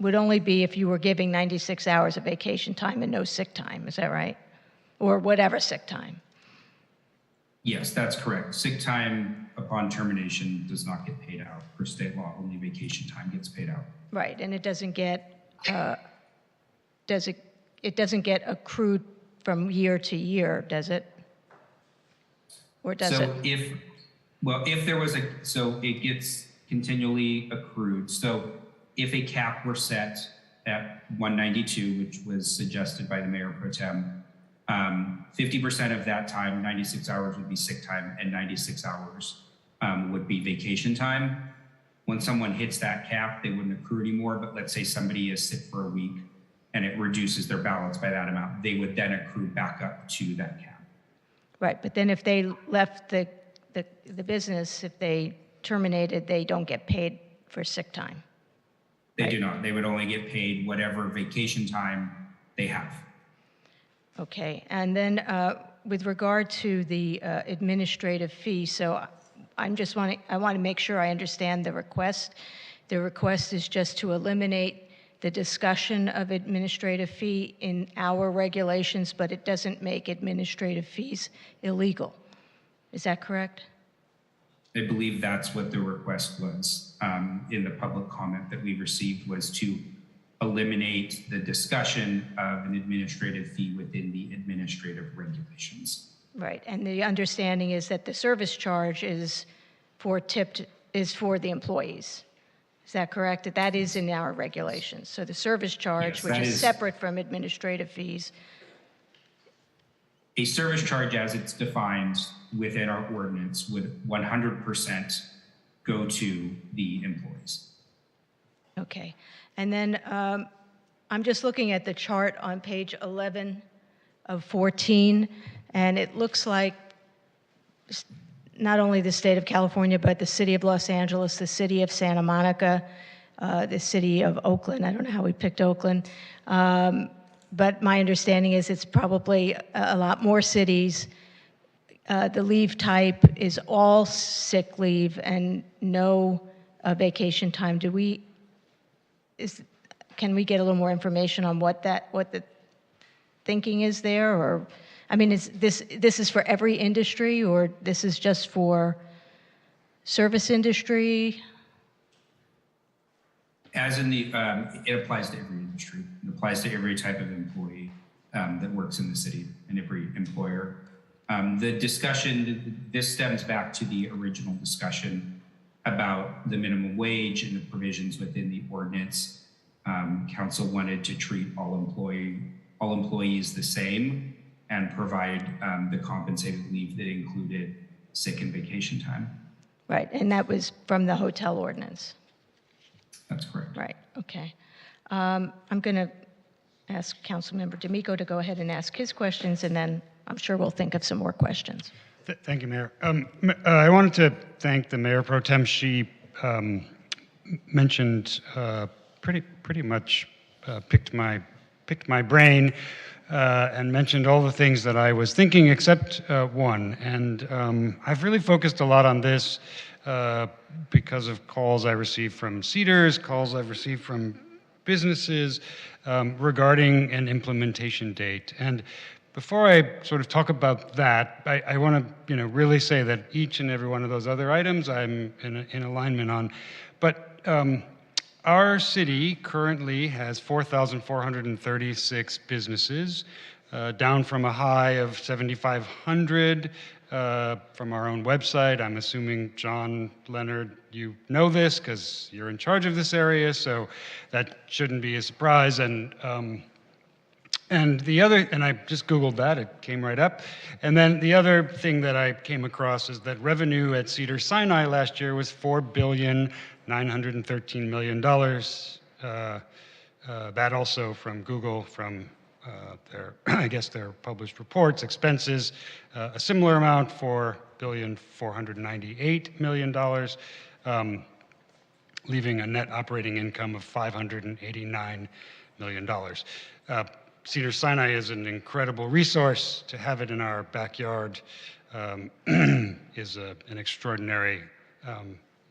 would only be if you were giving 96 hours of vacation time and no sick time, is that right? Or whatever sick time. Yes, that's correct. Sick time upon termination does not get paid out per state law. Only vacation time gets paid out. Right, and it doesn't get, it doesn't get accrued from year to year, does it? Or does it? If there was so it gets continually accrued. So if a cap were set at 192, which was suggested by the Mayor Pro Tem, 50% of that time, 96 hours would be sick time and 96 hours would be vacation time. When someone hits that cap, they wouldn't accrue anymore, but let's say somebody is sick for a week and it reduces their balance by that amount, they would then accrue back up to that cap. Right, but then if they left the business, if they terminated, they don't get paid for sick time. They do not. They would only get paid whatever vacation time they have. Okay, and then with regard to the administrative fee, so I want to make sure I understand the request. The request is just to eliminate the discussion of administrative fee in our regulations, but it doesn't make administrative fees illegal. Is that correct? I believe that's what the request was in the public comment that we received, was to eliminate the discussion of an administrative fee within the administrative regulations. Right, and the understanding is that the service charge is for the employees. Is that correct? That is in our regulations. So the service charge, Yes, which is separate from administrative fees. A service charge as it's defined within our ordinance would 100% go to the employees. Okay, and then I'm just looking at the chart on page 11 of 14, and it looks like not only the state of California, but the city of Los Angeles, the city of Santa Monica, the city of Oakland. I don't know how we picked Oakland. But my understanding is it's probably a lot more cities. The leave type is all sick leave and no vacation time. Can we get a little more information on what the thinking is there? Or, I mean, is this is for every industry, or this is just for service industry? As in the, it applies to every industry. It applies to every type of employee that works in the city and every employer. The discussion, this stems back to the original discussion about the minimum wage and the provisions within the ordinance. Council wanted to treat all employees the same and provide the compensated leave that included sick and vacation time. Right, and that was from the hotel ordinance. That's correct. Right, okay. I'm going to ask Councilmember D'Amico to go ahead and ask his questions, and then I'm sure we'll think of some more questions. Thank you, Mayor. I wanted to thank the Mayor Pro Tem. She mentioned pretty much picked my brain and mentioned all the things that I was thinking except one. And I've really focused a lot on this because of calls I received from Cedars, calls I've received from businesses regarding an implementation date. And before I sort of talk about that, I want to really say that each and every one of those other items I'm in alignment on. But our city currently has 4,436 businesses, down from a high of 7,500 from our own website. I'm assuming, John Leonard, you know this because you're in charge of this area, so that shouldn't be a surprise. And the other, and I just Googled that, it came right up. And then the other thing that I came across is that revenue at Cedars-Sinai last year was $4,913 million. That also from Google, from their, I guess their published reports. Expenses, a similar amount, $4,498 million, leaving a net operating income of $589 million. Cedars-Sinai is an incredible resource. To have it in our backyard is an extraordinary,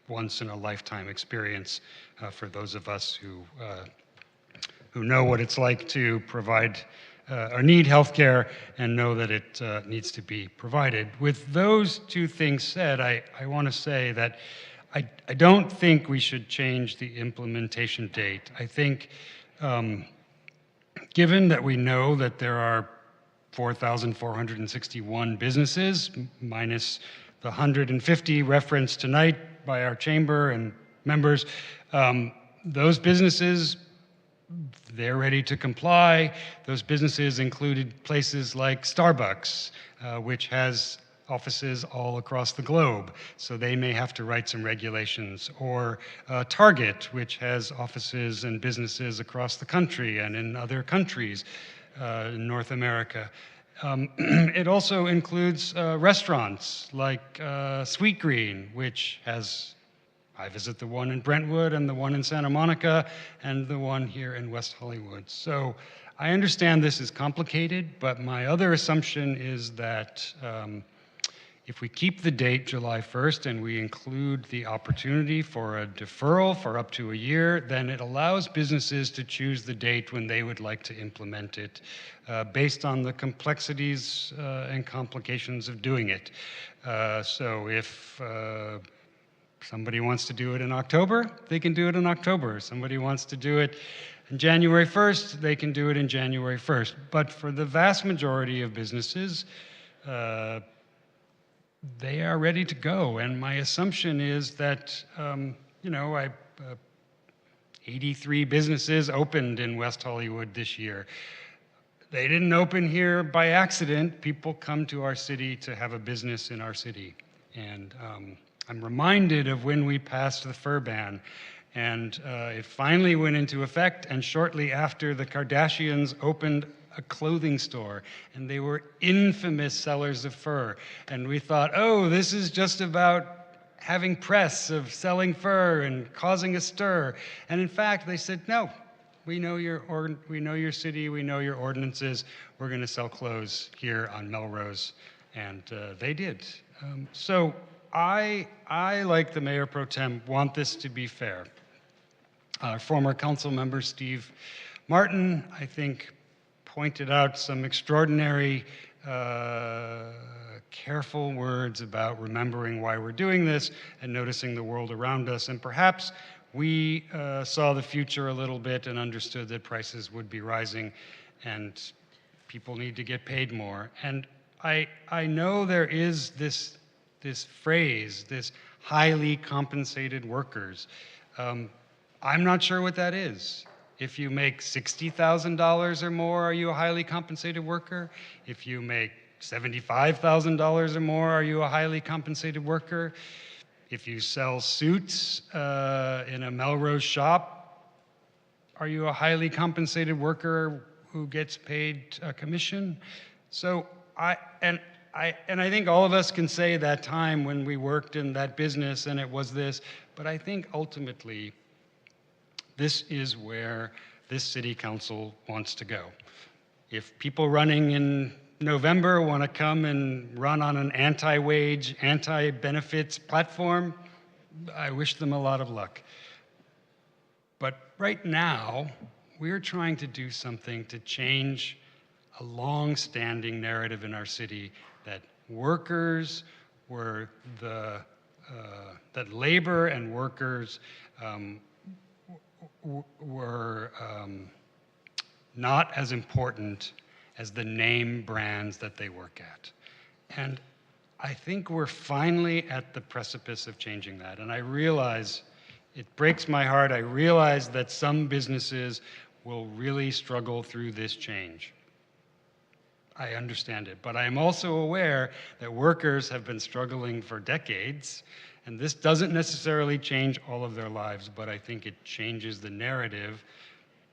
once-in-a-lifetime experience for those of us who know what it's like to provide or need health care and know that it needs to be provided. With those two things said, I want to say that I don't think we should change the implementation date. I think given that we know that there are 4,461 businesses, minus the 150 referenced tonight by our chamber and members, those businesses, they're ready to comply. Those businesses included places like Starbucks, which has offices all across the globe, so they may have to write some regulations, or Target, which has offices and businesses across the country and in other countries in North America. It also includes restaurants like Sweetgreen, which has, I visit the one in Brentwood and the one in Santa Monica and the one here in West Hollywood. So I understand this is complicated, but my other assumption is that if we keep the date July 1st and we include the opportunity for a deferral for up to a year, then it allows businesses to choose the date when they would like to implement it based on the complexities and complications of doing it. So if somebody wants to do it in October, they can do it in October. Somebody wants to do it on January 1st, they can do it in January 1st. But for the vast majority of businesses, they are ready to go. And my assumption is that, 83 businesses opened in West Hollywood this year. They didn't open here by accident. People come to our city to have a business in our city. And I'm reminded of when we passed the fur ban, and it finally went into effect, and shortly after, the Kardashians opened a clothing store, and they were infamous sellers of fur. And we thought, oh, this is just about having press of selling fur and causing a stir. And in fact, they said, no, we know your city, we know your ordinances, we're going to sell clothes here on Melrose. And they did. So I, like the Mayor Pro Tem, want this to be fair. Our former council member, Steve Martin, I think, pointed out some extraordinary, careful words about remembering why we're doing this and noticing the world around us. And perhaps we saw the future a little bit and understood that prices would be rising and people need to get paid more. And I know there is this phrase, this highly compensated workers. I'm not sure what that is. If you make $60,000 or more, are you a highly compensated worker? If you make $75,000 or more, are you a highly compensated worker? If you sell suits in a Melrose shop, are you a highly compensated worker who gets paid a commission? So I think all of us can say that time when we worked in that business and it was this, but I think ultimately this is where this city council wants to go. If people running in November want to come and run on an anti-wage, anti-benefits platform, I wish them a lot of luck. But right now, we're trying to do something to change a long-standing narrative in our city that workers were that labor and workers were not as important as the name brands that they work at. And I think we're finally at the precipice of changing that. And I realize, it breaks my heart, I realize that some businesses will really struggle through this change. I understand it, but I'm also aware that workers have been struggling for decades, and this doesn't necessarily change all of their lives, but I think it changes the narrative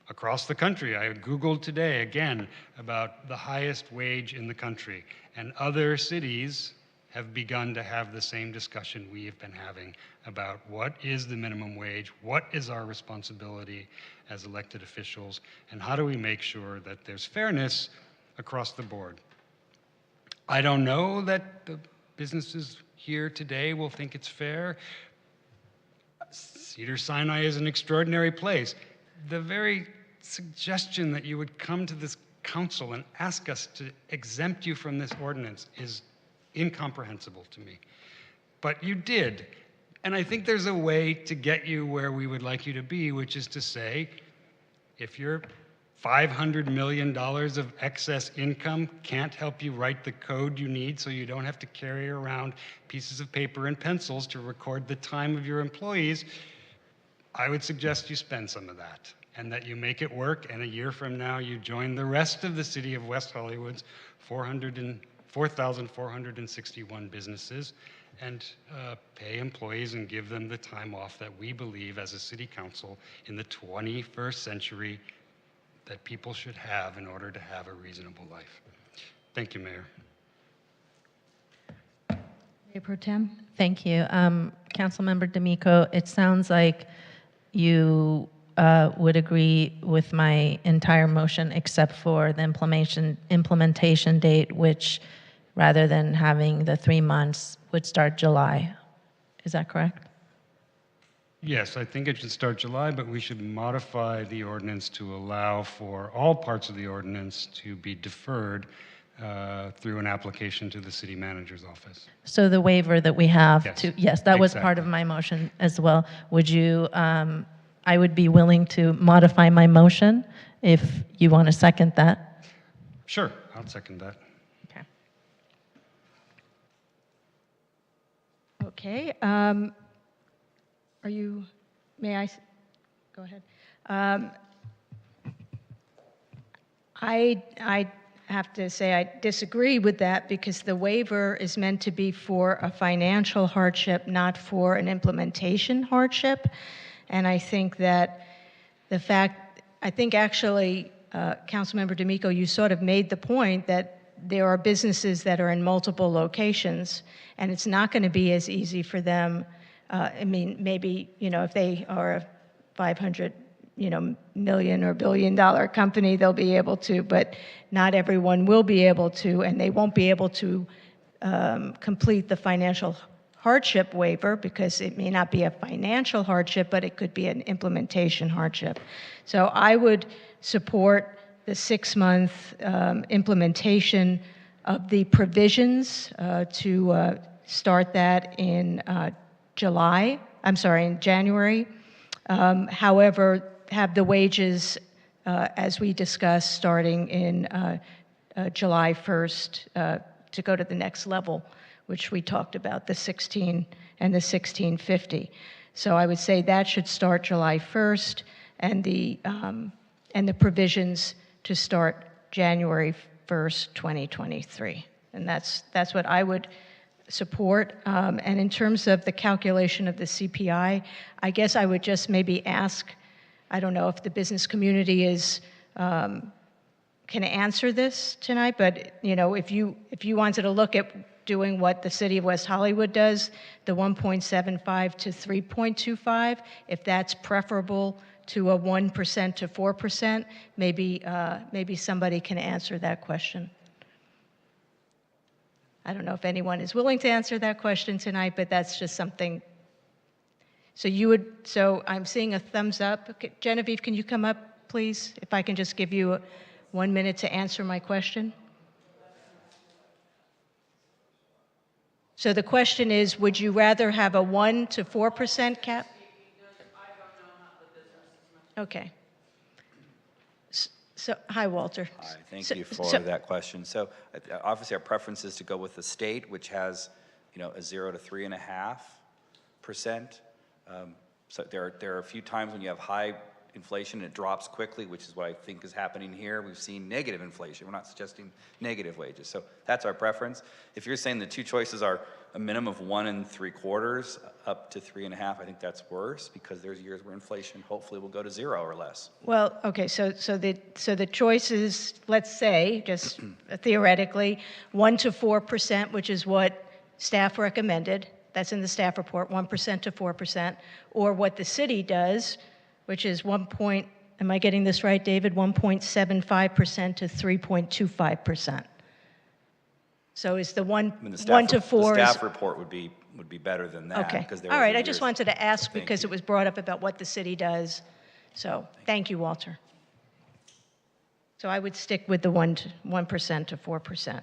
across the country. I Googled today, again, about the highest wage in the country, and other cities have begun to have the same discussion we have been having about what is the minimum wage, what is our responsibility as elected officials, and how do we make sure that there's fairness across the board. I don't know that the businesses here today will think it's fair. Cedars-Sinai is an extraordinary place. The very suggestion that you would come to this council and ask us to exempt you from this ordinance is incomprehensible to me. But you did. And I think there's a way to get you where we would like you to be, which is to say, if your $500 million of excess income can't help you write the code you need so you don't have to carry around pieces of paper and pencils to record the time of your employees, I would suggest you spend some of that and that you make it work, and a year from now you join the rest of the city of West Hollywood's 4,461 businesses and pay employees and give them the time off that we believe as a city council in the 21st century that people should have in order to have a reasonable life. Thank you, Mayor. Mayor Pro Tem? Thank you. Councilmember D'Amico, it sounds like you would agree with my entire motion except for the implementation date, which rather than having the 3 months would start July. Is that correct? Yes, I think it should start July, but we should modify the ordinance to allow for all parts of the ordinance to be deferred through an application to the city manager's office. So the waiver that we have Yes, yes, that was part of my motion as well. Would you, I would be willing to modify my motion if you want to second that. Sure, I'll second that. Okay. Are you, may I, go ahead. I have to say I disagree with that because the waiver is meant to be for a financial hardship, not for an implementation hardship. And I think that I think actually, Councilmember D'Amico, you sort of made the point that there are businesses that are in multiple locations, and it's not going to be as easy for them. I mean, maybe, if they are a 500, million or billion-dollar company, they'll be able to, but not everyone will be able to, and they won't be able to complete the financial hardship waiver because it may not be a financial hardship, but it could be an implementation hardship. So I would support the 6-month implementation of the provisions to start that in in January. However, have the wages, as we discussed, starting in July 1st to go to the next level, which we talked about, the 16 and the 1650. So I would say that should start July 1st, and the provisions to start January 1st, 2023. And that's what I would support. And in terms of the calculation of the CPI, I guess I would just maybe ask, I don't know if the business community is can answer this tonight, but if you wanted to look at doing what the city of West Hollywood does, the 1.75 to 3.25, if that's preferable to a 1% to 4%, maybe somebody can answer that question. I don't know if anyone is willing to answer that question tonight, but that's just something. So I'm seeing a thumbs up. Okay, Genevieve, can you come up, please? If I can just give you 1 minute to answer my question. So the question is, would you rather have a 1 to 4% cap? Okay. So, hi, Walter. Hi, thank you for that question. So obviously our preference is to go with the state, which has, a 0 to 3.5%. So there are a few times when you have high inflation and it drops quickly, which is what I think is happening here. We've seen negative inflation. We're not suggesting negative wages. So that's our preference. If you're saying the two choices are a minimum of 1 3/4 up to 3.5, I think that's worse because there's years where inflation hopefully will go to 0 or less. Well, okay, so the choices, let's say, just theoretically, 1 to 4%, which is what staff recommended, that's in the staff report, 1% to 4%, or what the city does, which is am I getting this right, David? 1.75% to 3.25%. So is the I mean, the 1 to 4 the is... staff report would be better than that. Okay, because there all will right, be I just years- wanted to ask Thank because you. it was brought up about what the city does. So, thank you, Walter. So I would stick with the 1% to 4%.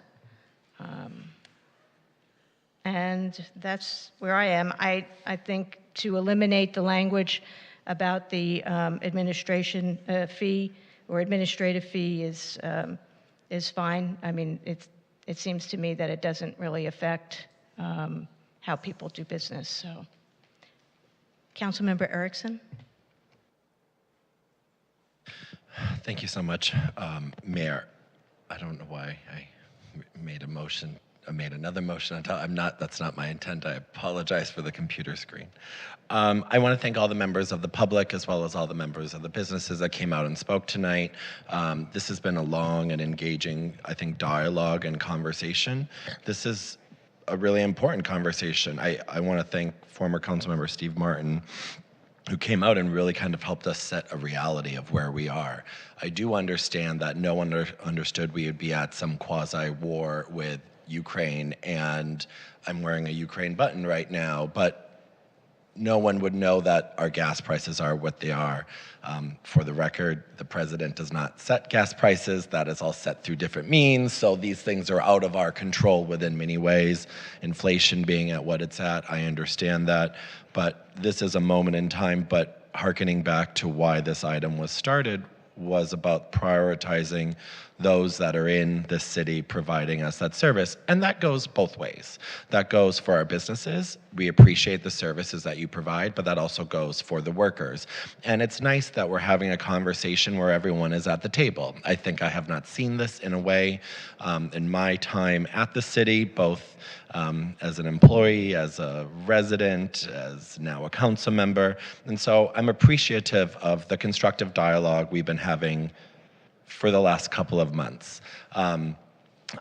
And that's where I am. I think to eliminate the language about the administration fee or administrative fee is fine. I mean, it seems to me that it doesn't really affect how people do business. So, Councilmember Erickson. Thank you so much, Mayor. I don't know why I made a motion. I made another motion. That's not my intent. I apologize for the computer screen. I want to thank all the members of the public as well as all the members of the businesses that came out and spoke tonight. This has been a long and engaging, I think, dialogue and conversation. This is a really important conversation. I want to thank former Councilmember Steve Martin, who came out and really kind of helped us set a reality of where we are. I do understand that no one understood we would be at some quasi-war with Ukraine, and I'm wearing a Ukraine button right now, but no one would know that our gas prices are what they are. For the record, the president does not set gas prices. That is all set through different means, so these things are out of our control within many ways. Inflation being at what it's at, I understand that, but this is a moment in time. But hearkening back to why this item was started was about prioritizing those that are in the city providing us that service. And that goes both ways. That goes for our businesses. We appreciate the services that you provide, but that also goes for the workers. And it's nice that we're having a conversation where everyone is at the table. I think I have not seen this in a way in my time at the city, both as an employee, as a resident, as now a council member. And so I'm appreciative of the constructive dialogue we've been having for the last couple of months.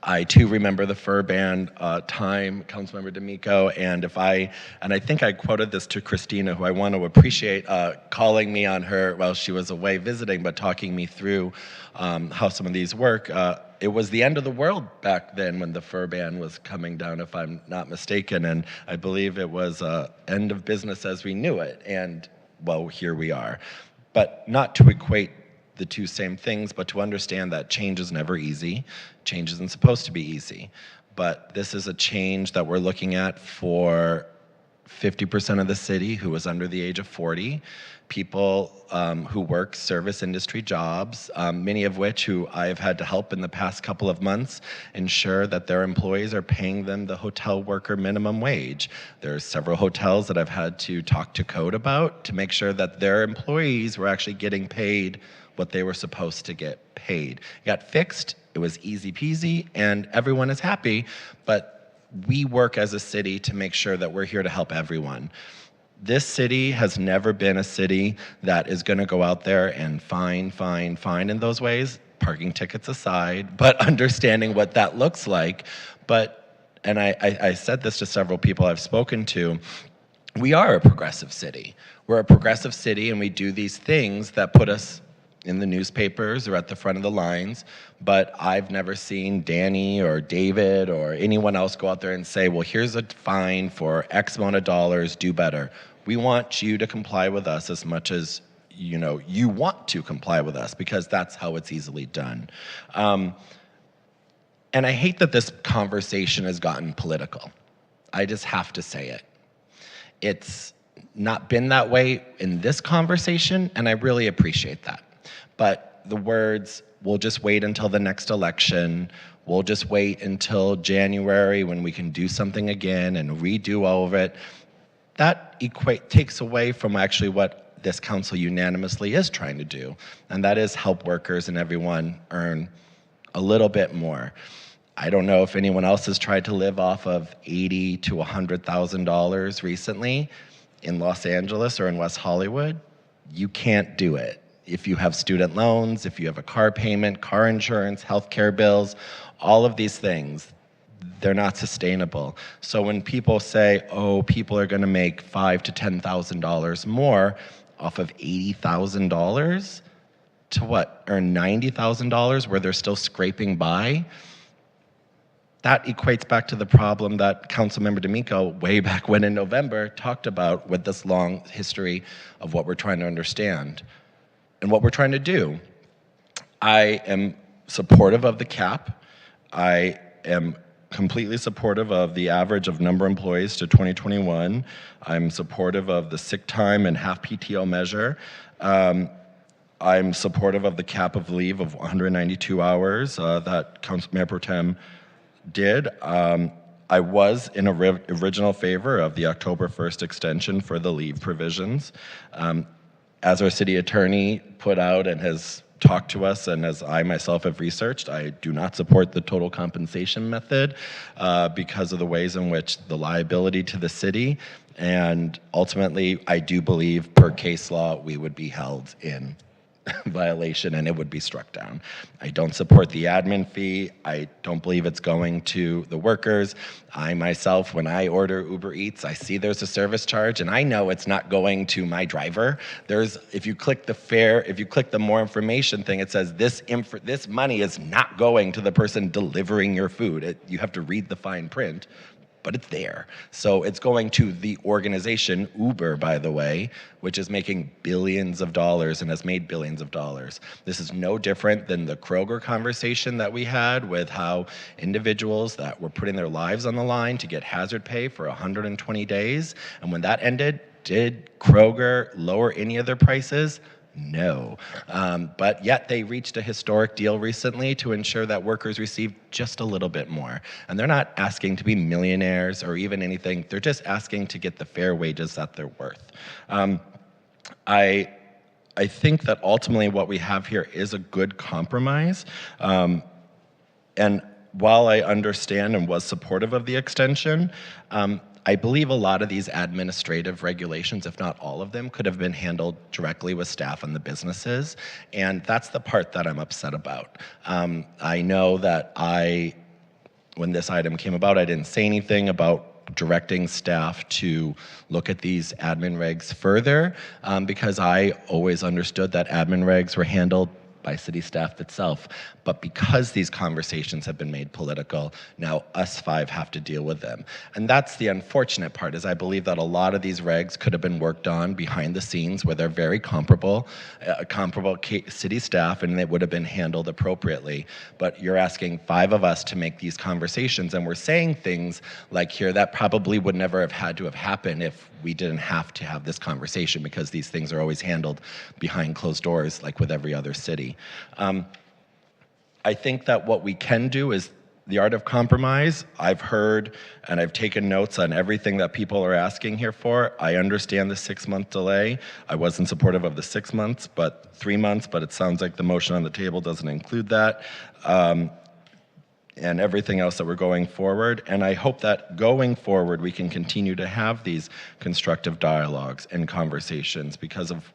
I too remember the fur ban time, Councilmember D'Amico, and I think I quoted this to Christina, who I want to appreciate calling me on her while she was away visiting, but talking me through how some of these work. It was the end of the world back then when the fur ban was coming down, if I'm not mistaken, and I believe it was end of business as we knew it, and well, here we are. But not to equate the two same things, but to understand that change is never easy. Change isn't supposed to be easy. But this is a change that we're looking at for 50% of the city who is under the age of 40, people who work service industry jobs, many of which who I've had to help in the past couple of months ensure that their employees are paying them the hotel worker minimum wage. There's several hotels that I've had to talk to code about to make sure that their employees were actually getting paid what they were supposed to get paid. It got fixed, it was easy peasy, and everyone is happy, but we work as a city to make sure that we're here to help everyone. This city has never been a city that is gonna go out there and fine in those ways, parking tickets aside, but understanding what that looks like. And I said this to several people I've spoken to, we are a progressive city. We're a progressive city and we do these things that put us in the newspapers or at the front of the lines, but I've never seen Danny or David or anyone else go out there and say, well, here's a fine for X amount of dollars, do better. We want you to comply with us as much as you want to comply with us, because that's how it's easily done. And I hate that this conversation has gotten political. I just have to say it. It's not been that way in this conversation, and I really appreciate that. But the words, we'll just wait until the next election, we'll just wait until January when we can do something again and redo all of it, that takes away from actually what this council unanimously is trying to do, and that is help workers and everyone earn a little bit more. I don't know if anyone else has tried to live off of $80,000 to $100,000 recently in Los Angeles or in West Hollywood. You can't do it. If you have student loans, if you have a car payment, car insurance, healthcare bills, all of these things, they're not sustainable. So when people say, oh, people are going to make $5,000 to $10,000 more off of $80,000 to what, earn $90,000 where they're still scraping by, that equates back to the problem that Councilmember D'Amico, way back when in November, talked about with this long history of what we're trying to understand and what we're trying to do. I am supportive of the cap. I am completely supportive of the average of number of employees to 2021. I'm supportive of the sick time and half PTO measure. I'm supportive of the cap of leave of 192 hours that Mayor Pro Tem did. I was in original favor of the October 1st extension for the leave provisions. As our city attorney put out and has talked to us, and as I myself have researched, I do not support the total compensation method because of the ways in which the liability to the city, and ultimately I do believe per case law we would be held in violation and it would be struck down. I don't support the admin fee. I don't believe it's going to the workers. I myself, when I order Uber Eats, I see there's a service charge and I know it's not going to my driver. If you click the more information thing, it says this money is not going to the person delivering your food. You have to read the fine print, but it's there. So it's going to the organization, Uber, by the way, which is making billions of dollars and has made billions of dollars. This is no different than the Kroger conversation that we had with how individuals that were putting their lives on the line to get hazard pay for 120 days. And when that ended, did Kroger lower any of their prices? No. But yet they reached a historic deal recently to ensure that workers receive just a little bit more. And they're not asking to be millionaires or even anything. They're just asking to get the fair wages that they're worth. I think that ultimately what we have here is a good compromise. And while I understand and was supportive of the extension, I believe a lot of these administrative regulations, if not all of them, could have been handled directly with staff and the businesses, and that's the part that I'm upset about. I know that when this item came about, I didn't say anything about directing staff to look at these admin regs further, because I always understood that admin regs were handled by city staff itself. But because these conversations have been made political, now us five have to deal with them. And that's the unfortunate part, is I believe that a lot of these regs could have been worked on behind the scenes where they're very comparable city staff, and it would have been handled appropriately. But you're asking five of us to make these conversations, and we're saying things like here that probably would never have had to have happened if we didn't have to have this conversation, because these things are always handled behind closed doors like with every other city. I think that what we can do is the art of compromise. I've heard and I've taken notes on everything that people are asking here for. I understand the 6-month delay. I wasn't supportive of the 6 months, but 3 months, but it sounds like the motion on the table doesn't include that. And everything else that we're going forward. And I hope that going forward, we can continue to have these constructive dialogues and conversations because of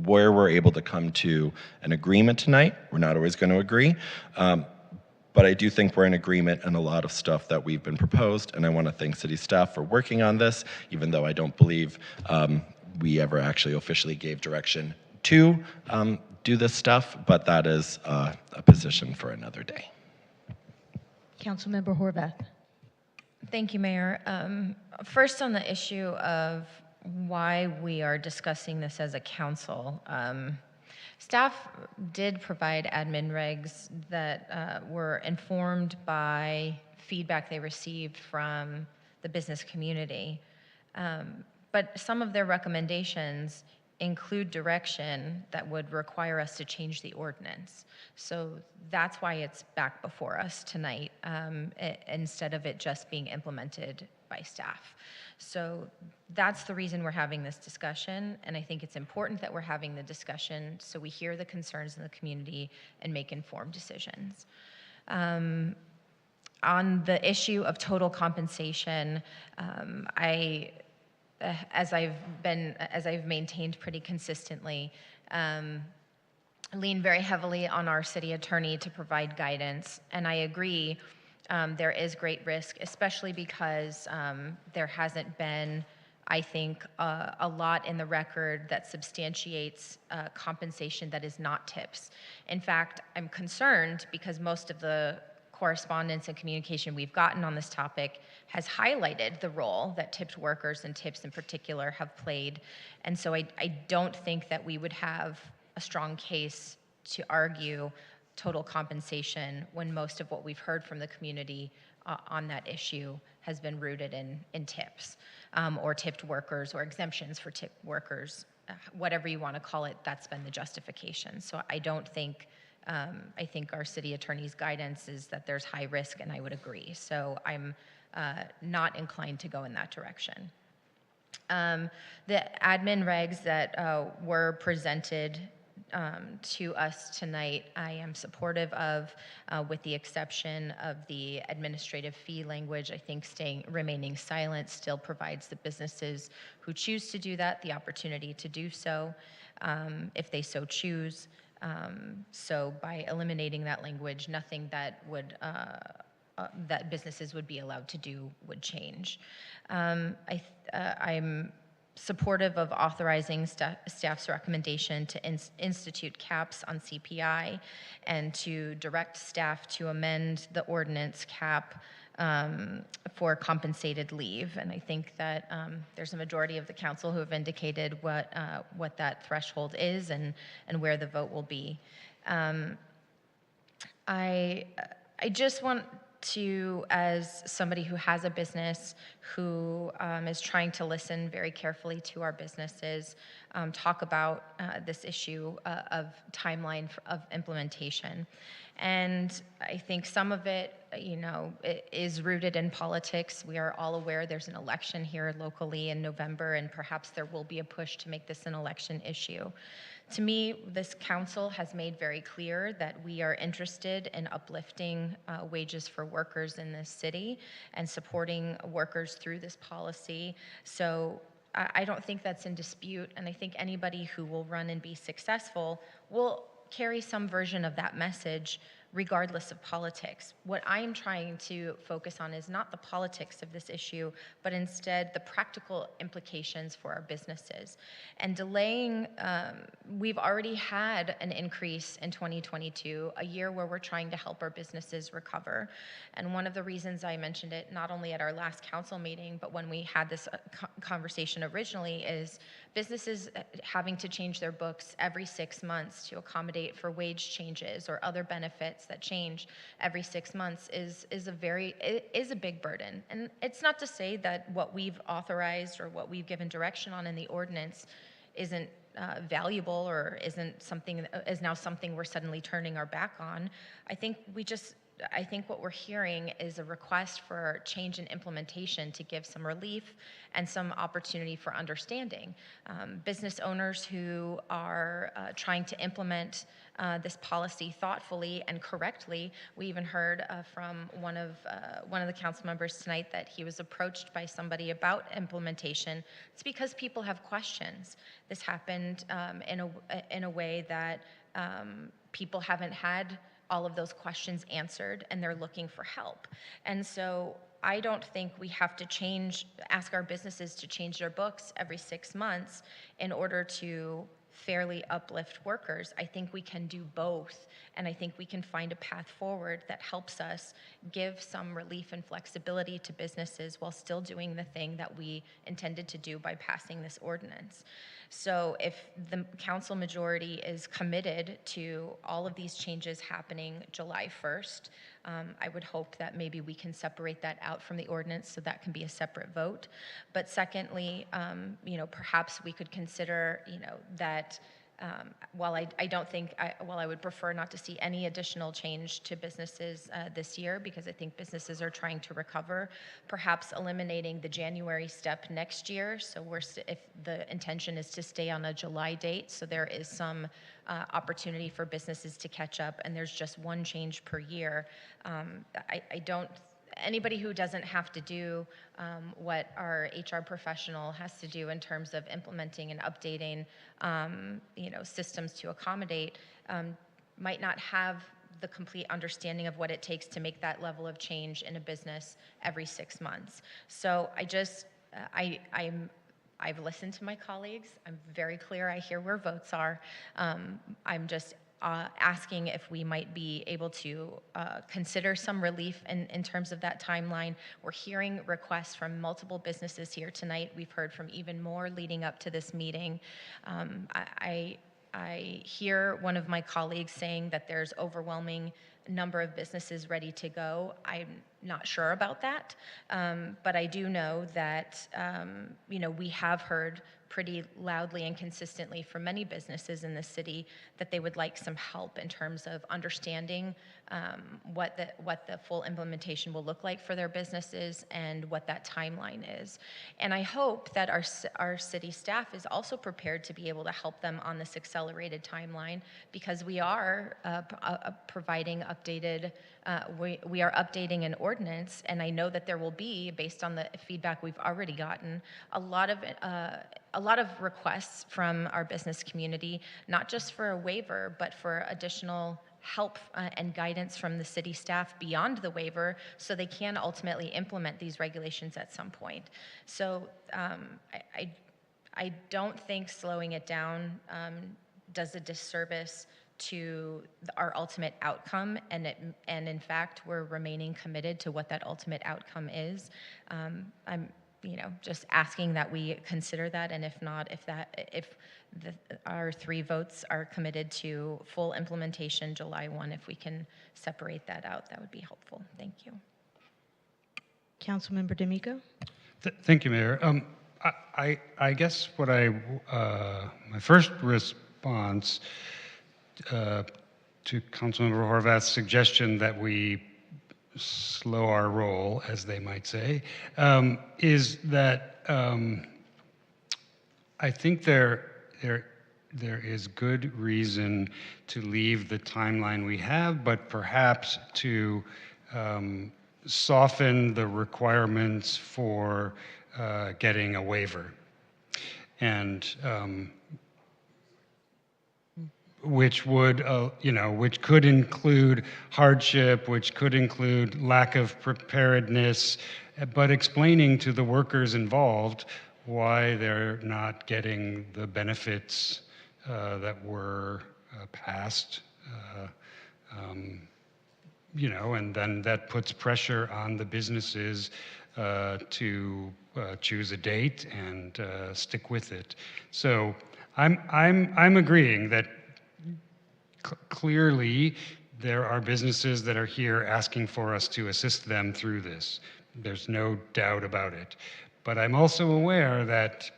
where we're able to come to an agreement tonight. We're not always going to agree, but I do think we're in agreement on a lot of stuff that we've been proposed, and I want to thank city staff for working on this, even though I don't believe we ever actually officially gave direction to do this stuff, but that is a position for another day. Councilmember Horvath. Thank you, Mayor. First, on the issue of why we are discussing this as a council. Staff did provide admin regs that were informed by feedback they received from the business community. But some of their recommendations include direction that would require us to change the ordinance. So that's why it's back before us tonight, instead of it just being implemented by staff. So that's the reason we're having this discussion, and I think it's important that we're having the discussion so we hear the concerns in the community and make informed decisions. On the issue of total compensation, as I've maintained pretty consistently, lean very heavily on our city attorney to provide guidance, and I agree. there is great risk, especially because there hasn't been, I think, a lot in the record that substantiates compensation that is not tips. In fact, I'm concerned because most of the correspondence and communication we've gotten on this topic has highlighted the role that tipped workers and tips in particular have played. And so I don't think that we would have a strong case to argue total compensation when most of what we've heard from the community on that issue has been rooted in tips or tipped workers or exemptions for tipped workers. Whatever you want to call it, that's been the justification. So I don't think, I think our city attorney's guidance is that there's high risk, and I would agree. So I'm not inclined to go in that direction. The admin regs that were presented to us tonight, I am supportive of, with the exception of the administrative fee language. I think remaining silent still provides the businesses who choose to do that the opportunity to do so if they so choose. So by eliminating that language, nothing that would that businesses would be allowed to do would change. I'm supportive of authorizing staff's recommendation to institute caps on CPI and to direct staff to amend the ordinance cap for compensated leave. And I think that there's a majority of the council who have indicated what that threshold is and where the vote will be. I just want to, as somebody who has a business who is trying to listen very carefully to our businesses, talk about this issue of timeline of implementation. And I think some of it, it is rooted in politics. We are all aware there's an election here locally in November, and perhaps there will be a push to make this an election issue. To me, this council has made very clear that we are interested in uplifting wages for workers in this city and supporting workers through this policy. So I don't think that's in dispute, and I think anybody who will run and be successful will carry some version of that message regardless of politics. What I'm trying to focus on is not the politics of this issue, but instead the practical implications for our businesses. And delaying, we've already had an increase in 2022, a year where we're trying to help our businesses recover. And one of the reasons I mentioned it, not only at our last council meeting, but when we had this conversation originally, is businesses having to change their books every 6 months to accommodate for wage changes or other benefits that change every 6 months is a big burden. And it's not to say that what we've authorized or what we've given direction on in the ordinance isn't valuable or is now something we're suddenly turning our back on. I think what we're hearing is a request for change in implementation to give some relief and some opportunity for understanding. Business owners who are trying to implement this policy thoughtfully and correctly. We even heard from one of the council members tonight that he was approached by somebody about implementation. It's because people have questions. This happened in a way that people haven't had all of those questions answered, and they're looking for help. And so I don't think we have to ask our businesses to change their books every 6 months in order to fairly uplift workers. I think we can do both, and I think we can find a path forward that helps us give some relief and flexibility to businesses while still doing the thing that we intended to do by passing this ordinance. So if the council majority is committed to all of these changes happening July 1st, I would hope that maybe we can separate that out from the ordinance so that can be a separate vote. But secondly, perhaps we could consider, that while I would prefer not to see any additional change to businesses this year, because I think businesses are trying to recover, perhaps eliminating the January step next year. So if the intention is to stay on a July date, so there is some opportunity for businesses to catch up, and there's just one change per year. Anybody who doesn't have to do what our HR professional has to do in terms of implementing and updating, systems to accommodate, might not have the complete understanding of what it takes to make that level of change in a business every 6 months. So I've listened to my colleagues. I'm very clear. I hear where votes are. I'm just asking if we might be able to consider some relief in terms of that timeline. We're hearing requests from multiple businesses here tonight. We've heard from even more leading up to this meeting. I hear one of my colleagues saying that there's overwhelming number of businesses ready to go. I'm not sure about that, but I do know that we have heard pretty loudly and consistently from many businesses in the city that they would like some help in terms of understanding what the full implementation will look like for their businesses and what that timeline is. And I hope that our city staff is also prepared to be able to help them on this accelerated timeline, because we are providing updated, we are updating an ordinance, and I know that there will be, based on the feedback we've already gotten, a lot of requests from our business community, not just for a waiver, but for additional help and guidance from the city staff beyond the waiver, so they can ultimately implement these regulations at some point. So I don't think slowing it down does a disservice to our ultimate outcome, and in fact, we're remaining committed to what that ultimate outcome is. I'm just asking that we consider that, and if not, if our 3 votes are committed to full implementation July 1, if we can separate that out, that would be helpful. Thank you. Councilmember D'Amico? Thank you, Mayor. I guess what my first response to Councilmember Horvath's suggestion that we slow our roll, as they might say, is that I think there is good reason to leave the timeline we have, but perhaps to soften the requirements for getting a waiver, and which would, which could include hardship, which could include lack of preparedness, but explaining to the workers involved why they're not getting the benefits that were passed, and then that puts pressure on the businesses to choose a date and stick with it. So I'm agreeing that clearly there are businesses that are here asking for us to assist them through this. There's no doubt about it. But I'm also aware that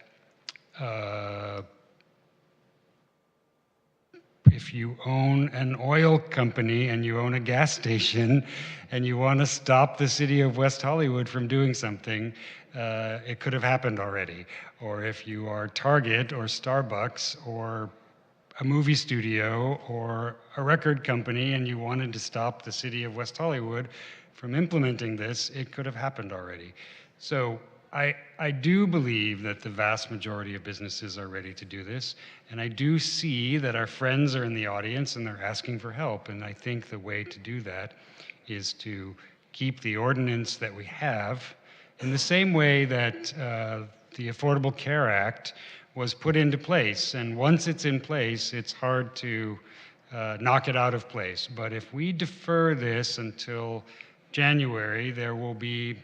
if you own an oil company and you own a gas station and you want to stop the city of West Hollywood from doing something, it could have happened already. Or if you are Target or Starbucks or a movie studio or a record company and you wanted to stop the city of West Hollywood from implementing this, it could have happened already. So I do believe that the vast majority of businesses are ready to do this, and I do see that our friends are in the audience and they're asking for help, and I think the way to do that is to keep the ordinance that we have in the same way that the Affordable Care Act was put into place, and once it's in place, it's hard to knock it out of place. But if we defer this until January, there will be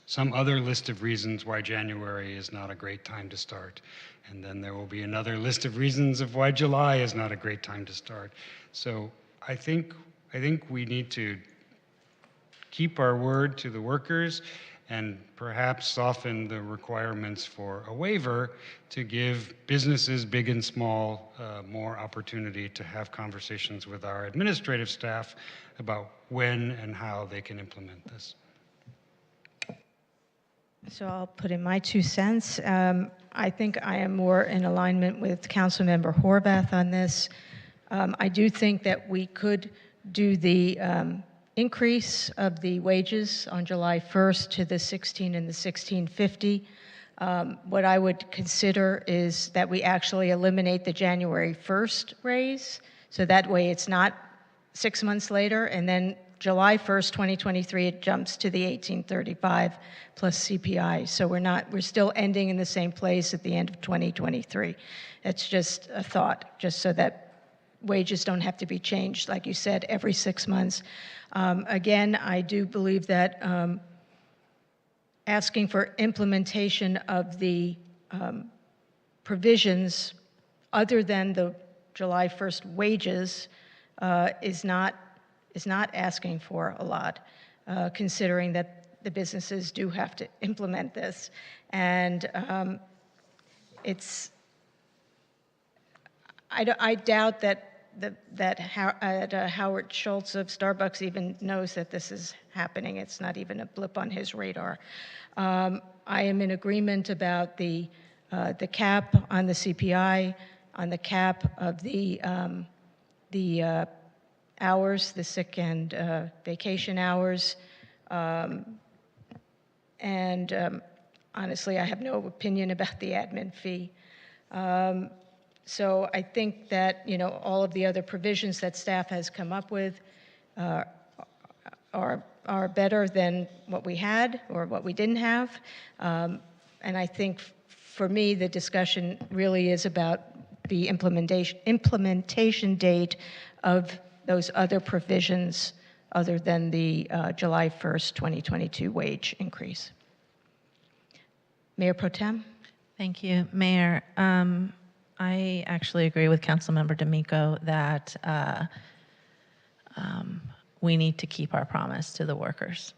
some other list of reasons why January is not a great time to start. And then there will be another list of reasons of why July is not a great time to start. So I think we need to keep our word to the workers and perhaps soften the requirements for a waiver to give businesses, big and small, more opportunity to have conversations with our administrative staff about when and how they can implement this. So I'll put in my 2 cents. I think I am more in alignment with Councilmember Horvath on this. I do think that we could do the increase of the wages on July 1st to the $16 and the $16.50. What I would consider is that we actually eliminate the January 1st raise, so that way it's not 6 months later, and then July 1st, 2023, it jumps to the 1835 plus CPI. So we're still ending in the same place at the end of 2023. It's just a thought, just so that wages don't have to be changed, like you said, every 6 months. Again, I do believe that asking for implementation of the provisions other than the July 1st wages is not asking for a lot, considering that the businesses do have to implement this. And I doubt that Howard Schultz of Starbucks even knows that this is happening. It's not even a blip on his radar. I am in agreement about the cap on the CPI, on the cap of the hours, the sick and vacation hours. Honestly, I have no opinion about the admin fee. So I think that, all of the other provisions that staff has come up with are better than what we had or what we didn't have. And I think for me, the discussion really is about the implementation date of those other provisions other than the July 1st, 2022 wage increase. Mayor Pro Tem? Thank you, Mayor. I actually agree with Councilmember D'Amico that we need to keep our promise to the workers.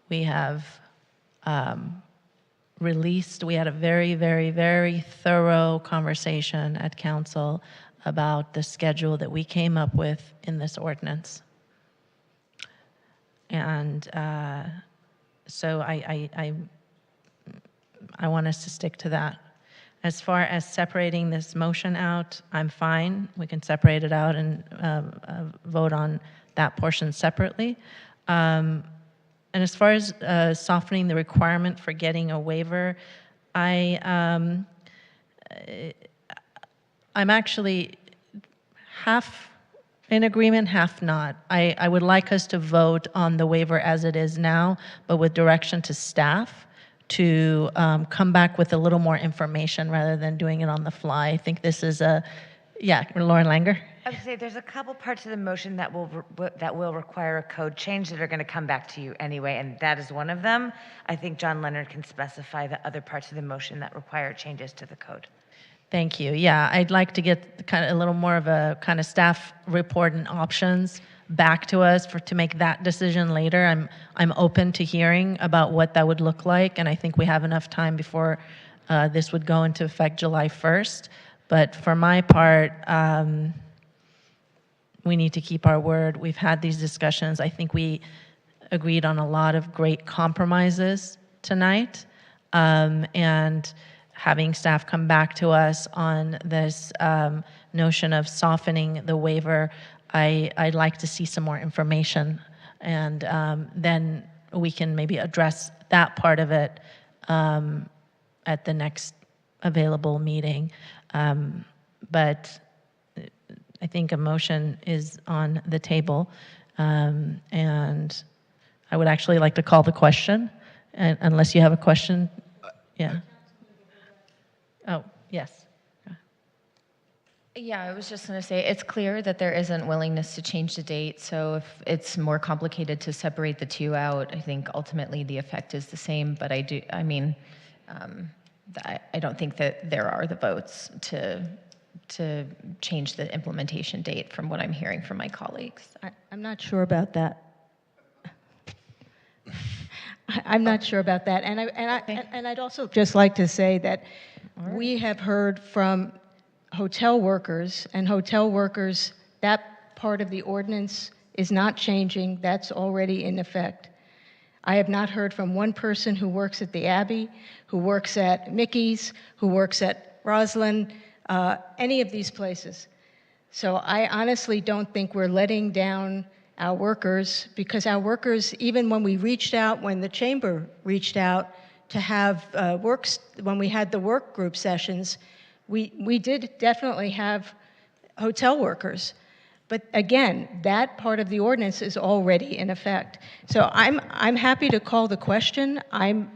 We have we had a very, very, very thorough conversation at council about the schedule that we came up with in this ordinance. And so I want us to stick to that. As far as separating this motion out, I'm fine. We can separate it out and vote on that portion separately. And as far as softening the requirement for getting a waiver, I'm actually half in agreement, half not. I would like us to vote on the waiver as it is now, but with direction to staff to come back with a little more information rather than doing it on the fly. I think this is Lauren Langer. I would say there's a couple parts of the motion that will require a code change that are going to come back to you anyway, and that is one of them. I think John Leonard can specify the other parts of the motion that require changes to the code. Thank you. Yeah, I'd like to get kind of a little more of a kind of staff report and options back to us to make that decision later. I'm open to hearing about what that would look like, and I think we have enough time before this would go into effect July 1st. But for my part, we need to keep our word. We've had these discussions. I think we agreed on a lot of great compromises tonight, and having staff come back to us on this notion of softening the waiver, I'd like to see some more information, and then we can maybe address that part of it at the next available meeting. But I think a motion is on the table, and I would actually like to call the question, unless you have a question. Yeah. Oh, yes. Yeah, I was just going to say, it's clear that there isn't willingness to change the date, so if it's more complicated to separate the two out, I think ultimately the effect is the same, but I don't think that there are the votes to change the implementation date from what I'm hearing from my colleagues. I'm not sure about that. I'm not sure about that. And I'd also just like to say that we have heard from hotel workers, and hotel workers, that part of the ordinance is not changing. That's already in effect. I have not heard from one person who works at the Abbey, who works at Mickey's, who works at Roslyn, any of these places. So I honestly don't think we're letting down our workers, because our workers, even when when the chamber reached out to have when we had the work group sessions, we did definitely have hotel workers. But again, that part of the ordinance is already in effect. So I'm happy to call the question. I'm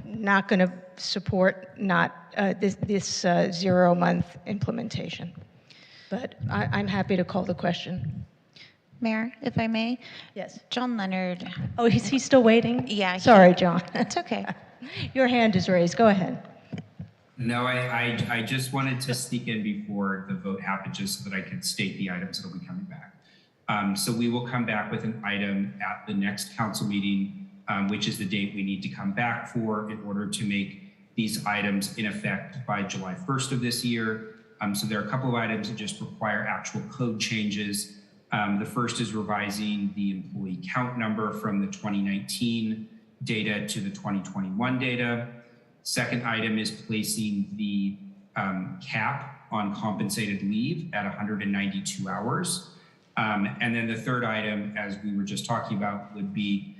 not going to support not this 0-month implementation. But I'm happy to call the question. Mayor, if I may? Yes. John Leonard. Oh, is he still waiting? Yeah. Sorry, John. It's okay. Your hand is raised. Go ahead. No, I just wanted to sneak in before the vote happened just so that I could state the items that will be coming back. So we will come back with an item at the next council meeting, which is the date we need to come back for in order to make these items in effect by July 1st of this year. So there are a couple of items that just require actual code changes. The first is revising the employee count number from the 2019 data to the 2021 data. Second item is placing the cap on compensated leave at 192 hours. And then the third item, as we were just talking about, would be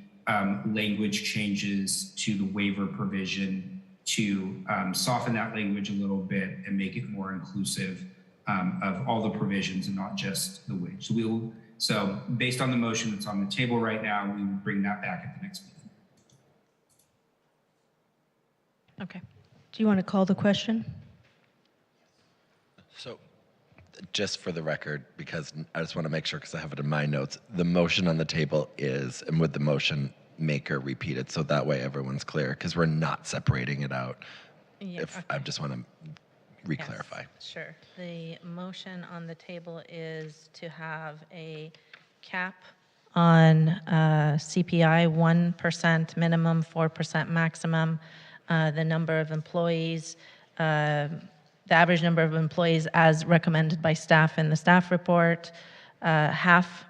language changes to the waiver provision to soften that language a little bit and make it more inclusive of all the provisions and not just the wage. So based on the motion that's on the table right now, we will bring that back at the next meeting. Okay. Do you want to call the question? So, just for the record, because I just want to make sure, because I have it in my notes, the motion on the table is, and with the motion maker repeat it, so that way everyone's clear, because we're not separating it out. Yeah, I just want to re-clarify. Yes, sure. The motion on the table is to have a cap on CPI, 1% minimum, 4% maximum. The number of employees, the average number of employees as recommended by staff in the staff report. Half,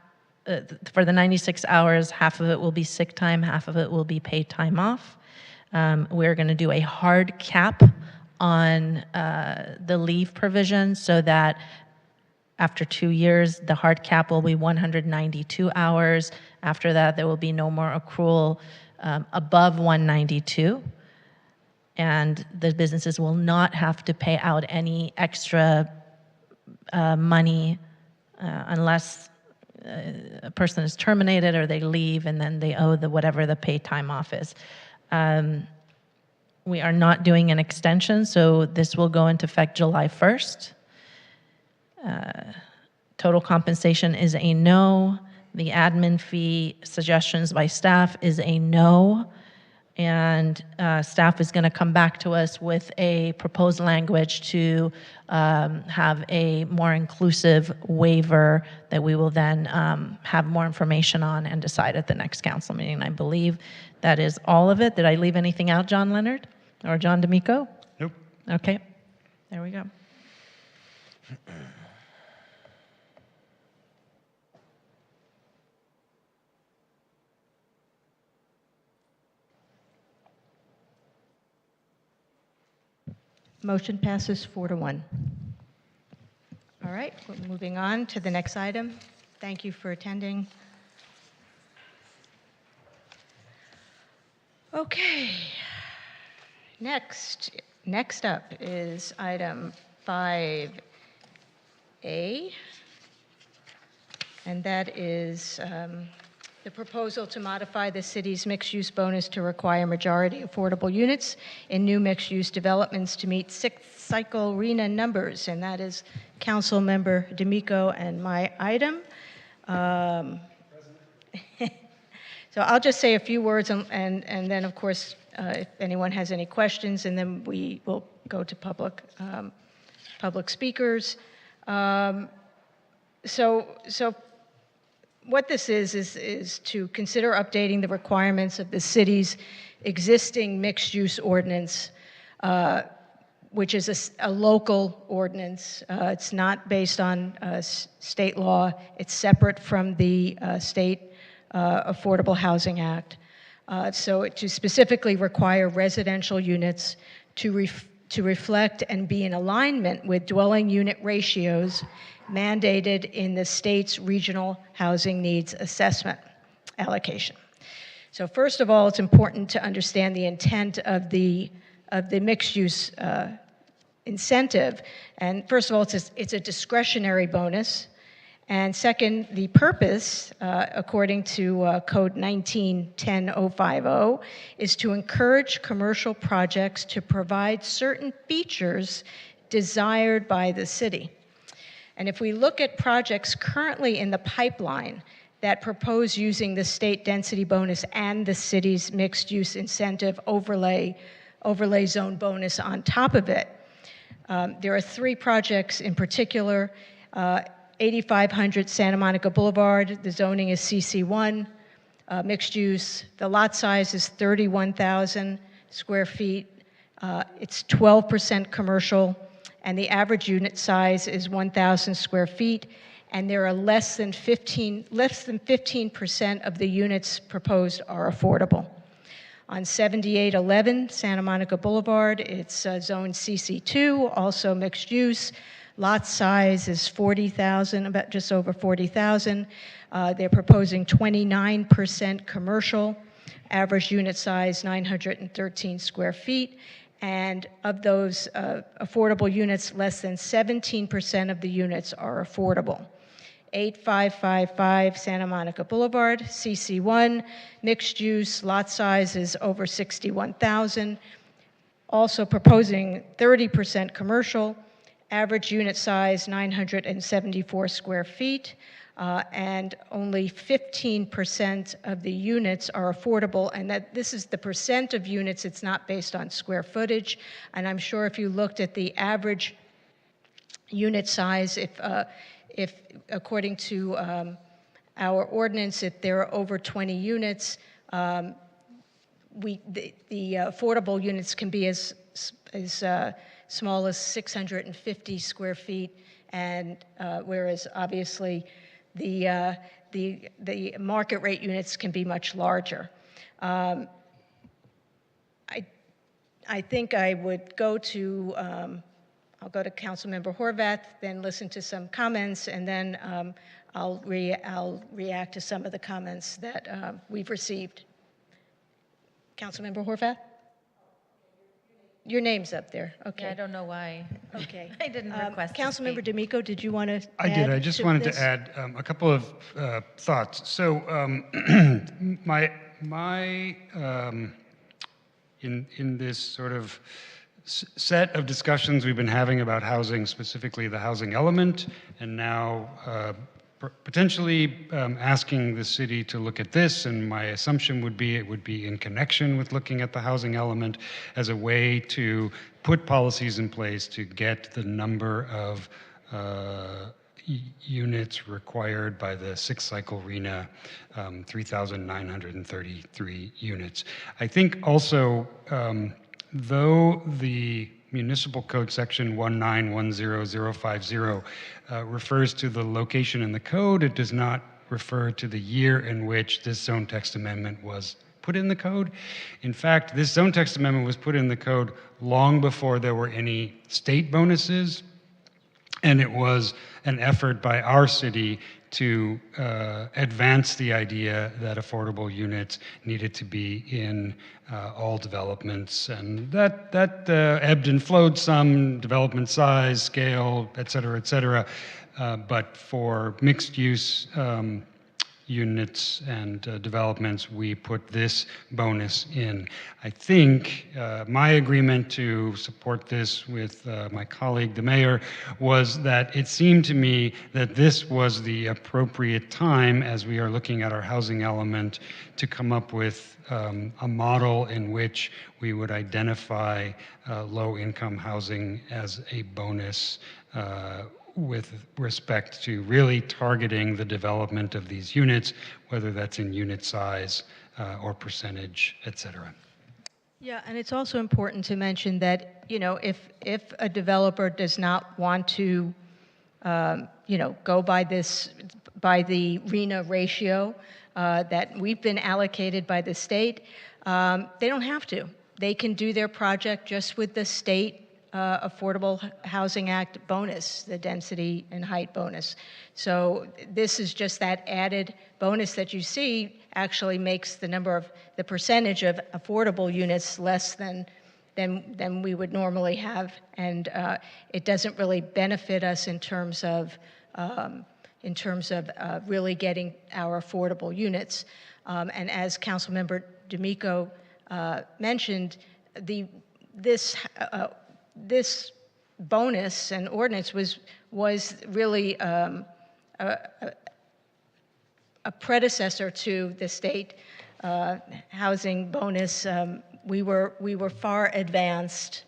for the 96 hours, half of it will be sick time, half of it will be paid time off. We're going to do a hard cap on the leave provision so that after 2 years, the hard cap will be 192 hours. After that, there will be no more accrual above 192. And the businesses will not have to pay out any extra money unless a person is terminated or they leave and then they owe whatever the paid time off is. We are not doing an extension, so this will go into effect July 1st. Total compensation is a no. The admin fee suggestions by staff is a no. And staff is going to come back to us with a proposed language to have a more inclusive waiver that we will then have more information on and decide at the next council meeting. I believe that is all of it. Did I leave anything out, John Leonard or John D'Amico? Nope. Okay, there we go. Motion passes 4-1. All right, we're moving on to the next item. Thank you for attending. Okay. Next up is item 5A, and that is the proposal to modify the city's mixed-use bonus to require majority affordable units in new mixed-use developments to meet sixth cycle RENA numbers, and that is Council Member D'Amico and my item. So I'll just say a few words, and then, of course, if anyone has any questions, and then we will go to public speakers. So what this is to consider updating the requirements of the city's existing mixed-use ordinance, which is a local ordinance. It's not based on state law. It's separate from the state Affordable Housing Act. So to specifically require residential units to reflect and be in alignment with dwelling unit ratios mandated in the state's regional housing needs assessment allocation. So first of all, it's important to understand the intent of the mixed-use incentive. And first of all, it's a discretionary bonus, And second, the purpose, according to Code 19-10050, is to encourage commercial projects to provide certain features desired by the city. And if we look at projects currently in the pipeline that propose using the state density bonus and the city's mixed-use incentive overlay zone bonus on top of it, there are 3 projects in particular. 8500 Santa Monica Boulevard, the zoning is CC1, mixed use. The lot size is 31,000 square feet. It's 12% commercial, and the average unit size is 1,000 square feet, and there are less than 15% of the units proposed are affordable. On 7811 Santa Monica Boulevard, it's zone CC2, also mixed use. Lot size is 40,000, about just over 40,000. They're proposing 29% commercial, average unit size 913 square feet. And of those affordable units, less than 17% of the units are affordable. 8555 Santa Monica Boulevard, CC1, mixed use, lot size is over 61,000. Also proposing 30% commercial, average unit size 974 square feet, and only 15% of the units are affordable, and that this is the percent of units, it's not based on square footage. And I'm sure if you looked at the average unit size, if according to our ordinance, if there are over 20 units, the affordable units can be as small as 650 square feet, and whereas obviously the market rate units can be much larger. I think I would go to I'll go to Councilmember Horvath, then listen to some comments, and then I'll react to some of the comments that we've received. Councilmember Horvath? Your name's up there. Okay. Yeah, I don't know why. Okay. I didn't request to Councilmember speak. D'Amico, did you want to I did. I just wanted this? to add a couple of thoughts. So in this sort of set of discussions we've been having about housing, specifically the housing element, and now potentially asking the city to look at this, and my assumption would be it would be in connection with looking at the housing element as a way to put policies in place to get the number of units required by the 6-cycle RENA, 3,933 units. I think also, though the Municipal Code Section 1910050 refers to the location in the code, it does not refer to the year in which this zone text amendment was put in the code. In fact, this zone text amendment was put in the code long before there were any state bonuses, and it was an effort by our city to advance the idea that affordable units needed to be in all developments, and that ebbed and flowed some, development size, scale, et cetera, but for mixed use units and developments, we put this bonus in. I think my agreement to support this with my colleague, the mayor, was that it seemed to me that this was the appropriate time, as we are looking at our housing element, to come up with a model in which we would identify low-income housing as a bonus with respect to really targeting the development of these units, whether that's in unit size or percentage, et cetera. Yeah, and it's also important to mention that, you know, if a developer does not want to, you know, go by the RENA ratio that we've been allocated by the state, they don't have to. They can do their project just with the state Affordable Housing Act bonus, the density and height bonus. So this is just that added bonus that you see actually makes the percentage of affordable units less than we would normally have, and it doesn't really benefit us in terms of in terms of really getting our affordable units. And as Councilmember D'Amico mentioned, this bonus and ordinance was really a predecessor to the state housing bonus. We were far advanced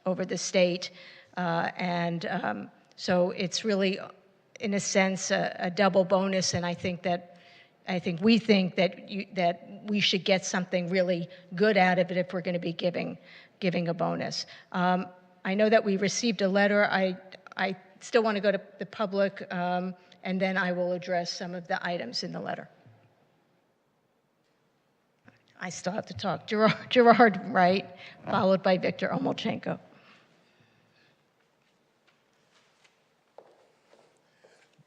over the state, and so it's really, in a sense, a double bonus. And I think we think that we should get something really good out of it if we're going to be giving a bonus. I know that we received a letter. I still want to go to the public, and then I will address some of the items in the letter. I still have to talk. Gerard Wright, followed by Victor Omolchenko.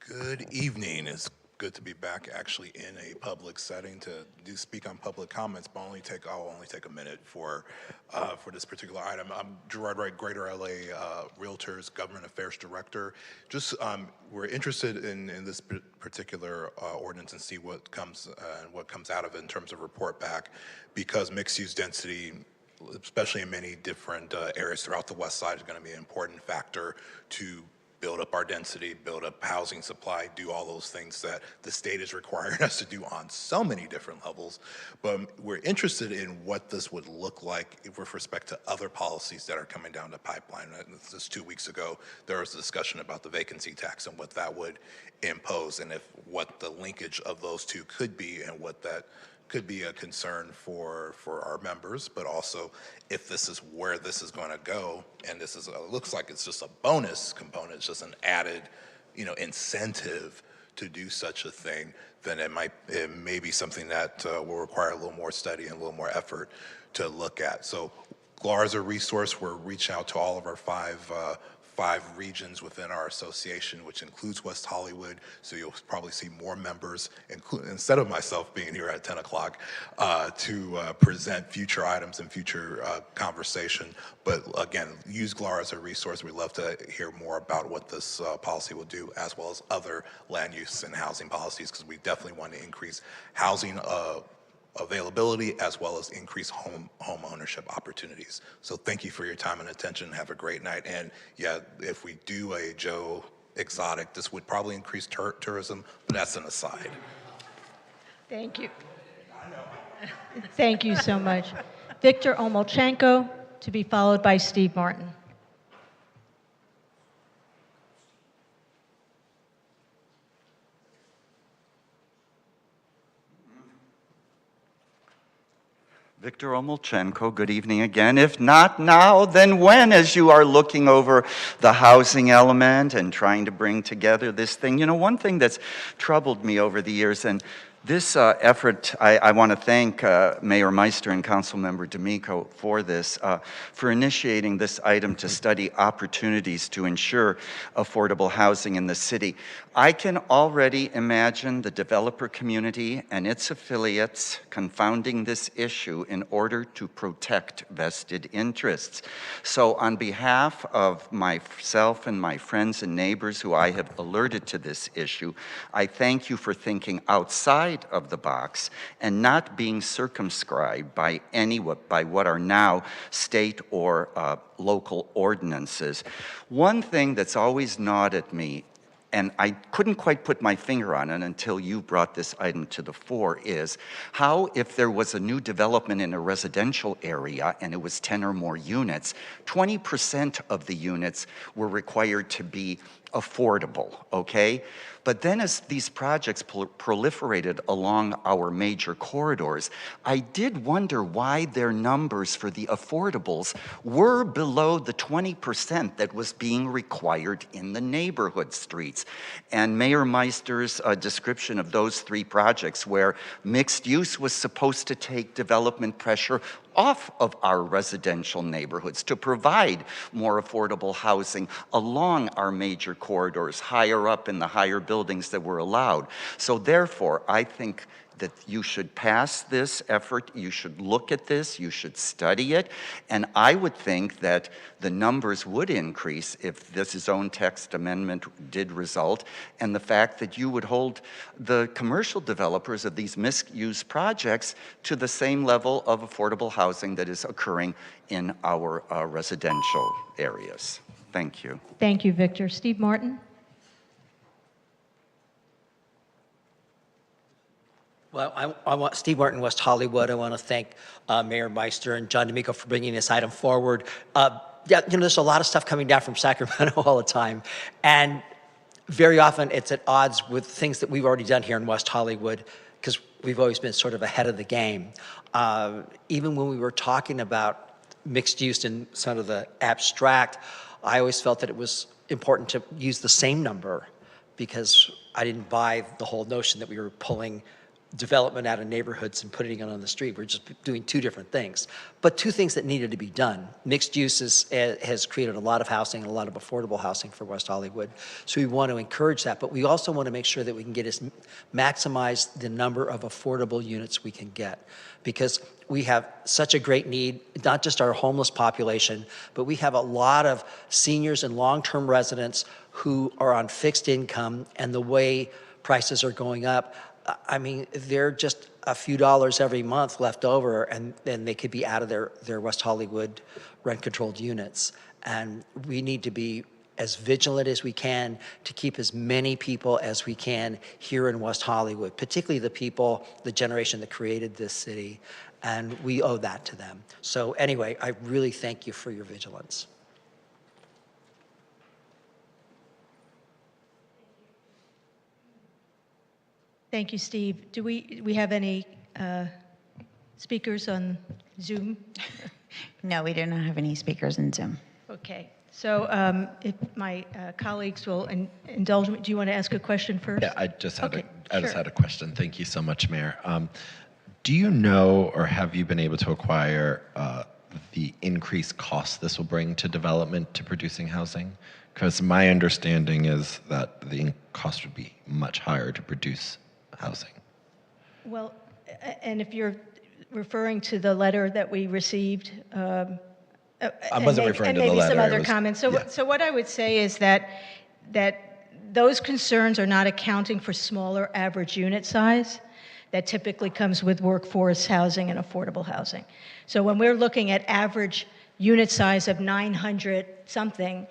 Good evening. It's good to be back actually in a public setting to speak on public comments, but I'll only take a minute for this particular item. I'm Gerard Wright, Greater LA Realtors Government Affairs Director. Just we're interested in this particular ordinance and see what comes out of it in terms of report back, because mixed-use density, especially in many different areas throughout the West Side, is going to be an important factor to build up our density, build up housing supply, do all those things that the state is requiring us to do on so many different levels. But we're interested in what this would look like with respect to other policies that are coming down the pipeline. Just 2 weeks ago, there was a discussion about the vacancy tax and what that would impose, and what the linkage of those two could be, and what that could be a concern for our members, but also if this is where this is going to go, and this is looks like it's just a bonus component, it's just an added, incentive to do such a thing, then it may be something that will require a little more study and a little more effort to look at. So GLAR is a resource. We're reaching out to all of our five regions within our association, which includes West Hollywood. So you'll probably see more members, instead of myself being here at 10 o'clock, to present future items and future conversation. But again, use GLAR as a resource. We'd love to hear more about what this policy will do, as well as other land use and housing policies, because we definitely want to increase housing availability, as well as increase home ownership opportunities. So thank you for your time and attention. Have a great night. And yeah, if we do a Joe Exotic, this would probably increase tourism, but that's an aside. Thank you. Thank you so much. Victor Omolchenko, to be followed by Steve Martin. Victor Omolchenko, good evening again. If not now, then when, as you are looking over the housing element and trying to bring together this thing? One thing that's troubled me over the years, and this effort, I want to thank Mayor Meister and Councilmember D'Amico for this, for initiating this item to study opportunities to ensure affordable housing in the city. I can already imagine the developer community and its affiliates confounding this issue in order to protect vested interests. So on behalf of myself and my friends and neighbors who I have alerted to this issue, I thank you for thinking outside of the box and not being circumscribed by what are now state or local ordinances. One thing that's always gnawed at me, and I couldn't quite put my finger on it until you brought this item to the fore, is how, if there was a new development in a residential area and it was 10 or more units, 20% of the units were required to be affordable, okay? But then as these projects proliferated along our major corridors, I did wonder why their numbers for the affordables were below the 20% that was being required in the neighborhood streets. And Mayor Meister's description of those three projects, where mixed use was supposed to take development pressure off of our residential neighborhoods to provide more affordable housing along our major corridors, higher up in the higher buildings that were allowed. So therefore, I think that you should pass this effort, you should look at this, you should study it, and I would think that the numbers would increase if this zone text amendment did result, and the fact that you would hold the commercial developers of these mixed-use projects to the same level of affordable housing that is occurring in our residential areas. Thank you. Thank you, Victor. Steve Martin? Well, I want Steve Martin, West Hollywood. I want to thank Mayor Meister and John D'Amico for bringing this item forward. Yeah, there's a lot of stuff coming down from Sacramento all the time, and very often it's at odds with things that we've already done here in West Hollywood, because we've always been sort of ahead of the game. Even when we were talking about mixed use and sort of the abstract, I always felt that it was important to use the same number, because I didn't buy the whole notion that we were pulling development out of neighborhoods and putting it on the street. We're just doing two different things, but two things that needed to be done. Mixed use has created a lot of housing and a lot of affordable housing for West Hollywood, so we want to encourage that, but we also want to make sure that we can maximize the number of affordable units we can get, because we have such a great need, not just our homeless population, but we have a lot of seniors and long-term residents who are on fixed income, and the way prices are going up, I mean, they're just a few dollars every month left over, and then they could be out of their West Hollywood rent-controlled units. And we need to be as vigilant as we can to keep as many people as we can here in West Hollywood, particularly the people, the generation that created this city, and we owe that to them. So anyway, I really thank you for your vigilance. Thank you, Steve. Do we have any speakers on Zoom? No, we do not have any speakers in Zoom. Okay. So if my colleagues will indulge me, do you want to ask a question first? Yeah, I just had sure. a question. Thank you so much, Mayor. Do you know, or have you been able to acquire the increased cost this will bring to development, to producing housing? Because my understanding is that the cost would be much higher to produce housing. Well, and if you're referring to the letter that we received, I wasn't referring to the letter. And maybe some other was, comments. yeah. So what I would say is that those concerns are not accounting for smaller average unit size that typically comes with workforce housing and affordable housing. So when we're looking at average unit size of 900 something,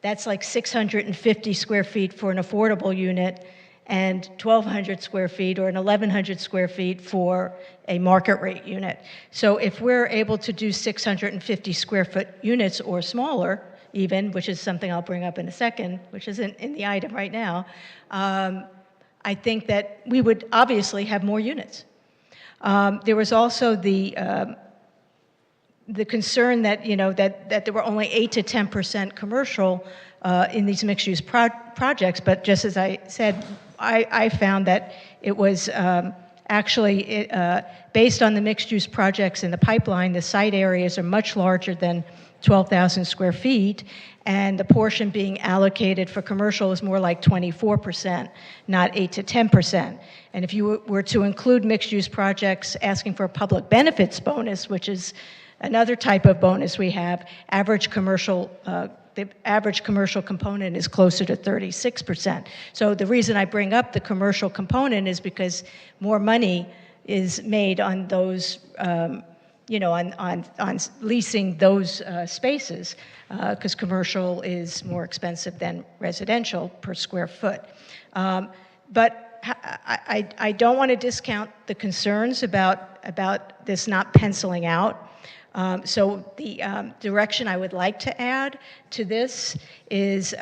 that's like 650 square feet for an affordable unit, and 1,200 square feet or an 1,100 square feet for a market rate unit. So if we're able to do 650 square foot units or smaller even, which is something I'll bring up in a second, which isn't in the item right now, I think that we would obviously have more units. There was also the concern that, that there were only 8 to 10% commercial in these mixed-use projects, but just as I said, I found that it was actually, based on the mixed-use projects in the pipeline, the site areas are much larger than 12,000 square feet, and the portion being allocated for commercial is more like 24%, not 8 to 10%. And if you were to include mixed-use projects asking for a public benefits bonus, which is another type of bonus we have, the average commercial component is closer to 36%. So the reason I bring up the commercial component is because more money is made on those, on leasing those spaces, because commercial is more expensive than residential per square foot. But I don't want to discount the concerns about this not penciling out. So the direction I would like to add to this is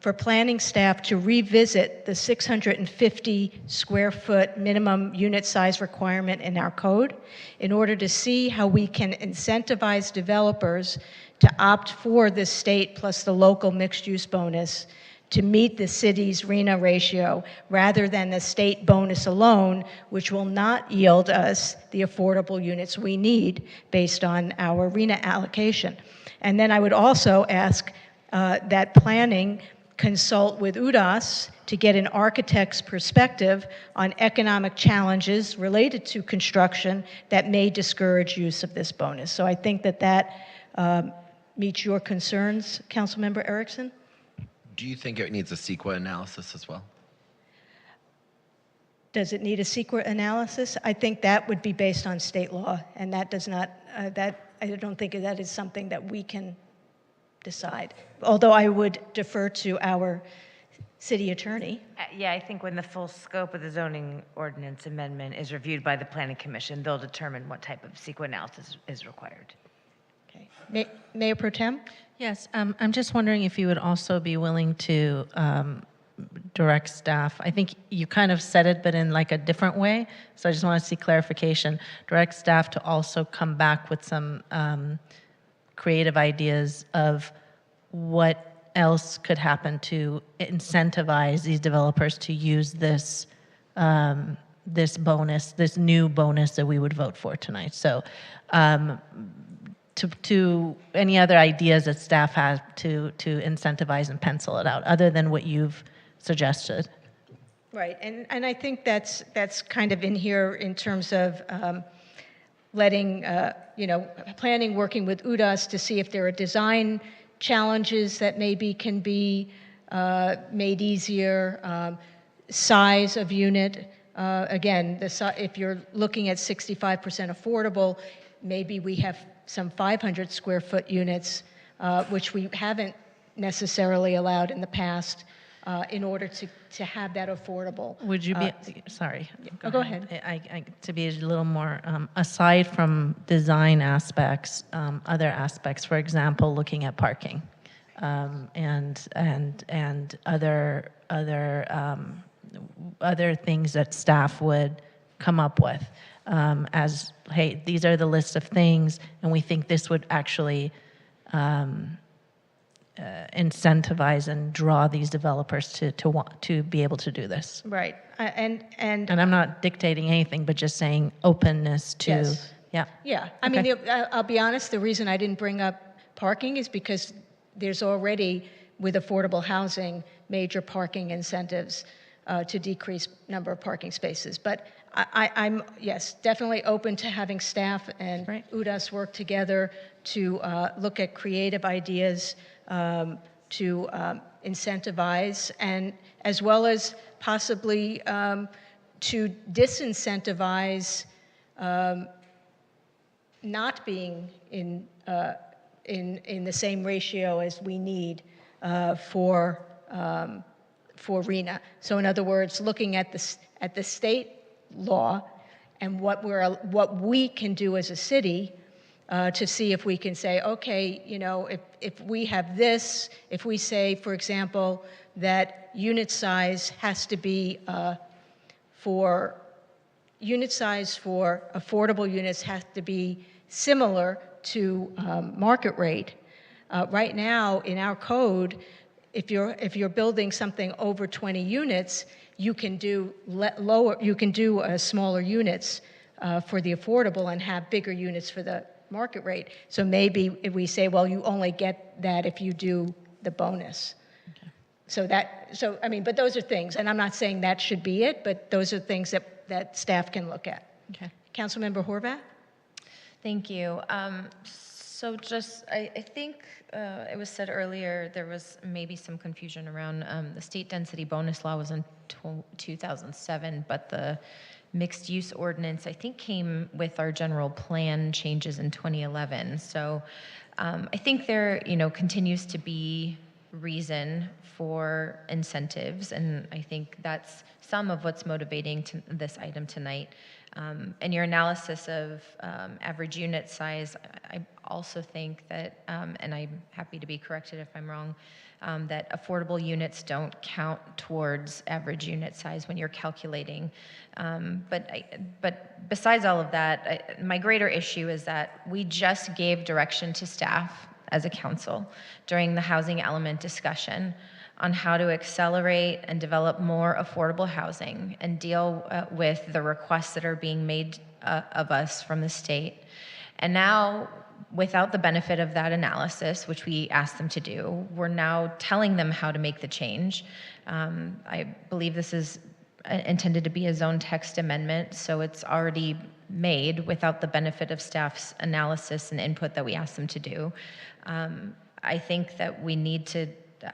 for planning staff to revisit the 650 square foot minimum unit size requirement in our code in order to see how we can incentivize developers to opt for the state plus the local mixed use bonus to meet the city's RHNA ratio rather than the state bonus alone, which will not yield us the affordable units we need based on our RHNA allocation. And then I would also ask that planning consult with UDAS to get an architect's perspective on economic challenges related to construction that may discourage use of this bonus. So I think that meets your concerns, Councilmember Erickson. Do you think it needs a CEQA analysis as well? Does it need a secret analysis? I think that would be based on state law, and that does not, I don't think that is something that we can decide. Although I would defer to our city attorney. Yeah, I think when the full scope of the zoning ordinance amendment is reviewed by the Planning Commission, they'll determine what type of CEQA analysis is required. Okay. Mayor Pro Tem? Yes, I'm just wondering if you would also be willing to direct staff. I think you kind of said it, but in like a different way. So I just want to see clarification. Direct staff to also come back with some creative ideas of what else could happen to incentivize these developers to use this this bonus, this new bonus that we would vote for tonight. So to any other ideas that staff has to incentivize and pencil it out, other than what you've suggested. Right, and I think that's kind of in here in terms of letting, planning, working with UDAS to see if there are design challenges that maybe can be made easier, size of unit. Again, if you're looking at 65% affordable, maybe we have some 500 square foot units, which we haven't necessarily allowed in the past, in order to have that affordable. Would you be, sorry. Go ahead. To be a little more, aside from design aspects, other aspects, for example, looking at parking, and other things that staff would come up with, as, hey, these are the list of things, and we think this would actually incentivize and draw these developers to want to be able to do this. Right, and I'm not dictating anything, but just saying openness to, yes. Yeah. Yeah, I mean, I'll be honest, the reason I didn't bring up parking is because there's already, with affordable housing, major parking incentives to decrease number of parking spaces. But I'm, yes, definitely open to having staff and UDAS work together to look at creative ideas to incentivize, and as well as possibly to disincentivize not being in the same ratio as we need for RENA. So in other words, looking at the state law and what we can do as a city to see if we can say, okay, if we have this, if we say, for example, that unit size has to be for affordable units has to be similar to market rate. Right now, in our code, if you're building something over 20 units, you can do smaller units for the affordable and have bigger units for the market rate. So maybe if we say, well, you only get that if you do the bonus. Okay. So I mean, but those are things, and I'm not saying that should be it, but those are things that staff can look at. Okay. Councilmember Horvath? Thank you. So just, I think it was said earlier, there was maybe some confusion around the state density bonus law was in 2007, but the mixed use ordinance, I think, came with our general plan changes in 2011. So I think there, continues to be reason for incentives, and I think that's some of what's motivating this item tonight. And your analysis of average unit size, I also think that, and I'm happy to be corrected if I'm wrong, that affordable units don't count towards average unit size when you're calculating. But besides all of that, my greater issue is that we just gave direction to staff as a council during the housing element discussion on how to accelerate and develop more affordable housing and deal with the requests that are being made of us from the state. And now without the benefit of that analysis, which we asked them to do, we're now telling them how to make the change. I believe this is intended to be a zone text amendment, so it's already made without the benefit of staff's analysis and input that we asked them to do. I think that we need to,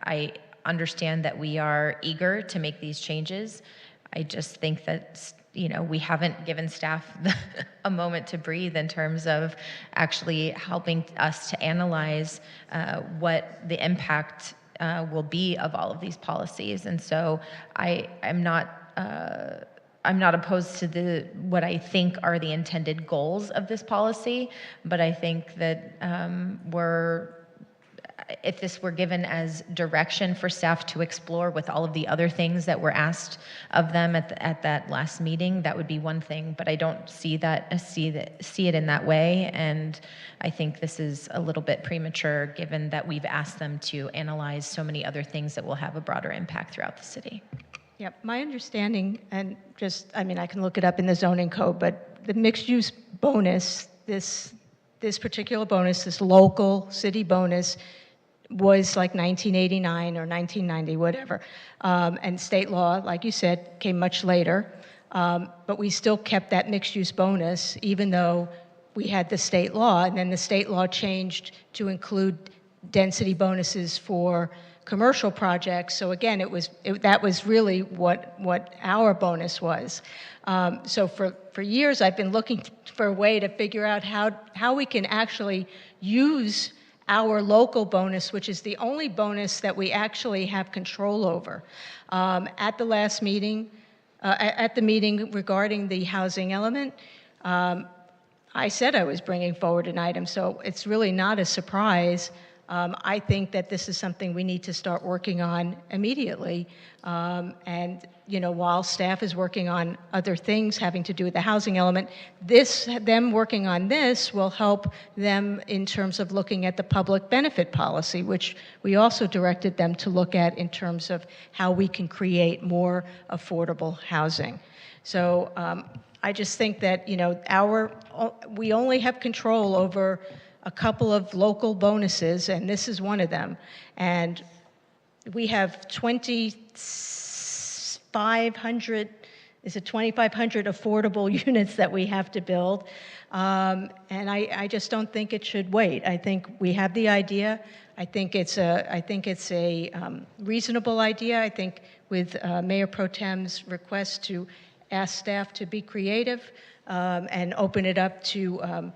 I understand that we are eager to make these changes. I just think that, you know, we haven't given staff a moment to breathe in terms of actually helping us to analyze what the impact will be of all of these policies. And so I'm not opposed to what I think are the intended goals of this policy, but I think that if this were given as direction for staff to explore with all of the other things that were asked of them at that last meeting, that would be one thing. But I don't see it in that way, and I think this is a little bit premature, given that we've asked them to analyze so many other things that will have a broader impact throughout the city. Yep, my understanding, and just, I mean, I can look it up in the zoning code, but the mixed-use bonus, this particular bonus, this local city bonus, was like 1989 or 1990, whatever. And state law, like you said, came much later. But we still kept that mixed-use bonus, even though we had the state law, and then the state law changed to include density bonuses for commercial projects. So again, that was really what our bonus was. So for years, I've been looking for a way to figure out how we can actually use our local bonus, which is the only bonus that we actually have control over. At the last meeting, at the meeting regarding the housing element, I said I was bringing forward an item, so it's really not a surprise. I think that this is something we need to start working on immediately. And, you know, while staff is working on other things having to do with the housing element, them working on this will help them in terms of looking at the public benefit policy, which we also directed them to look at in terms of how we can create more affordable housing. So I just think that, you know, we only have control over a couple of local bonuses, and this is one of them. And we have 2,500 affordable units that we have to build. And I just don't think it should wait. I think we have the idea. I think it's a reasonable idea. I think with Mayor Pro Tem's request to ask staff to be creative and open it up to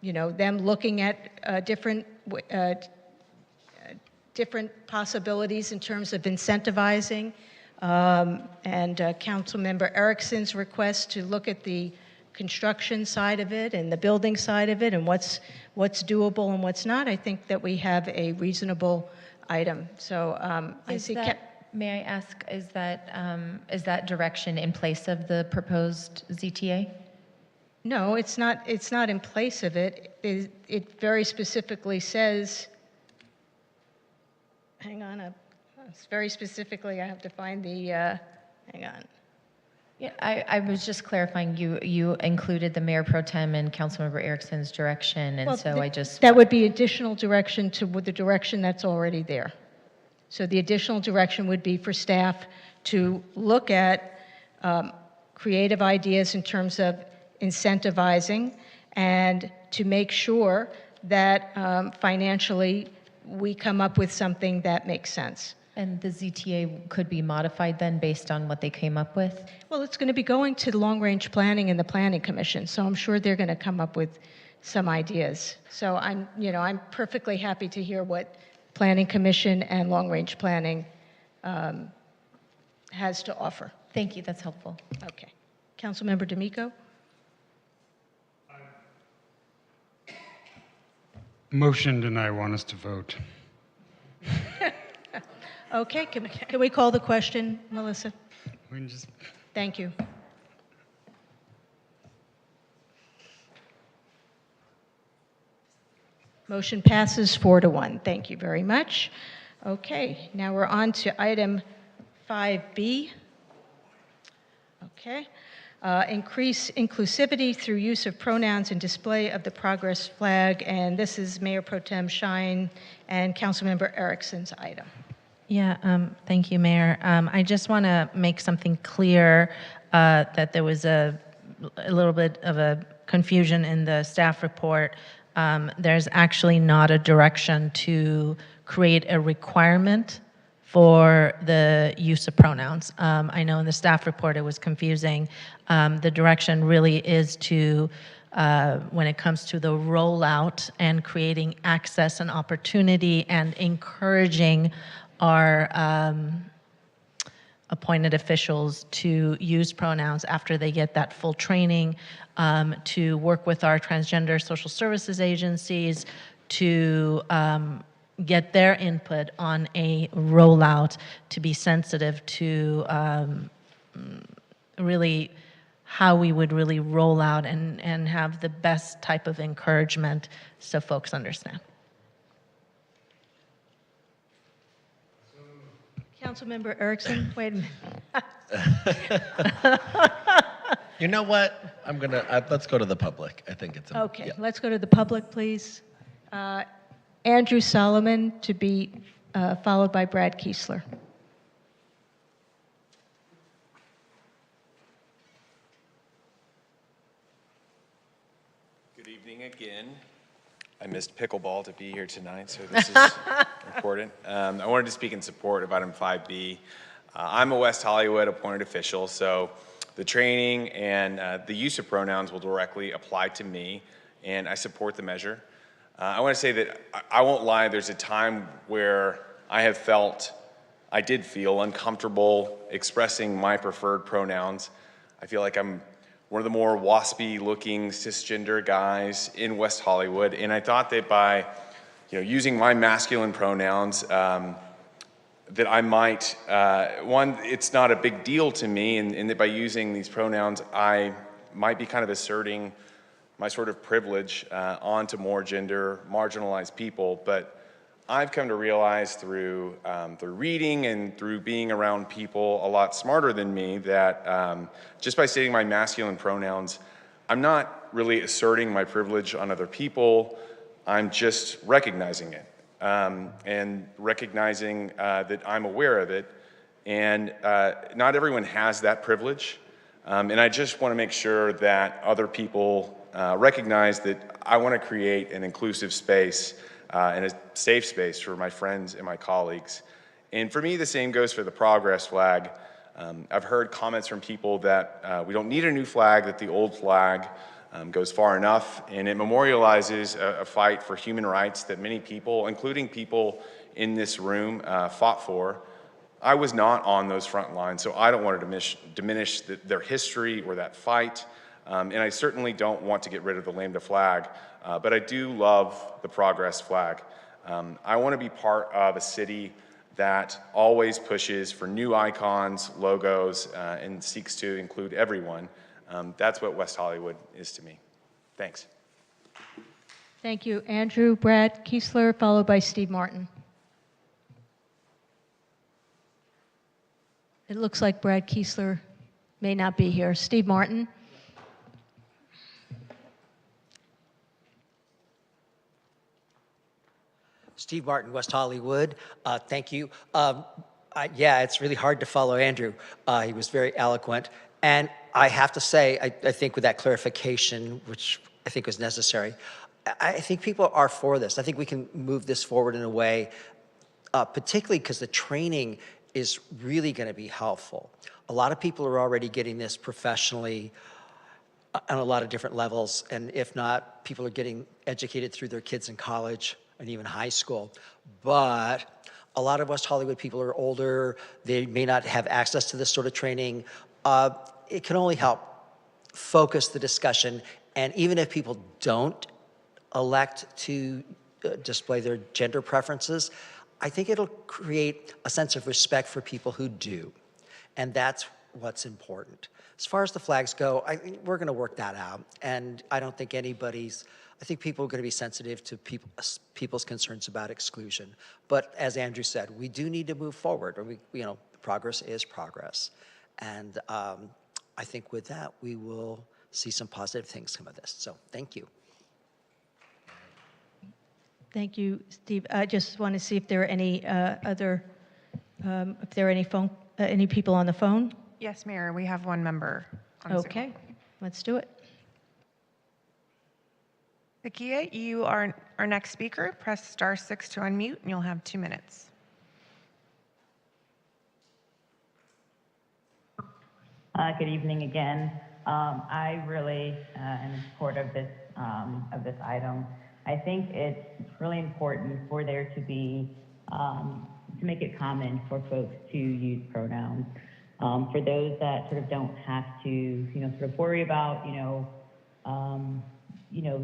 you know, them looking at different possibilities in terms of incentivizing, and Councilmember Erickson's request to look at the construction side of it and the building side of it and what's doable and what's not. I think that we have a reasonable item. So I see. May I ask, is that direction in place of the proposed ZTA? No, it's not in place of it. It very specifically says, hang on, it's very specifically, I have to find the, hang on. Yeah, I was just clarifying, you included the Mayor Pro Tem and Councilmember Erickson's direction, and Well, so I just... That would be additional direction to the direction that's already there. So the additional direction would be for staff to look at creative ideas in terms of incentivizing and to make sure that financially we come up with something that makes sense. And the ZTA could be modified then based on what they came up with? Well, it's going to be going to the long-range planning and the Planning Commission, so I'm sure they're going to come up with some ideas. So I'm perfectly happy to hear what Planning Commission and long-range planning has to offer. Thank you, that's helpful. Okay. Councilmember D'Amico? Motioned, and I want us to vote. Okay, can we call the question, Melissa? We can just... Thank you. Motion passes 4-1. Thank you very much. Okay, now we're on to item 5B. Okay. Increase inclusivity through use of pronouns and display of the progress flag. And this is Mayor Pro Tem Shine and Councilmember Erickson's item. Yeah, thank you, Mayor. I just want to make something clear that there was a little bit of a confusion in the staff report. There's actually not a direction to create a requirement for the use of pronouns. I know in the staff report it was confusing. The direction really is to, when it comes to the rollout and creating access and opportunity and encouraging our appointed officials to use pronouns after they get that full training, to work with our transgender social services agencies to get their input on a rollout, to be sensitive to really how we would really roll out and have the best type of encouragement so folks understand. Councilmember Erickson, wait a minute. You know what? I'm gonna, let's go to the public. I think it's Okay, yeah. let's go to the public, please. Andrew Solomon to be followed by Brad Kiesler. Good evening again. I missed pickleball to be here tonight, so this is important. I wanted to speak in support of item 5B. I'm a West Hollywood appointed official, so the training and the use of pronouns will directly apply to me, and I support the measure. I want to say that I won't lie, there's a time where I did feel uncomfortable expressing my preferred pronouns. I feel like I'm one of the more waspy looking cisgender guys in West Hollywood, and I thought that by using my masculine pronouns, that I might, one, it's not a big deal to me, and that by using these pronouns, I might be kind of asserting my sort of privilege onto more gender marginalized people. But I've come to realize through reading and through being around people a lot smarter than me that just by stating my masculine pronouns, I'm not really asserting my privilege on other people. I'm just recognizing it and recognizing that I'm aware of it. And not everyone has that privilege. And I just want to make sure that other people recognize that I want to create an inclusive space and a safe space for my friends and my colleagues. And for me, the same goes for the progress flag. I've heard comments from people that we don't need a new flag, that the old flag goes far enough, and it memorializes a fight for human rights that many people, including people in this room, fought for. I was not on those front lines, so I don't want to diminish their history or that fight, and I certainly don't want to get rid of the Lambda flag, but I do love the progress flag. I want to be part of a city that always pushes for new icons, logos, and seeks to include everyone. That's what West Hollywood is to me. Thanks. Thank you, Andrew. Brad Kiesler, followed by Steve Martin. It looks like Brad Kiesler may not be here. Steve Martin. Steve Martin, West Hollywood. Thank you. Yeah, it's really hard to follow Andrew. He was very eloquent. And I have to say, I think with that clarification, which I think was necessary, I think people are for this. I think we can move this forward in a way, particularly because the training is really going to be helpful. A lot of people are already getting this professionally on a lot of different levels. And if not, people are getting educated through their kids in college and even high school. But a lot of West Hollywood people are older. They may not have access to this sort of training. It can only help focus the discussion. And even if people don't elect to display their gender preferences, I think it'll create a sense of respect for people who do. And that's what's important. As far as the flags go, we're going to work that out. And I don't think I think people are going to be sensitive to people's concerns about exclusion. But as Andrew said, we do need to move forward. Progress is progress. And I think with that, we will see some positive things come of this. So thank you. Thank you, Steve. I just want to see if there are any if there are any people on the phone. Yes, Mayor, we have one member on Zoom. Okay, let's do it. Zakia, you are our next speaker. Press *6 to unmute, and you'll have 2 minutes. Good evening again. I really am in support of this item. I think it's really important for there to be to make it common for folks to use pronouns. For those that sort of don't have to, sort of worry about,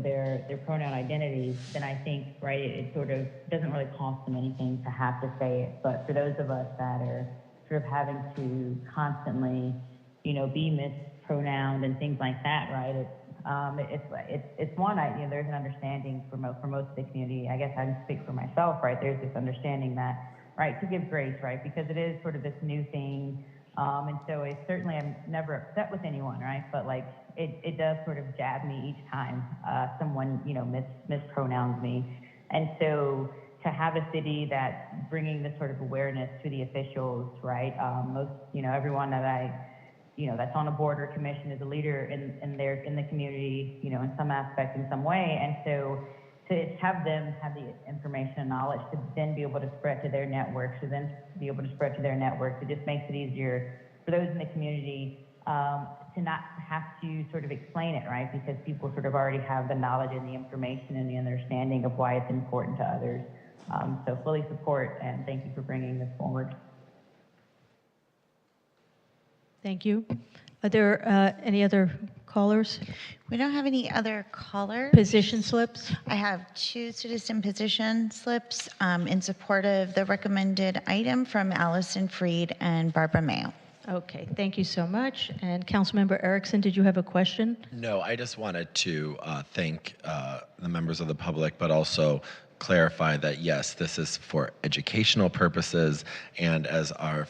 their pronoun identities, then I think, right, it sort of doesn't really cost them anything to have to say it. But for those of us that are sort of having to constantly, be mispronounced and things like that, right? It's one, there's an understanding for most of the community. I guess I can speak for myself, right? There's this understanding that, right, to give grace, right? Because it is sort of this new thing. And so it certainly, I'm never upset with anyone, right? But like, it does sort of jab me each time someone, mispronouns me. And so to have a city that's bringing this sort of awareness to the officials, right? Most, everyone that that's on a board or commission is a leader in the community, in some aspect, in some way. And so to have them have the information and knowledge to then be able to spread to their networks, it just makes it easier for those in the community to not have to sort of explain it, right? Because people sort of already have the knowledge and the information and the understanding of why it's important to others. So fully support, and thank you for bringing this forward. Thank you. Are there any other callers? We don't have any other callers. Position slips? I have 2 citizen position slips in support of the recommended item from Allison Freed and Barbara Mayo. Okay, thank you so much. And Councilmember Erickson, did you have a question? No, I just wanted to thank the members of the public, but also clarify that yes, this is for educational purposes, and as our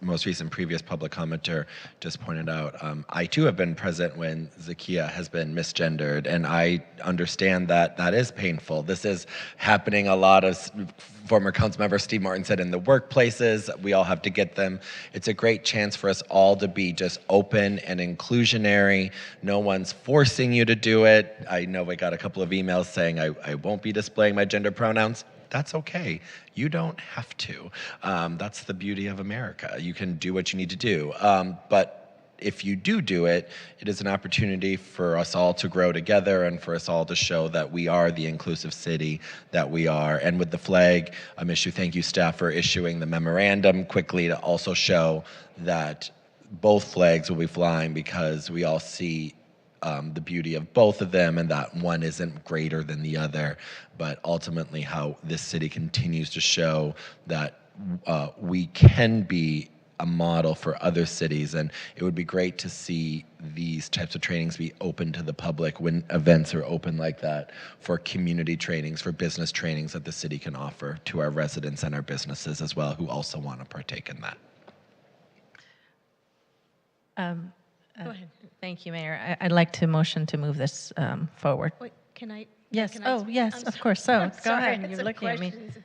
most recent public commenter just pointed out, I too have been present when Zakia has been misgendered, and I understand that that is painful. This is happening a lot, as former Councilmember Steve Martin said, in the workplaces. We all have to get them. It's a great chance for us all to be just open and inclusionary. No one's forcing you to do it. I know we got a couple of emails saying I won't be displaying my gender pronouns. That's okay. You don't have to. That's the beauty of America. You can do what you need to do. But if you do it, it is an opportunity for us all to grow together and for us all to show that we are the inclusive city that we are. And with the flag issue, thank you, staff, for issuing the memorandum quickly to also show that both flags will be flying, because we all see the beauty of both of them, and that one isn't greater than the other, but ultimately how this city continues to show that we can be a model for other cities. And it would be great to see these types of trainings be open to the public when events are open like that, for community trainings, for business trainings that the city can offer to our residents and our businesses as well, who also want to partake in that. Go ahead. Thank you, Mayor. I'd like to motion to move this forward. Wait, can I? Yes. Can I yes, I'm of course. So I'm go sorry, ahead. I had You're some looking at me. questions.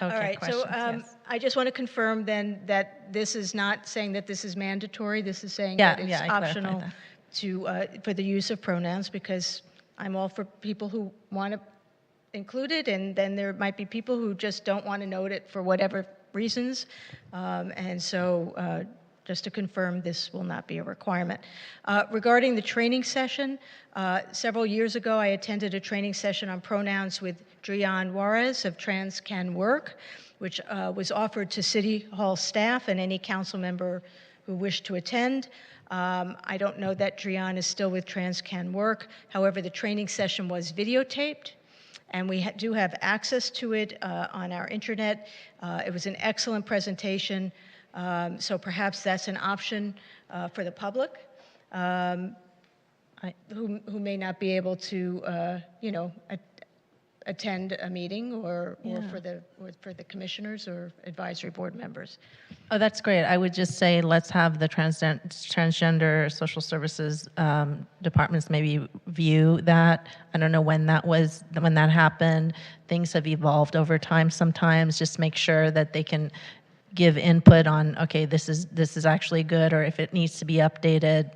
Okay, All right. So questions, yes. I just want to confirm then that this is not saying that this is mandatory. This is saying Yeah, that it's yeah, I clarified optional that. to for the use of pronouns, because I'm all for people who want to include it, and then there might be people who just don't want to note it for whatever reasons. And so just to confirm, this will not be a requirement. Regarding the training session, several years ago, I attended a training session on pronouns with Drian Juarez of Trans Can Work, which was offered to City Hall staff and any council member who wished to attend. I don't know that Drian is still with Trans Can Work. However, the training session was videotaped, and we do have access to it on our internet. It was an excellent presentation. So perhaps that's an option for the public who may not be able to, attend a meeting or Yeah. for the commissioners or advisory board members. Oh, that's great. I would just say, let's have the transgender social services departments maybe view that. I don't know when that happened. Things have evolved over time sometimes. Just make sure that they can give input on, okay, this is actually good, or if it needs to be updated,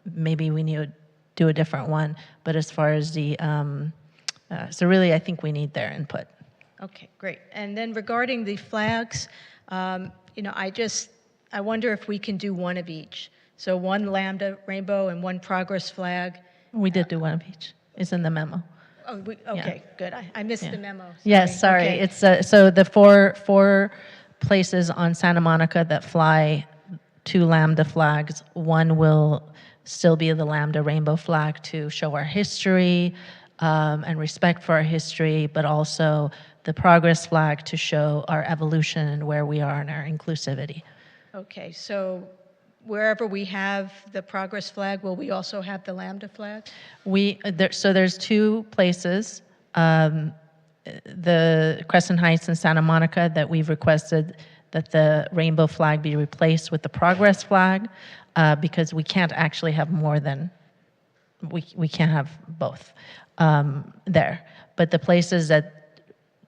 maybe we need to do a different one. But as far as the, so really, I think we need their input. Okay, great. And then regarding the flags, I wonder if we can do one of each. So one Lambda rainbow and one progress flag. We did do one of each. It's in the memo. Oh, okay, good. I missed the memo. Yes, sorry. Okay. It's so the four places on Santa Monica that fly two Lambda flags. One will still be the Lambda rainbow flag to show our history and respect for our history, but also the progress flag to show our evolution and where we are in our inclusivity. Okay, so wherever we have the progress flag, will we also have the Lambda flag? So there's two places, the Crescent Heights and Santa Monica, that we've requested that the rainbow flag be replaced with the progress flag because we can't actually have more than, we can't have both there. But the places that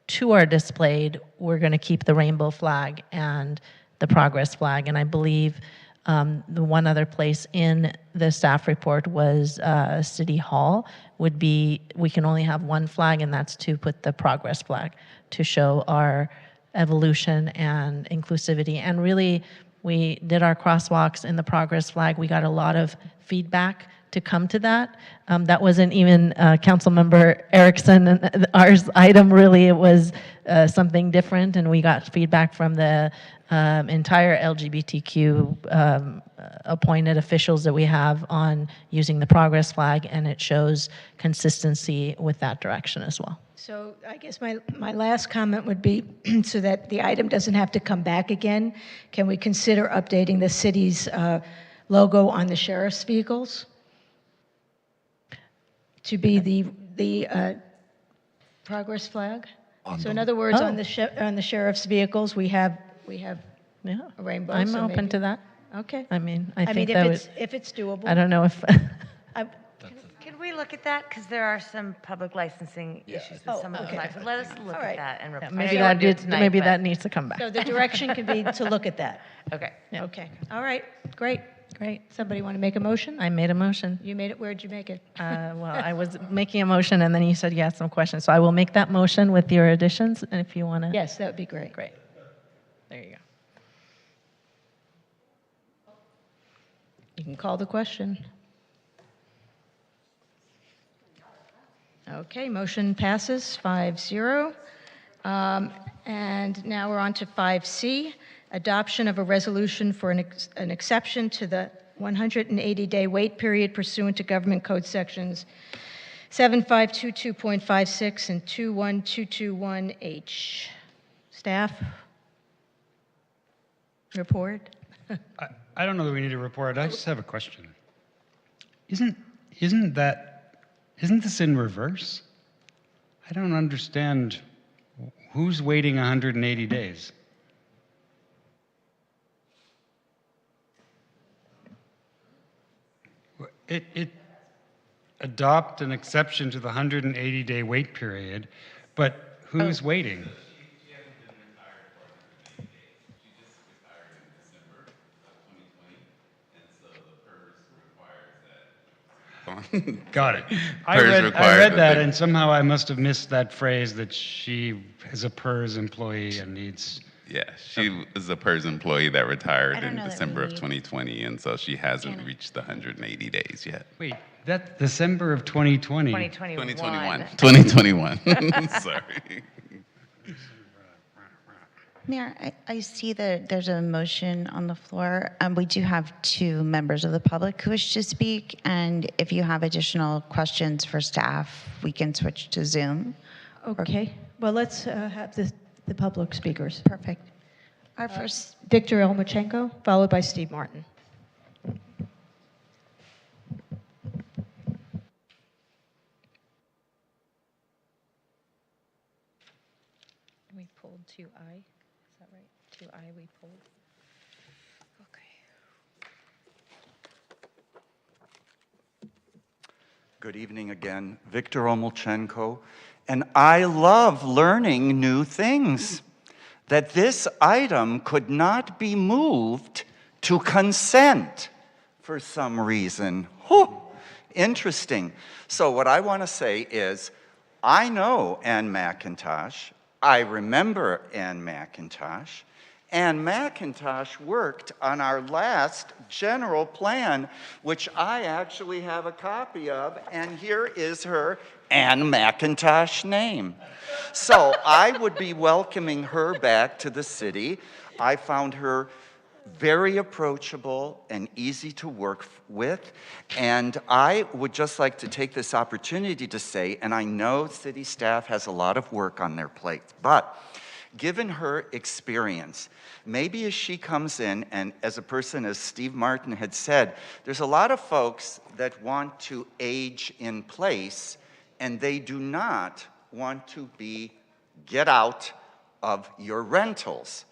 two are displayed, we're going to keep the rainbow flag and the progress flag. And I believe the one other place in the staff report was City Hall would be, we can only have one flag, and that's to put the progress flag to show our evolution and inclusivity. And really, we did our crosswalks in the progress flag. We got a lot of feedback to come to that. That wasn't even Councilmember Erickson and ours item, really. It was something different, and we got feedback from the entire LGBTQ appointed officials that we have on using the progress flag, and it shows consistency with that direction as well. So I guess my last comment would be, so that the item doesn't have to come back again, can we consider updating the city's logo on the sheriff's vehicles to be the progress flag? So in other words, on the sheriff's vehicles, we have a rainbow. I'm so open maybe- to that. Okay. I mean, I think if that it's doable. I don't know if. Can we look at that? Because there are some public licensing issues with some of the okay. flags. So let us look All at right. that and report. Maybe that needs to come back. So the direction can be to look at that. Okay. Yeah. Okay. All right. Great. Great. Somebody want to make a motion? I made a motion. You made it. Where'd you make it? Well, I was making a motion, and then you said you had some questions. So I will make that motion with your additions, and if you want to. Yes, that would be great. Great. There you go. You can call the question. Okay, motion passes 5-0. And now we're on to 5C, adoption of a resolution for an exception to the 180-day wait period pursuant to Government Code Sections 7522.56 and 21221H. Staff? Report? I don't know that we need a report. I just have a question. Isn't this in reverse? I don't understand who's waiting 180 days. It adopt an exception to the 180-day wait period, but who's waiting? Got it. I read that, and somehow I must have missed that phrase that she is a PERS employee and needs. Yeah, she is a PERS employee that retired in know that December of we- 2020, and so she hasn't reached the 180 days yet. Wait, that December of 2020. 2021. 2021. Sorry. Mayor, I see that there's a motion on the floor. We do have two members of the public who wish to speak, and if you have additional questions for staff, we can switch to Zoom. Okay. Well, let's have the public speakers. Perfect. Our first, Victor Elmachenko, followed by Steve Martin. We pulled 2I. Is that right? 2I we pulled. Good evening again, Victor Omolchenko, and I love learning new things. That this item could not be moved to consent for some reason. Whew, interesting. So what I want to say is, I know Ann McIntosh. I remember Ann McIntosh. Ann McIntosh worked on our last general plan, which I actually have a copy of, and here is her Ann McIntosh name. So I would be welcoming her back to the city. I found her very approachable and easy to work with, and I would just like to take this opportunity to say, and I know city staff has a lot of work on their plate, but given her experience, maybe as she comes in, and as a person, as Steve Martin had said, there's a lot of folks that want to age in place, and they do not want to get out of your rentals.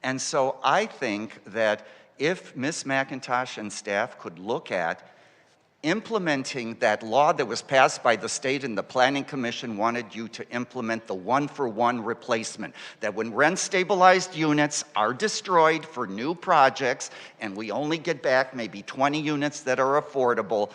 And so I think that if Ms. McIntosh and staff could look at implementing that law that was passed by the state, and the Planning Commission wanted you to implement the one-for-one replacement, that when rent-stabilized units are destroyed for new projects and we only get back maybe 20 units that are affordable,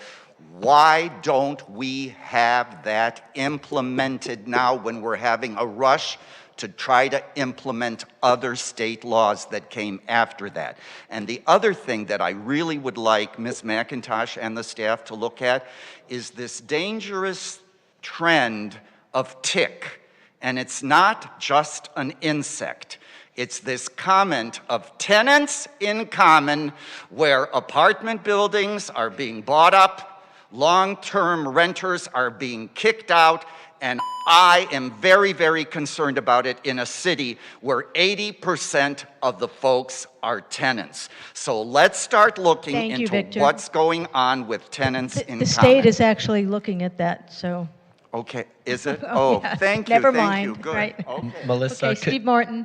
why don't we have that implemented now when we're having a rush to try to implement other state laws that came after that? And the other thing that I really would like Ms. McIntosh and the staff to look at is this dangerous trend of tick. And it's not just an insect. It's this comment of tenants in common, where apartment buildings are being bought up, long-term renters are being kicked out, and I am very, very concerned about it in a city where 80% of the folks are tenants. So let's start looking Thank you, into Victor. what's going on with tenants in common. The state is actually looking at that, so. Okay, is it? Oh, Oh, yeah. thank you, Never thank you, mind, good. right. Okay. Melissa, Okay, Steve Martin.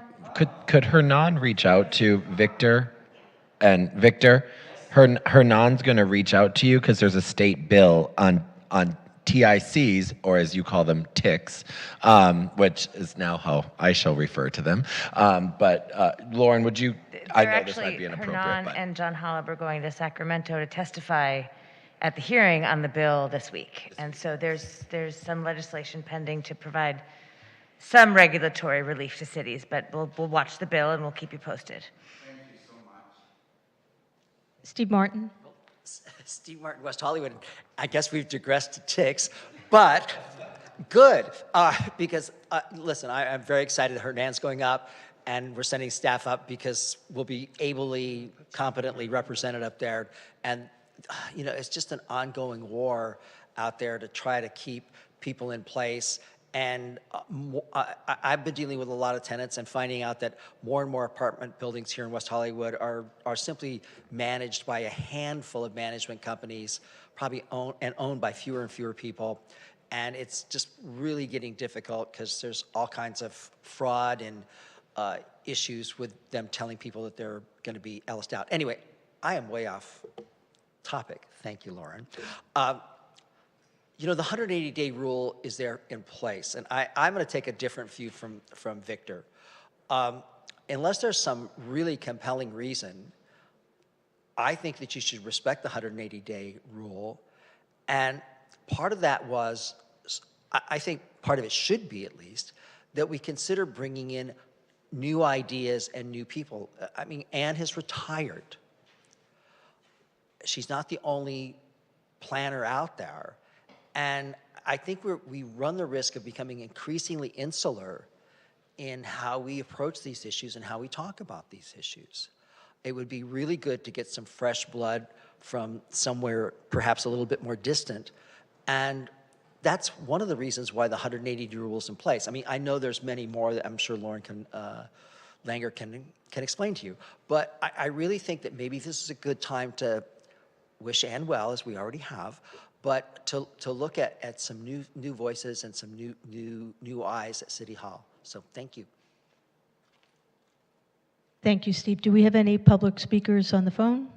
could Hernan reach out to Victor? And Victor, Hernan's going to reach out to you because there's a state bill on TICs, or as you call them, ticks, which is now how I shall refer to them. But Lauren, would you? I know this might be inappropriate, Hernan but and John Hollop are going to Sacramento to testify at the hearing on the bill this week, and so there's some legislation pending to provide some regulatory relief to cities. But we'll watch the bill and we'll keep you posted. Thank you so much. Steve Martin. Steve Martin, West Hollywood. I guess we've digressed to ticks, but good, because listen, I'm very excited that Hernan's going up, and we're sending staff up because we'll be ably, competently represented up there. And you know, it's just an ongoing war out there to try to keep people in place. And I've been dealing with a lot of tenants and finding out that more and more apartment buildings here in West Hollywood are simply managed by a handful of management companies, probably owned by fewer and fewer people. And it's just really getting difficult because there's all kinds of fraud and issues with them telling people that they're going to be Ellised out. Anyway, I am way off topic. Thank you, Lauren. You know, the 180-day rule is there in place, and I'm going to take a different view from Victor. Unless there's some really compelling reason, I think that you should respect the 180-day rule. And part of that was, I think part of it should be at least, that we consider bringing in new ideas and new people. I mean, Ann has retired. She's not the only planner out there. And I think we run the risk of becoming increasingly insular in how we approach these issues and how we talk about these issues. It would be really good to get some fresh blood from somewhere perhaps a little bit more distant. And that's one of the reasons why the 180-day rule is in place. I mean, I know there's many more that I'm sure Lauren Langer can explain to you. But I really think that maybe this is a good time to wish Ann well, as we already have, but to look at some new voices and some new eyes at City Hall. So thank you. Thank you, Steve. Do we have any public speakers on the phone?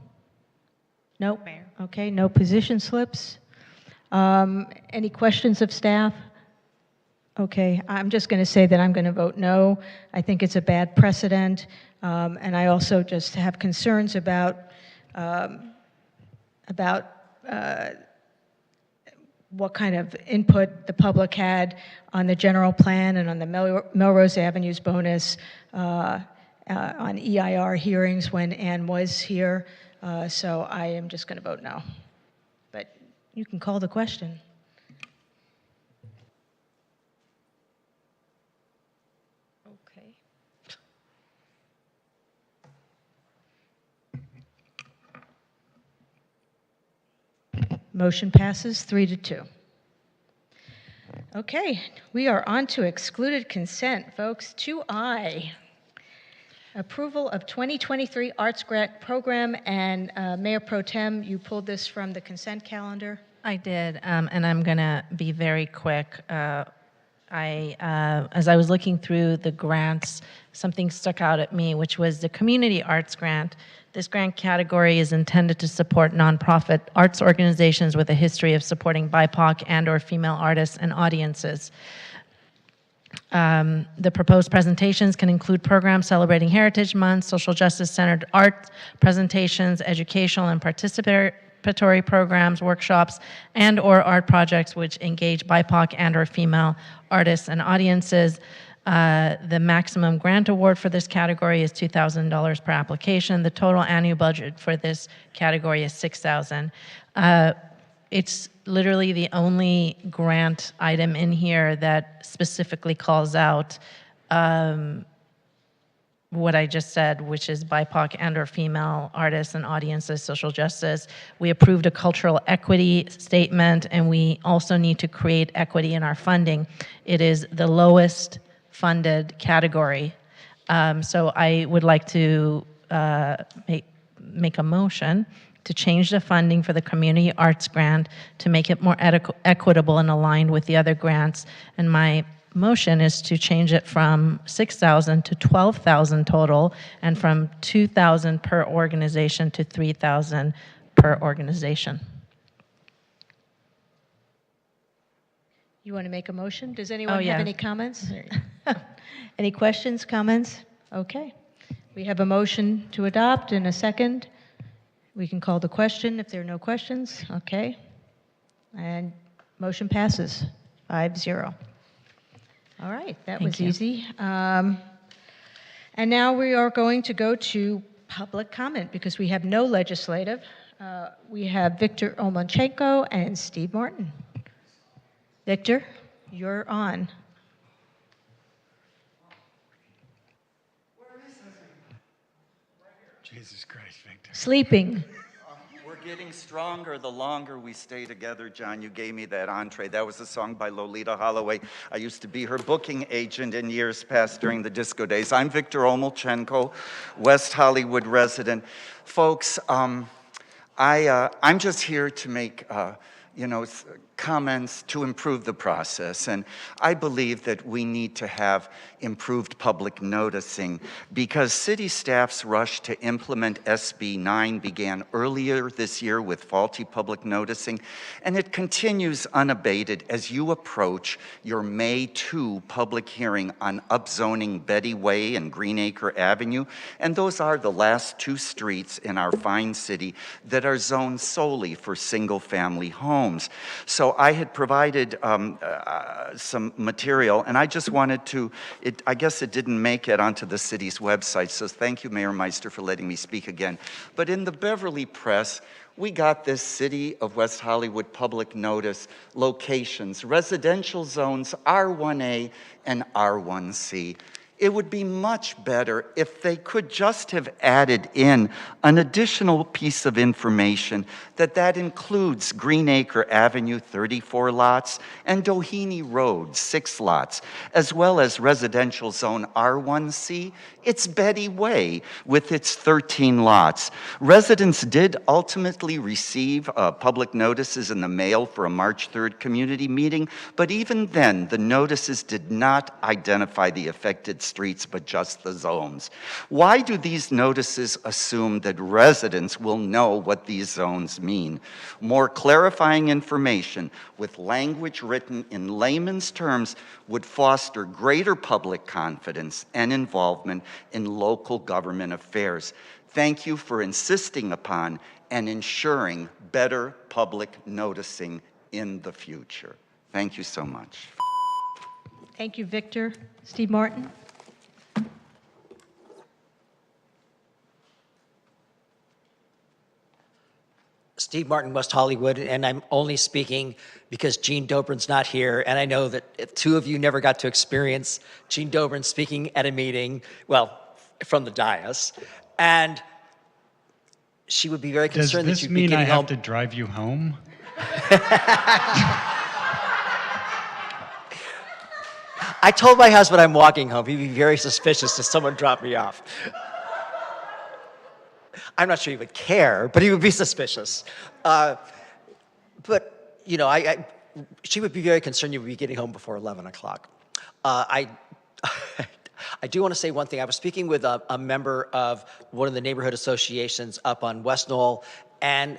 No? Okay, no position slips. Any questions of staff? Okay, I'm just going to say that I'm going to vote no. I think it's a bad precedent, and I also just have concerns about what kind of input the public had on the general plan and on the Melrose Avenues bonus, on EIR hearings when Ann was here. So I am just going to vote no. But you can call the question. Okay. Motion passes 3-2. Okay, we are on to excluded consent, folks. 2I, approval of 2023 Arts Grant Program, and Mayor Pro Tem, you pulled this from the consent calendar. I did, and I'm going to be very quick. As I was looking through the grants, something stuck out at me, which was the Community Arts Grant. This grant category is intended to support nonprofit arts organizations with a history of supporting BIPOC and/or female artists and audiences. The proposed presentations can include programs celebrating Heritage Month, social justice-centered art presentations, educational and participatory programs, workshops, and/or art projects which engage BIPOC and/or female artists and audiences. The maximum grant award for this category is $2,000 per application. The total annual budget for this category is $6,000. It's literally the only grant item in here that specifically calls out what I just said, which is BIPOC and/or female artists and audiences, social justice. We approved a cultural equity statement, and we also need to create equity in our funding. It is the lowest funded category. So I would like to make a motion to change the funding for the Community Arts Grant to make it more equitable and aligned with the other grants. And my motion is to change it from $6,000 to $12,000 total, and from $2,000 per organization to $3,000 per organization. You want to make a motion? Does anyone yeah. have any comments? Any questions, comments? Okay. We have a motion to adopt and a second. We can call the question if there are no questions. Okay. And motion passes 5-0. All right, that was easy. And now we are going to go to public comment because we have no legislative. We have Victor Omonchenko and Steve Martin. Victor, you're on. Jesus Christ, Victor. Sleeping. We're getting stronger the longer we stay together, John. You gave me that entree. That was a song by Lolita Holloway. I used to be her booking agent in years past during the disco days. I'm Victor Omonchenko, West Hollywood resident. Folks, I'm just here to make comments to improve the process. And I believe that we need to have improved public noticing because city staff's rush to implement SB 9 began earlier this year with faulty public noticing, and it continues unabated as you approach your May 2 public hearing on upzoning Betty Way and Greenacre Avenue, and those are the last two streets in our fine city that are zoned solely for single-family homes. So I had provided some material, and I just wanted to, I guess it didn't make it onto the city's website, so thank you, Mayor Meister, for letting me speak again. But in the Beverly Press, we got this City of West Hollywood public notice locations, residential zones R1A and R1C. It would be much better if they could just have added in an additional piece of information that includes Greenacre Avenue, 34 lots, and Doheny Road, 6 lots, as well as residential zone R1C. It's Betty Way with its 13 lots. Residents did ultimately receive public notices in the mail for a March 3rd community meeting, but even then, the notices did not identify the affected streets, but just the zones? Why do these notices assume that residents will know what these zones mean? More clarifying information with language written in layman's terms would foster greater public confidence and involvement in local government affairs. Thank you for insisting upon and ensuring better public noticing in the future. Thank you so much. Thank you, Victor. Steve Martin? Steve Martin, West Hollywood, and I'm only speaking because Gene Dobrin's not here, and I know that two of you never got to experience Gene Dobrin speaking at a meeting, well, from the dais, and she would be very concerned that Does you'd this be mean I getting have home. to drive you home? I told my husband I'm walking home. He'd be very suspicious if someone dropped me off. I'm not sure he would care, but he would be suspicious. But, you know, she would be very concerned you would be getting home before 11 o'clock. I do want to say one thing. I was speaking with a member of one of the neighborhood associations up on West Knoll, and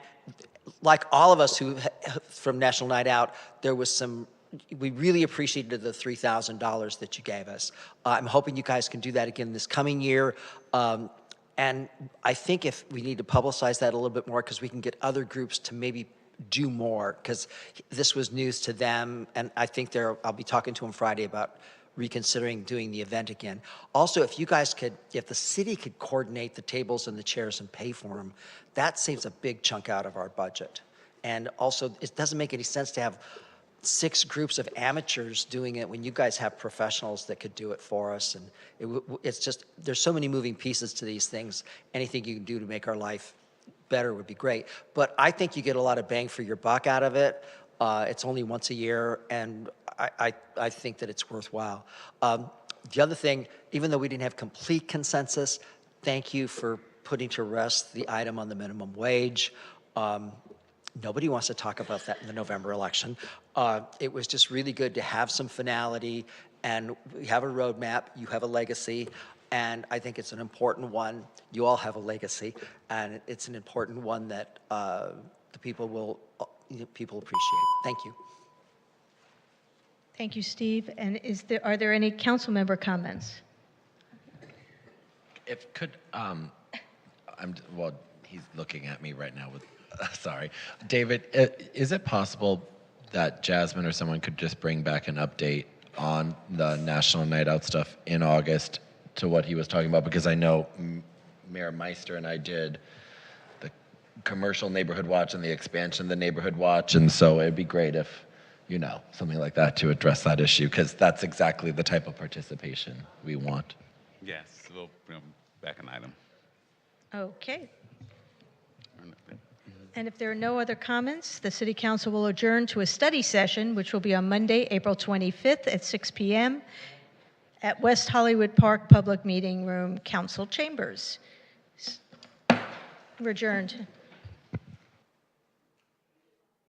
like all of us who from National Night Out, there was some, we really appreciated the $3,000 that you gave us. I'm hoping you guys can do that again this coming year. And I think if we need to publicize that a little bit more, because we can get other groups to maybe do more, because this was news to them, and I think I'll be talking to them Friday about reconsidering doing the event again. Also, if you guys could, if the city could coordinate the tables and the chairs and pay for them, that saves a big chunk out of our budget. And also, it doesn't make any sense to have 6 groups of amateurs doing it when you guys have professionals that could do it for us. And it's just, there's so many moving pieces to these things. Anything you can do to make our life better would be great. But I think you get a lot of bang for your buck out of it. It's only once a year, and I think that it's worthwhile. The other thing, even though we didn't have complete consensus, thank you for putting to rest the item on the minimum wage. Nobody wants to talk about that in the November election. It was just really good to have some finality, and we have a roadmap. You have a legacy, and I think it's an important one. You all have a legacy, and it's an important one that the people will appreciate. Thank you. Thank you, Steve. And are there any council member comments? If could, well, he's looking at me right now with, sorry. David, is it possible that Jasmine or someone could just bring back an update on the National Night Out stuff in August to what he was talking about? Because I know Mayor Meister and I did the commercial neighborhood watch and the expansion of the neighborhood watch, and so it'd be great if, you know, something like that to address that issue, because that's exactly the type of participation we want. Yes, we'll bring back an item. Okay. And if there are no other comments, the City Council will adjourn to a study session, which will be on Monday, April 25th at 6 p.m. at West Hollywood Park Public Meeting Room, Council Chambers. We're adjourned.